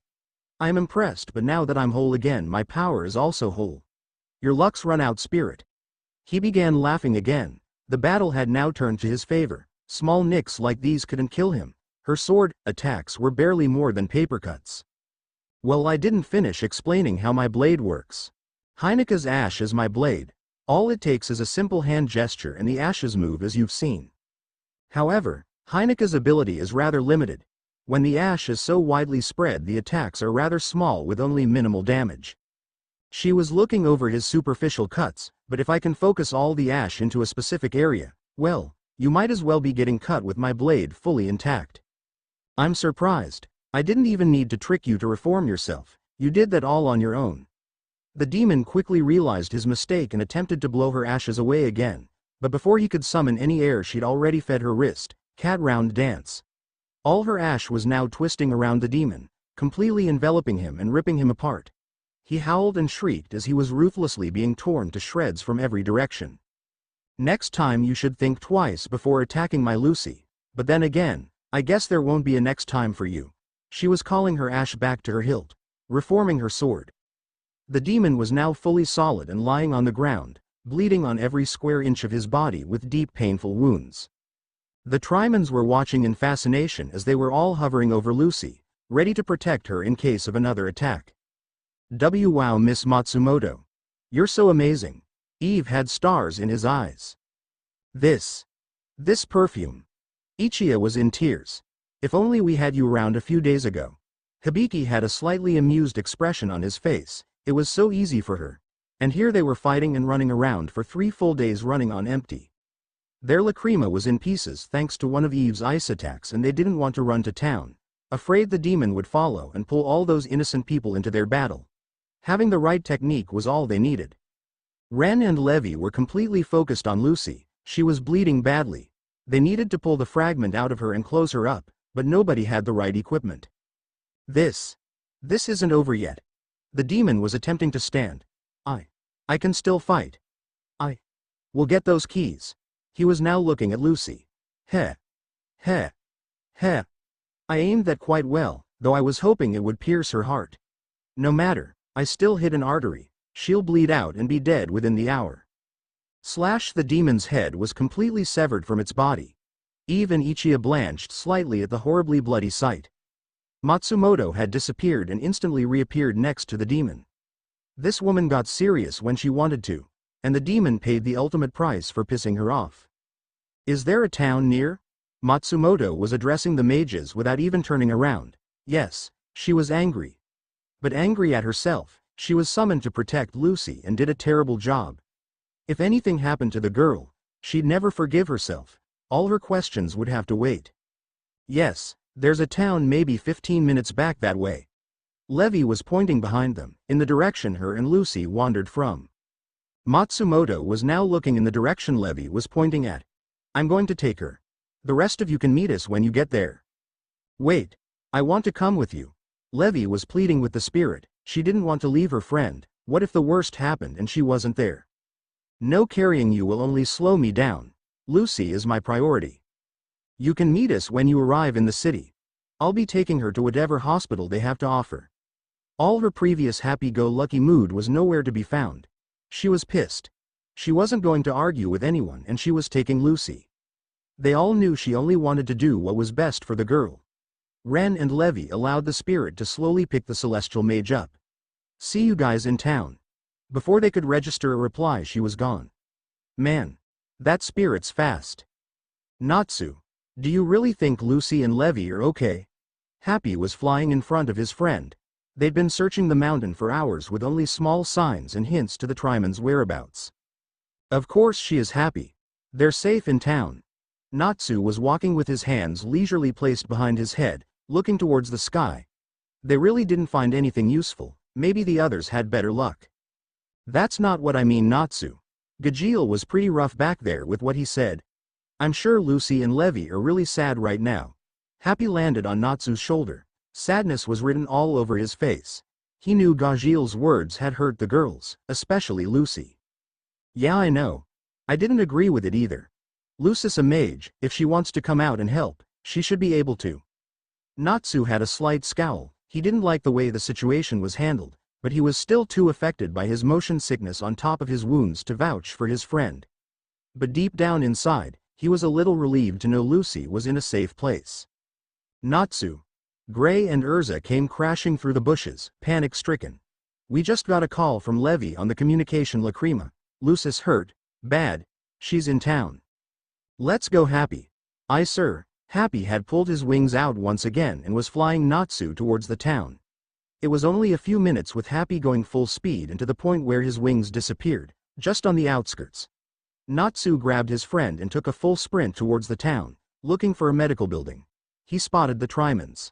I am impressed, but now that I'm whole again, my power is also whole. Your luck's run out, spirit. He began laughing again. The battle had now turned to his favor. Small nicks like these couldn't kill him. Her sword attacks were barely more than paper cuts. Well, I didn't finish explaining how my blade works. ICHIGO's ash is my blade. All it takes is a simple hand gesture and the ashes move as you've seen. However, ICHIGO's ability is rather limited. When the ash is so widely spread, the attacks are rather small with only minimal damage. She was looking over his superficial cuts, but if I can focus all the ash into a specific area, well, you might as well be getting cut with my blade fully intact. I'm surprised. I didn't even need to trick you to reform yourself. You did that all on your own. The demon quickly realized his mistake and attempted to blow her ashes away again, but before he could summon any air, she'd already fed her wrist, cat round dance. All her ash was now twisting around the demon, completely enveloping him and ripping him apart. He howled and shrieked as he was ruthlessly being torn to shreds from every direction. Next time you should think twice before attacking my Lucy, but then again, I guess there won't be a next time for you. She was calling her ash back to her hilt, reforming her sword. The demon was now fully solid and lying on the ground, bleeding on every square inch of his body with deep painful wounds. The Trimans were watching in fascination as they were all hovering over Lucy, ready to protect her in case of another attack. Wow, Miss Matsumoto. You're so amazing. Eve had stars in his eyes. This perfume. Ichigo was in tears. If only we had you around a few days ago. Hibiki had a slightly amused expression on his face. It was so easy for her. And here they were fighting and running around for 3 full days running on empty. Their lacrima was in pieces thanks to one of Eve's ice attacks, and they didn't want to run to town, afraid the demon would follow and pull all those innocent people into their battle. Having the right technique was all they needed. Ren and Levi were completely focused on Lucy. She was bleeding badly. They needed to pull the fragment out of her and close her up, but nobody had the right equipment. This isn't over yet. The demon was attempting to stand. I can still fight. We'll get those keys. He was now looking at Lucy. Heh. I aimed that quite well, though I was hoping it would pierce her heart. No matter, I still hit an artery. She'll bleed out and be dead within the hour. The demon's head was completely severed from its body. Eve and Ichigo blanched slightly at the horribly bloody sight. Matsumoto had disappeared and instantly reappeared next to the demon. This woman got serious when she wanted to, and the demon paid the ultimate price for pissing her off. Is there a town near? Matsumoto was addressing the mages without even turning around. Yes, she was angry. But angry at herself. She was summoned to protect Lucy and did a terrible job. If anything happened to the girl, she'd never forgive herself. All her questions would have to wait. Yes, there's a town maybe 15 minutes back that way. Levi was pointing behind them, in the direction her and Lucy wandered from. Matsumoto was now looking in the direction Levi was pointing at. I'm going to take her. The rest of you can meet us when you get there. Wait. I want to come with you. Levi was pleading with the spirit. She didn't want to leave her friend. What if the worst happened and she wasn't there? No, carrying you will only slow me down. Lucy is my priority. You can meet us when you arrive in the city. I'll be taking her to whatever hospital they have to offer. All her previous happy-go-lucky mood was nowhere to be found. She was pissed. She wasn't going to argue with anyone and she was taking Lucy. They all knew she only wanted to do what was best for the girl. Ren and Levi allowed the spirit to slowly pick the celestial mage up. See you guys in town. Before they could register a reply, she was gone. Man. That spirit's fast. Natsu. Do you really think Lucy and Levi are okay? Happy was flying in front of his friend. They'd been searching the mountain for hours with only small signs and hints to the Triman's whereabouts. Of course she is happy. They're safe in town. Natsu was walking with his hands leisurely placed behind his head, looking towards the sky. They really didn't find anything useful, maybe the others had better luck. That's not what I mean, Natsu. Gajeel was pretty rough back there with what he said. I'm sure Lucy and Levi are really sad right now. Happy landed on Natsu's shoulder. Sadness was written all over his face. He knew Gajeel's words had hurt the girls, especially Lucy. Yeah, I know. I didn't agree with it either. Lucy's a mage, if she wants to come out and help, she should be able to. Natsu had a slight scowl. He didn't like the way the situation was handled, but he was still too affected by his motion sickness on top of his wounds to vouch for his friend. But deep down inside, he was a little relieved to know Lucy was in a safe place. Natsu. Gray and Urza came crashing through the bushes, panic-stricken. We just got a call from Levi on the communication Lacrima. Lucy's hurt, bad, she's in town. Let's go, Happy. Aye, sir. Happy had pulled his wings out once again and was flying Natsu towards the town. It was only a few minutes with Happy going full speed and to the point where his wings disappeared, just on the outskirts. Natsu grabbed his friend and took a full sprint towards the town, looking for a medical building. He spotted the Trimans.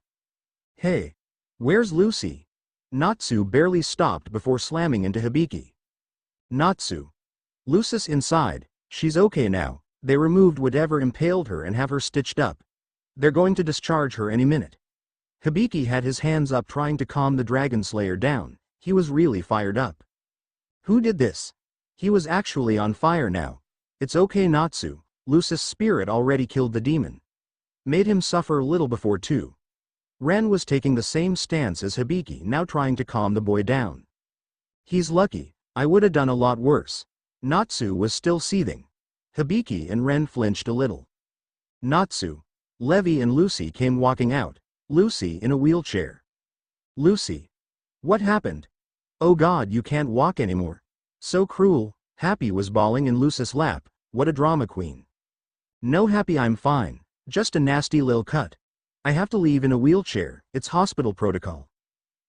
Hey, where's Lucy? Natsu barely stopped before slamming into Hibiki. Natsu. Lucy's inside, she's okay now. They removed whatever impaled her and have her stitched up. They're going to discharge her any minute. Hibiki had his hands up trying to calm the Dragon Slayer down. He was really fired up. Who did this? He was actually on fire now. It's okay, Natsu. Lucy's spirit already killed the demon. Made him suffer a little before too. Ren was taking the same stance as Hibiki, now trying to calm the boy down. He's lucky. I would have done a lot worse. Natsu was still seething. Hibiki and Ren flinched a little. Natsu. Levi and Lucy came walking out. Lucy in a wheelchair. Lucy. What happened? Oh God, you can't walk anymore. So cruel. Happy was bawling in Lucy's lap. What a drama queen. No, Happy, I'm fine. Just a nasty lil cut. I have to leave in a wheelchair, it's hospital protocol.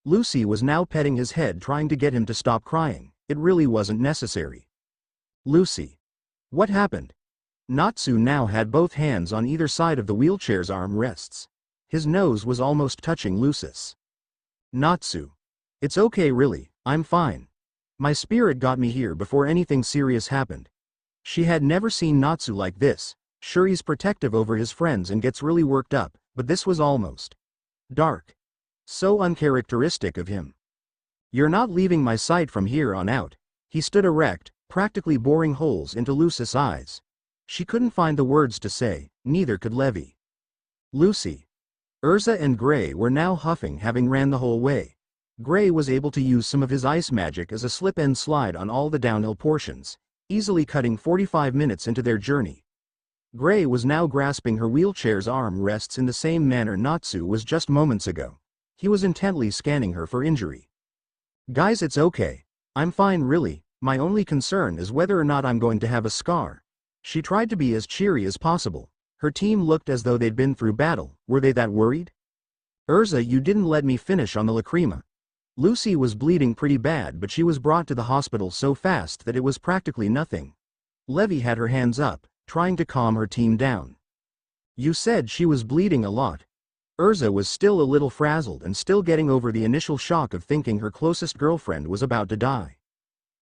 Lucy was now petting his head trying to get him to stop crying. It really wasn't necessary. Lucy. What happened? Natsu now had both hands on either side of the wheelchair's arm rests. His nose was almost touching Lucy's. Natsu. It's okay really, I'm fine. My spirit got me here before anything serious happened. She had never seen Natsu like this. Sure, he's protective over his friends and gets really worked up, but this was almost dark. So uncharacteristic of him. You're not leaving my sight from here on out. He stood erect, practically boring holes into Lucy's eyes. She couldn't find the words to say, neither could Levi. Lucy. Urza and Gray were now huffing, having ran the whole way. Gray was able to use some of his ice magic as a slip-and slide on all the downhill portions, easily cutting 45 minutes into their journey. Gray was now grasping her wheelchair's arm rests in the same manner Natsu was just moments ago. He was intently scanning her for injury. Guys, it's okay. I'm fine really, my only concern is whether or not I'm going to have a scar. She tried to be as cheery as possible. Her team looked as though they'd been through battle. Were they that worried? Urza, you didn't let me finish on the Lacrima. Lucy was bleeding pretty bad, but she was brought to the hospital so fast that it was practically nothing. Levi had her hands up, trying to calm her team down. You said she was bleeding a lot. Urza was still a little frazzled and still getting over the initial shock of thinking her closest girlfriend was about to die.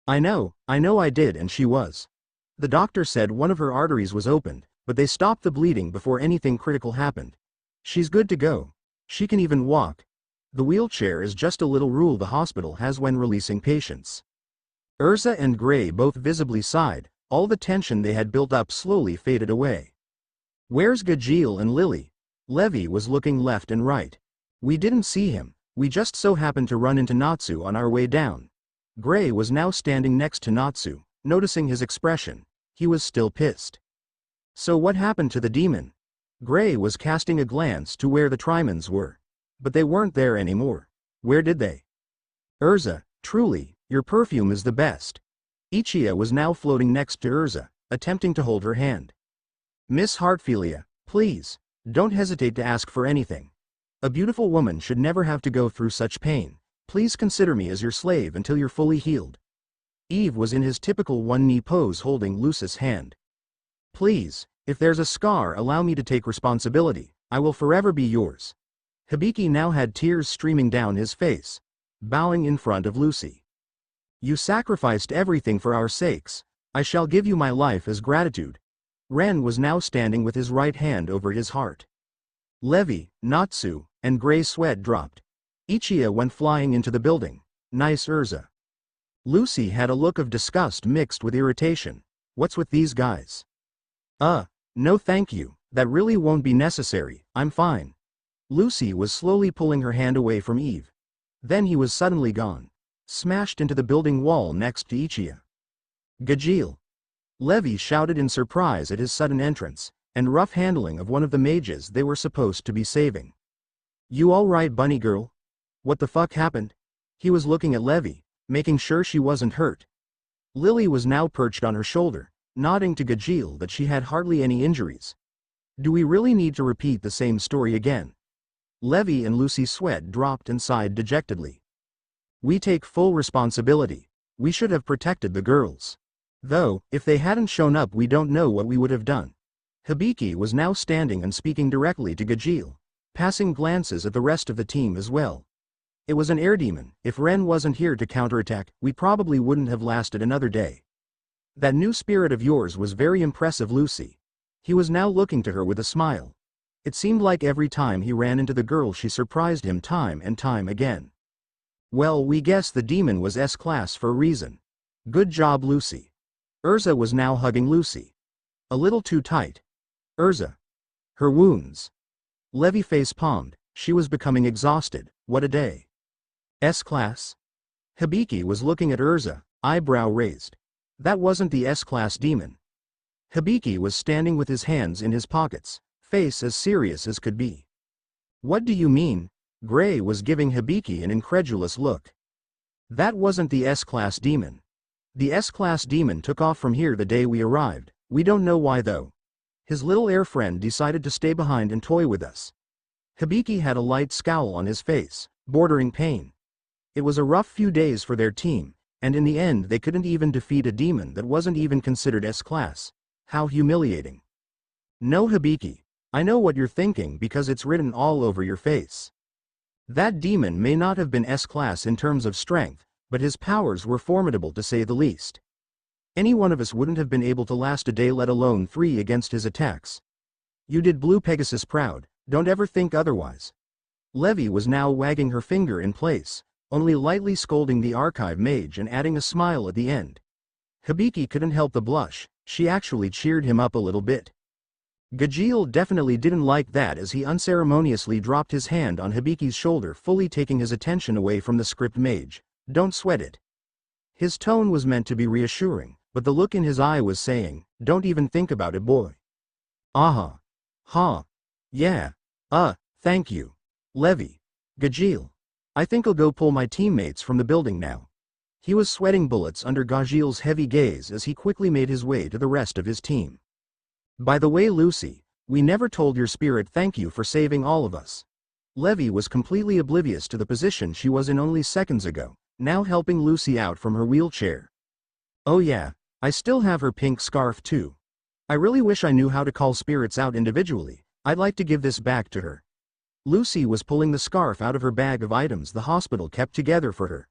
I know I did, and she was. The doctor said one of her arteries was opened, but they stopped the bleeding before anything critical happened. She's good to go. She can even walk. The wheelchair is just a little rule the hospital has when releasing patients. Urza and Gray both visibly sighed. All the tension they had built up slowly faded away. Where's Gajeel and Lily? Levi was looking left and right. We didn't see him. We just so happened to run into Natsu on our way down. Gray was now standing next to Natsu, noticing his expression. He was still pissed. So what happened to the demon? Gray was casting a glance to where the Trimans were. But they weren't there anymore. Where did they? Urza, truly, your perfume is the best. Ichigo was now floating next to Urza, attempting to hold her hand. Miss Heartfilia, please, don't hesitate to ask for anything. A beautiful woman should never have to go through such pain. Please consider me as your slave until you're fully healed. Eve was in his typical one-knee pose holding Lucy's hand. Please, if there's a scar, allow me to take responsibility. I will forever be yours. Hibiki now had tears streaming down his face, bowing in front of Lucy. You sacrificed everything for our sakes. I shall give you my life as gratitude. Ren was now standing with his right hand over his heart. Levi, Natsu, and Gray's sweat dropped. Ichigo went flying into the building. Nice Urza. Lucy had a look of disgust mixed with irritation. What's with these guys? No thank you, that really won't be necessary, I'm fine. Lucy was slowly pulling her hand away from Eve. Then he was suddenly gone. Smashed into the building wall next to Ichigo. Gajeel. Levi shouted in surprise at his sudden entrance, and rough handling of one of the mages they were supposed to be saving. You alright, bunny girl? What the fuck happened? He was looking at Levi, making sure she wasn't hurt. Lily was now perched on her shoulder, nodding to Gajeel that she had hardly any injuries. Do we really need to repeat the same story again? Levi and Lucy's sweat dropped and sighed dejectedly. We take full responsibility. We should have protected the girls. Though, if they hadn't shown up, we don't know what we would have done. Hibiki was now standing and speaking directly to Gajeel, passing glances at the rest of the team as well. It was an air demon. If Ren wasn't here to counterattack, we probably wouldn't have lasted another day. That new spirit of yours was very impressive, Lucy. He was now looking to her with a smile. It seemed like every time he ran into the girl she surprised him time and time again. Well, we guess the demon was S-class for a reason. Good job, Lucy. Urza was now hugging Lucy. A little too tight. Urza. Her wounds. Levi face-palmed. She was becoming exhausted. What a day. S-class? Hibiki was looking at Urza, eyebrow raised. That wasn't the S-class demon. Hibiki was standing with his hands in his pockets, face as serious as could be. What do you mean? Gray was giving Hibiki an incredulous look. That wasn't the S-class demon. The S-class demon took off from here the day we arrived. We don't know why though. His little air friend decided to stay behind and toy with us. Hibiki had a light scowl on his face, bordering pain. It was a rough few days for their team, and in the end they couldn't even defeat a demon that wasn't even considered S-class. How humiliating. No, Hibiki. I know what you're thinking because it's written all over your face. That demon may not have been S-class in terms of strength, but his powers were formidable to say the least. Any one of us wouldn't have been able to last a day, let alone 3 against his attacks. You did Blue Pegasus proud, don't ever think otherwise. Levi was now wagging her finger in place, only lightly scolding the archive mage and adding a smile at the end. Hibiki couldn't help the blush, she actually cheered him up a little bit. Gajeel definitely didn't like that as he unceremoniously dropped his hand on Hibiki's shoulder, fully taking his attention away from the script mage. Don't sweat it. His tone was meant to be reassuring, but the look in his eye was saying, don't even think about it, boy. Aha. Ha. Yeah. Thank you. Levi. Gajeel. I think I'll go pull my teammates from the building now. He was sweating bullets under Gajeel's heavy gaze as he quickly made his way to the rest of his team. By the way, Lucy, we never told your spirit thank you for saving all of us. Levi was completely oblivious to the position she was in only seconds ago, now helping Lucy out from her wheelchair. Oh yeah, I still have her pink scarf too. I really wish I knew how to call spirits out individually. I'd like to give this back to her. Lucy was pulling the scarf out of her bag of items the hospital kept together for her.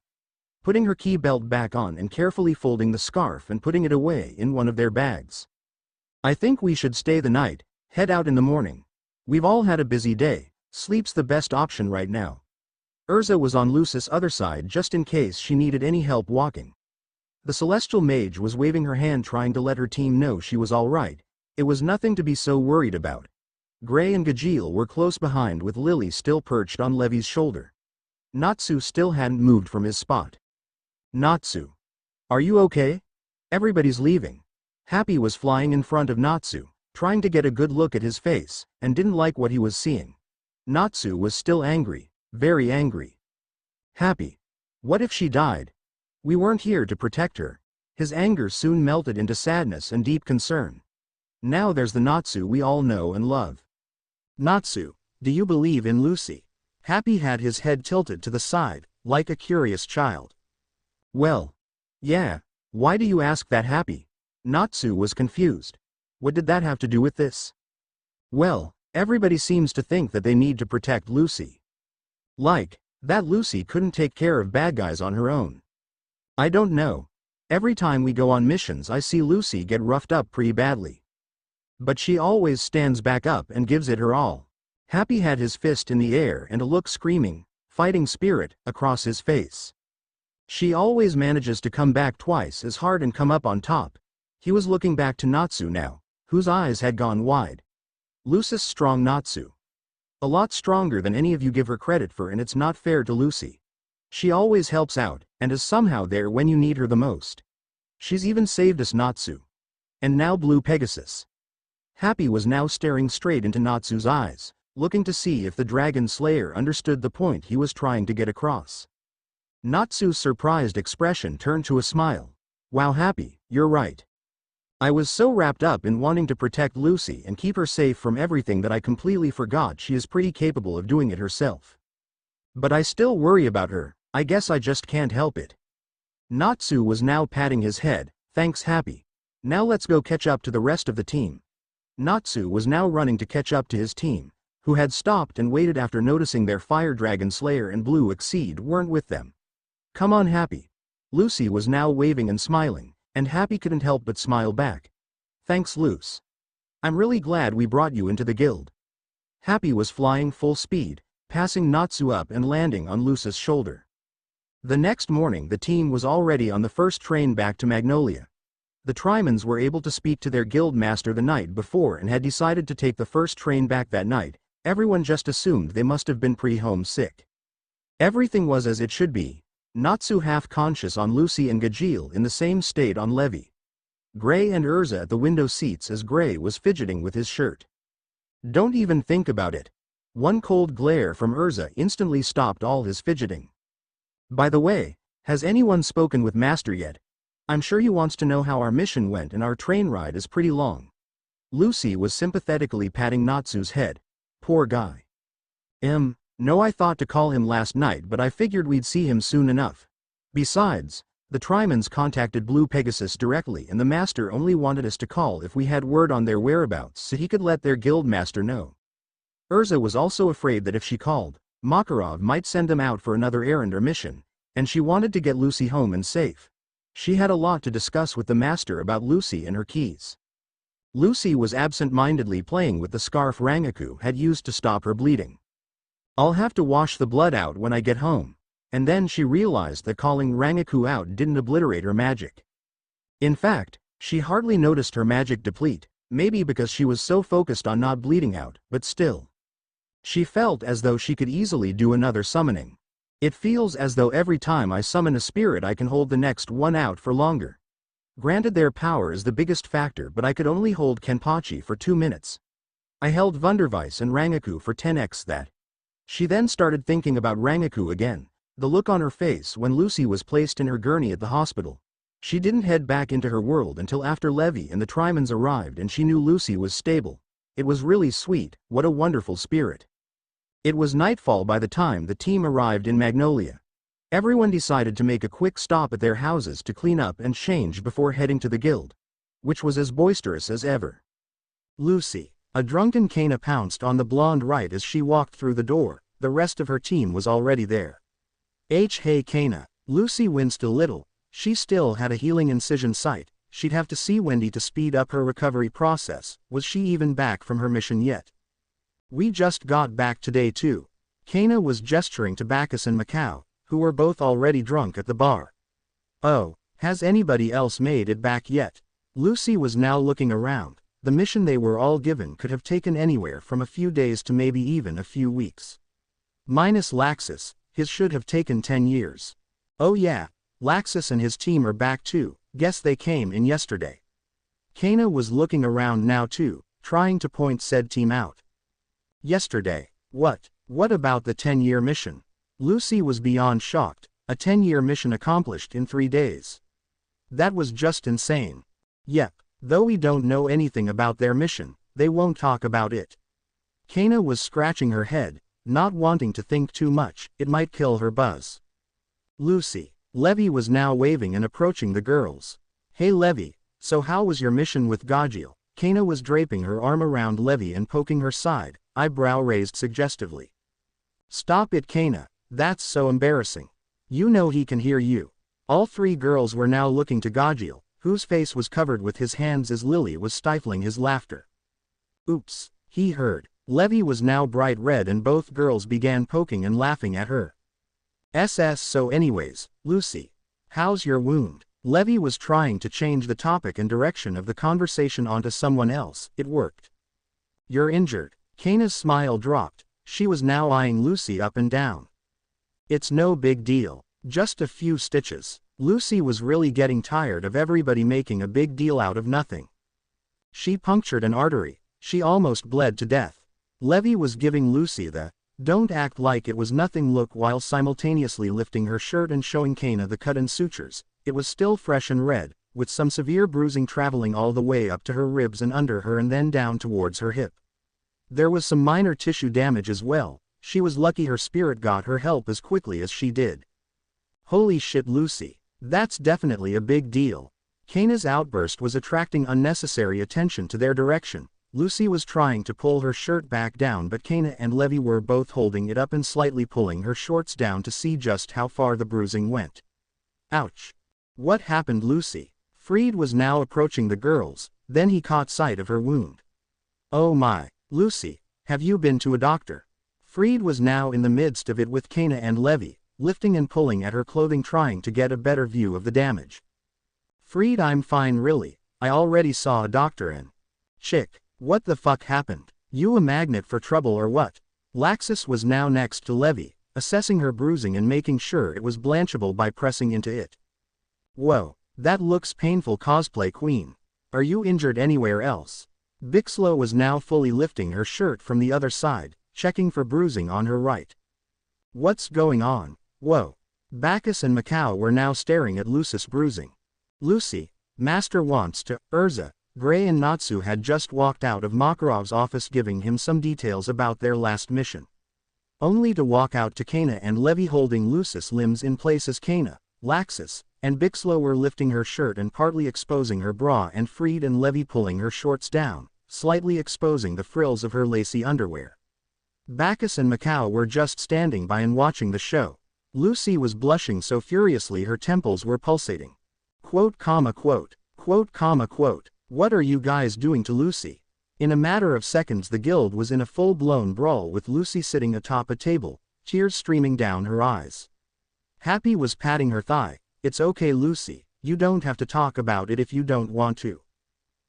Putting her key belt back on and carefully folding the scarf and putting it away in one of their bags. I think we should stay the night, head out in the morning. We've all had a busy day, sleep's the best option right now. Urza was on Lucy's other side just in case she needed any help walking. The celestial mage was waving her hand trying to let her team know she was all right. It was nothing to be so worried about. Gray and Gajeel were close behind with Lily still perched on Levi's shoulder. Natsu still hadn't moved from his spot. Natsu. Are you okay? Everybody's leaving. Happy was flying in front of Natsu, trying to get a good look at his face, and didn't like what he was seeing. Natsu was still angry, very angry. Happy. What if she died? We weren't here to protect her. His anger soon melted into sadness and deep concern. Now there's the Natsu we all know and love. Natsu, do you believe in Lucy? Happy had his head tilted to the side, like a curious child. Well. Yeah. Why do you ask that, Happy? Natsu was confused. What did that have to do with this? Well, everybody seems to think that they need to protect Lucy. Like, that Lucy couldn't take care of bad guys on her own. I don't know. Every time we go on missions I see Lucy get roughed up pretty badly. But she always stands back up and gives it her all. Happy had his fist in the air and a look screaming, fighting spirit, across his face. She always manages to come back twice as hard and come up on top. He was looking back to Natsu now, whose eyes had gone wide. Lucy's strong Natsu. A lot stronger than any of you give her credit for, and it's not fair to Lucy. She always helps out, and is somehow there when you need her the most. She's even saved us, Natsu. And now Blue Pegasus. Happy was now staring straight into Natsu's eyes, looking to see if the Dragon Slayer understood the point he was trying to get across. Natsu's surprised expression turned to a smile. Wow, Happy, you're right. I was so wrapped up in wanting to protect Lucy and keep her safe from everything that I completely forgot she is pretty capable of doing it herself. But I still worry about her, I guess I just can't help it. Natsu was now patting his head. Thanks, Happy. Now let's go catch up to the rest of the team. Natsu was now running to catch up to his team, who had stopped and waited after noticing their Fire Dragon Slayer and Blue Exceed weren't with them. Come on, Happy. Lucy was now waving and smiling, and Happy couldn't help but smile back. Thanks, Luce. I'm really glad we brought you into the guild. Happy was flying full speed, passing Natsu up and landing on Luce's shoulder. The next morning the team was already on the first train back to Magnolia. The Trimans were able to speak to their guild master the night before and had decided to take the first train back that night. Everyone just assumed they must have been homesick. Everything was as it should be. Natsu half-conscious on Lucy and Gajeel in the same state on Levy. Gray and Urza at the window seats as Gray was fidgeting with his shirt. Don't even think about it. One cold glare from Urza instantly stopped all his fidgeting. By the way, has anyone spoken with Master yet? I'm sure he wants to know how our mission went, and our train ride is pretty long. Lucy was sympathetically patting Natsu's head. Poor guy. No, I thought to call him last night, but I figured we'd see him soon enough. Besides, the Trimans contacted Blue Pegasus directly, and the Master only wanted us to call if we had word on their whereabouts so he could let their guild master know. Urza was also afraid that if she called, Makarov might send them out for another errand or mission, and she wanted to get Lucy home and safe. She had a lot to discuss with the Master about Lucy and her keys. Lucy was absent-mindedly playing with the scarf Rangaku had used to stop her bleeding. I'll have to wash the blood out when I get home. And then she realized that calling Rangaku out didn't obliterate her magic. In fact, she hardly noticed her magic deplete, maybe because she was so focused on not bleeding out, but still. She felt as though she could easily do another summoning. It feels as though every time I summon a spirit I can hold the next one out for longer. Granted, their power is the biggest factor, but I could only hold Kenpachi for 2 minutes. I held Wunderweiss and Rangaku for 10x that. She then started thinking about Rangaku again, the look on her face when Lucy was placed in her gurney at the hospital. She didn't head back into her world until after Levy and the Trimans arrived, and she knew Lucy was stable. It was really sweet. What a wonderful spirit. It was nightfall by the time the team arrived in Magnolia. Everyone decided to make a quick stop at their houses to clean up and change before heading to the guild, which was as boisterous as ever. Lucy. A drunken Kana pounced on the blonde right as she walked through the door. The rest of her team was already there. Hey Kana. Lucy winced a little. She still had a healing incision sight. She'd have to see Wendy to speed up her recovery process. Was she even back from her mission yet? We just got back today too. Kana was gesturing to Bacchus and Macau, who were both already drunk at the bar. Oh, has anybody else made it back yet? Lucy was now looking around. The mission they were all given could have taken anywhere from a few days to maybe even a few weeks. Minus Laxus, his should have taken 10 years. Oh yeah, Laxus and his team are back too. Guess they came in yesterday. Kana was looking around now too, trying to point said team out. Yesterday? What? What about the 10-year mission? Lucy was beyond shocked. A 10-year mission accomplished in 3 days. That was just insane. Yep. Though we don't know anything about their mission, they won't talk about it. Kana was scratching her head. not wanting to think too much, it might kill her buzz. Lucy. Levi was now waving and approaching the girls. Hey Levi, so how was your mission with Gajeel? Kana was draping her arm around Levi and poking her side, eyebrow raised suggestively. Stop it Kana, that's so embarrassing. You know he can hear you. All three girls were now looking to Gajeel, whose face was covered with his hands as Lily was stifling his laughter. Oops, he heard. Levi was now bright red and both girls began poking and laughing at her. So anyways, Lucy. How's your wound? Levi was trying to change the topic and direction of the conversation onto someone else. It worked. You're injured. Kana's smile dropped. She was now eyeing Lucy up and down. It's no big deal. Just a few stitches. Lucy was really getting tired of everybody making a big deal out of nothing. She punctured an artery. She almost bled to death. Levi was giving Lucy the "don't act like it was nothing" look while simultaneously lifting her shirt and showing Kana the cut and sutures. It was still fresh and red, with some severe bruising traveling all the way up to her ribs and under her and then down towards her hip. There was some minor tissue damage as well. She was lucky her spirit got her help as quickly as she did. Holy shit Lucy. That's definitely a big deal. Kana's outburst was attracting unnecessary attention to their direction. Lucy was trying to pull her shirt back down but Kana and Levi were both holding it up and slightly pulling her shorts down to see just how far the bruising went. Ouch. What happened Lucy? Freed was now approaching the girls, then he caught sight of her wound. Oh my, Lucy, have you been to a doctor? Freed was now in the midst of it with Kana and Levi, lifting and pulling at her clothing trying to get a better view of the damage. Freed, I'm fine really, I already saw a doctor and... Chick, what the fuck happened? You a magnet for trouble or what? Laxus was now next to Levi, assessing her bruising and making sure it was blanchable by pressing into it. Whoa, that looks painful cosplay queen. Are you injured anywhere else? Bixlo was now fully lifting her shirt from the other side, checking for bruising on her right. What's going on? Whoa. Bacchus and Macau were now staring at Lucy's bruising. Lucy, Master wants to, Urza, Gray and Natsu had just walked out of Makarov's office giving him some details about their last mission. Only to walk out to Kana and Levi holding Lucy's limbs in place as Kana, Laxus, and Bixlo were lifting her shirt and partly exposing her bra and Freed and Levi pulling her shorts down, slightly exposing the frills of her lacy underwear. Bacchus and Macau were just standing by and watching the show. Lucy was blushing so furiously her temples were pulsating. Quote, quote, quote. What are you guys doing to Lucy? In a matter of seconds the guild was in a full-blown brawl with Lucy sitting atop a table, tears streaming down her eyes. Happy was patting her thigh. It's okay Lucy, you don't have to talk about it if you don't want to.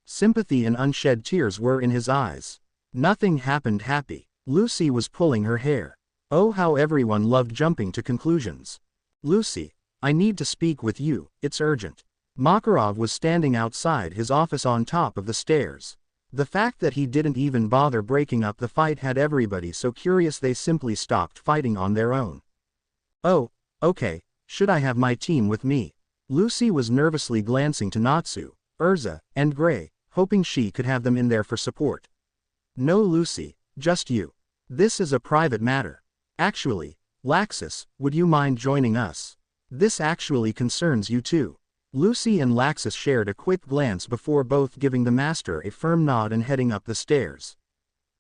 Sympathy and unshed tears were in his eyes. Nothing happened Happy. Lucy was pulling her hair. Oh how everyone loved jumping to conclusions. Lucy, I need to speak with you, it's urgent. Makarov was standing outside his office on top of the stairs. The fact that he didn't even bother breaking up the fight had everybody so curious they simply stopped fighting on their own. Oh, okay, should I have my team with me? Lucy was nervously glancing to Natsu, Urza, and Gray, hoping she could have them in there for support. No Lucy, just you. This is a private matter. Actually, Laxus, would you mind joining us? This actually concerns you too. Lucy and Laxus shared a quick glance before both giving the master a firm nod and heading up the stairs.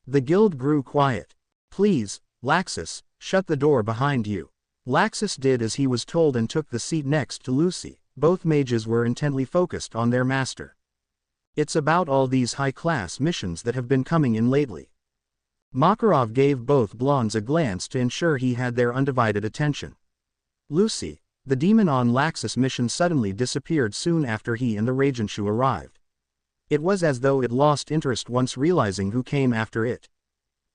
The guild grew quiet. Please, Laxus, shut the door behind you. Laxus did as he was told and took the seat next to Lucy. Both mages were intently focused on their master. It's about all these high-class missions that have been coming in lately. Makarov gave both blondes a glance to ensure he had their undivided attention. Lucy, the demon on Laxus mission suddenly disappeared soon after he and the Ragenshu arrived. It was as though it lost interest once realizing who came after it.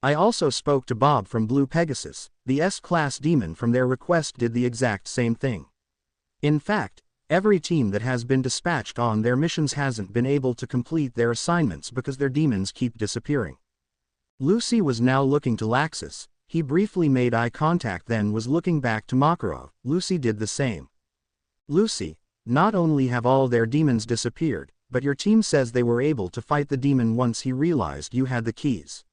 I also spoke to Bob from Blue Pegasus, the S-class demon from their request did the exact same thing. In fact, every team that has been dispatched on their missions hasn't been able to complete their assignments because their demons keep disappearing. Lucy was now looking to Laxus. He briefly made eye contact then was looking back to Makarov. Lucy did the same. Lucy, not only have all their demons disappeared, but your team says they were able to fight the demon once he realized you had the keys.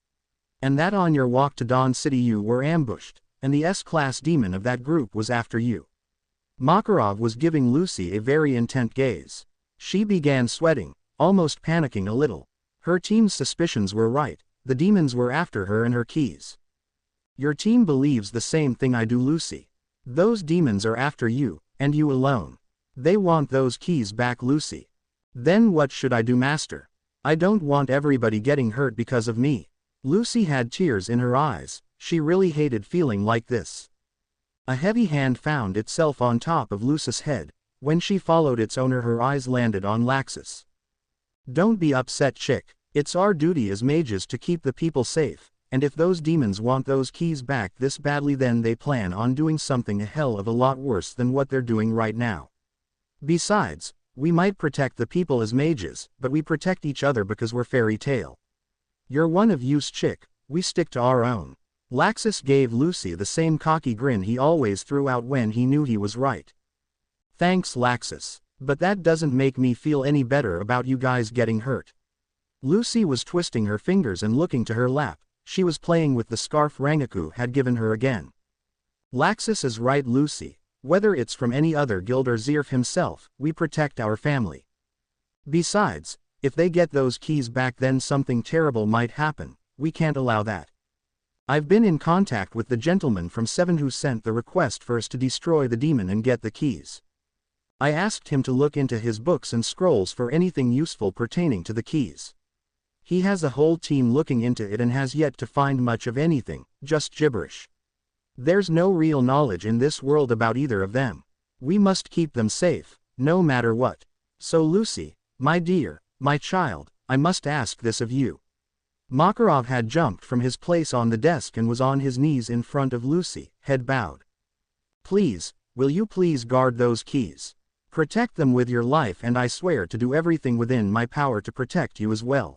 And that on your walk to Dawn City you were ambushed, and the S-class demon of that group was after you. Makarov was giving Lucy a very intent gaze. She began sweating, almost panicking a little. Her team's suspicions were right, the demons were after her and her keys. Your team believes the same thing I do, Lucy. Those demons are after you, and you alone. They want those keys back, Lucy. Then what should I do, Master? I don't want everybody getting hurt because of me. Lucy had tears in her eyes. She really hated feeling like this. A heavy hand found itself on top of Lucy's head. When she followed its owner, her eyes landed on Laxus. Don't be upset, chick. It's our duty as mages to keep the people safe, and if those demons want those keys back this badly, then they plan on doing something a hell of a lot worse than what they're doing right now. Besides, we might protect the people as mages, but we protect each other because we're fairy tale. You're one of use, chick. We stick to our own. Laxus gave Lucy the same cocky grin he always threw out when he knew he was right. Thanks, Laxus, but that doesn't make me feel any better about you guys getting hurt. Lucy was twisting her fingers and looking to her lap. She was playing with the scarf Rangaku had given her again. Laxus is right, Lucy. Whether it's from any other guild or Zerf himself, we protect our family. Besides, if they get those keys back, then something terrible might happen. We can't allow that. I've been in contact with the gentleman from 7 who sent the request for us to destroy the demon and get the keys. I asked him to look into his books and scrolls for anything useful pertaining to the keys. He has a whole team looking into it and has yet to find much of anything, just gibberish. There's no real knowledge in this world about either of them. We must keep them safe, no matter what. So Lucy, my dear, my child, I must ask this of you. Makarov had jumped from his place on the desk and was on his knees in front of Lucy, head bowed. Please, will you please guard those keys? Protect them with your life, and I swear to do everything within my power to protect you as well.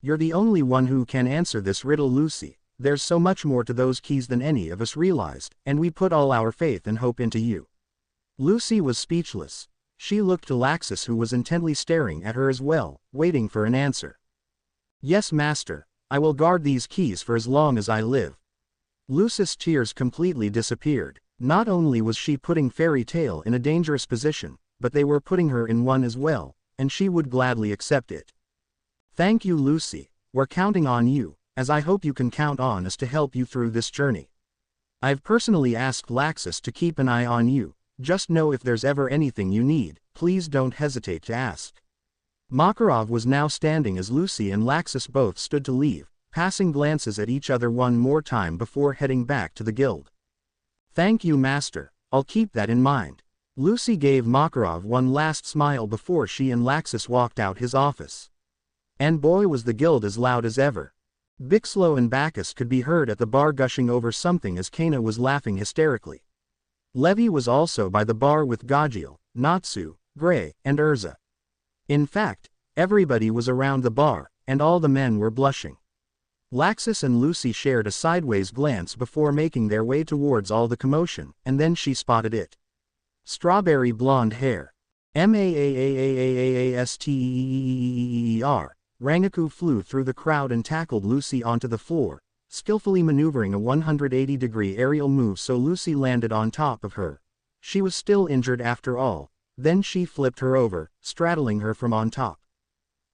You're the only one who can answer this riddle, Lucy. There's so much more to those keys than any of us realized, and we put all our faith and hope into you. Lucy was speechless. She looked to Laxus, who was intently staring at her as well, waiting for an answer. Yes, Master, I will guard these keys for as long as I live. Lucy's tears completely disappeared. Not only was she putting Fairy Tale in a dangerous position, but they were putting her in one as well, and she would gladly accept it. Thank you, Lucy. We're counting on you, as I hope you can count on us to help you through this journey. I've personally asked Laxus to keep an eye on you. Just know if there's ever anything you need, please don't hesitate to ask. Makarov was now standing as Lucy and Laxus both stood to leave, passing glances at each other one more time before heading back to the guild. Thank you, Master. I'll keep that in mind. Lucy gave Makarov one last smile before she and Laxus walked out his office. And boy, was the guild as loud as ever. Bixlo and Bacchus could be heard at the bar gushing over something as Kana was laughing hysterically. Levi was also by the bar with Gajiel, Natsu, Gray, and Urza. In fact, everybody was around the bar, and all the men were blushing. Laxus and Lucy shared a sideways glance before making their way towards all the commotion, and then she spotted it. Strawberry blonde hair. Maaster. Rangaku flew through the crowd and tackled Lucy onto the floor, skillfully maneuvering a 180-degree aerial move so Lucy landed on top of her. She was still injured after all. Then she flipped her over, straddling her from on top.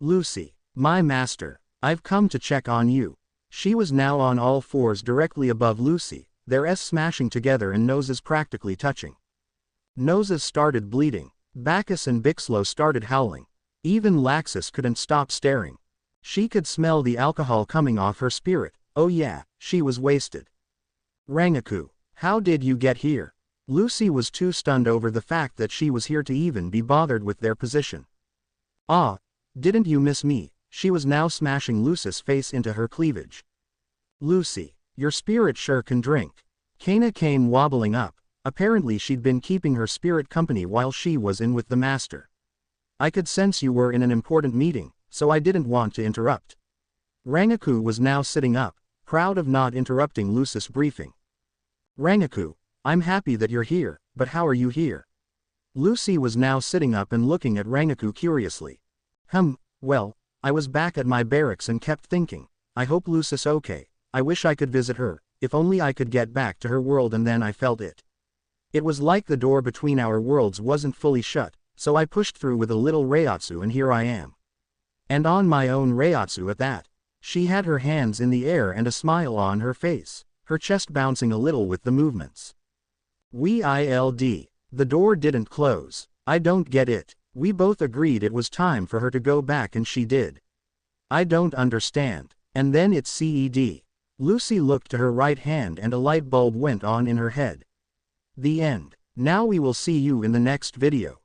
Lucy, my master, I've come to check on you. She was now on all fours directly above Lucy, their s smashing together and noses practically touching. Noses started bleeding. Bacchus and Bixlo started howling. Even Laxus couldn't stop staring. She could smell the alcohol coming off her spirit. Oh yeah, she was wasted. Rangaku, how did you get here? Lucy was too stunned over the fact that she was here to even be bothered with their position. Ah, didn't you miss me? She was now smashing Lucy's face into her cleavage. Lucy, your spirit sure can drink. Kana came wobbling up. Apparently she'd been keeping her spirit company while she was in with the master. I could sense you were in an important meeting, so I didn't want to interrupt. Rangaku was now sitting up, proud of not interrupting Lucy's briefing. Rangaku, I'm happy that you're here, but how are you here? Lucy was now sitting up and looking at Rangaku curiously. Well, I was back at my barracks and kept thinking, I hope Lucy's okay. I wish I could visit her, if only I could get back to her world, and then I felt it. It was like the door between our worlds wasn't fully shut, so I pushed through with a little Reiatsu, and here I am. And on my own Reiatsu at that. She had her hands in the air and a smile on her face, her chest bouncing a little with the movements. Wild. The door didn't close. I don't get it. We both agreed it was time for her to go back and she did. I don't understand. And then it's CED. Lucy looked to her right hand and a light bulb went on in her head. The end. Now we will see you in the next video.